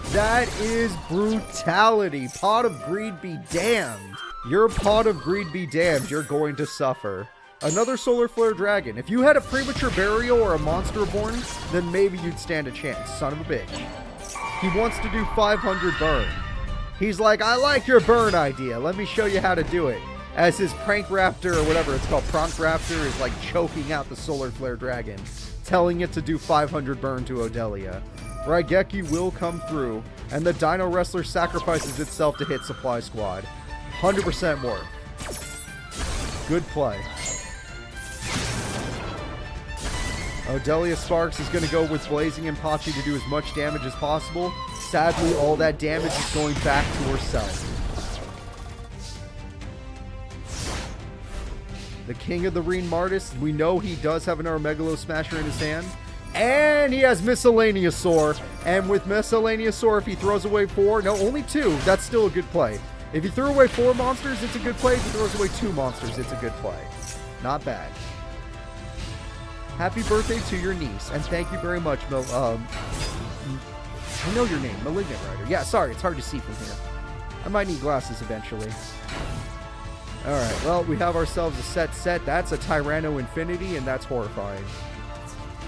That is brutality. Pot of Greed be damned. Your pot of greed be damned. You're going to suffer. Another Solar Flare Dragon. If you had a premature burial or a monster born, then maybe you'd stand a chance. Son of a bitch. He wants to do 500 burn. He's like, I like your burn idea. Let me show you how to do it. As his Prank Raptor, or whatever it's called, Prank Raptor, is like choking out the Solar Flare Dragon, telling it to do 500 burn to Odelia. Raigeki will come through, and the Dino Wrestler sacrifices itself to hit Supply Squad. 100% worth. Good play. Odelia Sparks is going to go with Blazing Impachi to do as much damage as possible. Sadly, all that damage is going back to herself. The King of the Reen Martis, we know he does have another Megalo Smasher in his hand. And he has Miscellaneousaur. And with Miscellaneousaur, if he throws away 4, no, only 2, that's still a good play. If he threw away 4 monsters, it's a good play. If he throws away 2 monsters, it's a good play. Not bad. Happy birthday to your niece, and thank you very much, I know your name, Malignant Rider. Yeah, sorry, it's hard to see from here. I might need glasses eventually. Alright, well, we have ourselves a set. That's a Tyranno Infinity, and that's horrifying.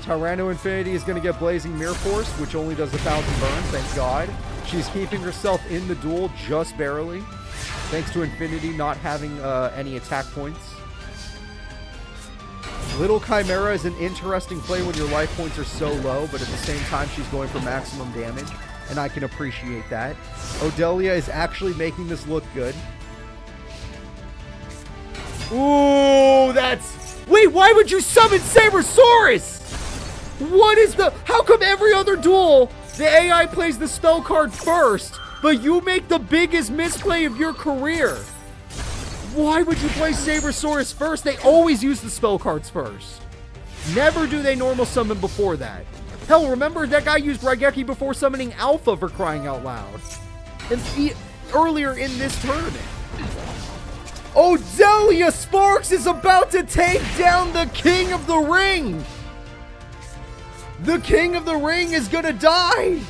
Tyranno Infinity is going to get Blazing Mirror Force, which only does 1,000 burn, thank God. She's keeping herself in the duel just barely, thanks to Infinity not having any attack points. Little Chimera is an interesting play when your life points are so low, but at the same time she's going for maximum damage, and I can appreciate that. Odelia is actually making this look good. Ooh, that's... Wait, why would you summon Sabersaurus? What is the... How come every other duel, the AI plays the spell card first, but you make the biggest misplay of your career? Why would you play Sabersaurus first? They always use the spell cards first. Never do they normal summon before that. Hell, remember that guy used Raigeki before summoning Alpha, for crying out loud. And earlier in this tournament. Odelia Sparks is about to take down the King of the Ring. The King of the Ring is gonna die.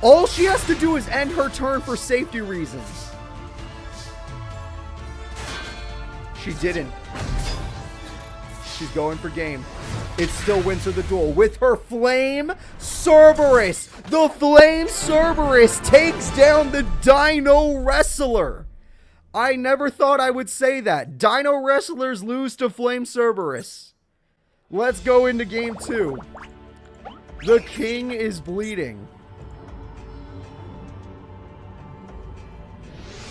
All she has to do is end her turn for safety reasons. She didn't. She's going for game. It still wins her the duel with her Flame Cerberus. The Flame Cerberus takes down the Dino Wrestler. I never thought I would say that. Dino Wrestlers lose to Flame Cerberus. Let's go into game 2. The king is bleeding.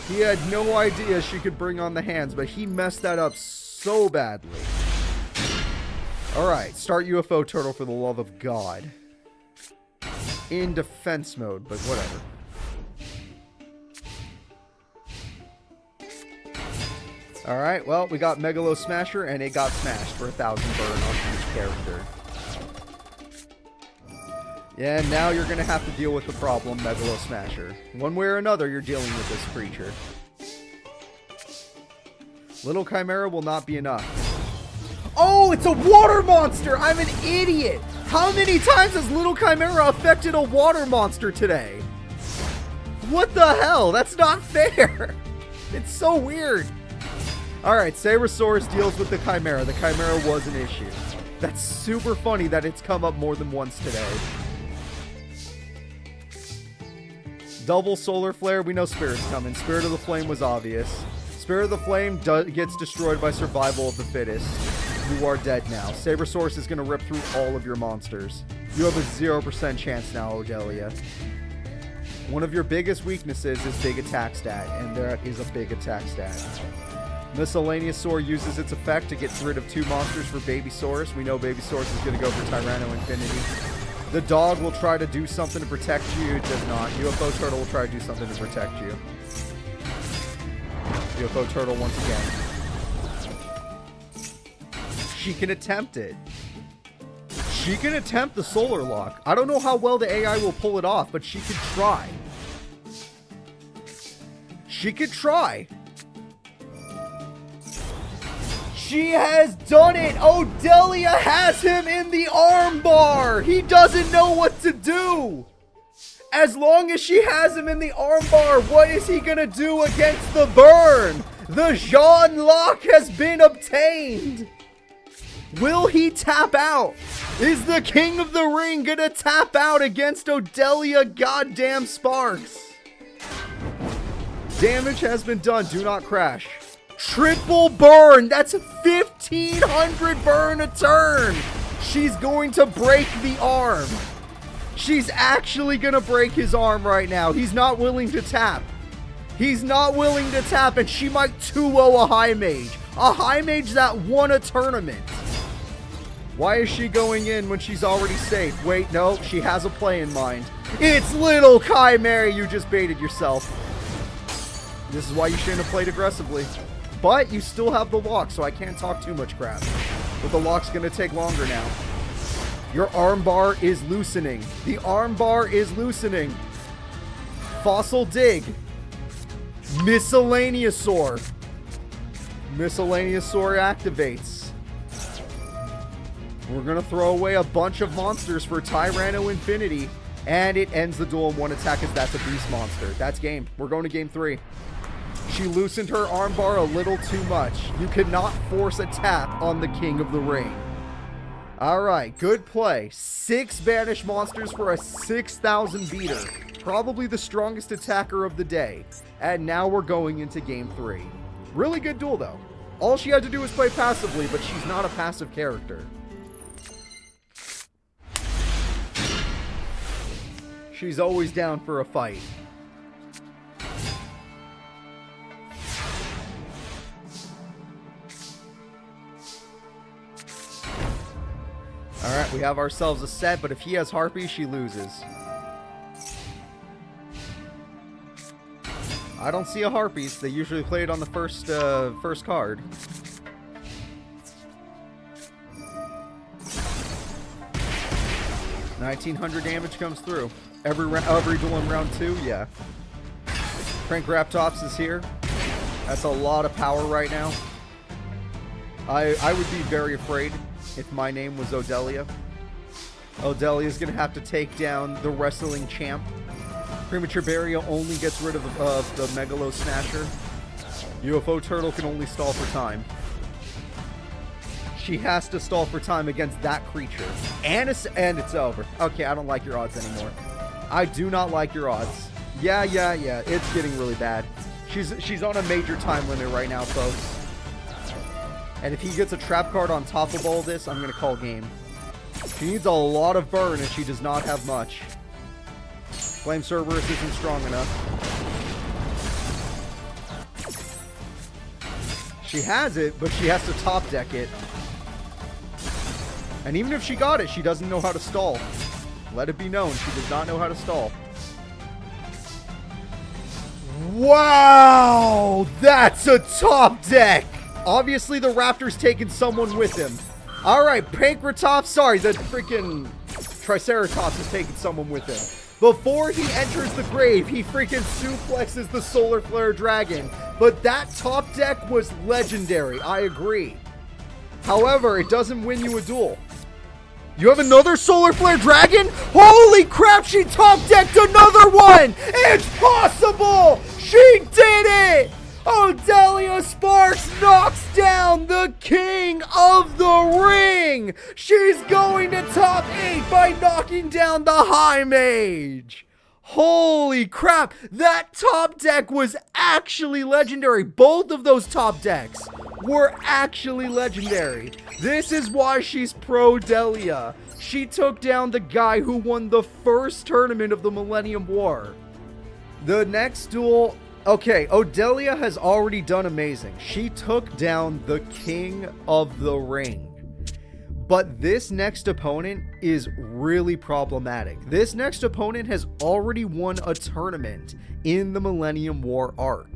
He had no idea she could bring on the hands, but he messed that up so badly. Alright, start UFO Turtle for the love of God. In defense mode, but whatever. Alright, well, we got Megalo Smasher, and it got smashed for 1,000 burn on each character. Yeah, now you're going to have to deal with the problem, Megalo Smasher. One way or another, you're dealing with this creature. Little Chimera will not be enough. Oh, it's a water monster! I'm an idiot! How many times has Little Chimera affected a water monster today? What the hell? That's not fair! It's so weird. Alright, Sabersaurus deals with the Chimera. The Chimera was an issue. That's super funny that it's come up more than once today. Double Solar Flare. We know Spirit's coming. Spirit of the Flame was obvious. Spirit of the Flame gets destroyed by survival of the fittest. You are dead now. Sabersaurus is going to rip through all of your monsters. You have a 0% chance now, Odelia. One of your biggest weaknesses is big attack stat, and that is a big attack stat. Miscellaneous Sword uses its effect to get rid of 2 monsters for Babysaurus. We know Babysaurus is going to go for Tyranno Infinity. The dog will try to do something to protect you. It does not. UFO Turtle will try to do something to protect you. UFO Turtle once again. She can attempt it. She can attempt the Solar Lock. I don't know how well the AI will pull it off, but she could try. She could try. She has done it! Odelia has him in the armbar! He doesn't know what to do! As long as she has him in the armbar, what is he gonna do against the burn? The Jean lock has been obtained! Will he tap out? Is the King of the Ring gonna tap out against Odelia goddamn Sparks? Damage has been done. Do not crash. Triple burn. That's 1,500 burn a turn. She's going to break the arm. She's actually going to break his arm right now. He's not willing to tap. He's not willing to tap, and she might 2-0 a high mage. A high mage that won a tournament. Why is she going in when she's already safe? Wait, no, she has a play in mind. It's little Chimera. You just baited yourself. This is why you shouldn't have played aggressively. But you still have the lock, so I can't talk too much crap. But the lock's going to take longer now. Your armbar is loosening. The armbar is loosening. Fossil Dig. Miscellaneousaur. Miscellaneousaur activates. We're going to throw away a bunch of monsters for Tyranno Infinity. And it ends the duel in 1 attack as that's a beast monster. That's game. We're going to game 3. She loosened her armbar a little too much. You cannot force a tap on the King of the Ring. Alright, good play. 6 banished monsters for a 6,000 beater. Probably the strongest attacker of the day. And now we're going into game 3. Really good duel though. All she had to do was play passively, but she's not a passive character. She's always down for a fight. Alright, we have ourselves a set, but if he has Harpies, she loses. I don't see a Harpies. They usually play it on the first card. $1,900 damage comes through. Every duel in round 2, yeah. Crank Raptops is here. That's a lot of power right now. I would be very afraid if my name was Odelia. Odelia is going to have to take down the wrestling champ. Premature Burial only gets rid of the Megalo Snatcher. UFO Turtle can only stall for time. She has to stall for time against that creature. And it's over. Okay, I don't like your odds anymore. I do not like your odds. Yeah. It's getting really bad. She's on a major time limit right now, folks. And if he gets a trap card on top of all this, I'm going to call game. She needs a lot of burn, and she does not have much. Flame Cerberus isn't strong enough. She has it, but she has to top deck it. And even if she got it, she doesn't know how to stall. Let it be known, she does not know how to stall. Wow! That's a top deck! Obviously, the Raptor's taking someone with him. Alright, Pankratops, sorry, the freaking Triceratops is taking someone with him. Before he enters the grave, he freaking suplexes the Solar Flare Dragon. But that top deck was legendary, I agree. However, it doesn't win you a duel. You have another Solar Flare Dragon? Holy crap, she top decked another one! It's possible! She did it! Odelia Sparks knocks down the King of the Ring! She's going to top 8 by knocking down the High Mage! Holy crap! That top deck was actually legendary. Both of those top decks were actually legendary. This is why she's pro Delia. She took down the guy who won the first tournament of the Millennium War. The next duel... Okay, Odelia has already done amazing. She took down the King of the Ring. But this next opponent is really problematic. This next opponent has already won a tournament in the Millennium War arc.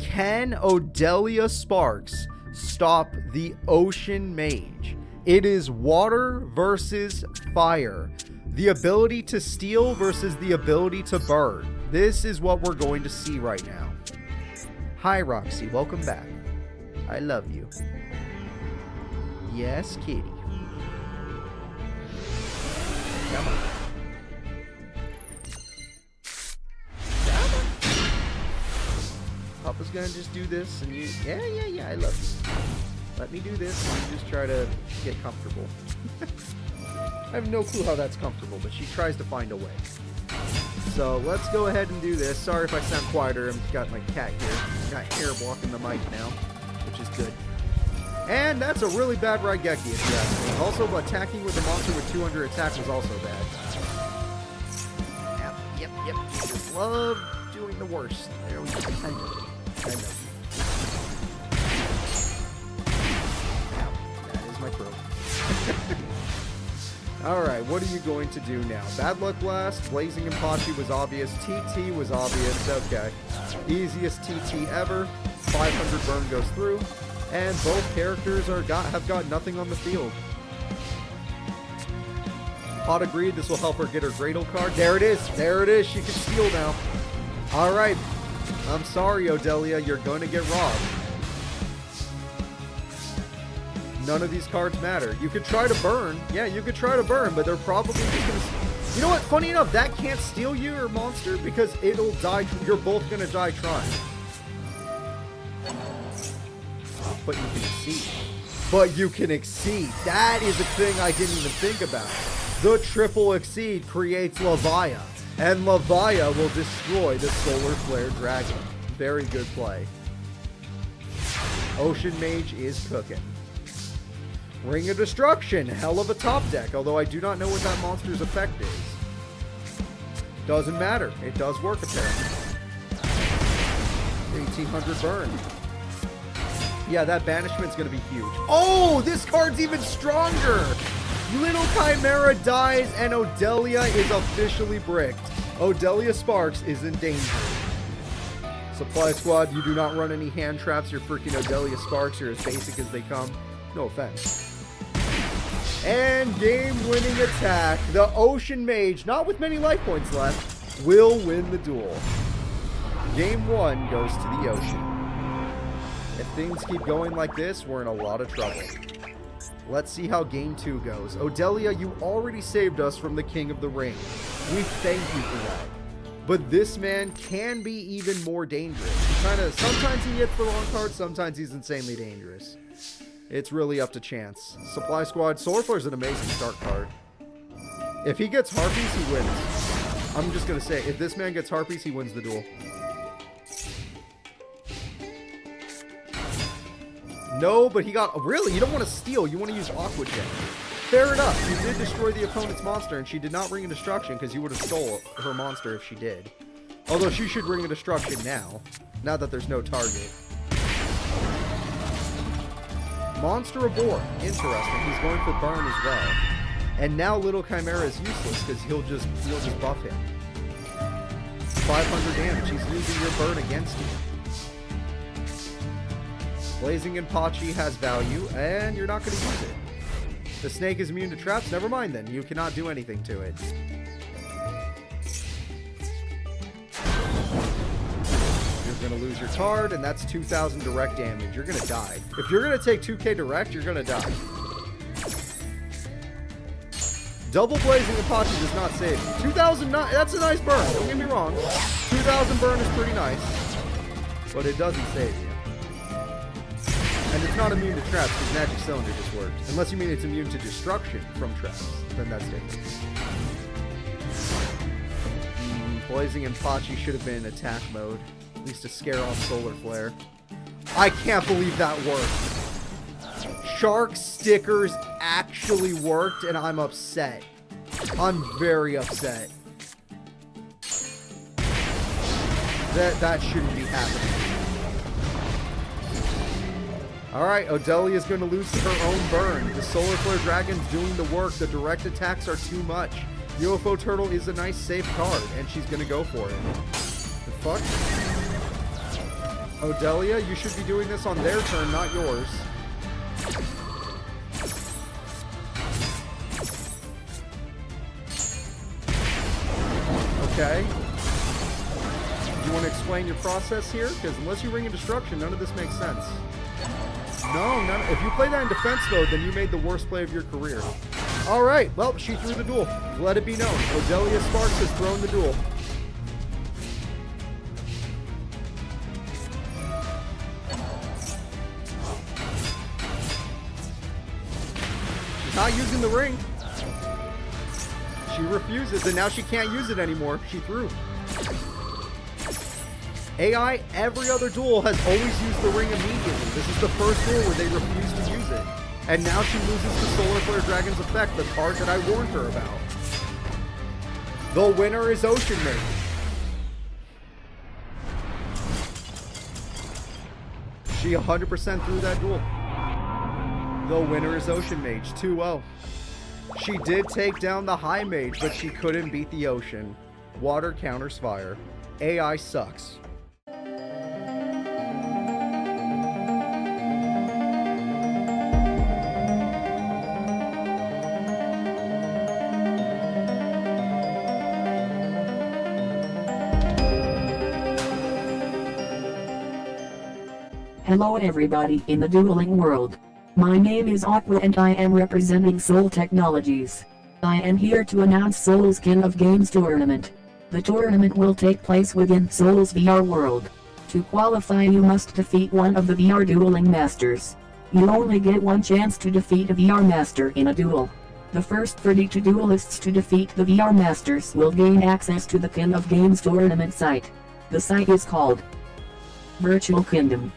Can Odelia Sparks stop the Ocean Mage? It is water versus fire. The ability to steal versus the ability to burn. This is what we're going to see right now. Hi, Roxy. Welcome back. I love you. Yes, kitty. Come on. Papa's gonna just do this and you... Yeah, I love you. Let me do this and you just try to get comfortable. I have no clue how that's comfortable, but she tries to find a way. So let's go ahead and do this. Sorry if I sound quieter. I've got my cat here. Got hair blocking the mic now, which is good. And that's a really bad Raigeki, if you ask me. Also, attacking with a monster with 200 attack was also bad. Yep. You just love doing the worst. There we go. I know. Ow, that is my throat. Alright, what are you going to do now? Bad Luck Blast, Blazing Impachi was obvious, TT was obvious, okay. Easiest TT ever, 500 burn goes through, and both characters have got nothing on the field. Pot agreed, this will help her get her Gradle card. There it is, she can steal now. Alright, I'm sorry Odelia, you're going to get robbed. None of these cards matter. You could try to burn. Yeah, you could try to burn, but they're probably just gonna... You know what? Funny enough, that can't steal you or monster because it'll die. You're both gonna die trying. But you can exceed. That is a thing I didn't even think about. The triple exceed creates Levia, and Levia will destroy the Solar Flare Dragon. Very good play. Ocean Mage is cooking. Ring of Destruction, hell of a top deck, although I do not know what that monster's effect is. Doesn't matter, it does work apparently. 1800 burn. Yeah, that banishment's gonna be huge. Oh, this card's even stronger! Little Chimera dies and Odelia is officially bricked. Odelia Sparks is in danger. Supply Squad, you do not run any hand traps, you're freaking Odelia Sparks, you're as basic as they come. No offense. And game-winning attack. The Ocean Mage, not with many life points left, will win the duel. Game 1 goes to the ocean. If things keep going like this, we're in a lot of trouble. Let's see how Game 2 goes. Odelia, you already saved us from the King of the Ring. We thank you for that. But this man can be even more dangerous. Sometimes he hits the wrong card, sometimes he's insanely dangerous. It's really up to chance. Supply Squad, Solar Flare is an amazing start card. If he gets Harpies, he wins. I'm just going to say, if this man gets Harpies, he wins the duel. No, but he got... Really? You don't want to steal. You want to use Aqua Jet. Fair enough. You did destroy the opponent's monster, and she did not Ring of Destruction because you would have stole her monster if she did. Although she should Ring of Destruction now that there's no target. Monster Reborn. Interesting. He's going for burn as well. And now Little Chimera is useless because he'll just buff him. 500 damage. He's using your burn against you. Blazing Impachi has value, and you're not going to use it. The snake is immune to traps? Never mind then. You cannot do anything to it. You're going to lose your card, and that's 2,000 direct damage. You're going to die. If you're going to take 2k direct, you're going to die. Double Blazing Impachi does not save you. 2,000, that's a nice burn. Don't get me wrong. 2,000 burn is pretty nice, but it doesn't save you. And it's not immune to traps because Magic Cylinder just worked. Unless you mean it's immune to destruction from traps, then that's different. Blazing and Fachi should have been in attack mode. At least to scare off Solar Flare. I can't believe that worked. Shark stickers actually worked, and I'm upset. I'm very upset. That shouldn't be happening. Alright, Odelia is going to lose to her own burn. The Solar Flare Dragon's doing the work. The direct attacks are too much. UFO Turtle is a nice safe card, and she's going to go for it. The fuck? Odelia, you should be doing this on their turn, not yours. Okay. Do you want to explain your process here? Because unless you ring in Destruction, none of this makes sense. No, if you play that in defense mode, then you made the worst play of your career. Alright, well, she threw the duel. Let it be known. Odelia Sparks has thrown the duel. She's not using the ring. She refuses, and now she can't use it anymore. She threw. AI, every other duel has always used the ring immediately. This is the first duel where they refuse to use it. And now she loses to Solar Flare Dragon's effect, the card that I warned her about. The winner is Ocean Mage. She 100% threw that duel. The winner is Ocean Mage, 2-0. She did take down the High Mage, but she couldn't beat the Ocean. Water counters fire. AI sucks. Hello everybody in the dueling world. My name is Aqua and I am representing Soul Technologies. I am here to announce Soul's King of Games tournament. The tournament will take place within Soul's VR world. To qualify you must defeat one of the VR dueling masters. You only get one chance to defeat a VR master in a duel. The first 32 duelists to defeat the VR masters will gain access to the King of Games tournament site. The site is called Virtual Kingdom.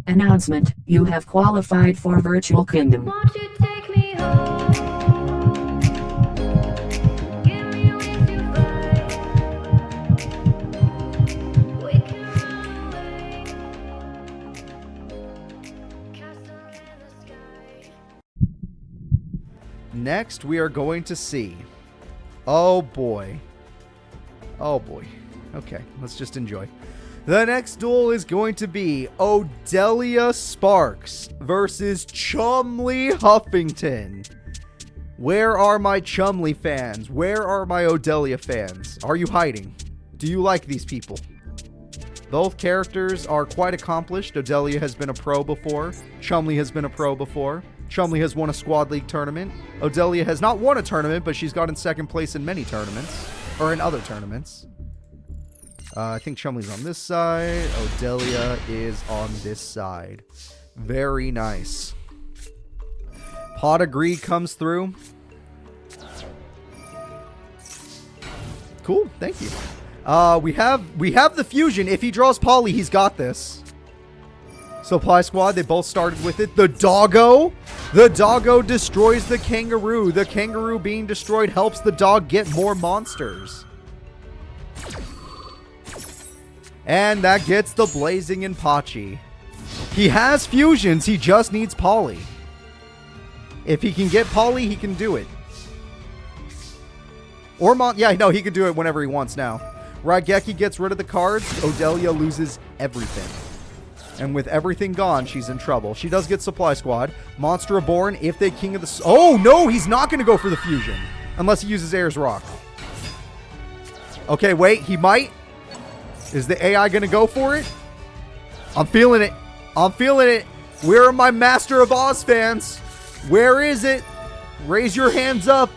Announcement, you have qualified for Virtual Kingdom. Won't you take me home? Give me a way to fly. We can run away. Castle in the sky. Next, we are going to see. Oh boy. Oh boy. Okay, let's just enjoy. The next duel is going to be Odelia Sparks versus Chumley Huffington. Where are my Chumley fans? Where are my Odelia fans? Are you hiding? Do you like these people? Both characters are quite accomplished. Odelia has been a pro before. Chumley has been a pro before. Chumley has won a Squad League tournament. Odelia has not won a tournament, but she's gotten second place in many tournaments. Or in other tournaments. I think Chumley's on this side. Odelia is on this side. Very nice. Pot of Greed comes through. Cool, thank you. We have the fusion. If he draws Polly, he's got this. Supply Squad, they both started with it. The doggo. The doggo destroys the kangaroo. The kangaroo being destroyed helps the dog get more monsters. And that gets the Blazing Impachi. He has fusions, he just needs Polly. If he can get Polly, he can do it. Or yeah, no, he can do it whenever he wants now. Raigeki gets rid of the cards. Odelia loses everything. And with everything gone, she's in trouble. She does get Supply Squad. Monster Reborn, if they King of the... Oh, no, he's not going to go for the fusion. Unless he uses Air's Rock. Okay, wait, he might. Is the AI going to go for it? I'm feeling it. I'm feeling it. Where are my Master of Oz fans? Where is it? Raise your hands up.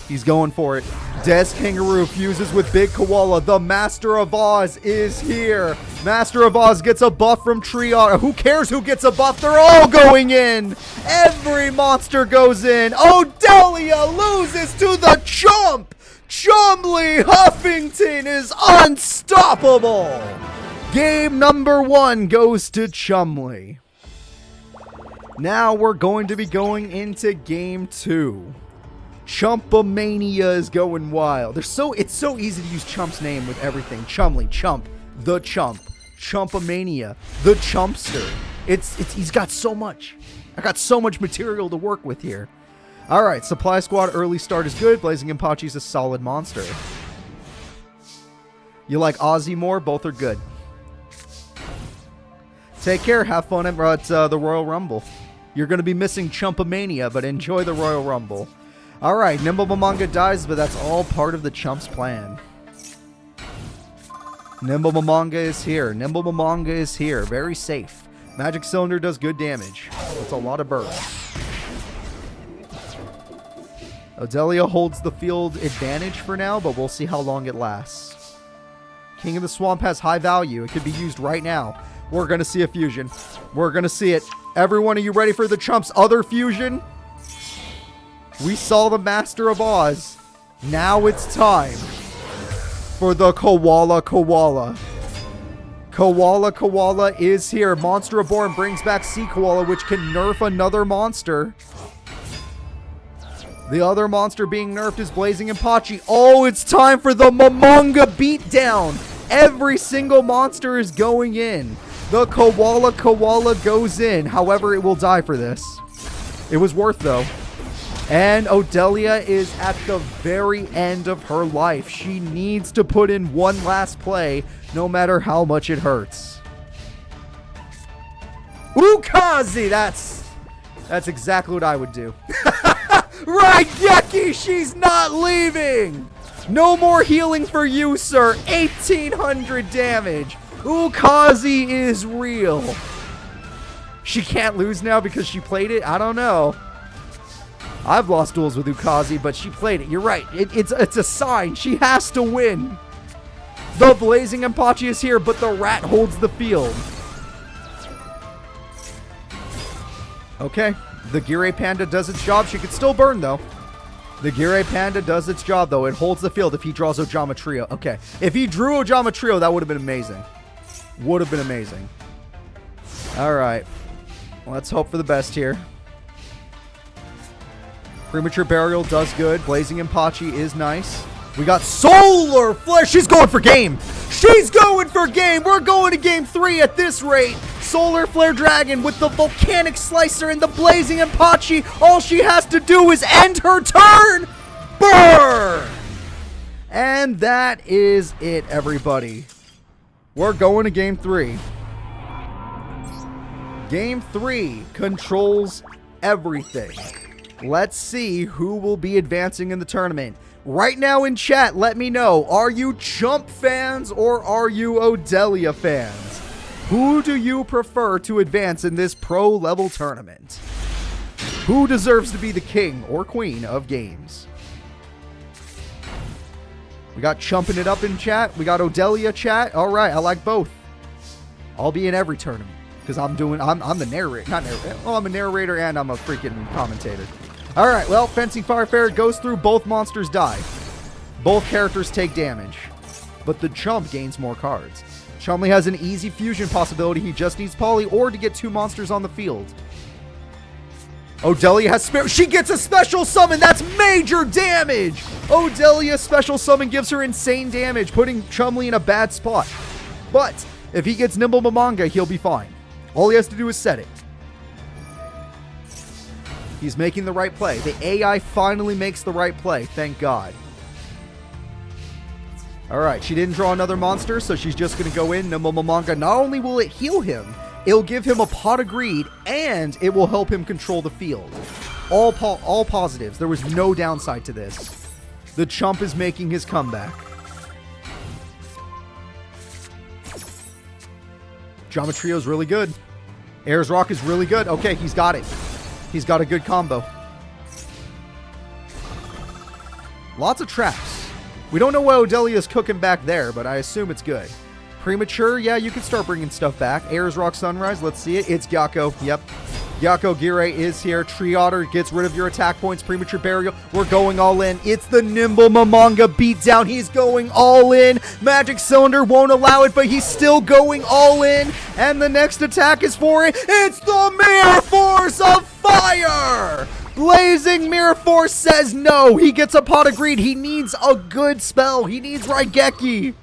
He's going for it. Des Kangaroo fuses with Big Koala. The Master of Oz is here. Master of Oz gets a buff from Triad. Who cares who gets a buff? They're all going in. Every monster goes in. Odelia loses to the chump. Chumley Huffington is unstoppable. Game number 1 goes to Chumley. Now we're going to be going into game 2. Chumpomania is going wild. It's so easy to use Chump's name with everything. Chumley, Chump, the Chump, Chumpomania, the Chumpster. He's got so much. I got so much material to work with here. All right, Supply Squad early start is good. Blazing Impachi's a solid monster. You like Ozzy more? Both are good. Take care. Have fun at the Royal Rumble. You're going to be missing Chumpomania, but enjoy the Royal Rumble. All right, Nimble Mamanga dies, but that's all part of the Chump's plan. Nimble Mamanga is here. Nimble Mamanga is here. Very safe. Magic Cylinder does good damage. That's a lot of burst. Odelia holds the field advantage for now, but we'll see how long it lasts. King of the Swamp has high value. It could be used right now. We're going to see a fusion. We're going to see it. Everyone, are you ready for the Chump's other fusion? We saw the Master of Oz. Now it's time for the Koala Koala. Koala Koala is here. Monster Reborn brings back Sea Koala, which can nerf another monster. The other monster being nerfed is Blazing Impachi. Oh, it's time for the Mamanga beatdown. Every single monster is going in. The Koala Koala goes in. However, it will die for this. It was worth, though. And Odelia is at the very end of her life. She needs to put in one last play, no matter how much it hurts. Ukazi! That's exactly what I would do. Raigeki, she's not leaving! No more healing for you, sir. 1,800 damage. Ukazi is real. She can't lose now because she played it? I don't know. I've lost duels with Ukazi, but she played it. You're right. It's a sign. She has to win. The Blazing Impachi is here, but the rat holds the field. Okay. The Girei Panda does its job. She could still burn, though. The Girei Panda does its job, though. It holds the field if he draws Ojama Trio. Okay. If he drew Ojama Trio, that would have been amazing. Would have been amazing. All right. Let's hope for the best here. Premature Burial does good. Blazing Impachi is nice. We got Solar Flare. She's going for game. She's going for game. We're going to game 3 at this rate. Solar Flare Dragon with the Volcanic Slicer and the Blazing Impachi. All she has to do is end her turn. Burn! And that is it, everybody. We're going to game 3. Game 3 controls everything. Let's see who will be advancing in the tournament. Right now in chat, let me know, are you Chump fans or are you Odelia fans? Who do you prefer to advance in this pro-level tournament? Who deserves to be the king or queen of games? We got Chumping It Up in chat. We got Odelia chat. All right, I like both. I'll be in every tournament because I'm the narrator. Not narrator. Oh, I'm a narrator and I'm a freaking commentator. All right, well, Fencing Firefarer goes through. Both monsters die. Both characters take damage. But the Chump gains more cards. Chumley has an easy fusion possibility. He just needs Poly or to get 2 monsters on the field. Odelia has she gets a special summon. That's major damage. Odelia's special summon gives her insane damage, putting Chumley in a bad spot. But if he gets Nimble Manga, he'll be fine. All he has to do is set it. He's making the right play. The AI finally makes the right play. Thank God. All right, she didn't draw another monster, so she's just going to go in. Nimble Manga. Not only will it heal him, it'll give him a Pot of Greed, and it will help him control the field. All positives. There was no downside to this. The Chump is making his comeback. Geometrio is really good. Ayers Rock is really good. Okay, he's got it. He's got a good combo. Lots of traps. We don't know what Odelia's cooking back there, but I assume it's good. Premature, yeah, you can start bringing stuff back. Ayers Rock Sunrise, let's see it. It's Yugioh. Yep. Yugioh Gire is here. Tree Otter gets rid of your attack points. Premature Burial. We're going all in. It's the Nimble Manga beatdown. He's going all in. Magic Cylinder won't allow it, but he's still going all in. And the next attack is for it. It's the Mirror Force of Fire! Blazing Mirror Force says no. He gets a Pot of Greed. He needs a good spell. He needs Raigeki.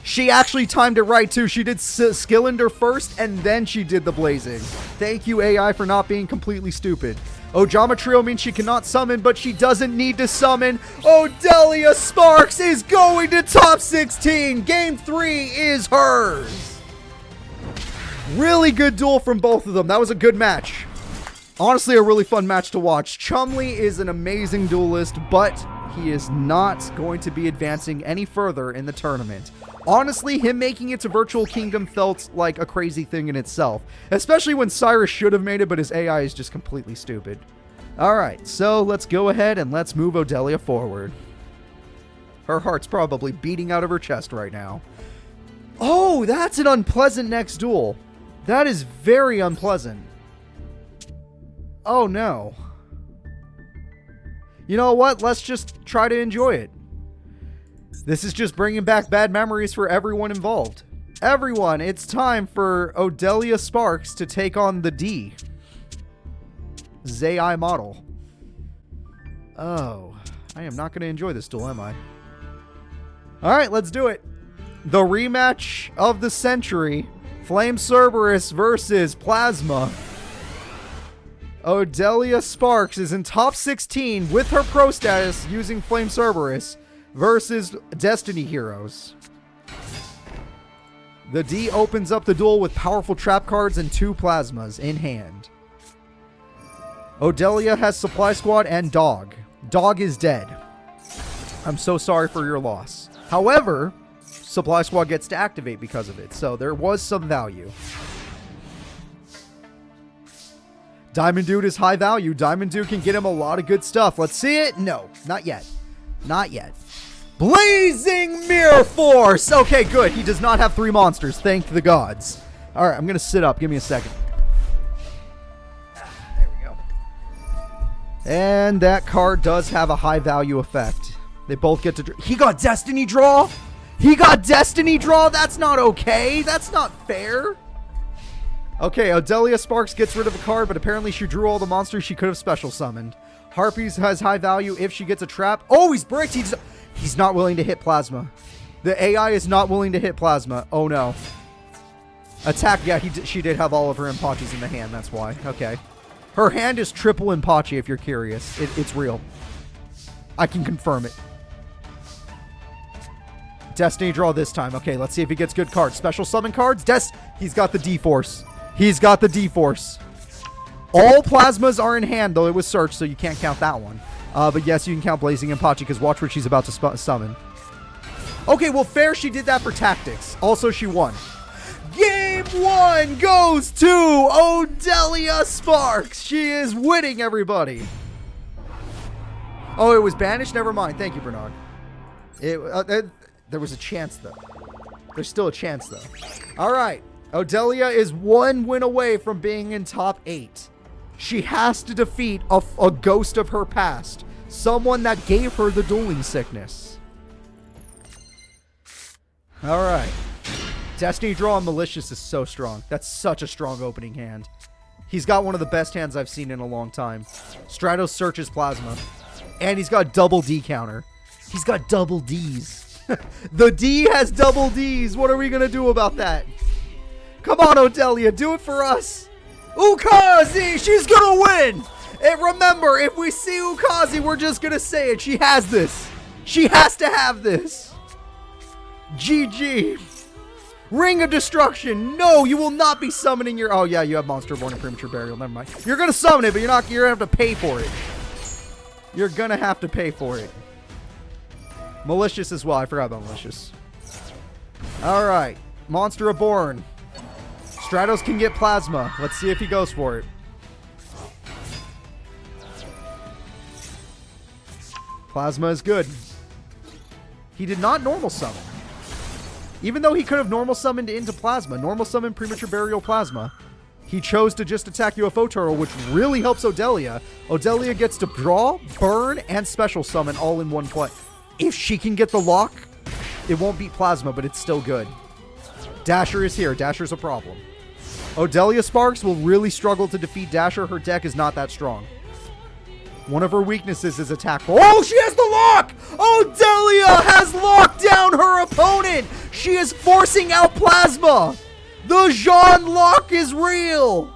She actually timed it right, too. She did Skillender first, and then she did the Blazing. Thank you, AI, for not being completely stupid. Geometrio means she cannot summon, but she doesn't need to summon. Odelia Sparks is going to top 16. Game 3 is hers. Really good duel from both of them. That was a good match. Honestly, a really fun match to watch. Chumley is an amazing duelist, but he is not going to be advancing any further in the tournament. Honestly, him making it to Virtual Kingdom felt like a crazy thing in itself, especially when Cyrus should have made it, but his AI is just completely stupid. Alright, so let's go ahead and let's move Odelia forward. Her heart's probably beating out of her chest right now. Oh, that's an unpleasant next duel. That is very unpleasant. Oh no. You know what? Let's just try to enjoy it. This is just bringing back bad memories for everyone involved. Everyone, it's time for Odelia Sparks to take on the D. ZI model. Oh, I am not going to enjoy this duel, am I? Alright, let's do it. The rematch of the century. Flame Cerberus versus Plasma. Odelia Sparks is in top 16 with her pro status using Flame Cerberus versus Destiny Heroes. The D opens up the duel with powerful trap cards and 2 plasmas in hand. Odelia has Supply Squad and Dog. Dog is dead. I'm so sorry for your loss. However, Supply Squad gets to activate because of it, so there was some value. Diamond Dude is high value. Diamond Dude can get him a lot of good stuff. Let's see it. No, not yet. Not yet. Blazing Mirror Force. Okay, good. He does not have 3 monsters. Thank the gods. All right, I'm going to sit up. Give me a second. There we go. And that card does have a high value effect. They both get to... He got Destiny Draw? He got Destiny Draw? That's not okay. That's not fair. Okay, Odelia Sparks gets rid of a card, but apparently she drew all the monsters she could have special summoned. Harpies has high value if she gets a trap. Oh, he's bricked. He's not willing to hit Plasma. The AI is not willing to hit Plasma. Oh, no. Attack. Yeah, she did have all of her Impachis in the hand. That's why. Okay. Her hand is triple Impachi, if you're curious. It's real. I can confirm it. Destiny Draw this time. Okay, let's see if he gets good cards. Special summon cards. He's got the D-Force. He's got the D-Force. All plasmas are in hand, though it was searched, so you can't count that one. But yes, you can count Blazing and Pachi, because watch what she's about to summon. Okay, well, fair, she did that for tactics. Also, she won. Game 1 goes to Odelia Sparks. She is winning, everybody. Oh, it was banished? Never mind. Thank you, Bernard. There was a chance, though. There's still a chance, though. All right. Odelia is 1 win away from being in top 8. She has to defeat a ghost of her past. Someone that gave her the dueling sickness. All right. Destiny Draw on Malicious is so strong. That's such a strong opening hand. He's got one of the best hands I've seen in a long time. Stratos searches Plasma. And he's got double D counter. He's got double Ds. The D has double Ds. What are we going to do about that? Come on, Odelia. Do it for us. Ukazi, she's going to win. And remember, if we see Ukazi, we're just going to say it. She has this. She has to have this. GG. Ring of Destruction. No, you will not be summoning your... Oh, yeah, you have Monster Born and Premature Burial. Never mind. You're going to summon it, but you're going to have to pay for it. You're going to have to pay for it. Malicious as well. I forgot about Malicious. All right. Monster Reborn. Stratos can get Plasma. Let's see if he goes for it. Plasma is good. He did not normal summon. Even though he could have normal summoned into Plasma, normal summon Premature Burial Plasma, he chose to just attack UFO Turtle, which really helps Odelia. Odelia gets to draw, burn, and special summon all in one play. If she can get the lock, it won't beat Plasma, but it's still good. Dasher is here. Dasher's a problem. Odelia Sparks will really struggle to defeat Dasher. Her deck is not that strong. One of her weaknesses is attack. Oh, she has the lock! Odelia has locked down her opponent! She is forcing out Plasma! The Jean lock is real!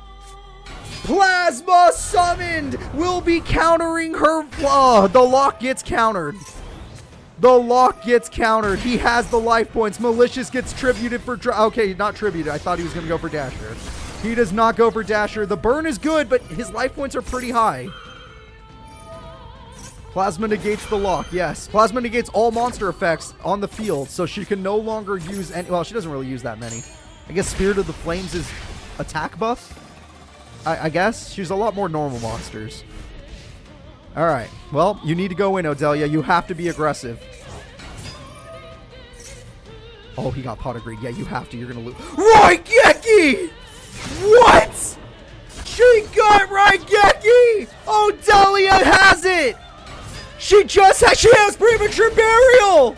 Plasma summoned will be countering her. The lock gets countered. The lock gets countered. He has the life points. Malicious gets tributed for... Okay, not tributed. I thought he was going to go for Dasher. He does not go for Dasher. The burn is good, but his life points are pretty high. Plasma negates the lock, yes. Plasma negates all monster effects on the field, so she can no longer use any... Well, she doesn't really use that many. I guess Spirit of the Flames is attack buff? I guess? She's a lot more normal monsters. Alright, well, you need to go in, Odelia. You have to be aggressive. Oh, he got pot of greed. Yeah, you have to. You're going to lose. Raigeki! What? She got Raigeki! Odelia has it! She has Premature Burial!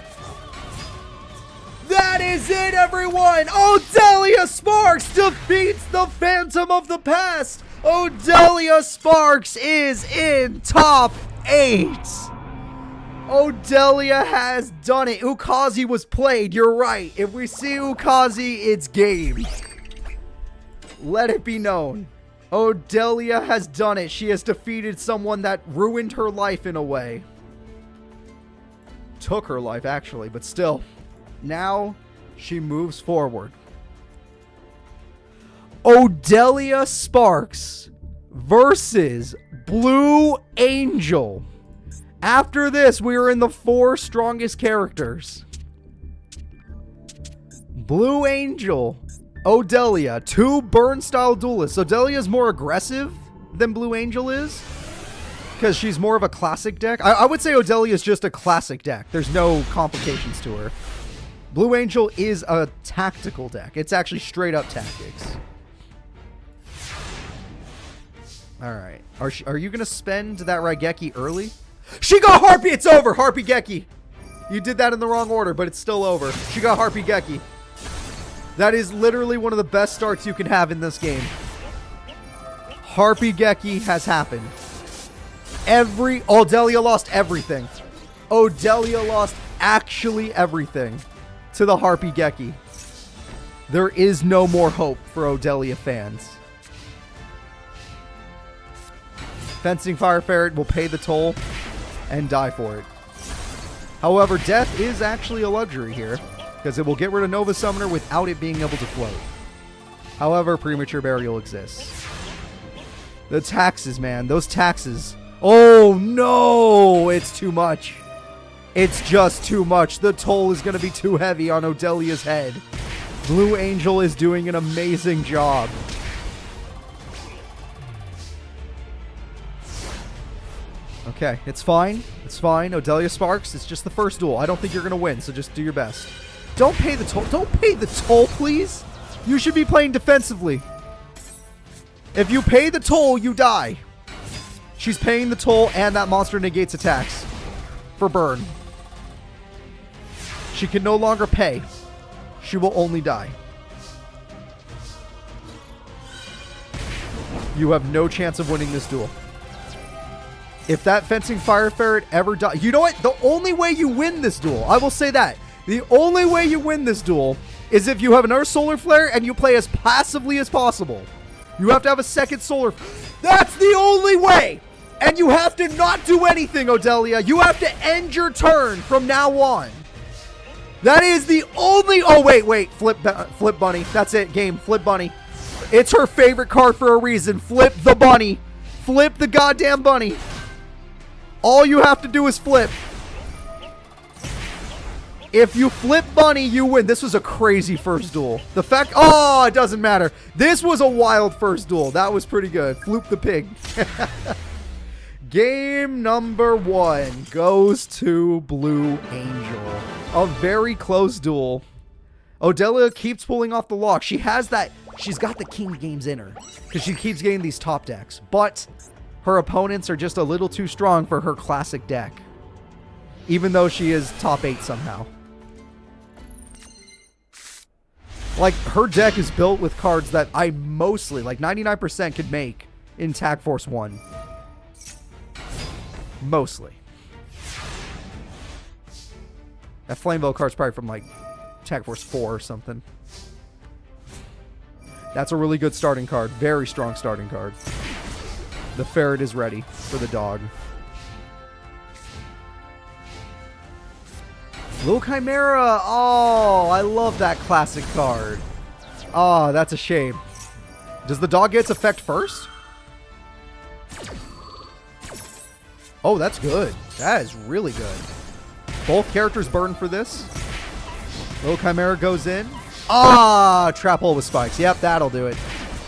That is it, everyone! Odelia Sparks defeats the Phantom of the Past! Odelia Sparks is in top 8! Odelia has done it. Ukazi was played, you're right. If we see Ukazi, it's game. Let it be known. Odelia has done it. She has defeated someone that ruined her life in a way. Took her life, actually, but still. Now, she moves forward. Odelia Sparks versus Blue Angel. After this, we are in the 4 strongest characters. Blue Angel, Odelia, 2 burn-style duelists. Odelia is more aggressive than Blue Angel is, because she's more of a classic deck. I would say Odelia is just a classic deck. There's no complications to her. Blue Angel is a tactical deck. It's actually straight up tactics. Alright. Are you going to spend that Raigeki early? She got Harpy! It's over! Harpy Geki! You did that in the wrong order, but it's still over. She got Harpy Geki. That is literally one of the best starts you can have in this game. Harpy Geki has happened. Odelia lost everything. Odelia lost actually everything to the Harpy Geki. There is no more hope for Odelia fans. Fencing Fire Ferret will pay the toll and die for it. However, death is actually a luxury here, because it will get rid of Nova Summoner without it being able to float. However, Premature Burial exists. The taxes, man. Those taxes. Oh, no! It's too much. It's just too much. The toll is going to be too heavy on Odelia's head. Blue Angel is doing an amazing job. Okay, it's fine. It's fine. Odelia Sparks, it's just the first duel. I don't think you're going to win, so just do your best. Don't pay the toll. Don't pay the toll, please. You should be playing defensively. If you pay the toll, you die. She's paying the toll, and that monster negates attacks for burn. She can no longer pay. She will only die. You have no chance of winning this duel. If that fencing fire ferret ever dies... You know what? The only way you win this duel, I will say that. The only way you win this duel is if you have another solar flare and you play as passively as possible. You have to have a second solar... That's the only way! And you have to not do anything, Odelia. You have to end your turn from now on. That is the only... Oh, wait. Flip bunny. That's it, game. Flip bunny. It's her favorite card for a reason. Flip the bunny. Flip the goddamn bunny. All you have to do is flip. If you flip bunny, you win. This was a crazy first duel. The fact... Oh, it doesn't matter. This was a wild first duel. That was pretty good. Floop the pig. Game number 1 goes to Blue Angel. A very close duel. Odelia keeps pulling off the lock. She has that... She's got the king games in her. Because she keeps getting these top decks. But her opponents are just a little too strong for her classic deck. Even though she is top 8 somehow. Like, her deck is built with cards that I mostly, like 99% could make in Tag Force 1. Mostly. That Flameville card's probably from like Tag Force 4 or something. That's a really good starting card. Very strong starting card. The ferret is ready for the dog. Little Chimera. Oh, I love that classic card. Oh, that's a shame. Does the dog get its effect first? Oh, that's good. That is really good. Both characters burn for this. Little Chimera goes in. Ah, trap hole with spikes. Yep, that'll do it.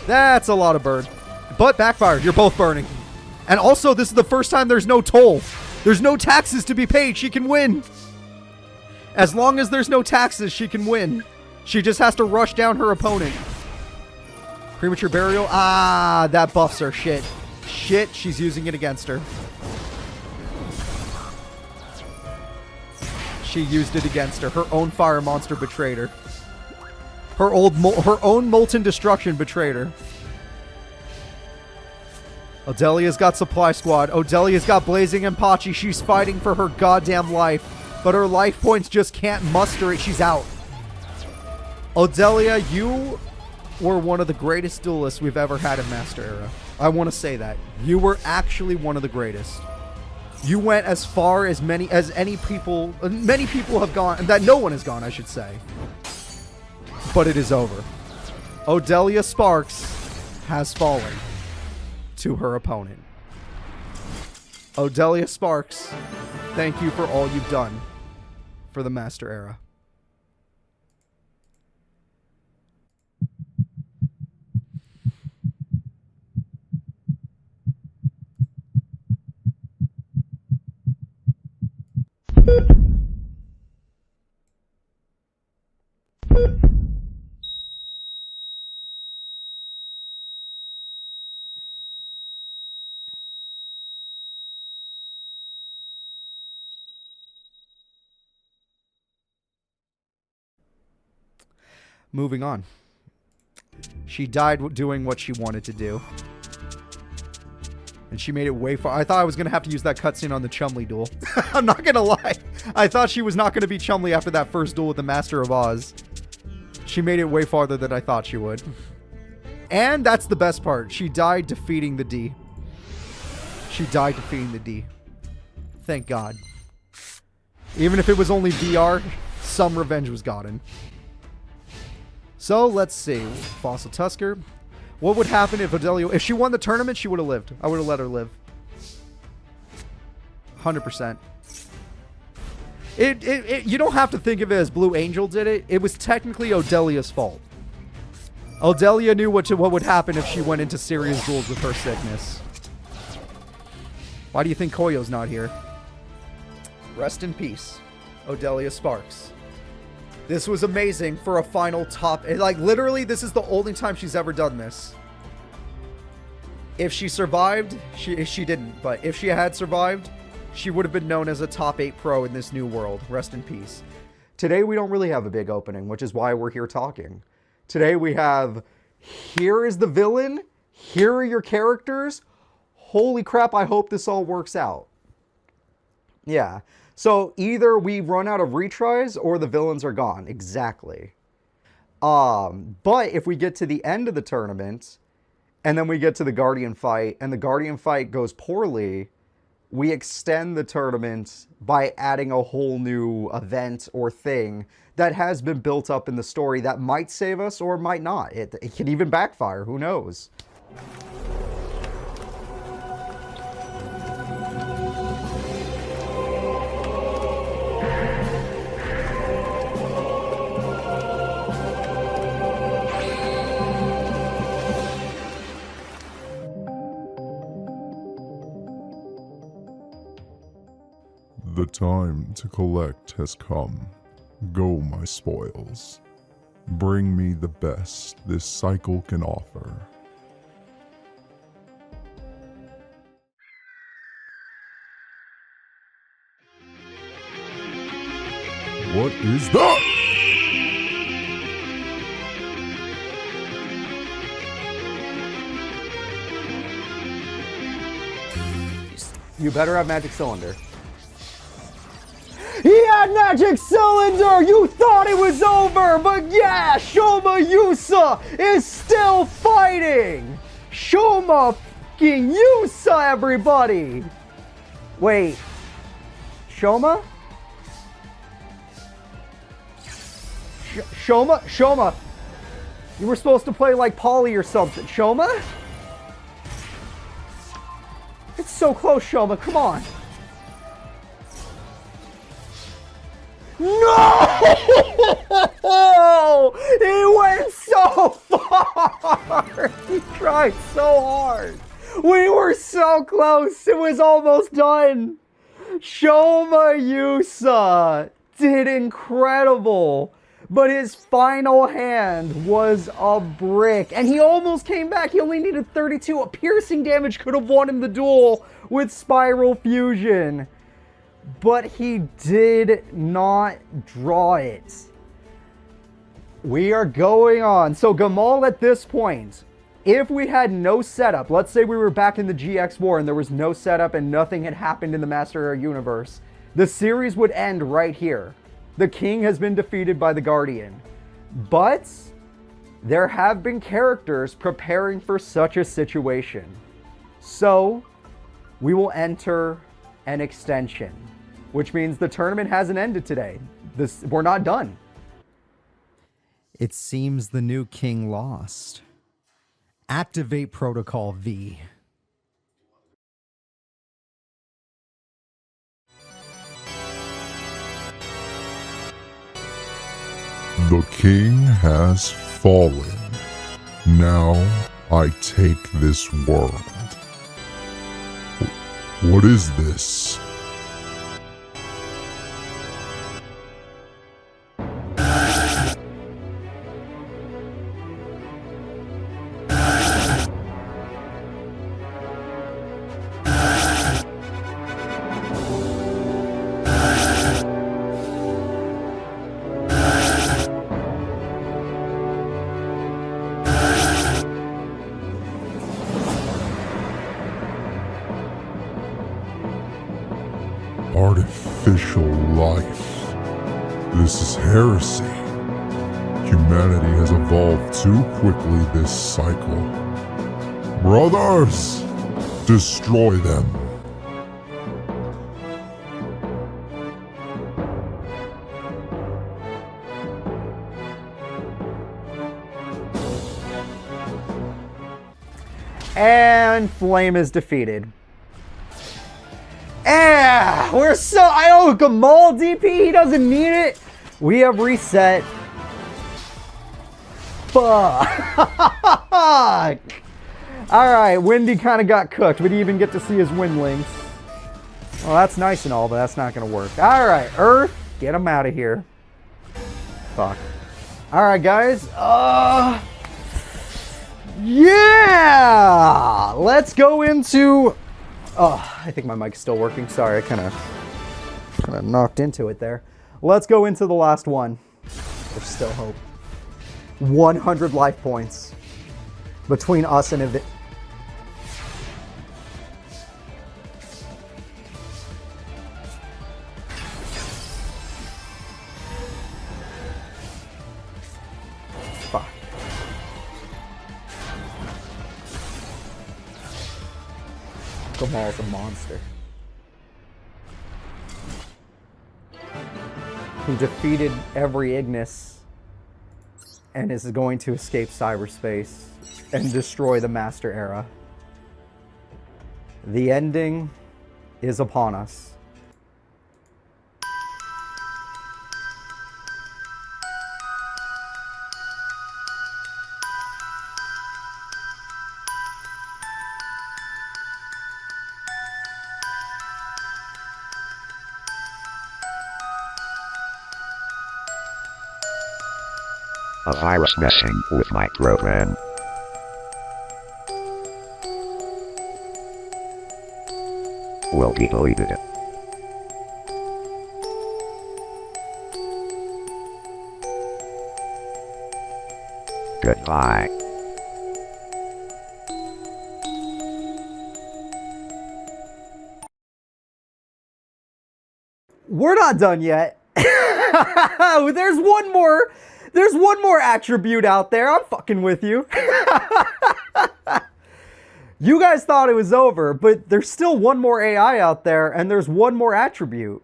That's a lot of burn. But backfired. You're both burning. And also, this is the first time there's no toll. There's no taxes to be paid. She can win. As long as there's no taxes, she can win. She just has to rush down her opponent. Premature burial. Ah, that buffs her. Shit. Shit, she's using it against her. She used it against her. Her own fire monster betrayed her. Her own molten destruction betrayed her. Odelia's got Supply Squad. Odelia's got Blazing Empachi. She's fighting for her goddamn life. But her life points just can't muster it. She's out. Odelia, you were one of the greatest duelists we've ever had in Master Era. I want to say that. You were actually one of the greatest. You went as far as many people have gone, that no one has gone, I should say. But it is over. Odelia Sparks has fallen to her opponent. Odelia Sparks, thank you for all you've done for the Master Era. Moving on. She died doing what she wanted to do. And she made it way far. I thought I was going to have to use that cutscene on the Chumley duel. I'm not going to lie. I thought she was not going to be Chumley after that first duel with the Master of Oz. She made it way farther than I thought she would. And that's the best part. She died defeating the D. She died defeating the D. Thank God. Even if it was only VR, some revenge was gotten. So, let's see. Fossil Tusker. What would happen if Odelia... If she won the tournament, she would have lived. I would have let her live. 100%. You don't have to think of it as Blue Angel did it. It was technically Odelia's fault. Odelia knew what would happen if she went into serious duels with her sickness. Why do you think Koyo's not here? Rest in peace, Odelia Sparks. This was amazing for a final top... Like, literally, this is the only time she's ever done this. If she survived, she didn't. But if she had survived, she would have been known as a top 8 pro in this new world. Rest in peace. Today, we don't really have a big opening, which is why we're here talking. Today, we have... Here is the villain. Here are your characters. Holy crap, I hope this all works out. Yeah. So either we run out of retries or the villains are gone. Exactly. But if we get to the end of the tournament and then we get to the Guardian fight and the Guardian fight goes poorly, we extend the tournament by adding a whole new event or thing that has been built up in the story that might save us or might not. It can even backfire. Who knows? The time to collect has come. Go, my spoils. Bring me the best this cycle can offer. What is that? You better have Magic Cylinder. He had Magic Cylinder! You thought it was over! But yeah, Shoma Yusa is still fighting! Shoma fucking Yusa, everybody! Wait. Shoma? Shoma? Shoma! You were supposed to play like Polly or something. Shoma? It's so close, Shoma. Come on. No! He went so far! He tried so hard! We were so close! It was almost done! Shoma Yusa did incredible! But his final hand was a brick. And he almost came back. He only needed 32. A piercing damage could have won him the duel with Spiral Fusion. But he did not draw it. We are going on. So Gamal at this point, if we had no setup, let's say we were back in the GX War and there was no setup and nothing had happened in the Master Universe, the series would end right here. The king has been defeated by the Guardian. But there have been characters preparing for such a situation. So we will enter an extension, which means the tournament hasn't ended today. We're not done. It seems the new king lost. Activate Protocol V. The king has fallen. Now I take this world. What is this? Artificial life. This is heresy. Humanity has evolved too quickly this cycle. Brothers, destroy them. And Flame is defeated. We're so... Gamal DP, he doesn't need it. We have reset. Fuck. Alright, Windy kind of got cooked. We didn't even get to see his windlings. Well, that's nice and all, but that's not going to work. Alright, Earth, get him out of here. Fuck. Alright, guys. Yeah! Let's go into... Oh, I think my mic's still working. Sorry, I kind of knocked into it there. Let's go into the last one. There's still hope. 100 life points between us and Ev... Fuck. Gamal's a monster. Who defeated every Ignis and is going to escape cyberspace and destroy the Master Era. The ending is upon us. A virus messing with my program. Will be deleted. Goodbye. We're not done yet. There's one more attribute out there. I'm fucking with you. You guys thought it was over, but there's still one more AI out there, and there's one more attribute.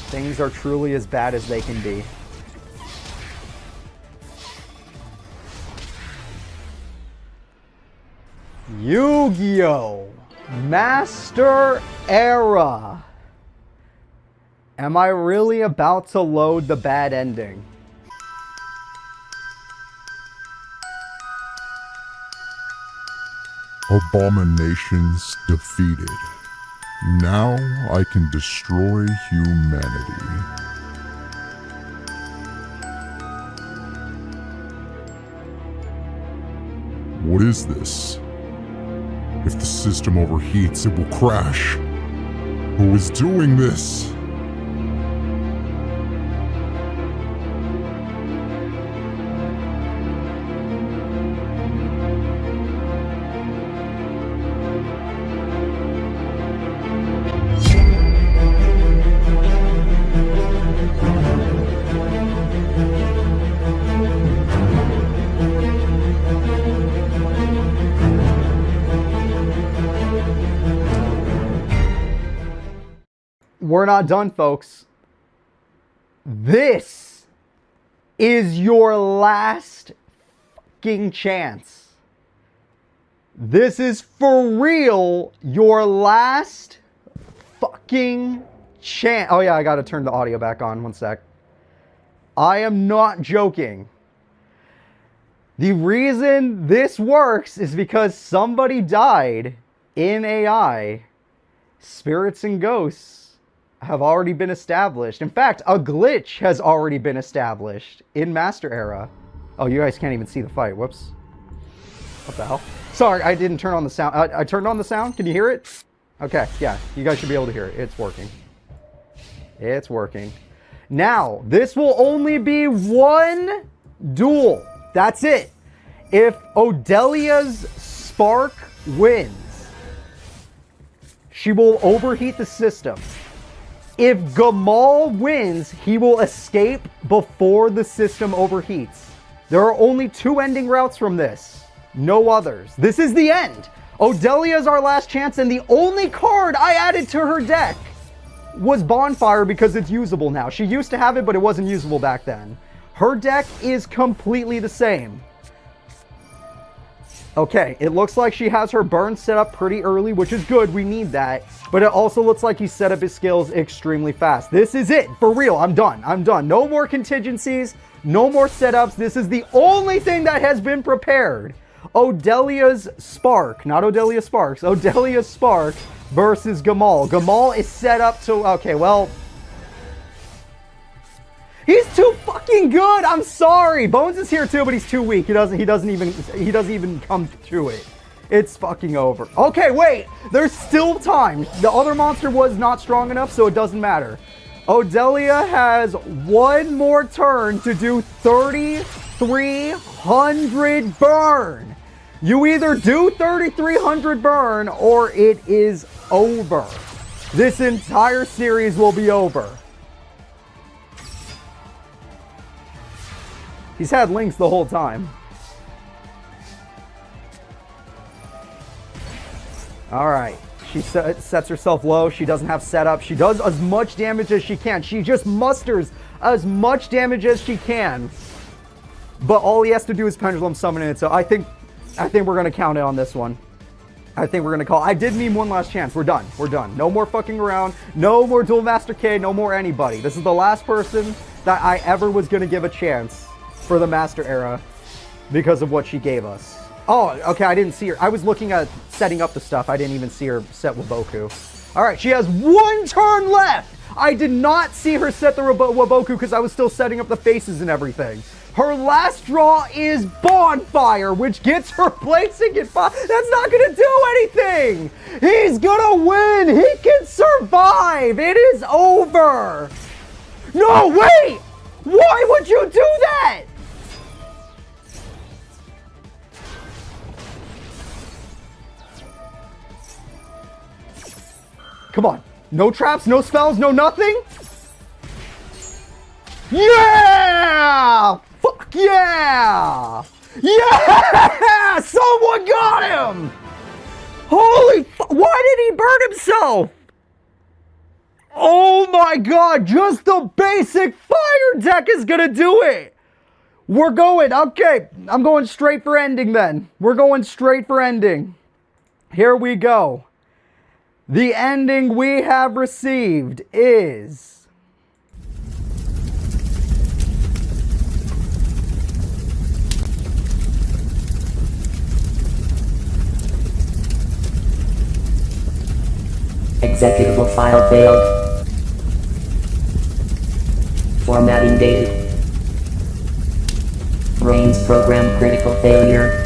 Things are truly as bad as they can be. Yugioh Master Era. Am I really about to load the bad ending? Abominations defeated. Now I can destroy humanity. What is this? If the system overheats, it will crash. Who is doing this? We're not done, folks. This is your last fucking chance. This is for real your last fucking chance. Oh yeah, I gotta turn the audio back on. One sec. I am not joking. The reason this works is because somebody died in AI. Spirits and ghosts have already been established. In fact, a glitch has already been established in Master Era. Oh, you guys can't even see the fight. Whoops. What the hell? Sorry, I didn't turn on the sound. I turned on the sound. Can you hear it? Okay, yeah. You guys should be able to hear it. It's working. It's working. Now, this will only be one duel. That's it. If Odelia's Spark wins, she will overheat the system. If Gamal wins, he will escape before the system overheats. There are only two ending routes from this. No others. This is the end. Odelia is our last chance, and the only card I added to her deck was Bonfire because it's usable now. She used to have it, but it wasn't usable back then. Her deck is completely the same. Okay, it looks like she has her burn set up pretty early, which is good. We need that. But it also looks like he set up his skills extremely fast. This is it. For real. I'm done. I'm done. No more contingencies. No more setups. This is the only thing that has been prepared. Odelia's Spark. Not Odelia Sparks. Odelia Spark versus Gamal. Gamal is set up to... Okay, well... He's too fucking good. I'm sorry. Bones is here too, but he's too weak. He doesn't even come to it. It's fucking over. Okay, wait. There's still time. The other monster was not strong enough, so it doesn't matter. Odelia has one more turn to do 3,300 burn. You either do 3,300 burn or it is over. This entire series will be over. He's had links the whole time. Alright. She sets herself low. She doesn't have setup. She does as much damage as she can. She just musters as much damage as she can. But all he has to do is pendulum summon it. So I think we're going to count it on this one. I think we're going to call. I did need one last chance. We're done. We're done. No more fucking around. No more Duel Master K. No more anybody. This is the last person that I ever was going to give a chance for the Master Era because of what she gave us. Oh, okay, I didn't see her. I was looking at setting up the stuff. I didn't even see her set Waboku. All right, she has one turn left. I did not see her set the Waboku because I was still setting up the faces and everything. Her last draw is Bonfire, which gets her placing at 5. That's not going to do anything. He's going to win. He can survive. It is over. No, wait. Why would you do that? Come on. No traps, no spells, no nothing? Yeah! Fuck yeah! Yeah! Someone got him! Holy why did he burn himself? Oh my god, just the basic fire deck is gonna do it! We're going, okay, I'm going straight for ending then. We're going straight for ending. Here we go. The ending we have received is... Executable file failed. Formatting dated. Brains program critical failure.